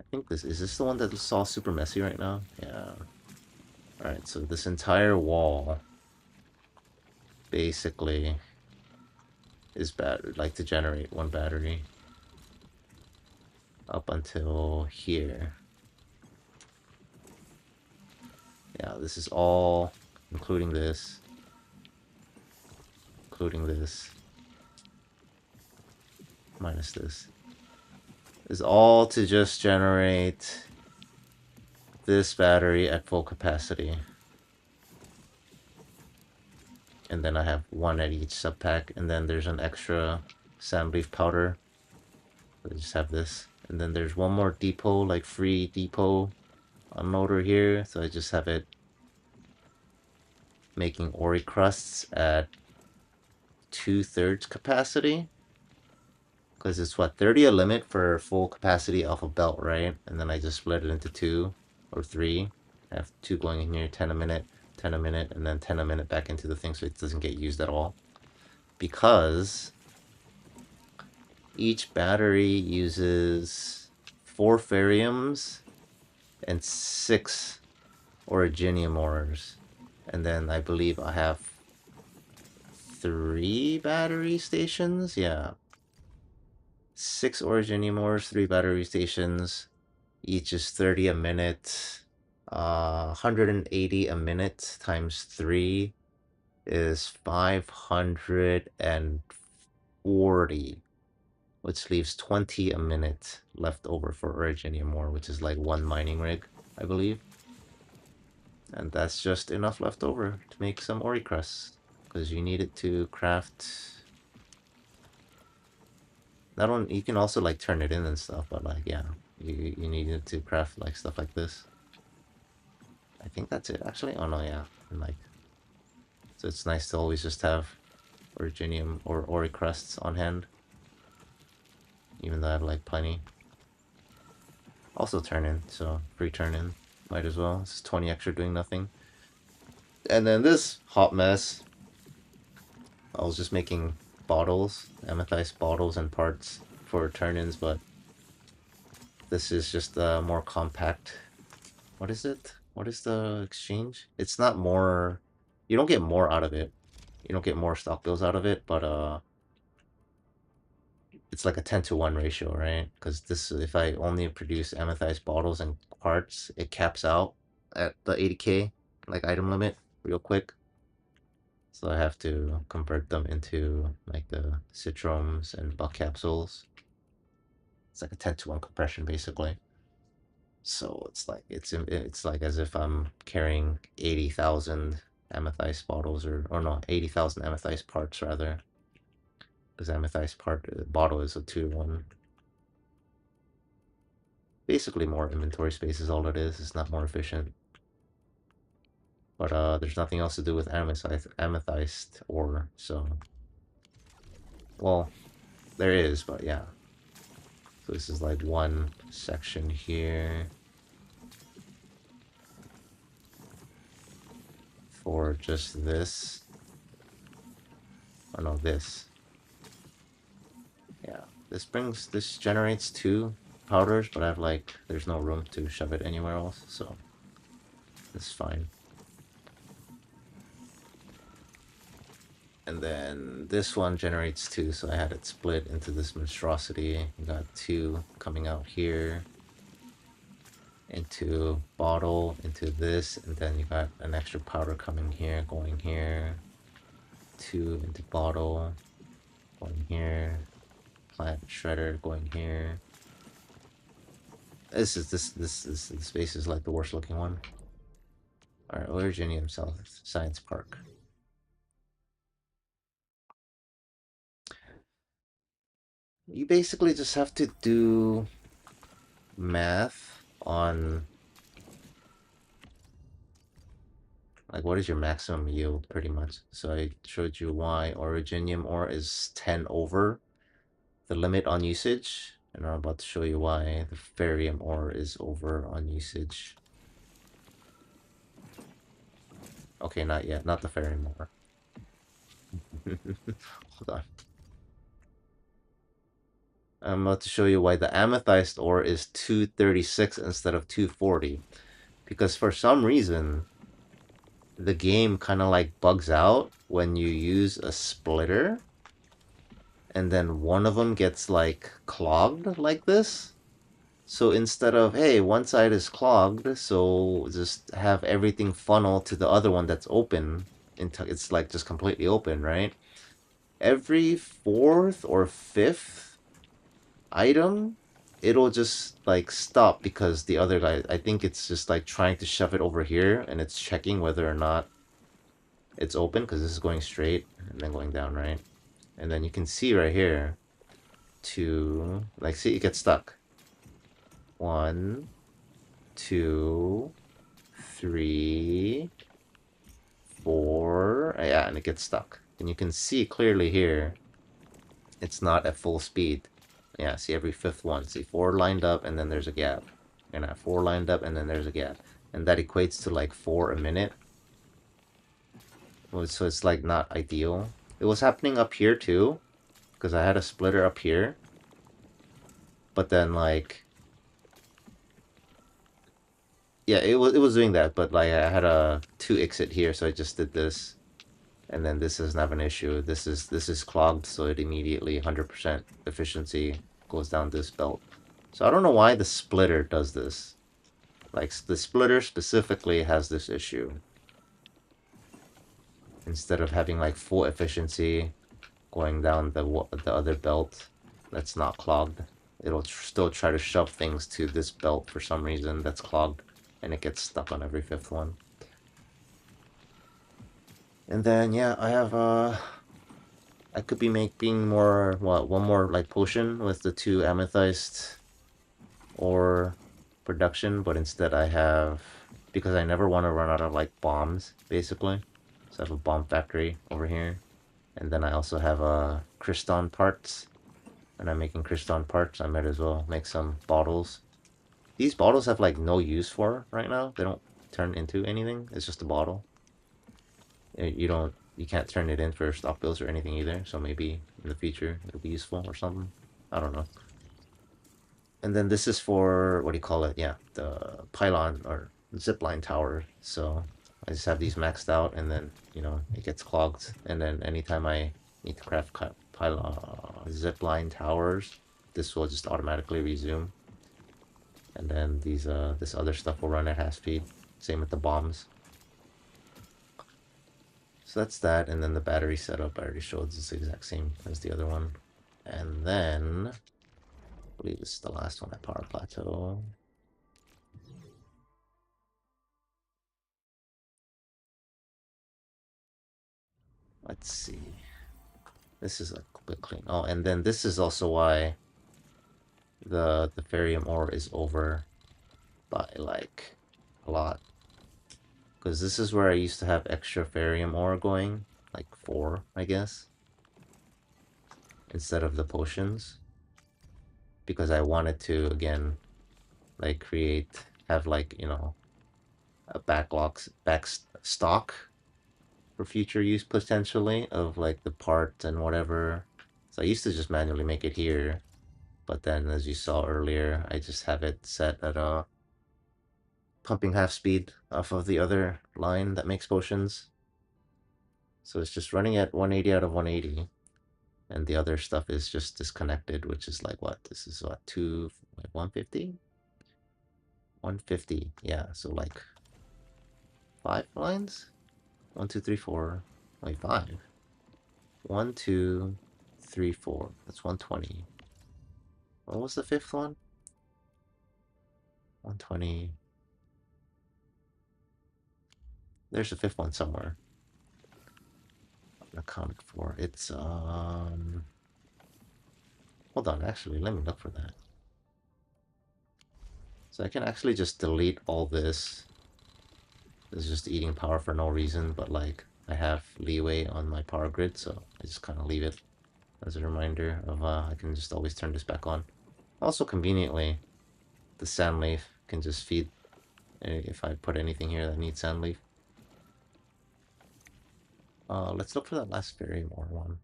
I think is this the one that's all super messy right now? Yeah. Alright, so this entire wall basically is like to generate one battery up until here. Yeah, this is all, including this, minus this, is all to just generate this battery at full capacity. And then I have one at each sub pack, and then there's an extra sand leaf powder. I just have this. And then there's one more depot, like free depot unloader here, so I just have it making ori crusts at 2/3 capacity. Because it's what, 30 a limit for full capacity off a belt, right? And then I just split it into 2 or 3. I have 2 going in here, 10 a minute, 10 a minute, and then 10 a minute back into the thing so it doesn't get used at all. Because each battery uses 4 feriums and 6 originium ores. And then I believe I have 3 battery stations? Yeah. 6 originium ores, 3 battery stations. Each is 30 a minute. 180 a minute times 3 is 540, which leaves 20 a minute left over for originium ore, which is like 1 mining rig, I believe. And that's just enough left over to make some ori crusts, because you need it to craft. Not only, you can also like turn it in and stuff, but like yeah, you need it to craft like stuff like this. I think that's it actually. Oh no, yeah, and like, so it's nice to always just have originium or ori crusts on hand, even though I have like plenty. Also turn in, so free turn in, might as well. It's 20 extra doing nothing. And then this hot mess, I was just making bottles, amethyst bottles and parts for turn-ins, but this is just a more compact. What is it? What is the exchange? It's not more, you don't get more out of it. You don't get more stock bills out of it, but it's like a 10-to-1 ratio, right? Because this, if I only produce amethyst bottles and parts, it caps out at the 80k like item limit real quick. So I have to convert them into like the citrums and buck capsules. It's like a 10-to-1 compression basically. So it's like as if I'm carrying 80,000 amethyst bottles, or no, 80,000 amethyst parts rather. Because amethyst bottle is a 2-to-1. Basically more inventory space is all it is. It's not more efficient. But there's nothing else to do with amethyst ore, so, well, there is, but yeah. So this is like one section here for just this. Oh no, this. Yeah, this generates 2 powders, but I have like, there's no room to shove it anywhere else, so it's fine. And then this one generates 2, so I had it split into this monstrosity. You got 2 coming out here, into bottle, into this, and then you got an extra powder coming here, going here. 2 into bottle, going here. Plant shredder going here. This space is like the worst looking one. All right, Virginium South Science Park. You basically just have to do math on like what is your maximum yield pretty much. So I showed you why Originium ore is 10 over the limit on usage, and I'm about to show you why the Ferrium ore is over on usage. Okay, not yet, not the Ferrium ore. Hold on. I'm about to show you why the amethyst ore is 236 instead of 240. Because for some reason, the game kind of like bugs out when you use a splitter and then one of them gets like clogged like this. So instead of, hey, one side is clogged, so just have everything funnel to the other one that's open until it's like just completely open, right? Every fourth or fifth item, it'll just like stop because the other guy, I think it's just like trying to shove it over here and it's checking whether or not it's open because this is going straight and then going down, right? And then you can see right here to like see it gets stuck. 1, 2, 3, 4. Yeah, and it gets stuck. And you can see clearly here it's not at full speed. Yeah, see every fifth one. See 4 lined up and then there's a gap. And 4 lined up and then there's a gap. And that equates to like 4 a minute. So it's like not ideal. It was happening up here too, because I had a splitter up here. But then like yeah, it was doing that, but like I had a 2 exit here, so I just did this. And then this doesn't have an issue. This is clogged, so it immediately 100% efficiency goes down this belt. So I don't know why the splitter does this. Like the splitter specifically has this issue. Instead of having like full efficiency going down the other belt that's not clogged, it'll still try to shove things to this belt for some reason that's clogged, and it gets stuck on every fifth one. And then yeah, I could be making more, one more like potion with the 2 amethyst or production, but instead I have, because I never want to run out of like bombs, basically. So I have a bomb factory over here. And then I also have crystal parts. And I'm making crystal parts. I might as well make some bottles. These bottles have like no use for right now. They don't turn into anything. It's just a bottle. You can't turn it in for stock builds or anything either. So maybe in the future it'll be useful or something. I don't know. And then this is for, what do you call it? Yeah, the pylon or zipline tower. So I just have these maxed out, and then it gets clogged. And then anytime I need to craft pylon zipline towers, this will just automatically resume. And then this other stuff will run at half speed. Same with the bombs. So that's that, and then the battery setup I already showed is the exact same as the other one. And then I believe this is the last one at Power Plateau. Let's see. This is a bit clean. Oh, and then this is also why the Ferium ore is over by like a lot. Because this is where I used to have extra Ferium ore going, like 4, I guess, instead of the potions. Because I wanted to, again, like have like, a back stock for future use potentially of like the parts and whatever. So I used to just manually make it here. But then, as you saw earlier, I just have it set at pumping half speed off of the other line that makes potions. So it's just running at 180 out of 180. And the other stuff is just disconnected, which is like what? This is what, 150? 150, yeah. So like 5 lines? 1, 2, 3, 4. Wait, 5. 1, 2, 3, 4. That's 120. What was the 5th one? 120. There's a fifth one somewhere. Accounted for. It's hold on, actually, let me look for that. So I can actually just delete all this. It's just eating power for no reason, but like I have leeway on my power grid, so I just kind of leave it as a reminder of I can just always turn this back on. Also conveniently, the sand leaf can just feed if I put anything here that needs sand leaf. Let's look for that last Barrymore one.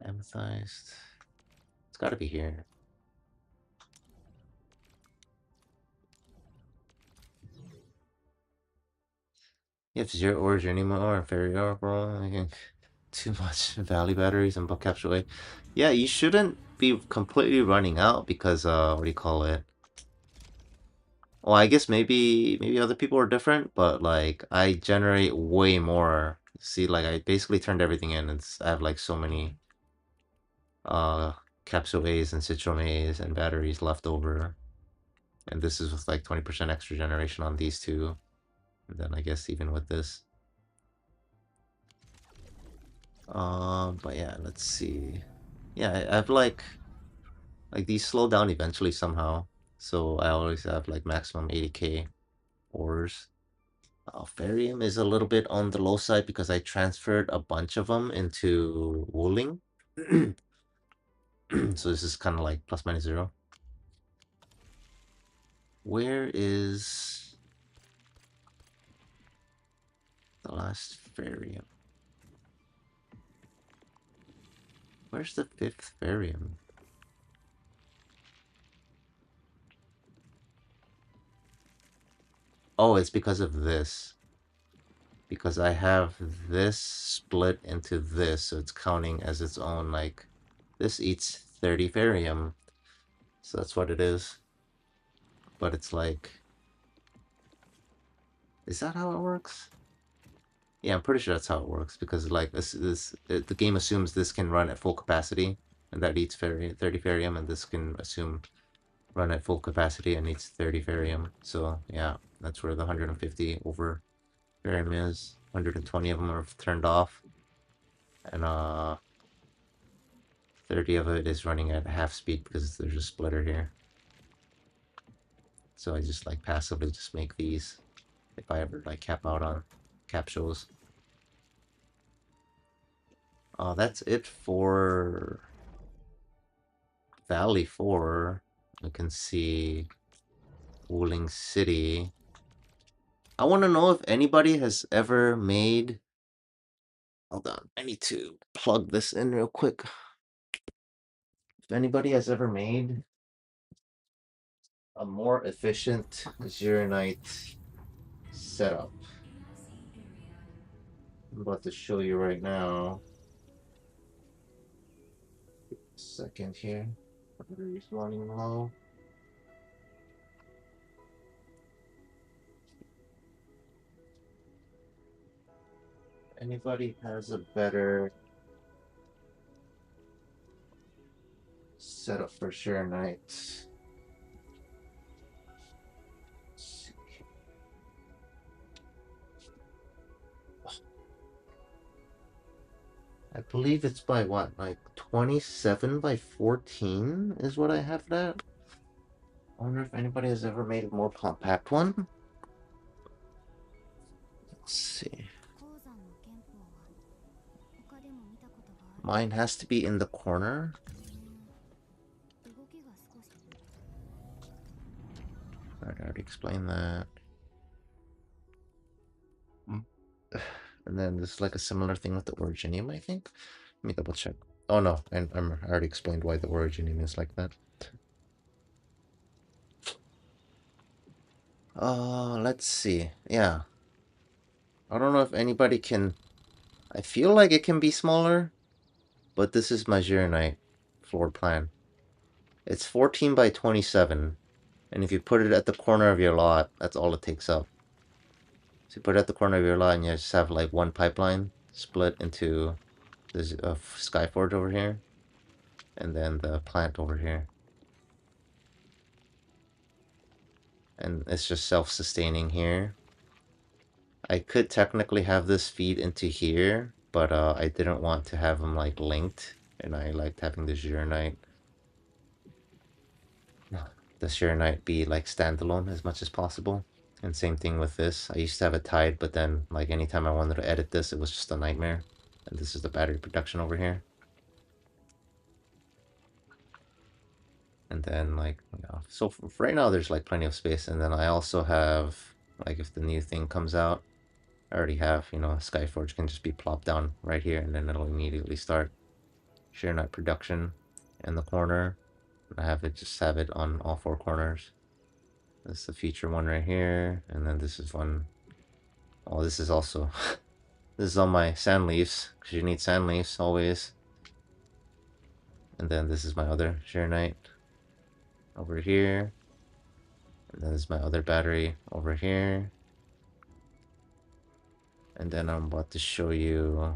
Amethyst. It's gotta be here. You have 0 ores anymore and fairy oracle. Too much valley batteries and book capsule A. Yeah, you shouldn't be completely running out because what do you call it? Well, I guess maybe other people are different, but like I generate way more. See, like I basically turned everything in, and I have like so many capsule A's and citron A's and batteries left over. And this is with like 20% extra generation on these two. And then I guess even with this. But yeah, let's see. Yeah, I have like these slow down eventually somehow. So I always have like maximum 80k ores. Ferium is a little bit on the low side because I transferred a bunch of them into Wuling. So this is kind of like plus minus 0. Where is the last Ferium? Where's the 5th Ferium? Oh, it's because of this. Because I have this split into this, so it's counting as its own, like, this eats 30 Ferium. So that's what it is. But it's like... Is that how it works? Yeah, I'm pretty sure that's how it works, because like the game assumes this can run at full capacity, and that needs 30 Ferium, and this can assume run at full capacity and needs 30 Ferium. So yeah, that's where the 150 over Ferium is. 120 of them are turned off, and 30 of it is running at half speed because there's a splitter here. So I just like passively just make these if I ever like cap out on capsules. That's it for Valley 4. You can see Wuling City. I want to know if anybody has ever made... Hold on, I need to plug this in real quick. If anybody has ever made a more efficient Xeronite setup. I'm about to show you right now. Second here. Battery's running low. Anybody has a better setup for Xeronite? I believe it's by what, like 27 by 14 is what I have that. I wonder if anybody has ever made a more compact one. Let's see. Mine has to be in the corner. I already explained that. And then there's like a similar thing with the Originium, I think. Let me double check. Oh no, and I already explained why the Originium is like that. Let's see. Yeah. I don't know if anybody can... I feel like it can be smaller, but this is my Xeronite floor plan. It's 14 by 27, and if you put it at the corner of your lot, that's all it takes up. So you put it at the corner of your lot, and you just have like one pipeline split into this Skyforge over here. and then the plant over here. And it's just self-sustaining here. I could technically have this feed into here, but I didn't want to have them like linked, and I liked having the Sheer Knight be like standalone as much as possible. And same thing with this. I used to have it tied, but then like anytime I wanted to edit this, it was just a nightmare. And this is the battery production over here. And then like, so for right now there's like plenty of space. And then I also have, like if the new thing comes out, I already have, Skyforge can just be plopped down right here, and then it'll immediately start Sheer Knight production in the corner. I have it on all four corners. This is the feature one right here, and then this is one. Oh, this is also this is all my sand leaves, because you need sand leaves always. And then this is my other Sheer Knight over here, and then this is my other battery over here. And then I'm about to show you,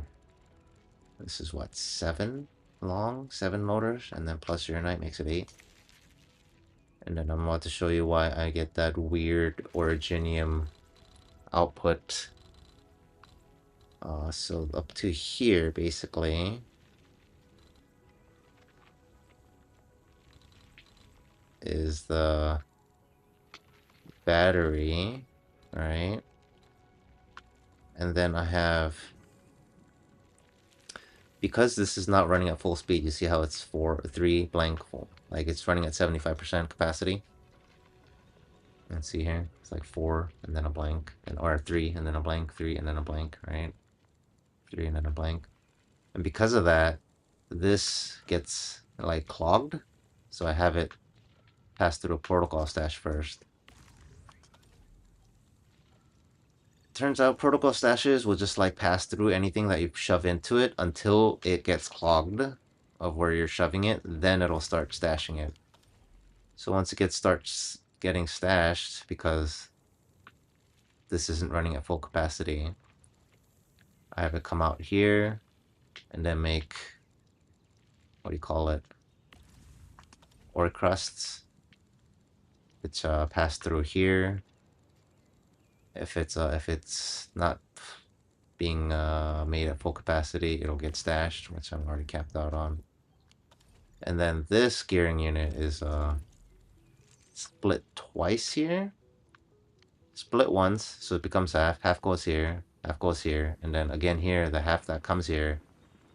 this is what, 7 motors, and then plus Sheer Knight makes it 8. And then I'm about to show you why I get that weird originium output. So up to here, basically, is the battery, right? And then I have, because this is not running at full speed, you see how it's 3 blank full, like it's running at 75% capacity. Let's see here, it's like 4 and then a blank, or 3 and then a blank, 3 and then a blank, right? 3 and then a blank. And because of that, this gets like clogged, so I have it pass through a protocol stash first. Turns out protocol stashes will just like pass through anything that you shove into it until it gets clogged of where you're shoving it, then it'll start stashing it. So once it starts getting stashed, because this isn't running at full capacity, I have it come out here and then make, what do you call it, ore crusts, which pass through here. If it's not being made at full capacity, it'll get stashed, which I'm already capped out on. And then this gearing unit is split twice here. Split once, so it becomes half goes here, half goes here, and then again here, the half that comes here,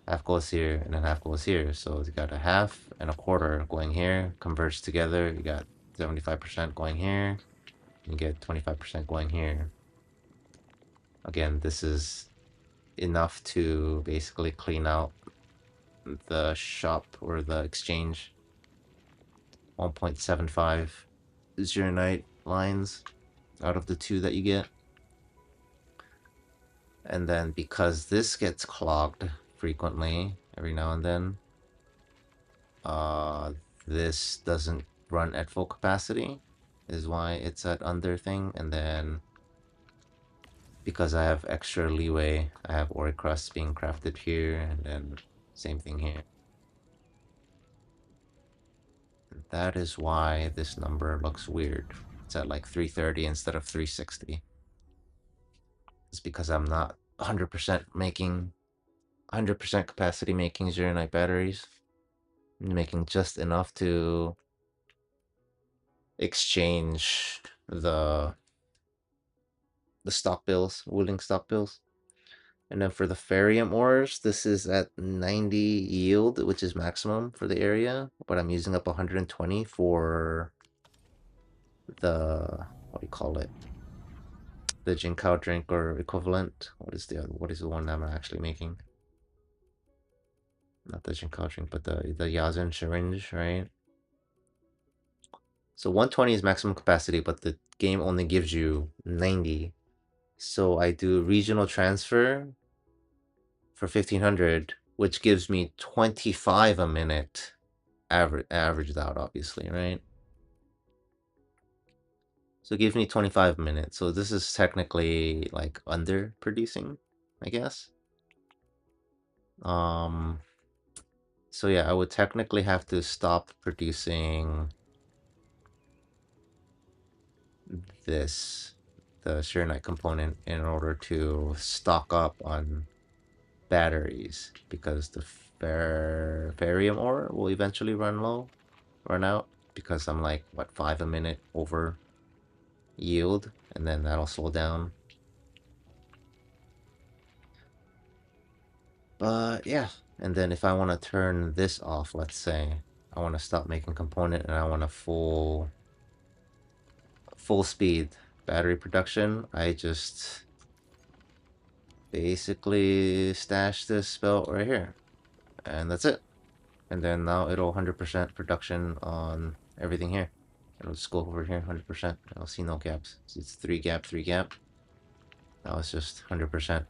half goes here, and then half goes here. So you got a half and a quarter going here, converge together, you got 75% going here, you get 25% going here. Again, this is enough to basically clean out the shop or the exchange. 1.75 Sheer-Knight lines out of the 2 that you get. And then because this gets clogged frequently every now and then, this doesn't run at full capacity, is why it's at under thing. And then because I have extra leeway, I have ore crusts being crafted here, and then same thing here. That is why this number looks weird. It's at like 330 instead of 360. It's because I'm not 100% making 100% capacity making Sheer-Knight batteries. I'm making just enough to exchange the stock bills, wooling stock bills. And then for the Ferium ores, this is at 90 yield, which is maximum for the area, but I'm using up 120 for the, what do you call it? The Jinkao drink or equivalent. What is the one I'm actually making? Not the Jinkao drink, but the Yazen syringe, right? So 120 is maximum capacity, but the game only gives you 90. So I do regional transfer for 1500, which gives me 25 a minute, averaged out, obviously, right? So it gives me 25 minutes. So this is technically like under producing, I guess. So yeah, I would technically have to stop producing this, the Sheernite component, in order to stock up on batteries, because the barium ore will eventually run out, because I'm like, what, 5 a minute over yield, and then that'll slow down. But yeah, and then if I want to turn this off, let's say I want to stop making component and I want a full speed battery production, I just basically stash this belt right here, and that's it. And then now it'll 100% production on everything here. It'll just go over here 100%. I'll see no gaps. So it's 3 gap, 3 gap. Now it's just 100%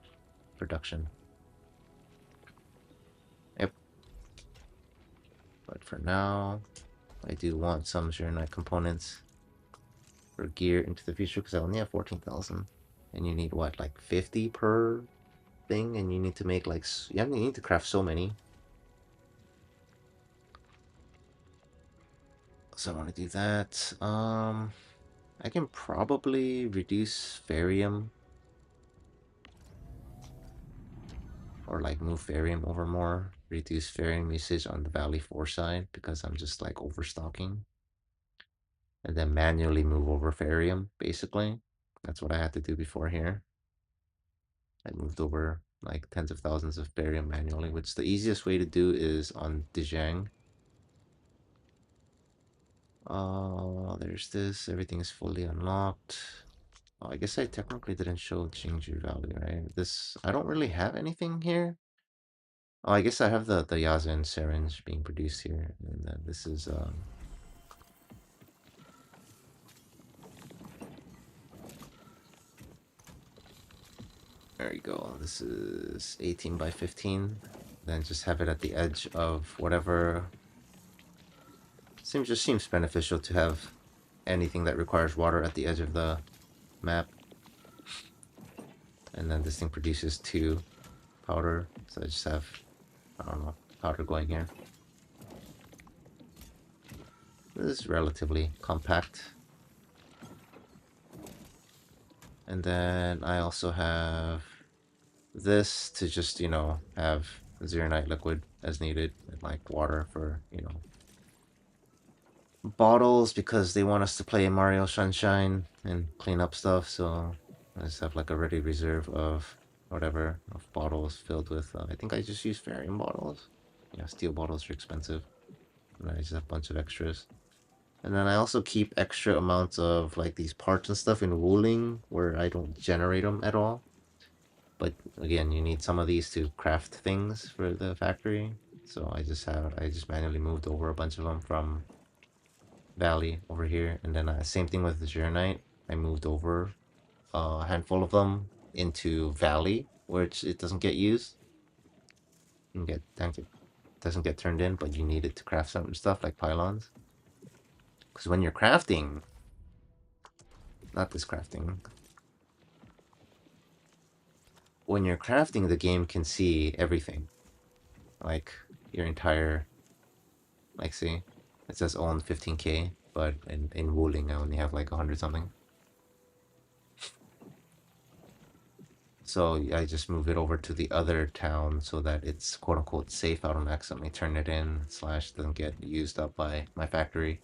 production. Yep. But for now, I do want some Zeronite components for gear into the future, because I only have 14,000. And you need what, like 50 per thing? And you need to make like, you need to craft so many. So I want to do that. I can probably reduce Varium, or like move Varium over more, reduce Varium usage on the Valley 4 side, because I'm just like overstocking. And then manually move over Varium, basically. That's what I had to do before here. I moved over like tens of thousands of barium manually, which the easiest way to do is on Dijiang. There's this. Everything is fully unlocked. Oh, I guess I technically didn't show Jingju Valley, right? This, I don't really have anything here. Oh, I guess I have the Yazen syringe being produced here, and then this is there you go. This is 18 by 15. Then just have it at the edge of whatever. Seems beneficial to have anything that requires water at the edge of the map. And then this thing produces 2 powder, so I just have, I don't know, powder going here. This is relatively compact. And then I also have this to just, you know, have Zeronite liquid as needed, and like water for, you know, bottles, because they want us to play Mario Sunshine and clean up stuff, so I just have like a ready reserve of whatever, of bottles filled with, I think I just use Varium bottles. Yeah, steel bottles are expensive. And I just have a bunch of extras. And then I also keep extra amounts of like these parts and stuff in wooling, where I don't generate them at all. But again, you need some of these to craft things for the factory. So I just manually moved over a bunch of them from Valley over here. And then same thing with the Journite. I moved over a handful of them into Valley, which it doesn't get used. Doesn't get turned in, but you need it to craft certain stuff like pylons. Because when you're crafting, not this crafting, when you're crafting, the game can see everything, like your entire, like, see, it says own 15k, but in Wuling I only have like 100 something. So I just move it over to the other town so that it's quote unquote safe. I don't accidentally turn it in, slash doesn't get used up by my factory.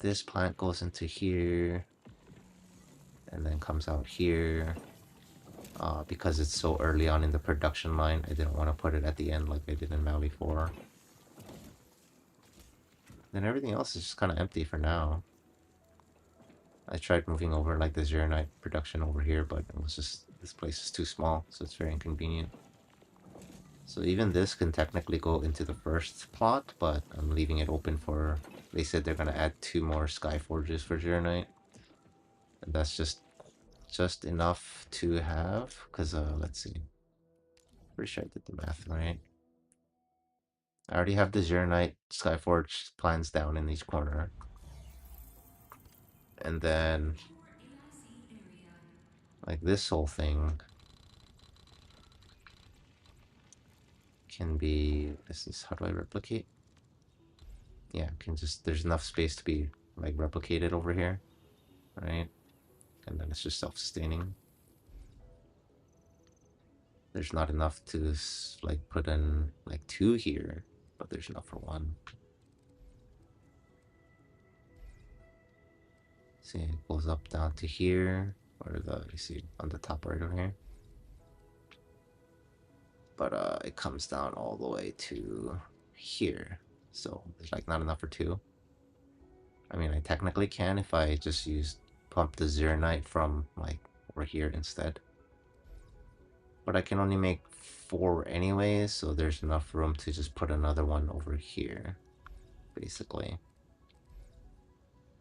This plant goes into here and then comes out here. Because it's so early on in the production line, I didn't want to put it at the end like I did in Valley 4. Then everything else is just kind of empty for now. I tried moving over like the Zeronite production over here, but it was just, this place is too small, so it's very inconvenient. So even this can technically go into the first plot, but I'm leaving it open for, they said they're gonna add 2 more Sky Forges for Zeronite. And that's just enough to have, because let's see. Pretty sure I did the math right. I already have the Zeronite Skyforge plans down in each corner. And then, like this whole thing, can be, this is, how do I replicate? Yeah, can just, there's enough space to be like replicated over here, right? And then it's just self-sustaining. There's not enough to like put in like 2 here, but there's enough for 1. See, it goes up down to here, or you see on the top right over here. But it comes down all the way to here. So there's like not enough for 2. I mean, I technically can if I just pump the Zernite from like over here instead. But I can only make 4 anyways, so there's enough room to just put another one over here, basically.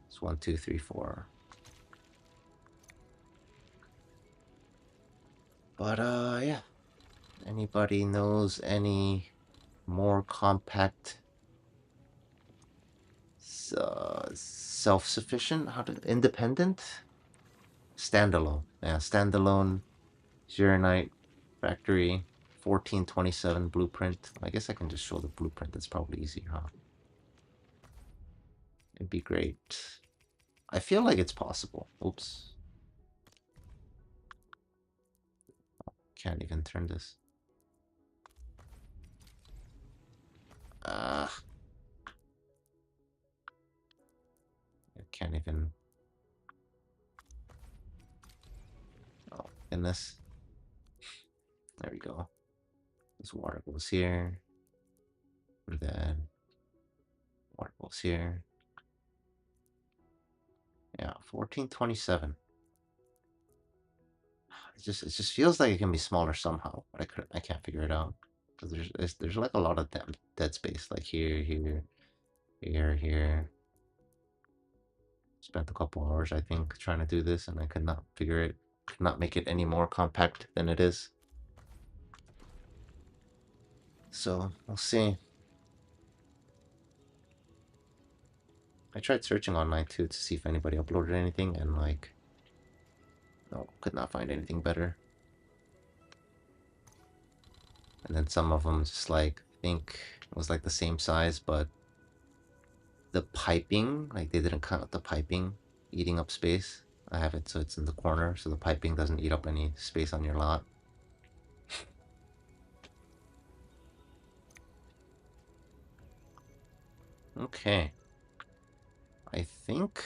It's 1, 2, 3, 4. But yeah. Anybody knows any more compact, self-sufficient, independent? Standalone. Yeah, standalone Zernite factory 1427 blueprint. I guess I can just show the blueprint. That's probably easier, huh? It'd be great. I feel like it's possible. Oops. Can't even turn this. I can't even. Oh, goodness. There we go. This water goes here. And then water goes here. Yeah, 1427. It just feels like it can be smaller somehow, but I can't figure it out. Because there's like a lot of dead space, like here, here, here, here. Spent a couple hours, I think, trying to do this, and I could not figure it, could not make it any more compact than it is. So we'll see. I tried searching online too to see if anybody uploaded anything, and like, no, could not find anything better. And then some of them just like, I think it was like the same size, but the piping, like they didn't cut out the piping, eating up space. I have it so it's in the corner, so the piping doesn't eat up any space on your lot. Okay. I think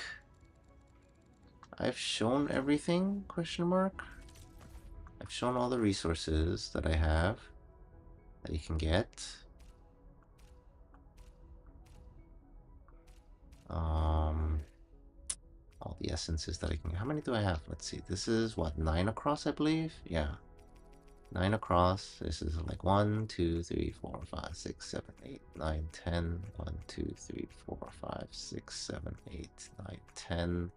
I've shown everything, question mark? I've shown all the resources that I have that you can get. All the essences that I can get. How many do I have? Let's see. This is what, 9 across, I believe? Yeah. 9 across. This is like 1, 2, 3, 4, 5, 6, 7, 8, 9, 10. 1, 2, 3, 4, 5, 6, 7, 8, 9, 10.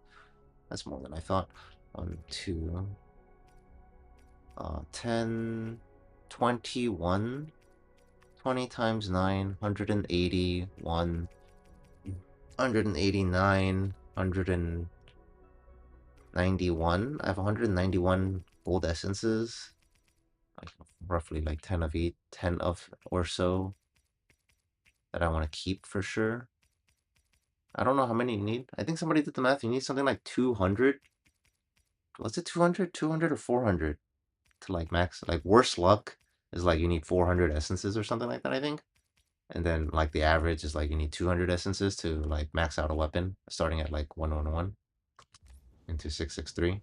That's more than I thought. 1, 2, 10, 21. 20 times 9, 180, 1, 189, 191. I have 191 gold essences. Like roughly like 10 of each, 10 of or so that I want to keep for sure. I don't know how many you need. I think somebody did the math. You need something like 200. Was it 200? 200 or 400 to like max? Like worst luck is like you need 400 essences or something like that, I think. And then like the average is like you need 200 essences to like max out a weapon, starting at like 111 into 663.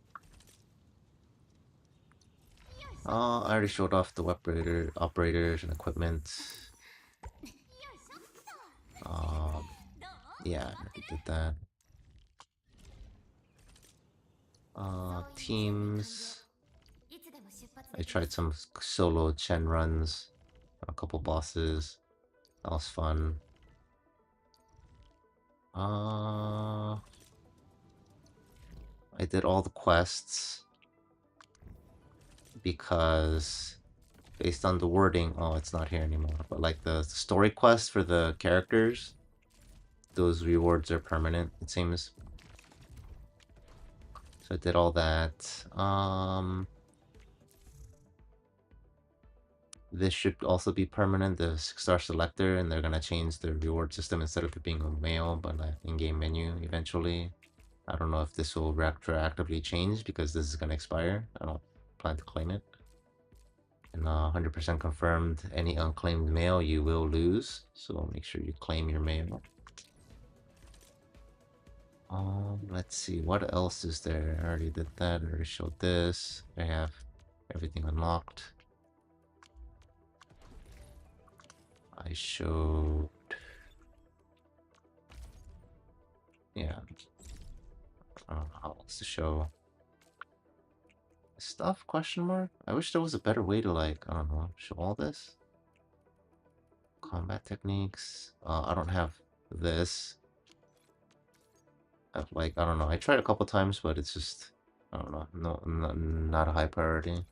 I already showed off the operators and equipment. Yeah, I did that. Teams. I tried some solo Chen runs, a couple bosses. That was fun. I did all the quests because based on the wording, oh, it's not here anymore, but like the story quests for the characters, those rewards are permanent, it seems. So I did all that. This should also be permanent, the 6-star selector, and they're gonna change the reward system instead of it being a mail, but an in-game menu eventually. I don't know if this will retroactively change because this is gonna expire. I don't plan to claim it. And 100% confirmed, any unclaimed mail you will lose, so make sure you claim your mail. Let's see, what else is there? I already did that, I already showed this. I have everything unlocked. I showed... yeah. I don't know how else to show. Stuff, question mark? I wish there was a better way to, like, I don't know, show all this. Combat techniques. I don't have this. Like, I don't know, I tried a couple times, but it's just, I don't know, not a high priority.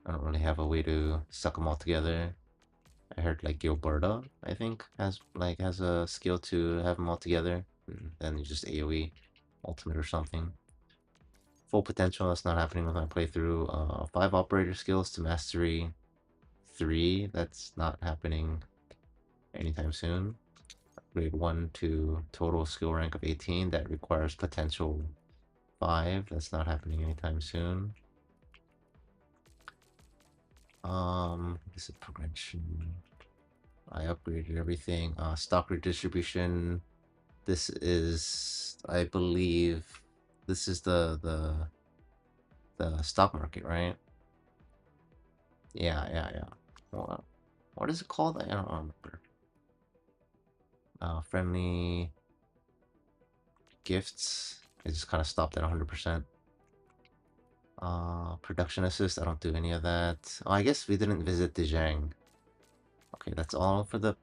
I don't really have a way to suck them all together. I heard like Gilberta, I think, has a skill to have them all together. And then you just AoE ultimate or something. Full potential, that's not happening with my playthrough. 5 operator skills to mastery 3, that's not happening anytime soon. Grade 1 to total skill rank of 18, that requires potential 5, that's not happening anytime soon. This is progression. I upgraded everything. Stock redistribution. This is, I believe, this is the stock market, right? Yeah. What is it called? I don't remember. Friendly gifts. I just kind of stopped at 100%. Production assist. I don't do any of that. Oh, I guess we didn't visit Dijiang. Okay, that's all for the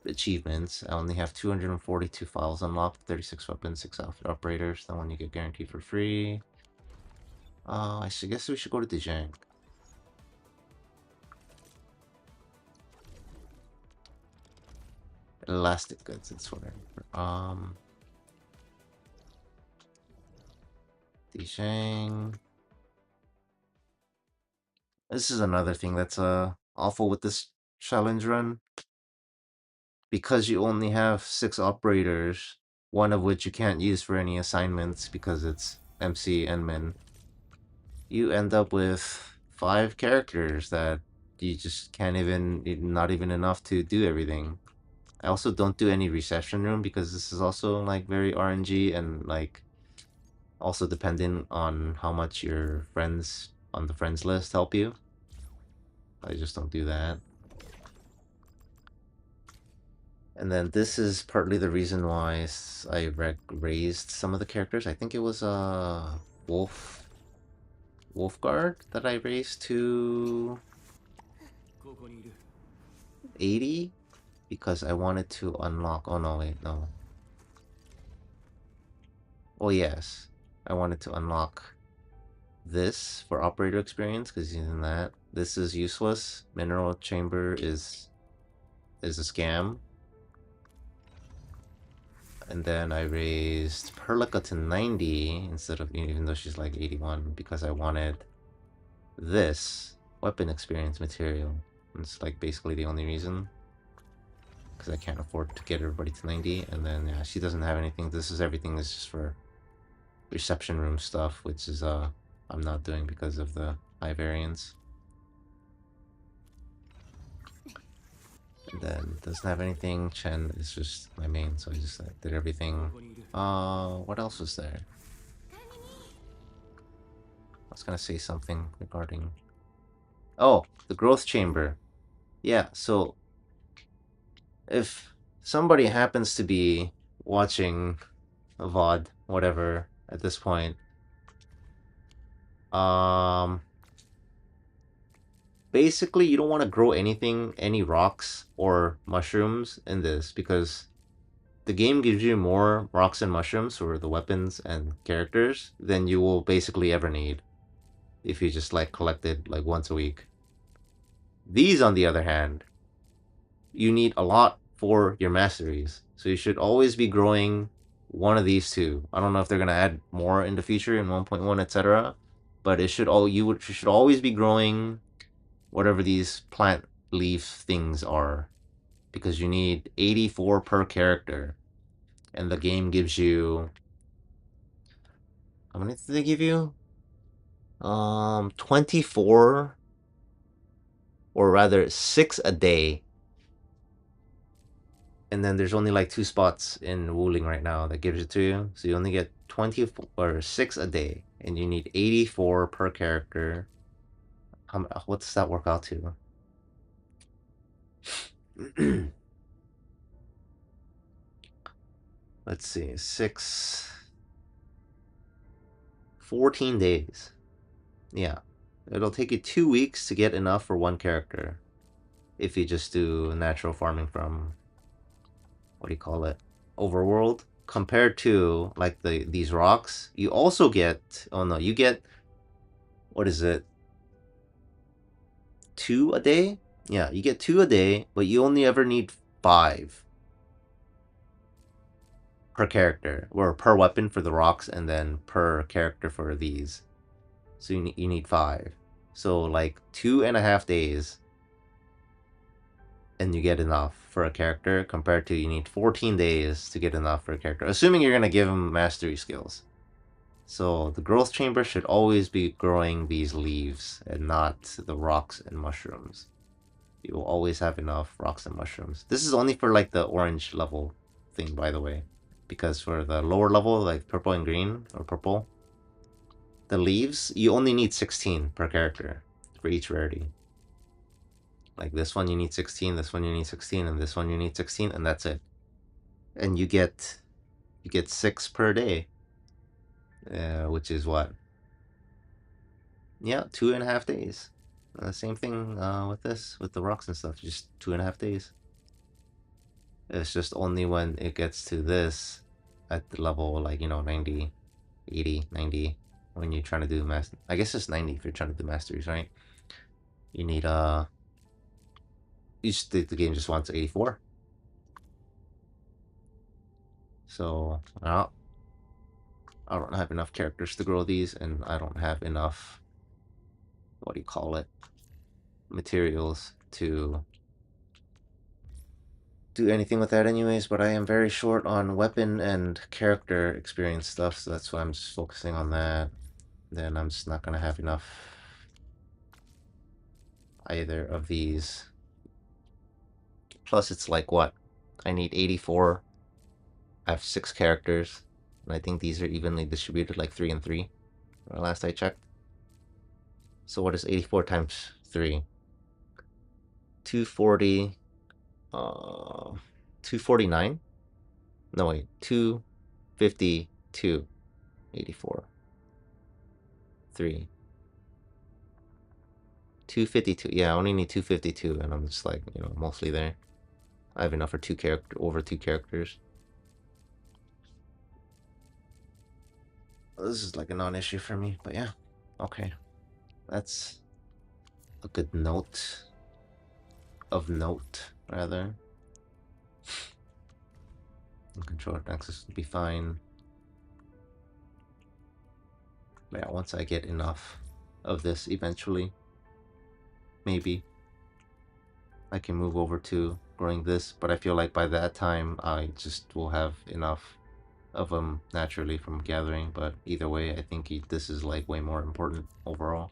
achievements. I only have 242 files unlocked, 36 weapons, 6 outfit operators. That one you get guaranteed for free. I guess we should go to Dijiang. Elastic goods, it's whatever. Dijiang. This is another thing that's awful with this challenge run. Because you only have 6 operators, one of which you can't use for any assignments because it's MC and Min, you end up with 5 characters that you just can't even, not even enough to do everything. I also don't do any reception room because this is also like very RNG and like also dependent on how much your friends on the friends list help you. I just don't do that. And then this is partly the reason why I raised some of the characters. I think it was Wolfguard that I raised to 80 because I wanted to unlock. Oh no, wait, no. Oh yes, I wanted to unlock this for operator experience because using that, this is useless. Mineral chamber is a scam. And then I raised Perlica to 90 instead of, even though she's like 81, because I wanted this weapon experience material. It's like basically the only reason, because I can't afford to get everybody to 90. And then yeah, she doesn't have anything. This is everything is just for reception room stuff, which is I'm not doing because of the high variance. And then doesn't have anything. Chen is just my main, so I just did everything. What else was there? I was gonna say something regarding... oh, the growth chamber. Yeah, so if somebody happens to be watching a VOD, whatever, at this point, basically you don't want to grow anything, any rocks or mushrooms in this, because the game gives you more rocks and mushrooms for the weapons and characters than you will basically ever need if you just like collected like once a week. These, on the other hand, you need a lot for your masteries, so you should always be growing one of these two. I don't know if they're gonna add more in the future in 1.1, etc., but it should you should always be growing whatever these plant leaf things are, because you need 84 per character, and the game gives you, how many did they give you? 24, or rather 6 a day. And then there's only like 2 spots in Wuling right now that gives it to you. So you only get 24 or 6 a day, and you need 84 per character. What does that work out to? Let's see, 14 days. Yeah. It'll take you 2 weeks to get enough for 1 character. If you just do natural farming from, what do you call it? Overworld. Compared to, like, these rocks, you also get, oh no, you get, what is it? 2 a day? Yeah, you get 2 a day, but you only ever need 5 per character, or per weapon for the rocks, and then per character for these. So you need 5. So like 2.5 days, and you get enough for a character, compared to you need 14 days to get enough for a character, assuming you're gonna give them mastery skills. So the growth chamber should always be growing these leaves and not the rocks and mushrooms. You will always have enough rocks and mushrooms. This is only for like the orange level thing, by the way. Because for the lower level, like purple and green, or purple, the leaves, you only need 16 per character for each rarity. Like this one you need 16, this one you need 16, and this one you need 16, and that's it. And you get 6 per day. Which is what? Yeah, 2.5 days. Same thing with this, with the rocks and stuff, just 2.5 days. It's just only when it gets to this, at the level, like, 90, 80, 90, when you're trying to do master. I guess it's 90 if you're trying to do masteries, right? You need, the game just wants 84. So, I don't have enough characters to grow these, and I don't have enough, what do you call it, materials to do anything with that anyways, but I am very short on weapon and character experience stuff, so that's why I'm just focusing on that. Then I'm just not gonna have enough either of these. Plus it's like, what? I need 84. I have 6 characters, and I think these are evenly distributed, like 3 and 3, last I checked. So what is 84 times 3? 240, 249? No, wait, 252, 84, 3. 252. Yeah, I only need 252, and I'm just like, mostly there. I have enough for over 2 characters. This is like a non-issue for me, but yeah. Okay. That's a good note. Of note, rather. Controller access would be fine. But yeah, once I get enough of this eventually, maybe I can move over to growing this, but I feel like by that time I just will have enough of them naturally from gathering. But either way, I think this is like way more important overall,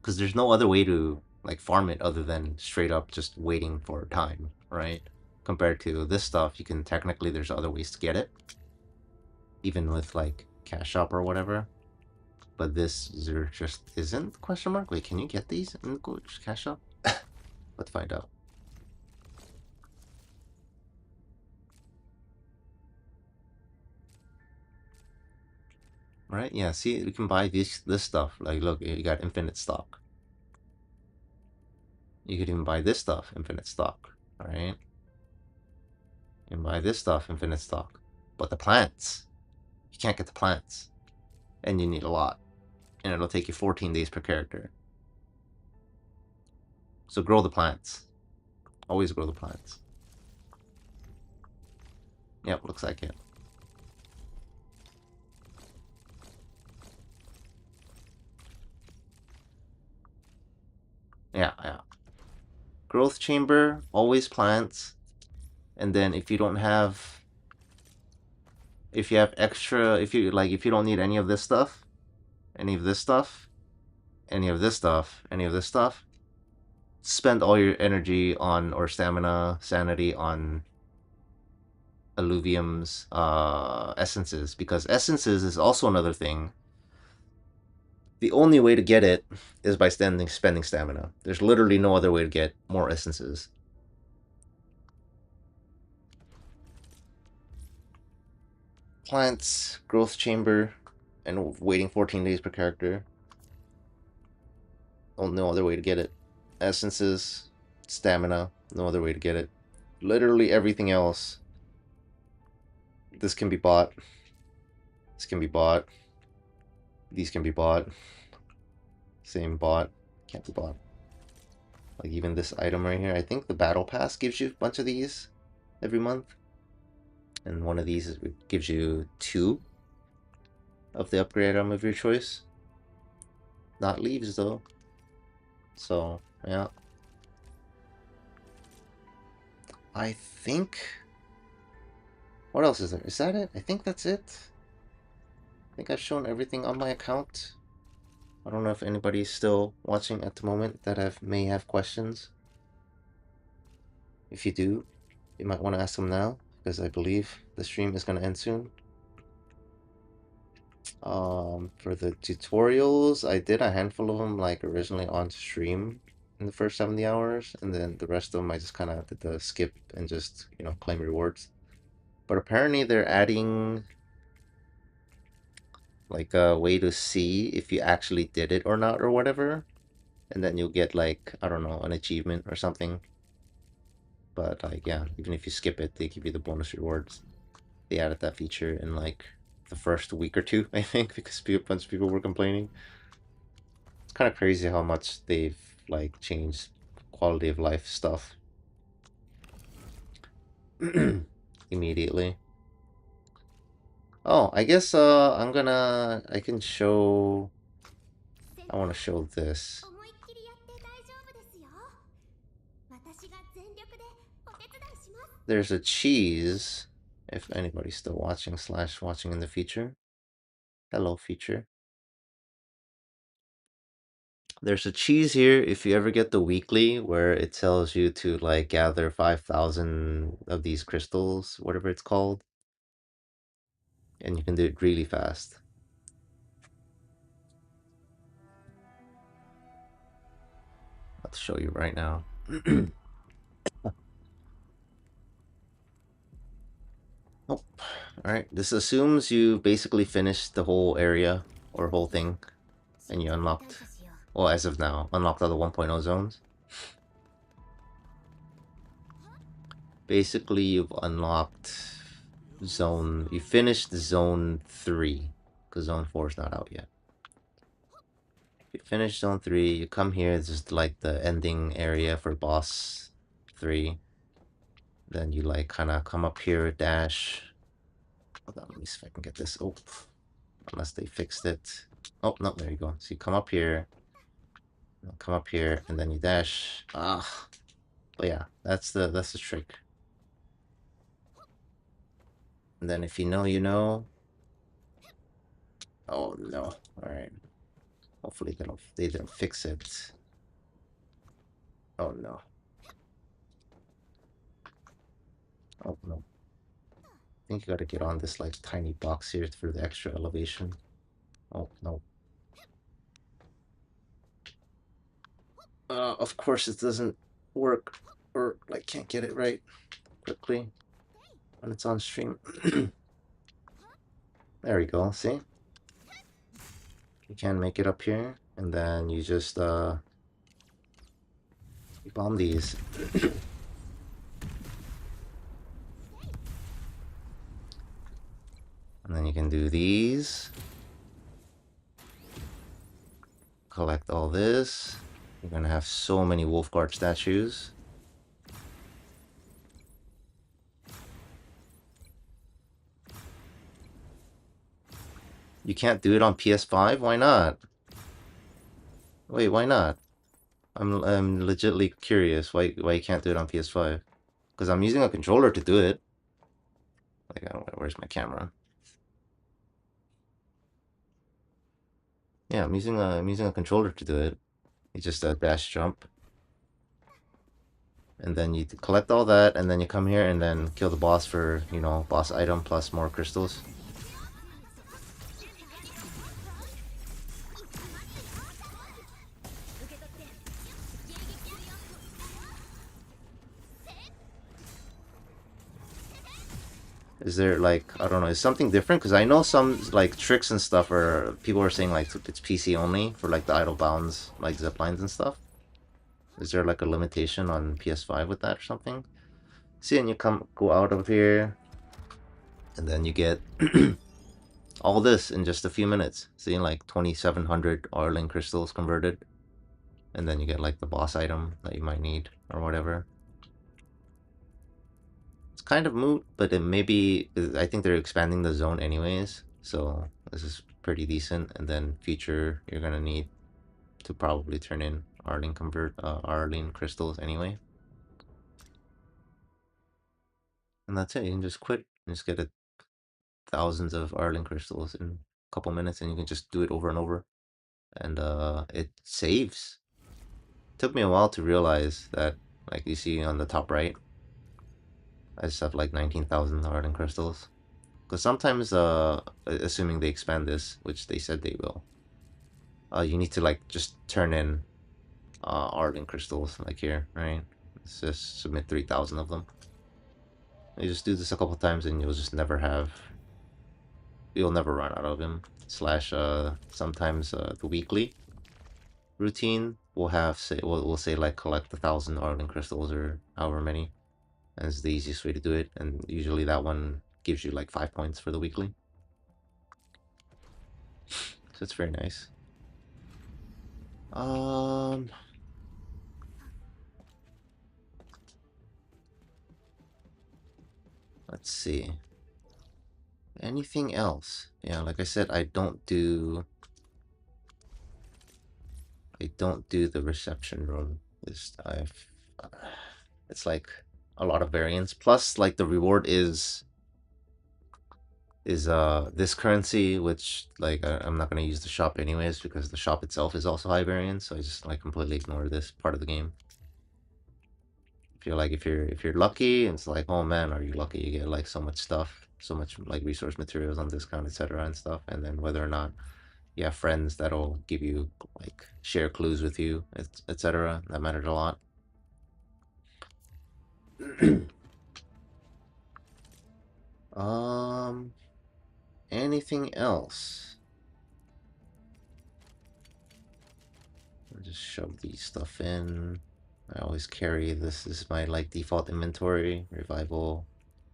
because there's no other way to like farm it other than straight up just waiting for time, right? Compared to this stuff, you can technically, there's other ways to get it, even with like cash shop or whatever. But this, there just isn't, question mark. Wait, can you get these in the cash shop? Let's find out. Right? Yeah, see, we can buy this stuff. Like, look, you got infinite stock. You could even buy this stuff, infinite stock, right? And buy this stuff, infinite stock. But the plants, you can't get the plants. And you need a lot. And it'll take you 14 days per character. So grow the plants. Always grow the plants. Yep, looks like it. Yeah. growth chamber, always plants. And then if you don't have, if you have extra, if you don't need any of this stuff, any of this stuff, any of this stuff, any of this stuff, spend all your energy on, or stamina, sanity on alluvium's essences, because essences is also another thing. The only way to get it is by spending stamina. There's literally no other way to get more essences. Plants, growth chamber, and waiting 14 days per character. Oh, no other way to get it. Essences, stamina, no other way to get it. Literally everything else. This can be bought. This can be bought. These can be bought. Same bought. Can't be bought. Like even this item right here. I think the battle pass gives you a bunch of these every month. And one of these gives you 2 of the upgrade item of your choice. Not leaves though. So, yeah. I think... What else is there? Is that it? I think that's it. I think I've shown everything on my account. I don't know if anybody's still watching at the moment that may have questions. If you do, you might want to ask them now, because I believe the stream is going to end soon. For the tutorials, I did a handful of them like originally on stream in the first 70 hours, and then the rest of them I just kind of did the skip and just, you know, claim rewards. But apparently they're adding like a way to see if you actually did it or not or whatever, and then you'll get like, I don't know, an achievement or something. But like, yeah, even if you skip it, they give you the bonus rewards. They added that feature in like the first week or 2, I think, because a bunch of people were complaining. It's kind of crazy how much they've like changed quality of life stuff immediately. Oh, I guess I can show, I want to show this. There's a cheese, if anybody's still watching / watching in the future. Hello, future. There's a cheese here if you ever get the weekly where it tells you to like gather 5,000 of these crystals, whatever it's called. And you can do it really fast. I'll show you right now. Oh, alright. This assumes you basically finished the whole area or whole thing and you unlocked, well, as of now, unlocked all the 1.0 zones. Basically, you've unlocked you finished zone 3, because zone 4 is not out yet. You finish zone 3, you come here, this is like the ending area for boss 3. Then you like kind of come up here, dash. Hold on, let me see if I can get this. Oh, unless they fixed it. Oh, no, there you go. So you come up here, and then you dash. Ah, but yeah, that's the trick. And then if you know, you know. Oh no! All right. Hopefully they didn't fix it. Oh no. Oh no. I think you gotta get on this like tiny box here for the extra elevation. Oh no. Of course it doesn't work, or like can't get it right quickly when it's on stream. There we go, see? You can make it up here, and then you just bomb these. And then you can do these. Collect all this. You're gonna have so many Wolfguard statues. You can't do it on PS5? Why not? Wait, why not? I'm legitly curious why you can't do it on PS5. Because I'm using a controller to do it. Like, I don't know, where's my camera? Yeah, I'm using a controller to do it. You just dash jump, and then you collect all that, and then you come here and then kill the boss for, you know, boss item plus more crystals. Is there like, I don't know, is something different? Because I know some like tricks and stuff are, people are saying like it's PC only for like the idle bounds, like zip lines and stuff. Is there like a limitation on PS5 with that or something? See, and you go out of here, and then you get all this in just a few minutes. Seeing like 2,700 Arling crystals converted, and then you get like the boss item that you might need or whatever. It's kind of moot, but it maybe, I think they're expanding the zone anyways, so this is pretty decent. And then future, you're gonna need to probably turn in Arling crystals anyway. And that's it. You can just quit and just get thousands of Arling crystals in a couple minutes, and you can just do it over and over. And it saves. Took me a while to realize that, like you see on the top right, I just have like 19,000 Arling crystals. Because sometimes, assuming they expand this, which they said they will, you need to like just turn in Arling crystals, like here, right? Let's just submit 3,000 of them. You just do this a couple times, and you'll never run out of him. Slash, sometimes the weekly routine will have we'll say like collect 1,000 Arling crystals or however many, and it's the easiest way to do it. And usually that one gives you like 5 points for the weekly, so it's very nice. Let's see. Anything else? Yeah, like I said, I don't do the reception room. It's like a lot of variance. Plus, like the reward is this currency, which like I'm not gonna use the shop anyways because the shop itself is also high variance. So I just like completely ignore this part of the game. If you're lucky, it's like, oh man, are you lucky? You get like so much stuff, so much like resource materials on discount, etc. and stuff. And then whether or not you have friends that'll give you like share clues with you, etc. That mattered a lot. um, anything else? I'll just shove these stuff in. I always carry this. This is my like default inventory. Revival,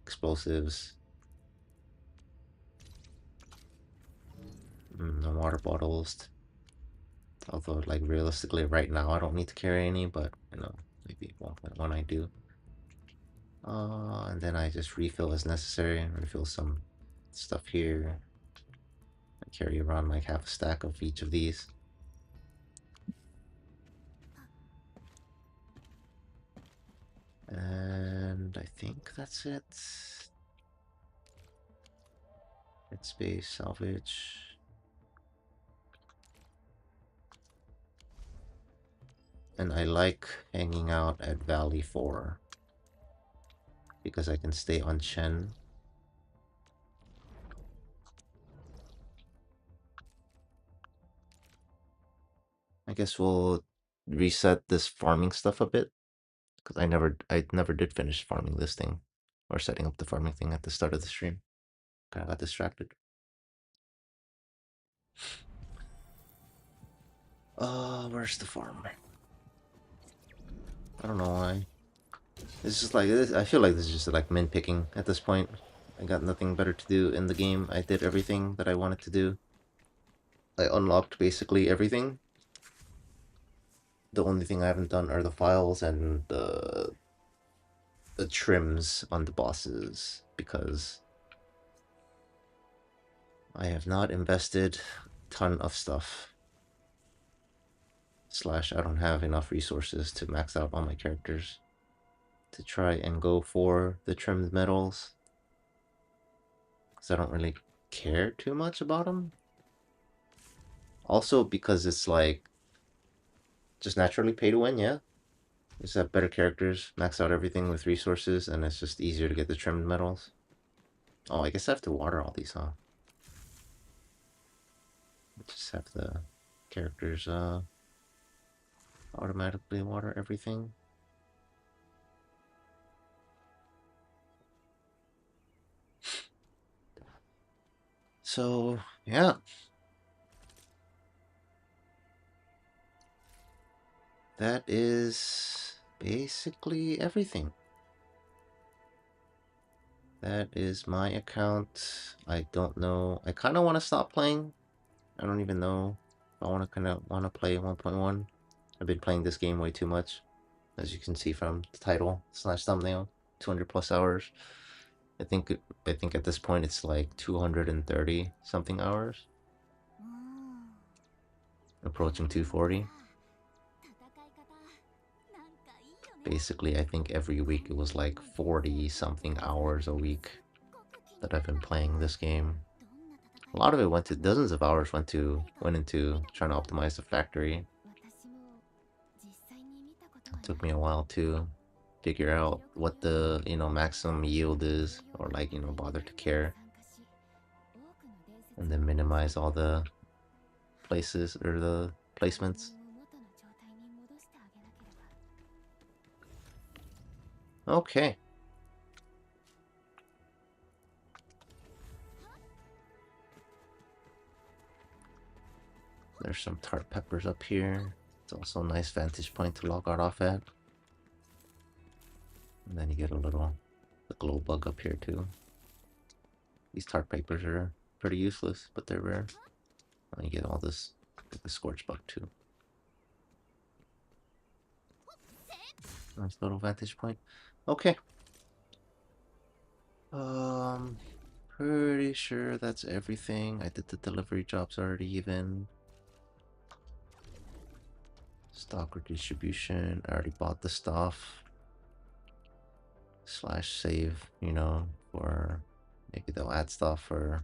explosives, no water bottles. Although, like realistically, right now I don't need to carry any, but you know, maybe when I do. And then I just refill as necessary. Refill some stuff here. I carry around like half a stack of each of these. And I think that's it. Headspace, salvage. And I like hanging out at Valley 4 because I can stay on Chen. I guess we'll reset this farming stuff a bit because I never did finish farming this thing or setting up the farming thing at the start of the stream. Kind of got distracted. Where's the farm? I don't know why. It's just like I feel like this is just like min picking at this point. I got nothing better to do in the game. I did everything that I wanted to do. I unlocked basically everything. The only thing I haven't done are the files and the trims on the bosses because I have not invested a ton of stuff. Slash, I don't have enough resources to max out all my characters to try and go for the trimmed metals. Because I don't really care too much about them. Also because it's like just naturally pay to win, yeah. Just have better characters, max out everything with resources, and it's just easier to get the trimmed metals. Oh, I guess I have to water all these, huh? Just have the characters automatically water everything. So, yeah. That is basically everything. That is my account. I don't know. I kind of want to stop playing. I don't even know if I want to play 1.1. I've been playing this game way too much, as you can see from the title / thumbnail. 200 plus hours. I think at this point it's like 230 something hours. Approaching 240. Basically, I think every week it was like 40 something hours a week that I've been playing this game. A lot of it went to dozens of hours went into trying to optimize the factory. It took me a while to figure out what the maximum yield is, or like bother to care, and then minimize all the places or the placements. Okay. There's some tart peppers up here. It's also a nice vantage point to log out off at. And then you get the glow bug up here too. These tart peppers are pretty useless, but they're rare. And you get all this, the scorch bug too. Nice little vantage point. Okay. Pretty sure that's everything. I did the delivery jobs already even. Stock redistribution. I already bought the stuff. /save, for maybe they'll add stuff for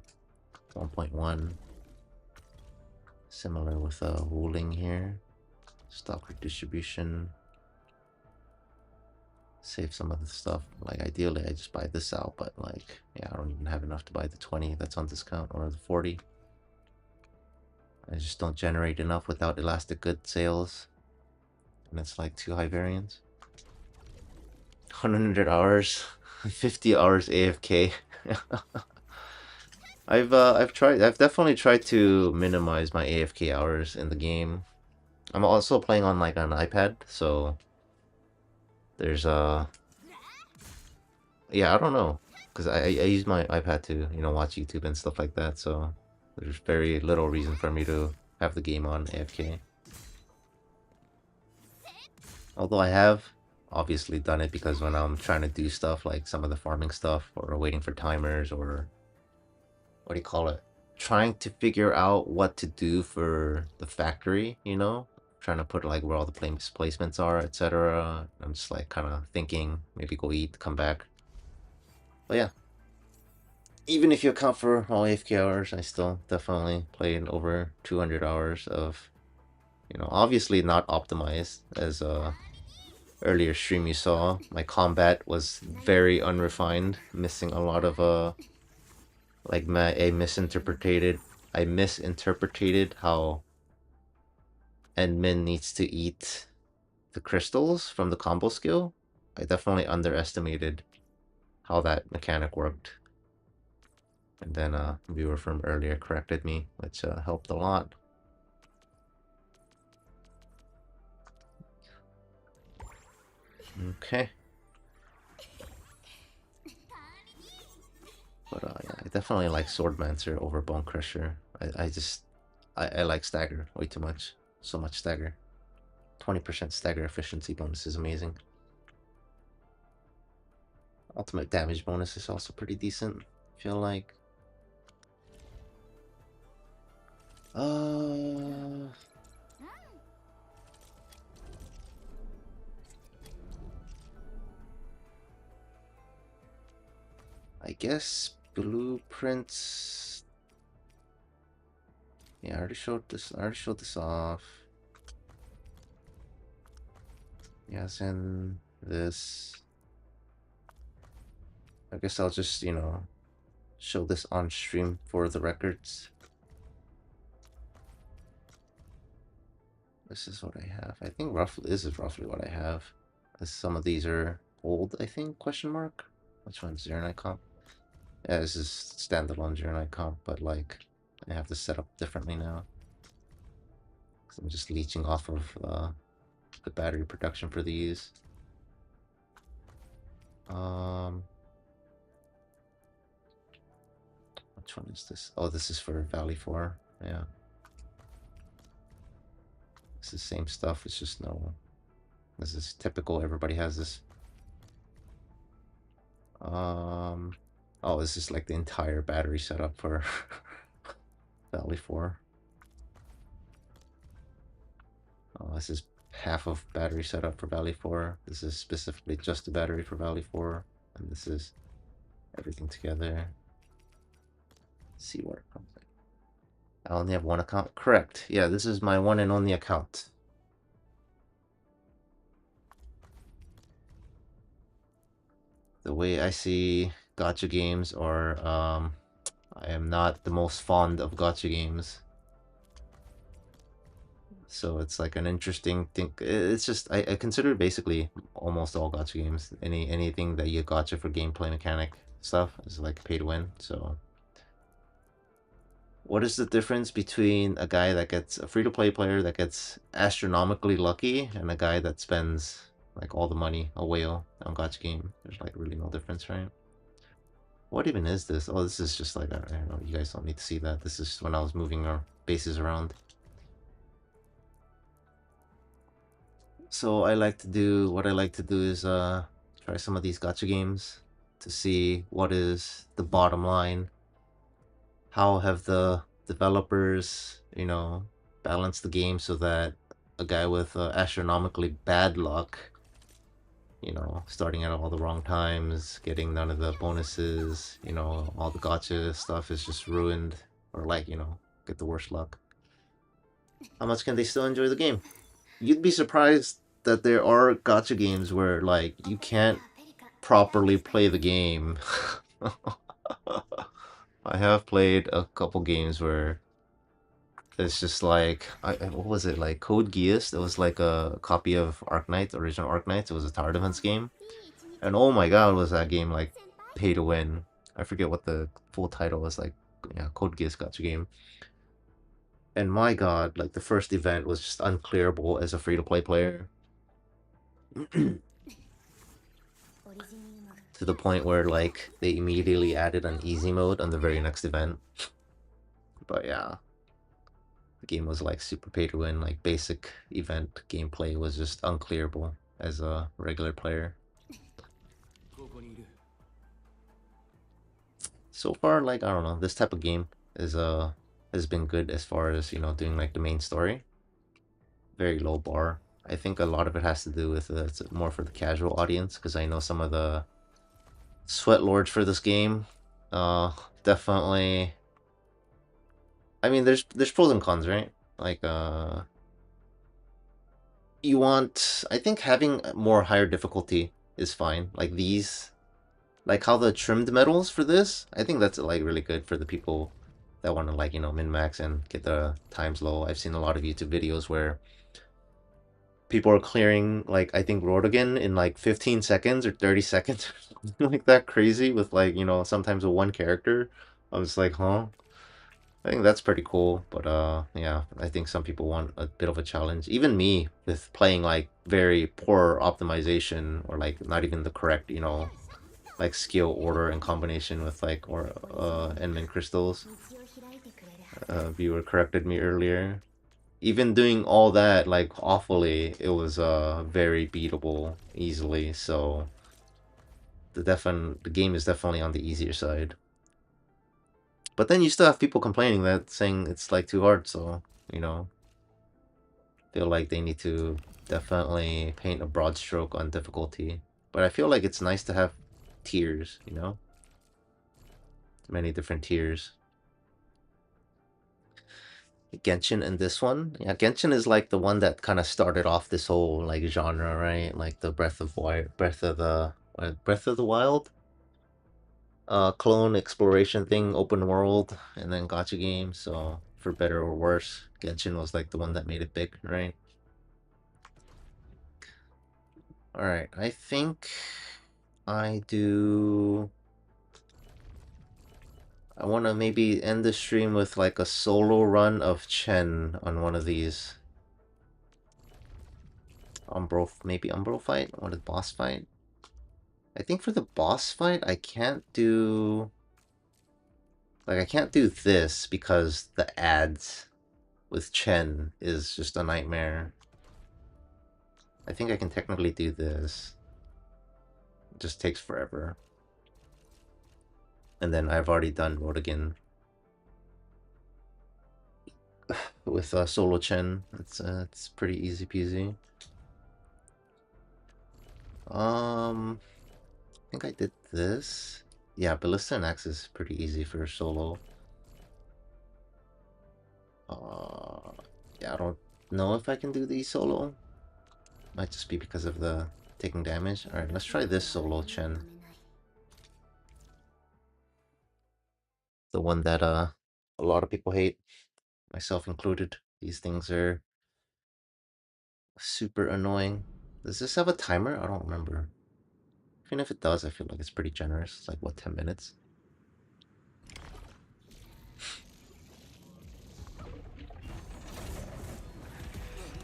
1.1. Similar with ruling here. Stock redistribution. Save some of the stuff. Like ideally I just buy this out, but like yeah, I don't even have enough to buy the 20 that's on discount or the 40. I just don't generate enough without elastic good sales. And it's like too high variance. 100 hours, 50 hours AFK. I've definitely tried to minimize my AFK hours in the game. I'm also playing on like an iPad, so there's yeah, I don't know, because I use my iPad to watch YouTube and stuff like that, so there's very little reason for me to have the game on AFK. Although I have obviously done it because when I'm trying to do stuff like some of the farming stuff or waiting for timers or what do you call it? Trying to figure out what to do for the factory, trying to put like where all the placements are, etc. I'm just like kind of thinking maybe go eat, come back. But yeah, even if you account for all AFK hours, I still definitely played over 200 hours of, obviously not optimized as earlier stream you saw. My combat was very unrefined, missing a lot of like I misinterpreted how Edmund needs to eat the crystals from the combo skill. I definitely underestimated how that mechanic worked. And then a viewer from earlier corrected me, which helped a lot. Okay. But yeah, I definitely like Swordmancer over Bone Crusher. I like Stagger way too much. So much Stagger. 20% Stagger efficiency bonus is amazing. Ultimate damage bonus is also pretty decent, I feel like. I guess blueprints. Yeah, I already showed this. I already showed this off. Yes, and this. I guess I'll just, you know, show this on stream for the records. This is what I have. I think roughly this is roughly what I have. Some of these are old, I think, question mark. Which one's Zero Night Comp? Yeah, this is standalone Zero Night Comp, but like I have this set up differently now. I'm just leeching off of the battery production for these. Which one is this? Oh, this is for Valley 4. Yeah. It's the same stuff, it's just no. This is typical, everybody has this. Oh, this is like the entire battery setup for Valley 4. Oh, this is half of battery setup for Valley 4. This is specifically just the battery for Valley 4. And this is everything together. Let's see where it comes in. I only have one account. Correct. Yeah, this is my one and only account. The way I see gacha games are, I am not the most fond of gacha games. So it's like an interesting thing. It's just, I consider basically almost all gacha games. Anything that you gacha for gameplay mechanic stuff is like pay to win. So what is the difference between a guy that gets a free-to-play player that gets astronomically lucky and a guy that spends like all the money, a whale, on gacha game? There's like really no difference, right? What even is this? Oh, this is just like, I don't know, you guys don't need to see that. This is when I was moving our bases around. So what I like to do is try some of these gacha games to see what is the bottom line. How have the developers, you know, balanced the game so that a guy with astronomically bad luck, you know, starting at all the wrong times, getting none of the bonuses, you know, all the gacha stuff is just ruined, or like, you know, get the worst luck. How much can they still enjoy the game? You'd be surprised that there are gacha games where like you can't properly play the game. I have played a couple games where it's just like, what was it, like Code Geass? That was like a copy of Arknights, original Arknights. It was a tower defense game, and oh my god, was that game like pay to win? I forget what the full title was, like, yeah, Code Geass gacha game. And my god, like the first event was just unclearable as a free to play player. To the point where like they immediately added an easy mode on the very next event. But yeah, the game was like super pay to win. Like basic event gameplay was just unclearable as a regular player. So far, like, I don't know, this type of game is has been good as far as, you know, doing like the main story. Very low bar. I think a lot of it has to do with it's more for the casual audience, because I know some of the sweat lords for this game definitely, I mean, there's pros and cons, right? Like you want, I think having more higher difficulty is fine. Like these, like how the trimmed medals for this, I think that's like really good for the people that want to, like, you know, min-max and get the times low. I've seen a lot of YouTube videos where people are clearing, like, I think Rotogen in like 15 seconds or 30 seconds or something like that crazy with, like, you know, sometimes with one character. I was like, huh? I think that's pretty cool, but yeah, I think some people want a bit of a challenge. Even me, with playing like very poor optimization, or like not even the correct, you know, like skill order and combination with like, or Enmin crystals. Viewer corrected me earlier. Even doing all that like awfully, it was very beatable easily. So the game is definitely on the easier side. But then you still have people complaining, that saying it's like too hard, so, you know, feel like they need to definitely paint a broad stroke on difficulty. But I feel like it's nice to have tiers, you know? many different tiers. Genshin and this one, yeah, Genshin is like the one that kind of started off this whole like genre, right? Like the Breath of the Wild, clone exploration thing, open world, and then gacha game. So for better or worse, Genshin was like the one that made it big, right? All right, I think I want to maybe end the stream with like a solo run of Chen on one of these. Maybe Umbro fight or the boss fight. I think for the boss fight, I can't do this because the ads with Chen is just a nightmare. I think I can technically do this. It just takes forever. And then I've already done Rodigan with solo Chen. It's pretty easy peasy. I think I did this. Yeah, Ballista and Axe is pretty easy for solo. Yeah, I don't know if I can do these solo. Might just be because of the taking damage. Alright, let's try this solo Chen. The one that a lot of people hate, myself included. These things are super annoying. Does this have a timer? I don't remember. Even if it does, I feel like it's pretty generous. It's like, what, 10 minutes?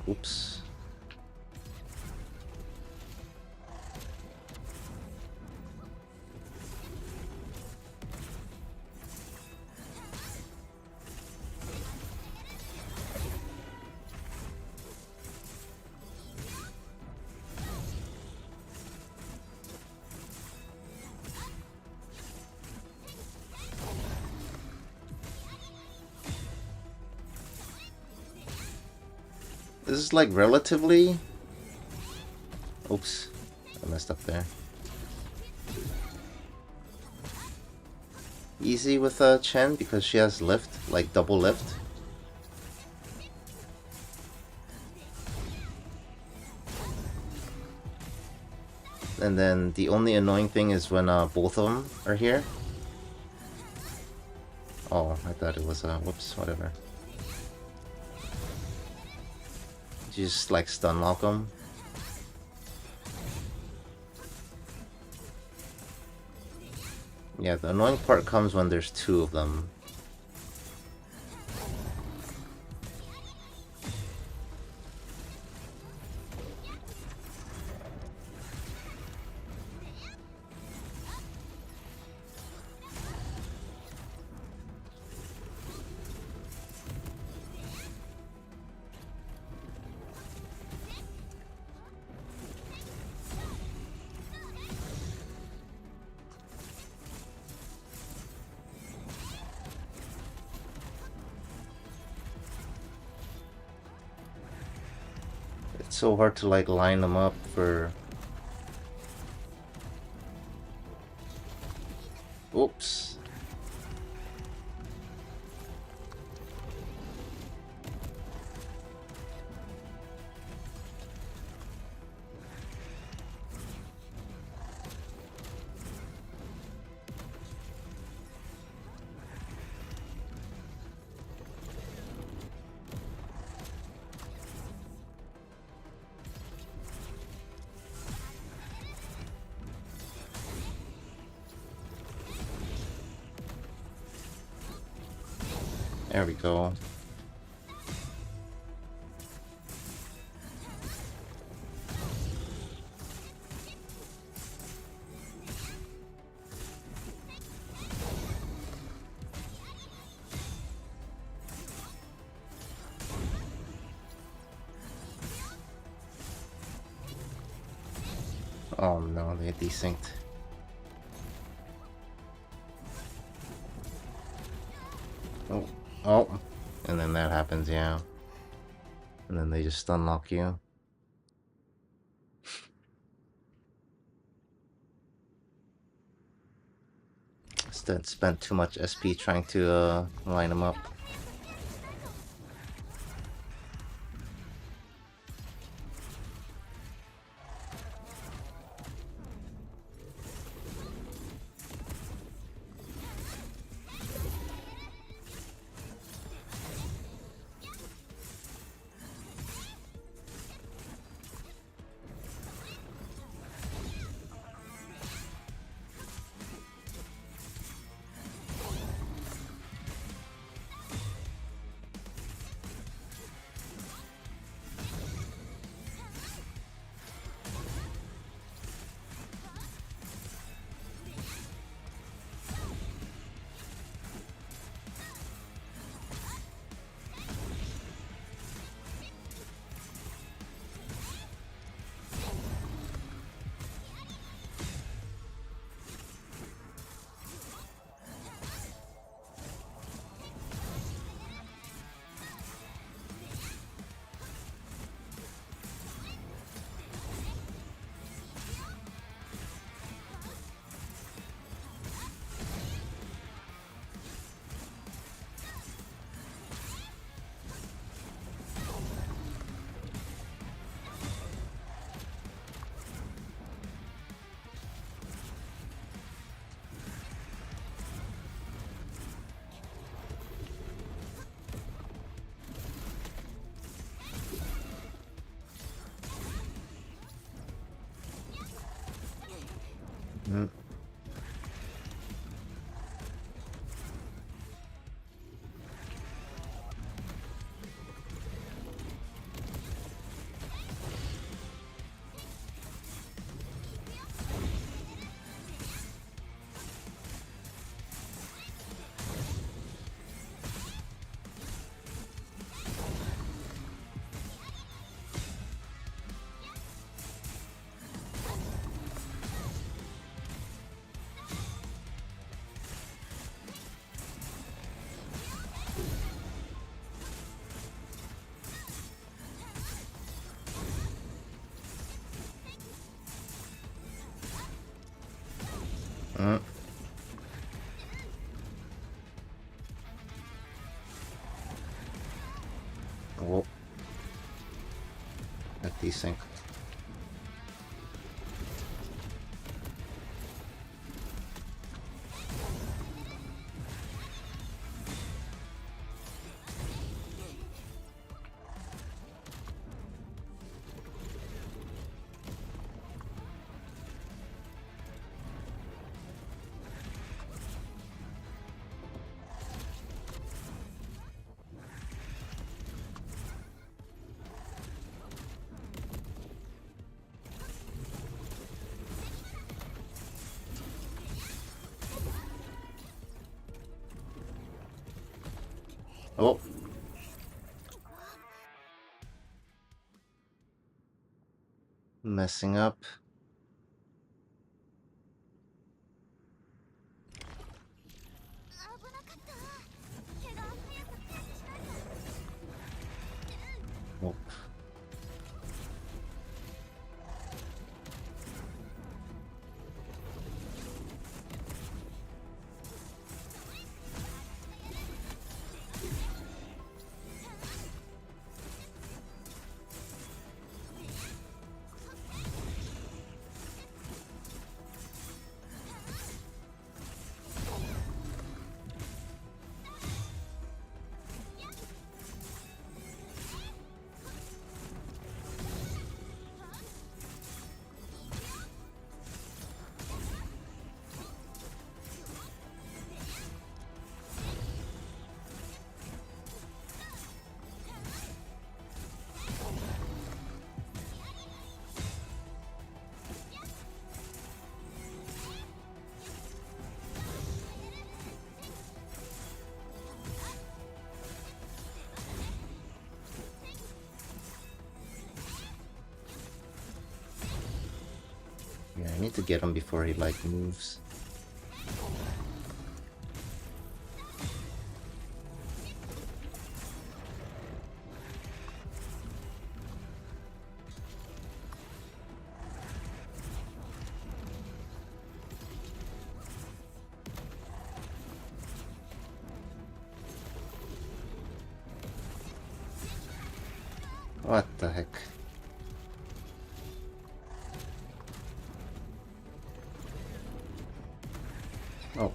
Oops. This is like relatively... Oops. I messed up there. Easy with Chen because she has lift, like double lift. And then the only annoying thing is when both of them are here. Oh, I thought it was whoops, whatever. Just like stun lock them. Yeah, the annoying part comes when there's two of them. It's so hard to like line them up for... Oops. There we go. Oh no, they desynced. Oh, oh, and then that happens, yeah. And then they just unlock you. spent too much SP trying to line him up. Mm. Mm. Oh. That desync. Oh. Messing up. Oh. Yeah, I need to get him before he like moves. What the heck? Oh.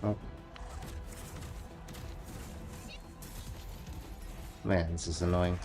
Oh. Man, this is annoying.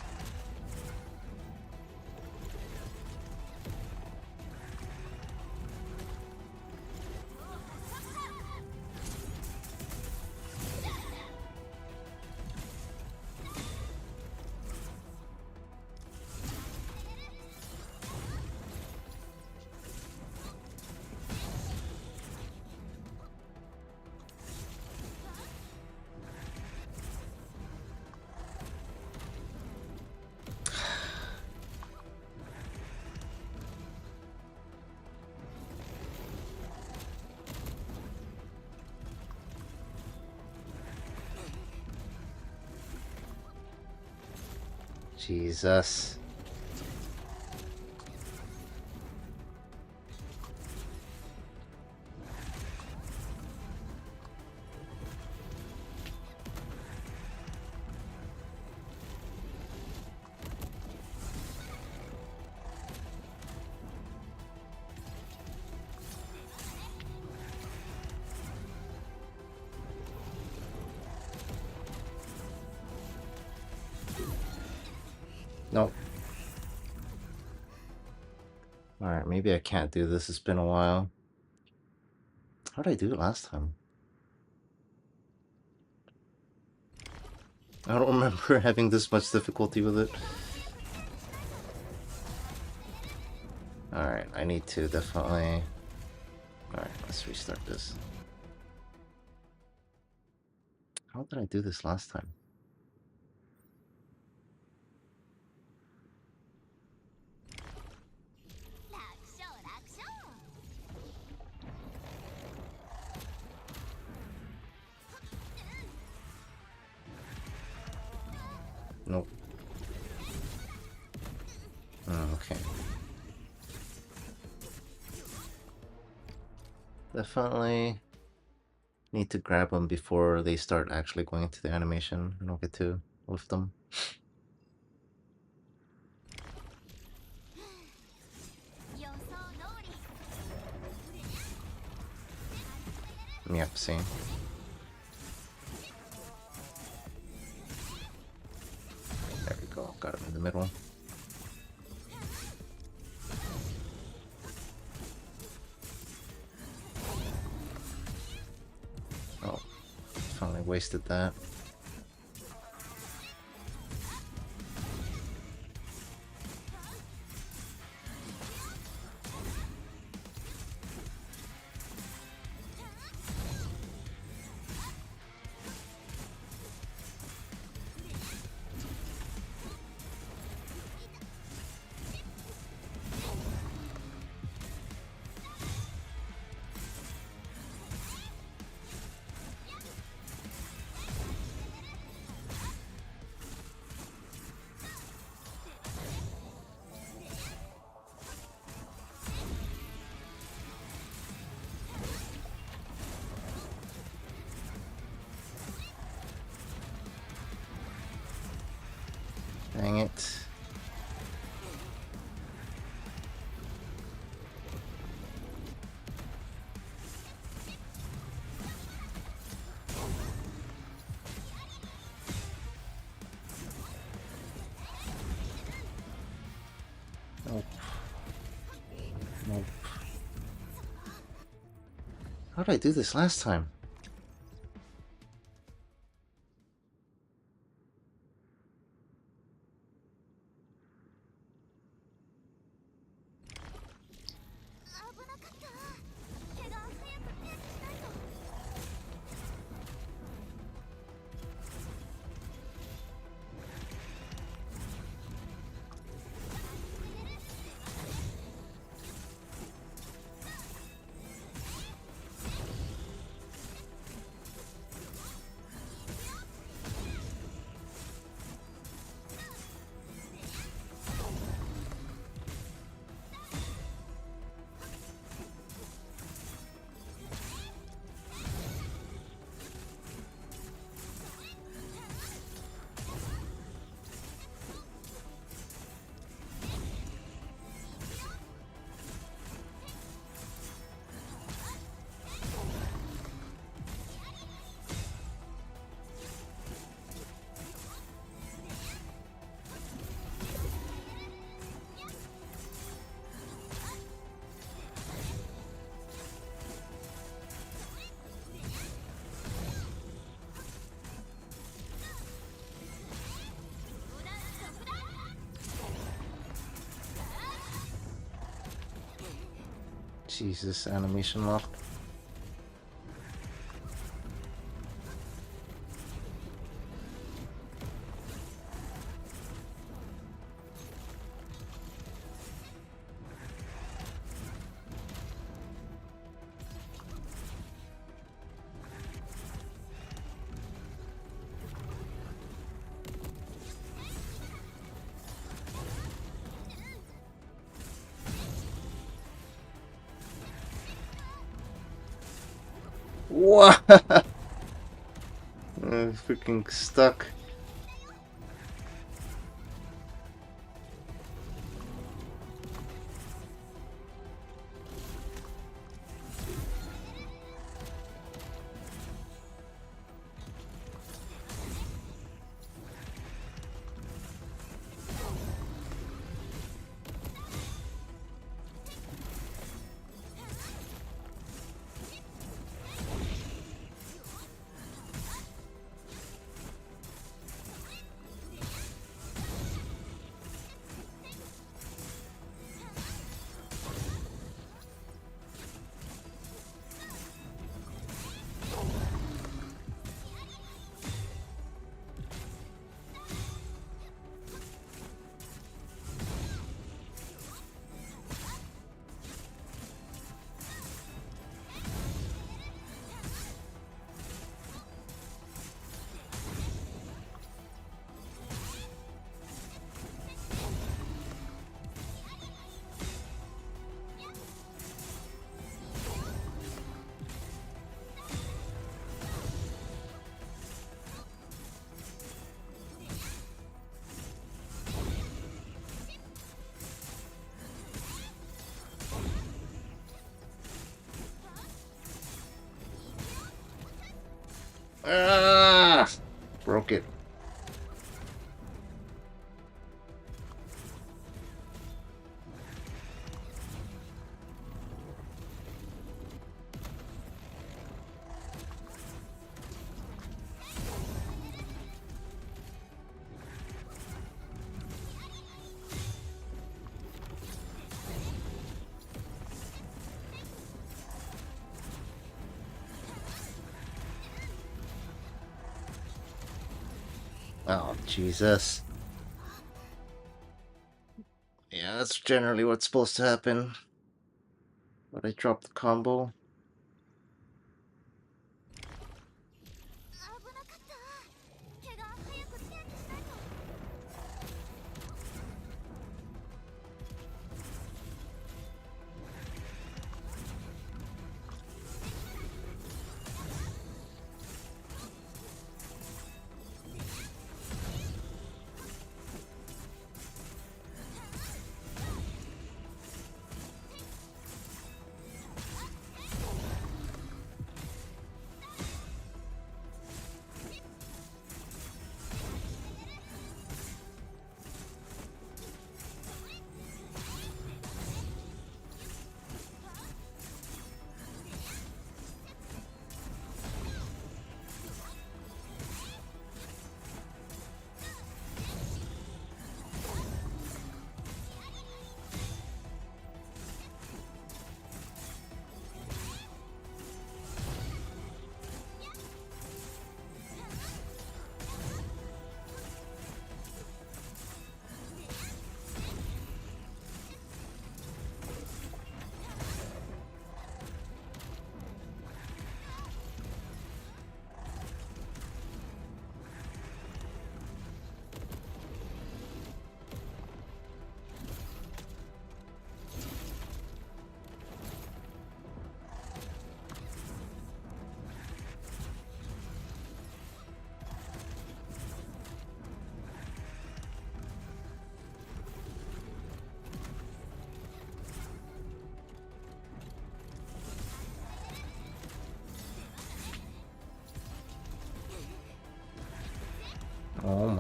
Jesus. Nope. Alright, maybe I can't do this. It's been a while. How did I do it last time? I don't remember having this much difficulty with it. Alright, I need to definitely... Alright, let's restart this. How did I do this last time? Nope. Oh, okay. Definitely need to grab them before they start actually going into the animation. I don't get to lift them. Yep, same. There we go, got him in the middle. Oh, finally wasted that. How did I do this last time? Jesus, animation locked. What? I'm freaking stuck. Ah! Broke it. Oh, Jesus. Yeah, that's generally what's supposed to happen. But I dropped the combo.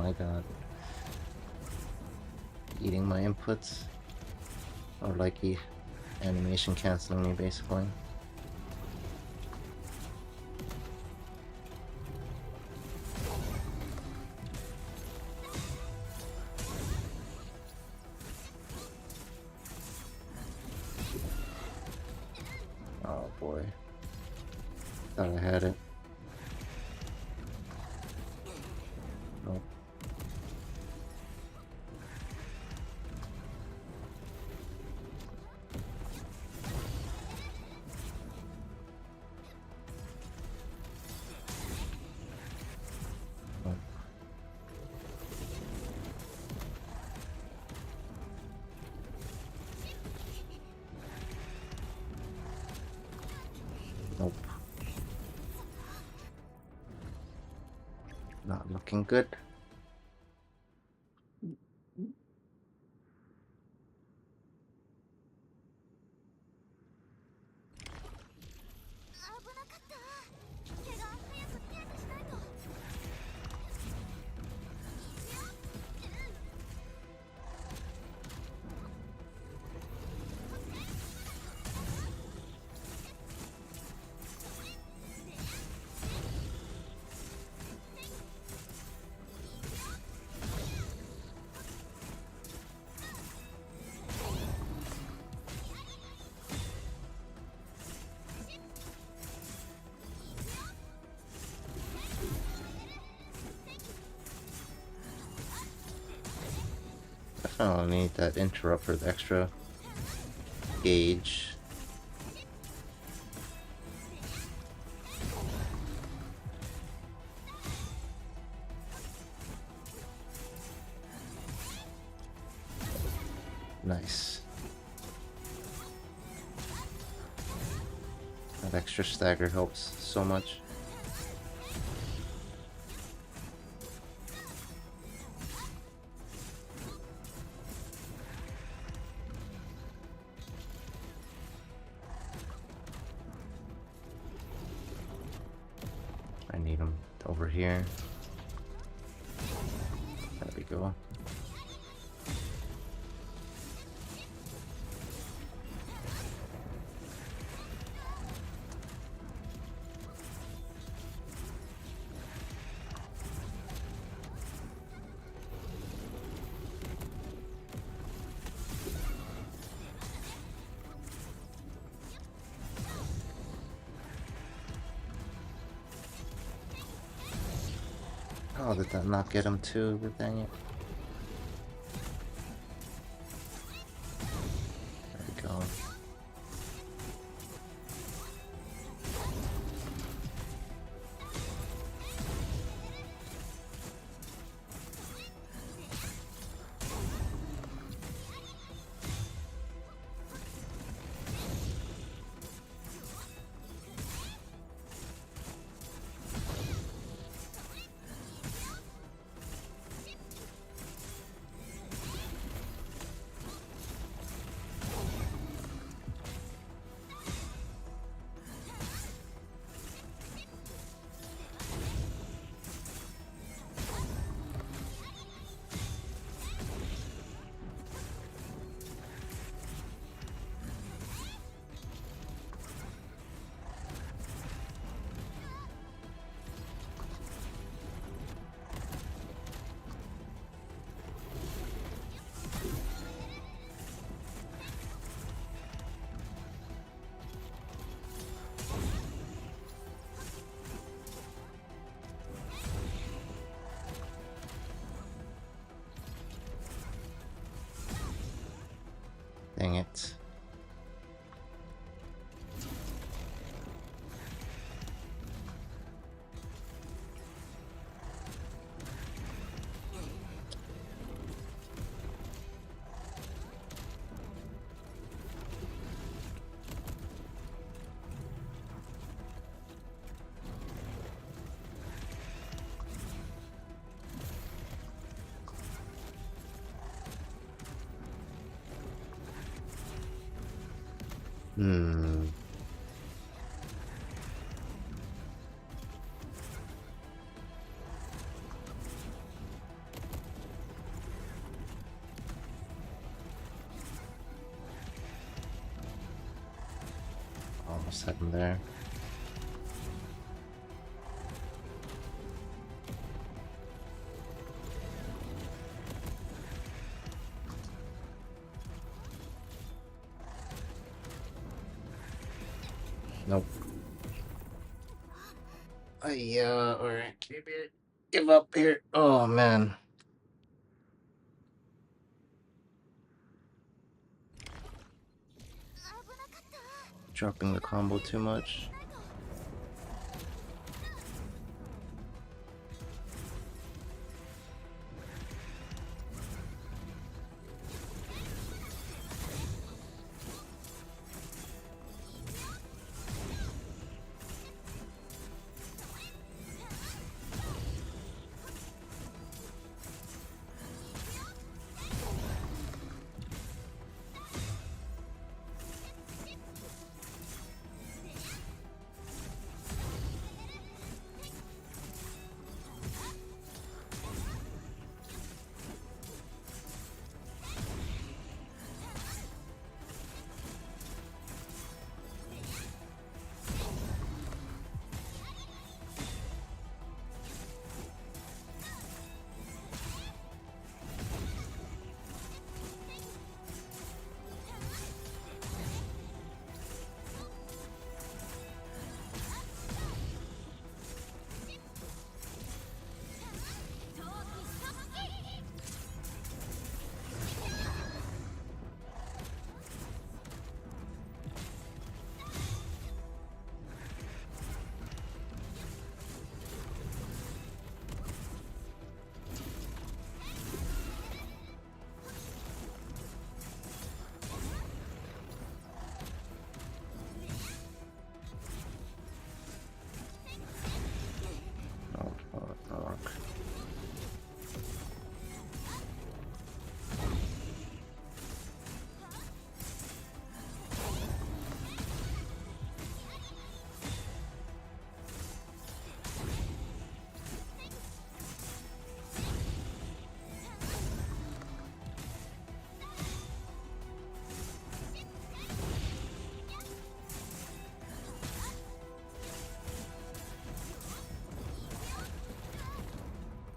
my god. Eating my inputs. Or like animation canceling me basically. Oh boy. Thought I had it. Nope. Nope. Nope. Not looking good. Definitely need that interrupt for the extra gauge. Nice. That extra stagger helps so much. I need him over here. There we go. Oh, did that not get him too? Dang it. There we go. Dang it. Hmm. Set him there. Nope. Alright, maybe give up here. Oh man. Dropping the combo too much.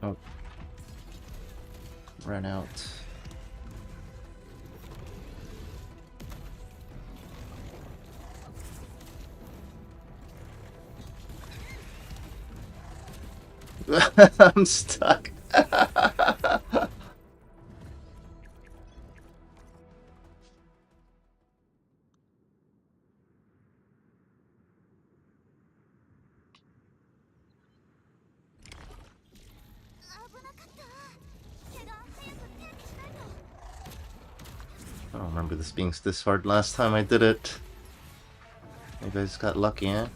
Oh. Run out. I'm stuck. I don't remember this being this hard last time I did it. Maybe I just got lucky, eh?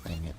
Dang it.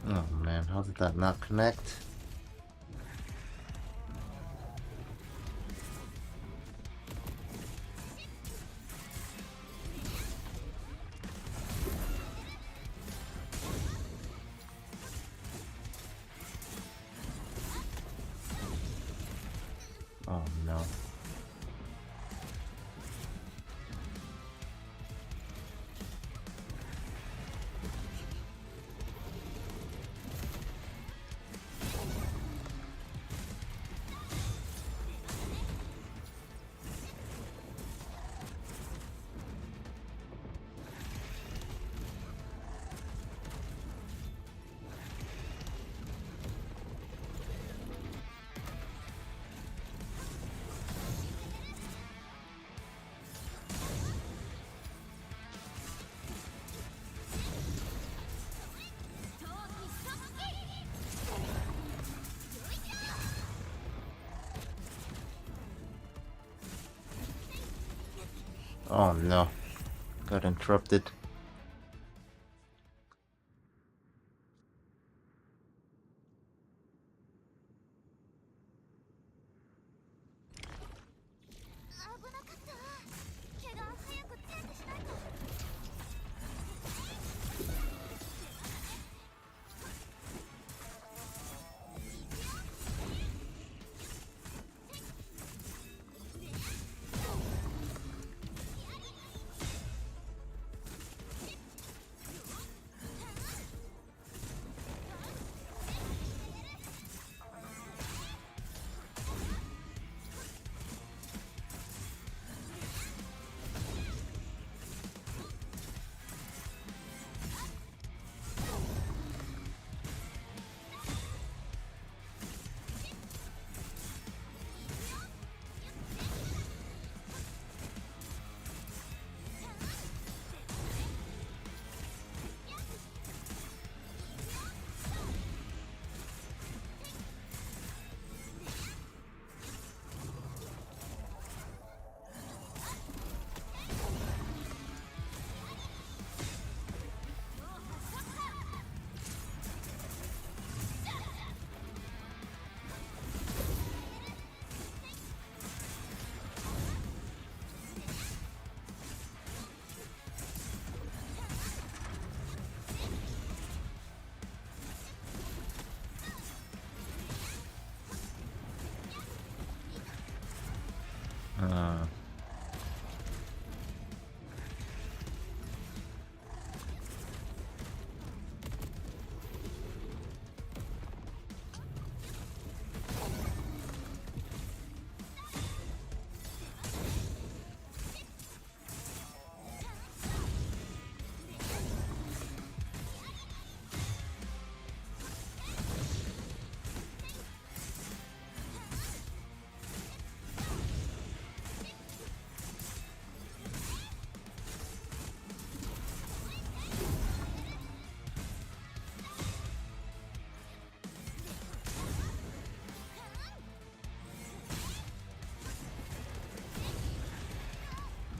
Oh man, how did that not connect? Oh no. Oh no. Got interrupted.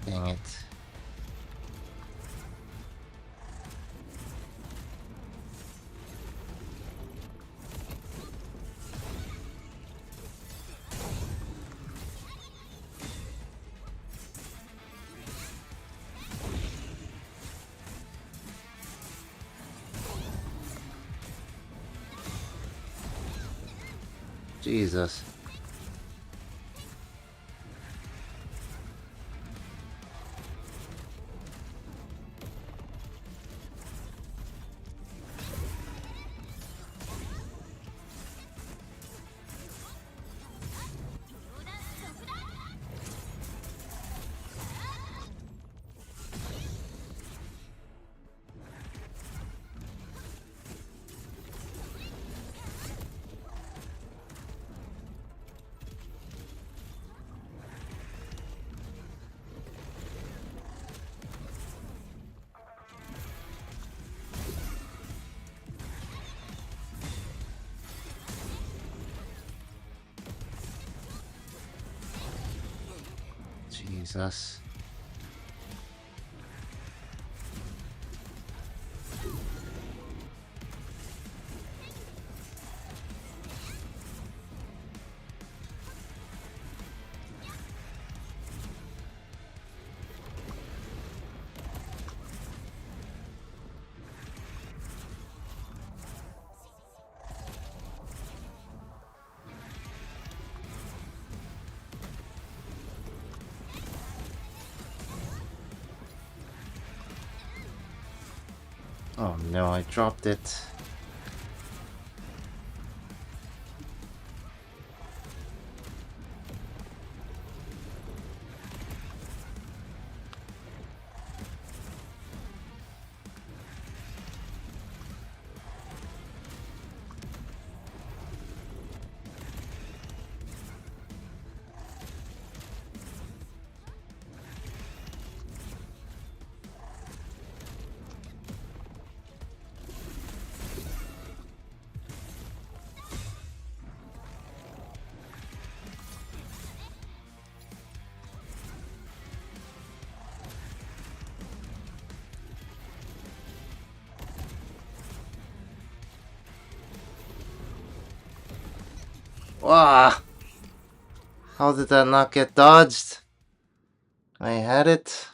Dang it. Jesus. Jesus. Oh no, I dropped it. Wow! How did that not get dodged? I had it.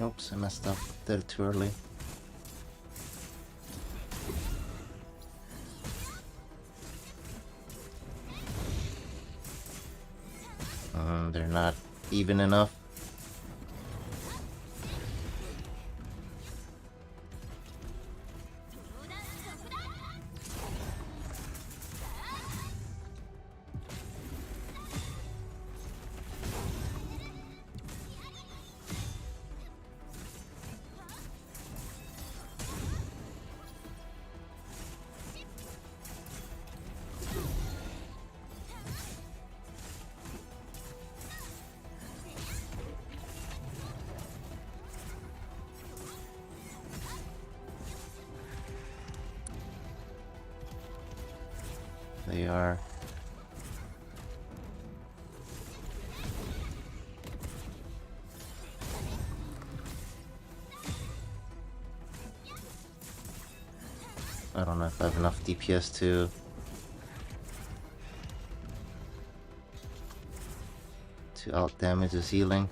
Oops, I messed up. Did it too early. They're not even enough. They are. I don't know if I have enough DPS to out damage his healing.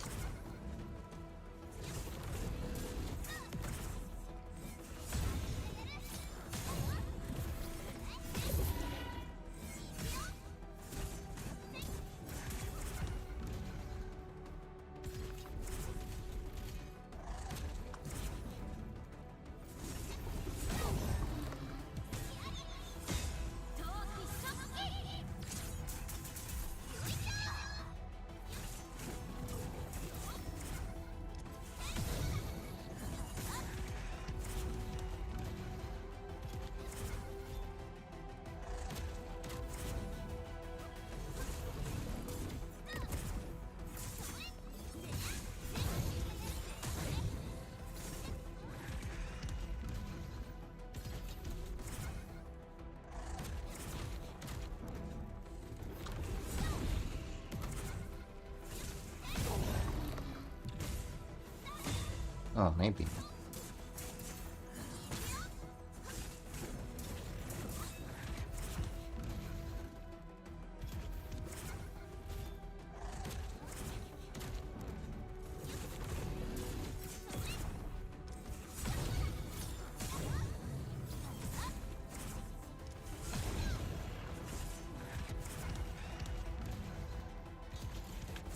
Oh, maybe.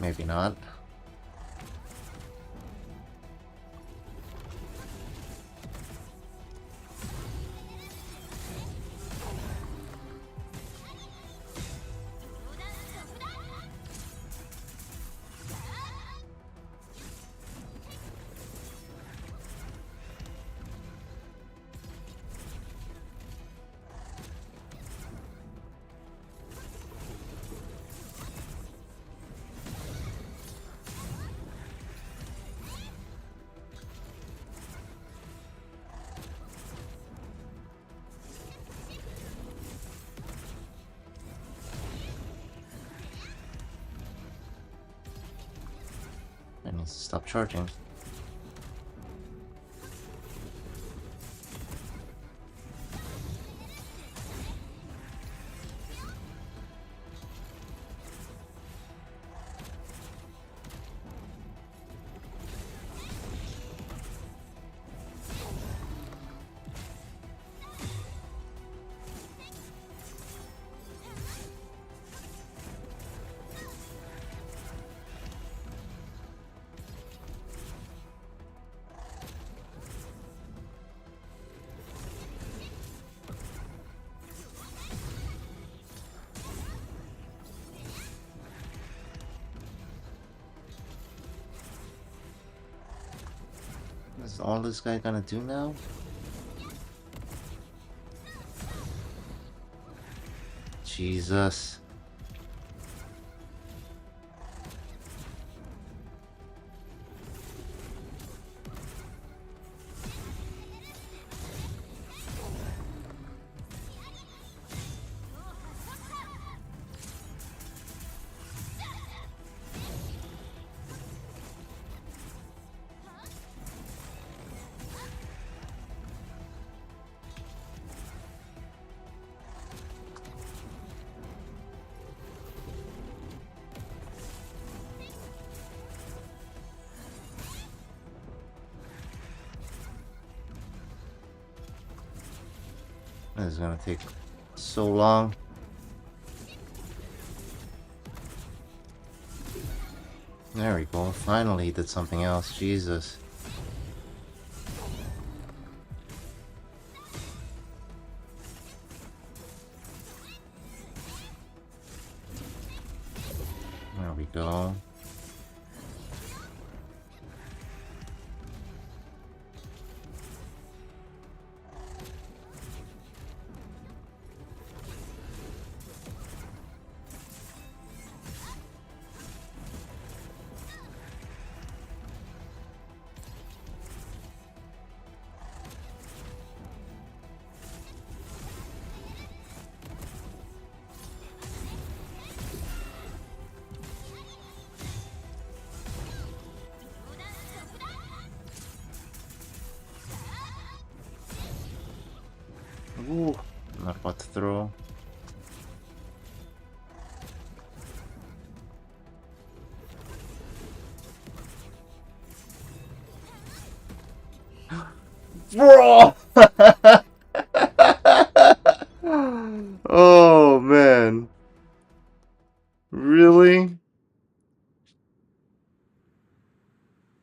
Maybe not. I need to stop charging. Is all this guy gonna do now? Jesus. This is gonna take so long. There we go. Finally, he did something else. Jesus. There we go. Ooh, not about to throw. Bro! Oh man. Really?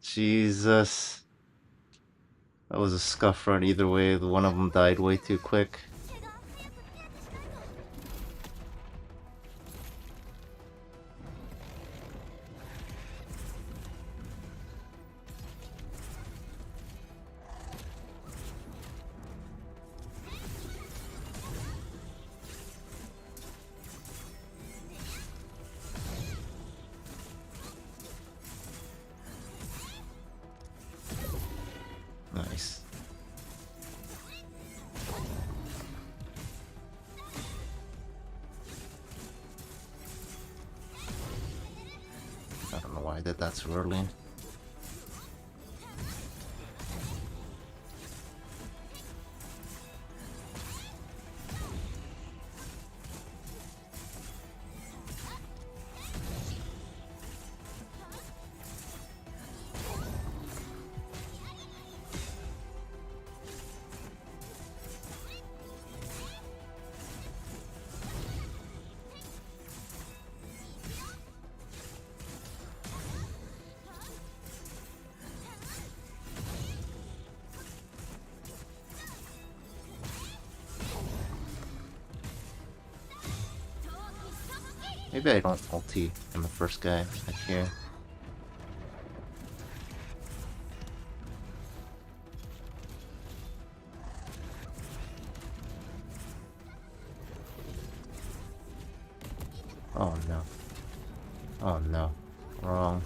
Jesus. That was a scuff run either way. The one of them died way too quick. Nice. I don't know why I did that so early. Maybe I don't ulti on the first guy back here. Oh no. Oh no. Wrong.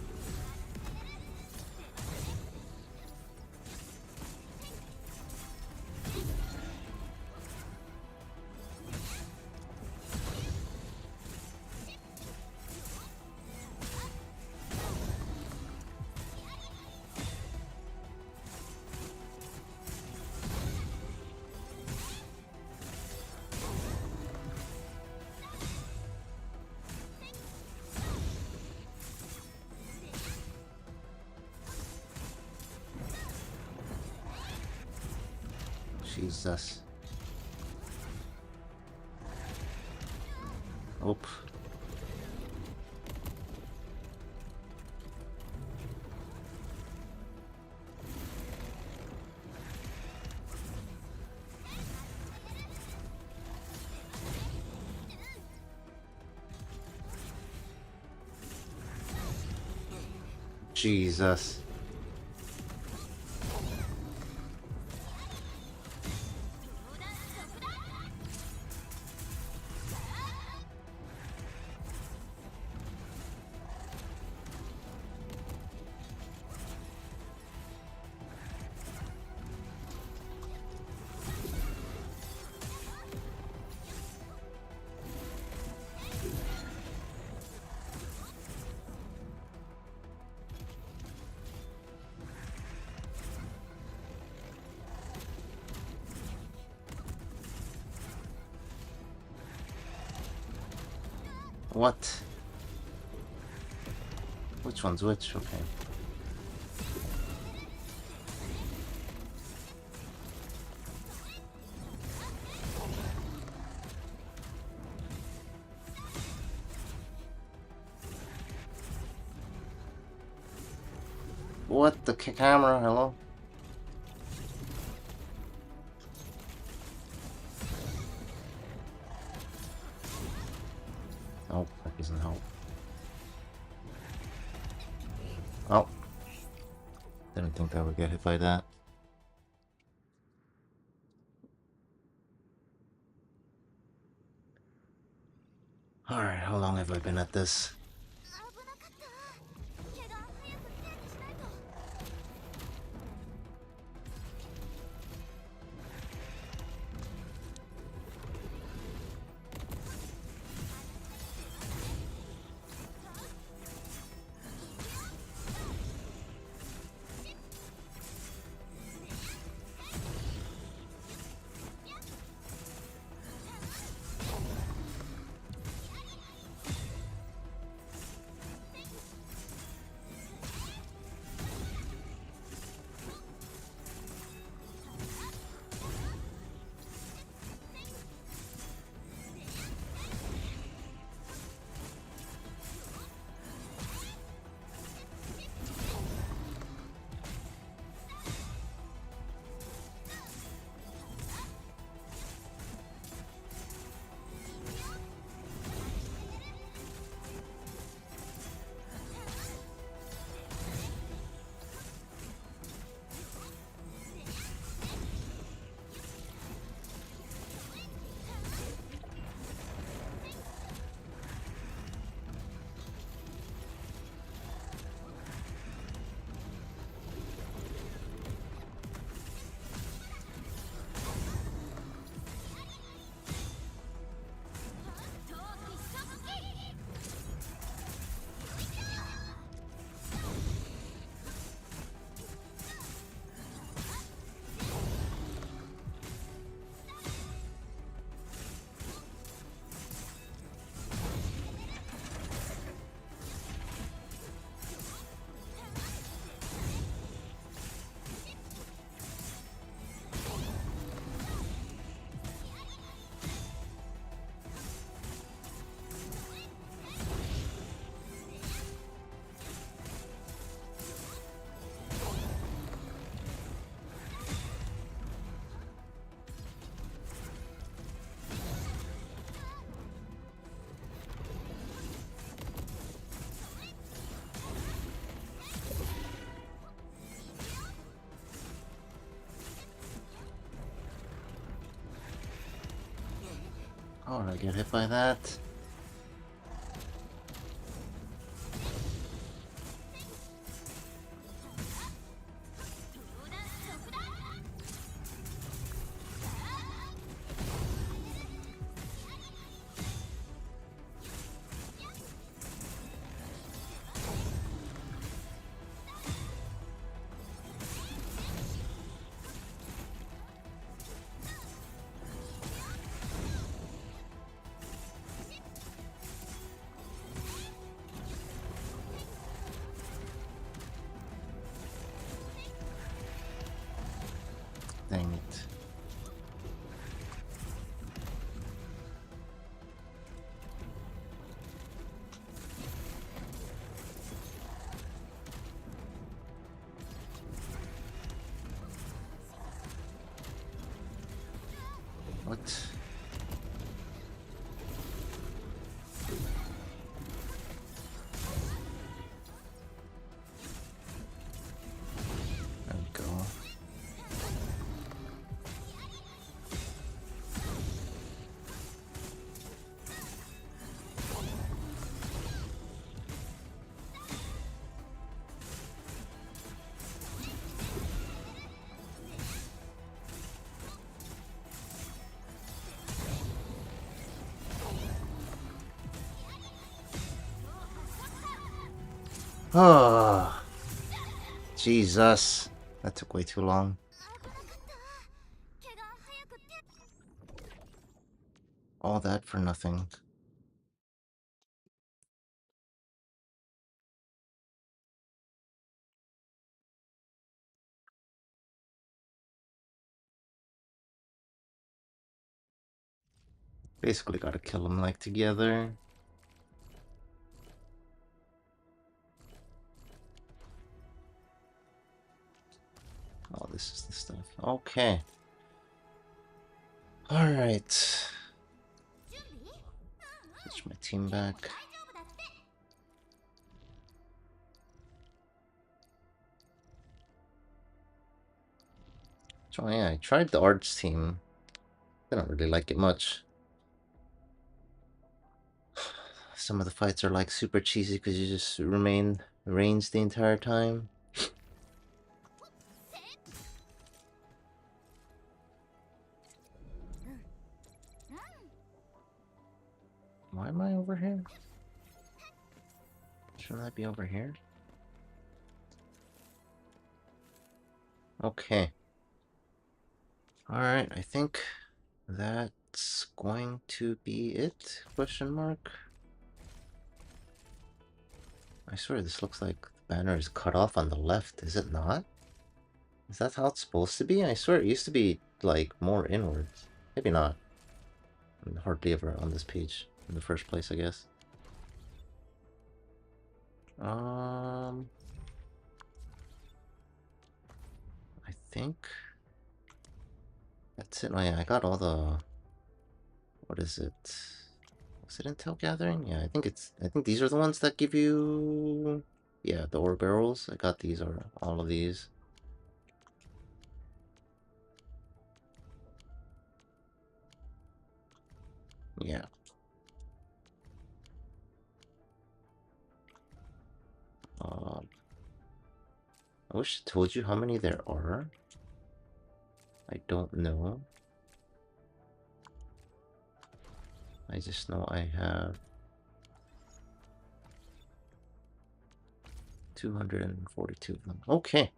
Jesus. Oop. Jesus. What? Which one's which? Okay. What the camera? Hello? Oh, that doesn't help. Oh. Didn't think I would get hit by that. Alright, how long have I been at this? Oh, did I get hit by that? Dang it. What? There we go. Oh, Jesus. That took way too long. All that for nothing. Basically gotta kill them like together. Oh, this is the stuff. Okay. Alright. Switch my team back. So yeah, I tried the arts team. Didn't really like it much. Some of the fights are like super cheesy because you just remain range the entire time. Why am I over here? Shouldn't I be over here? Okay. Alright, I think that's going to be it? Question mark? I swear this looks like the banner is cut off on the left, is it not? Is that how it's supposed to be? I swear it used to be, like, more inwards. Maybe not. I'm hardly ever on this page in the first place, I guess. I think that's it. Oh yeah, I got all the... What is it? Was it Intel Gathering? Yeah, I think these are the ones that give you... Yeah, the ore barrels. I got these, or all of these. Yeah. I wish I told you how many there are. I don't know. I just know I have 242 of them. Okay.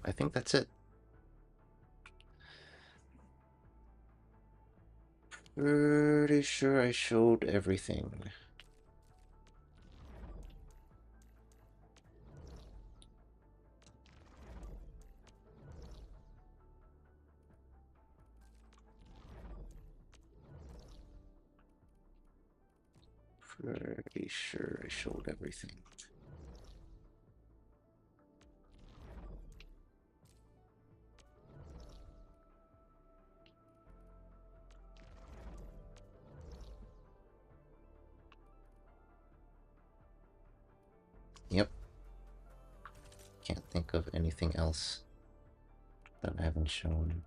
I think that's it. Pretty sure I showed everything. Pretty sure I showed everything. Yep. Can't think of anything else that I haven't shown.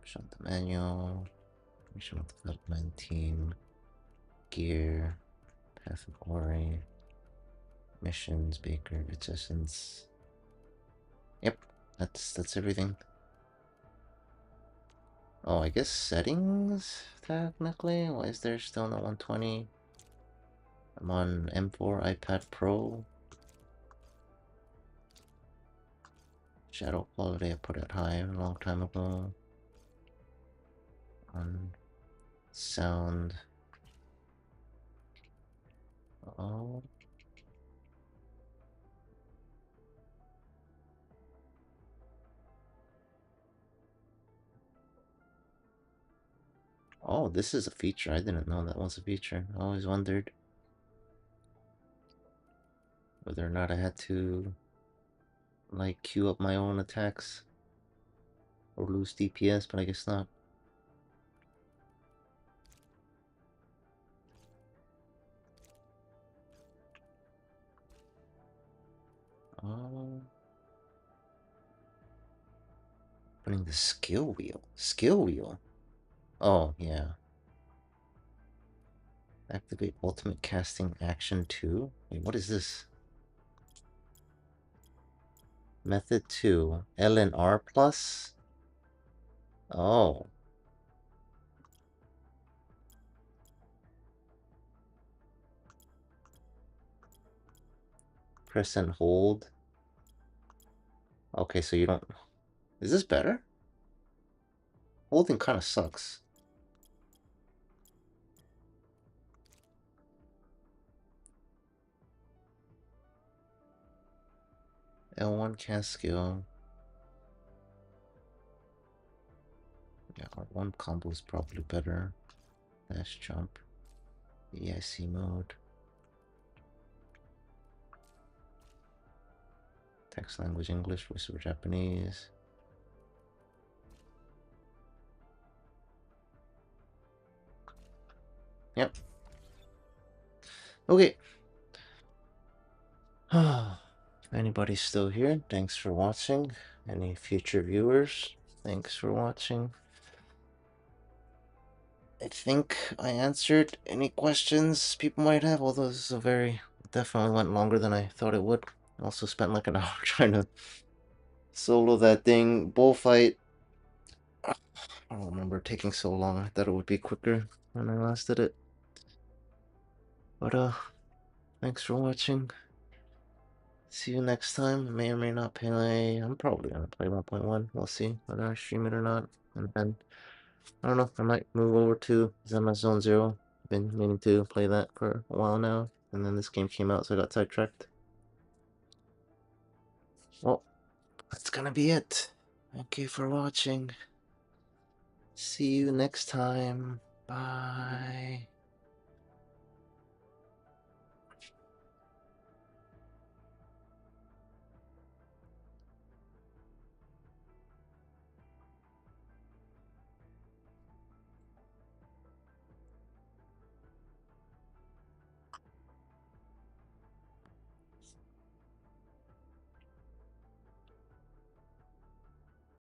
Shut the manual. Mission of development team. Gear. Path of glory. Missions, Baker, its essence. Yep, that's everything. Oh, I guess settings, technically? Why is there still no 120? I'm on M4 iPad Pro. Shadow quality, I put it high a long time ago. On sound. Oh. Oh, this is a feature. I didn't know that was a feature. I always wondered whether or not I had to, like, queue up my own attacks or lose DPS, but I guess not. Oh. Putting the skill wheel. Skill wheel? Oh, yeah. Activate ultimate casting action 2? Wait, what is this? Method 2. L and R plus? Oh. Press and hold. Okay, so you don't... Is this better? Holding kind of sucks. L1 cast skill. Yeah, R1 combo is probably better. Dash jump. EIC mode. Text language English, voiceover Japanese. Yep. Okay. If anybody's still here, thanks for watching. Any future viewers, thanks for watching. I think I answered any questions people might have, although this is a very... definitely went longer than I thought it would. I also spent like an hour trying to solo that thing. Bullfight. I don't remember it taking so long. I thought it would be quicker when I last did it. But, thanks for watching. See you next time. I may or may not play... I'm probably gonna play 1.1. We'll see whether I stream it or not. And then, I don't know, I might move over to Zenma's Zone Zero. I've been meaning to play that for a while now. And then this game came out, so I got sidetracked. Well, that's gonna be it. Thank you for watching. See you next time. Bye.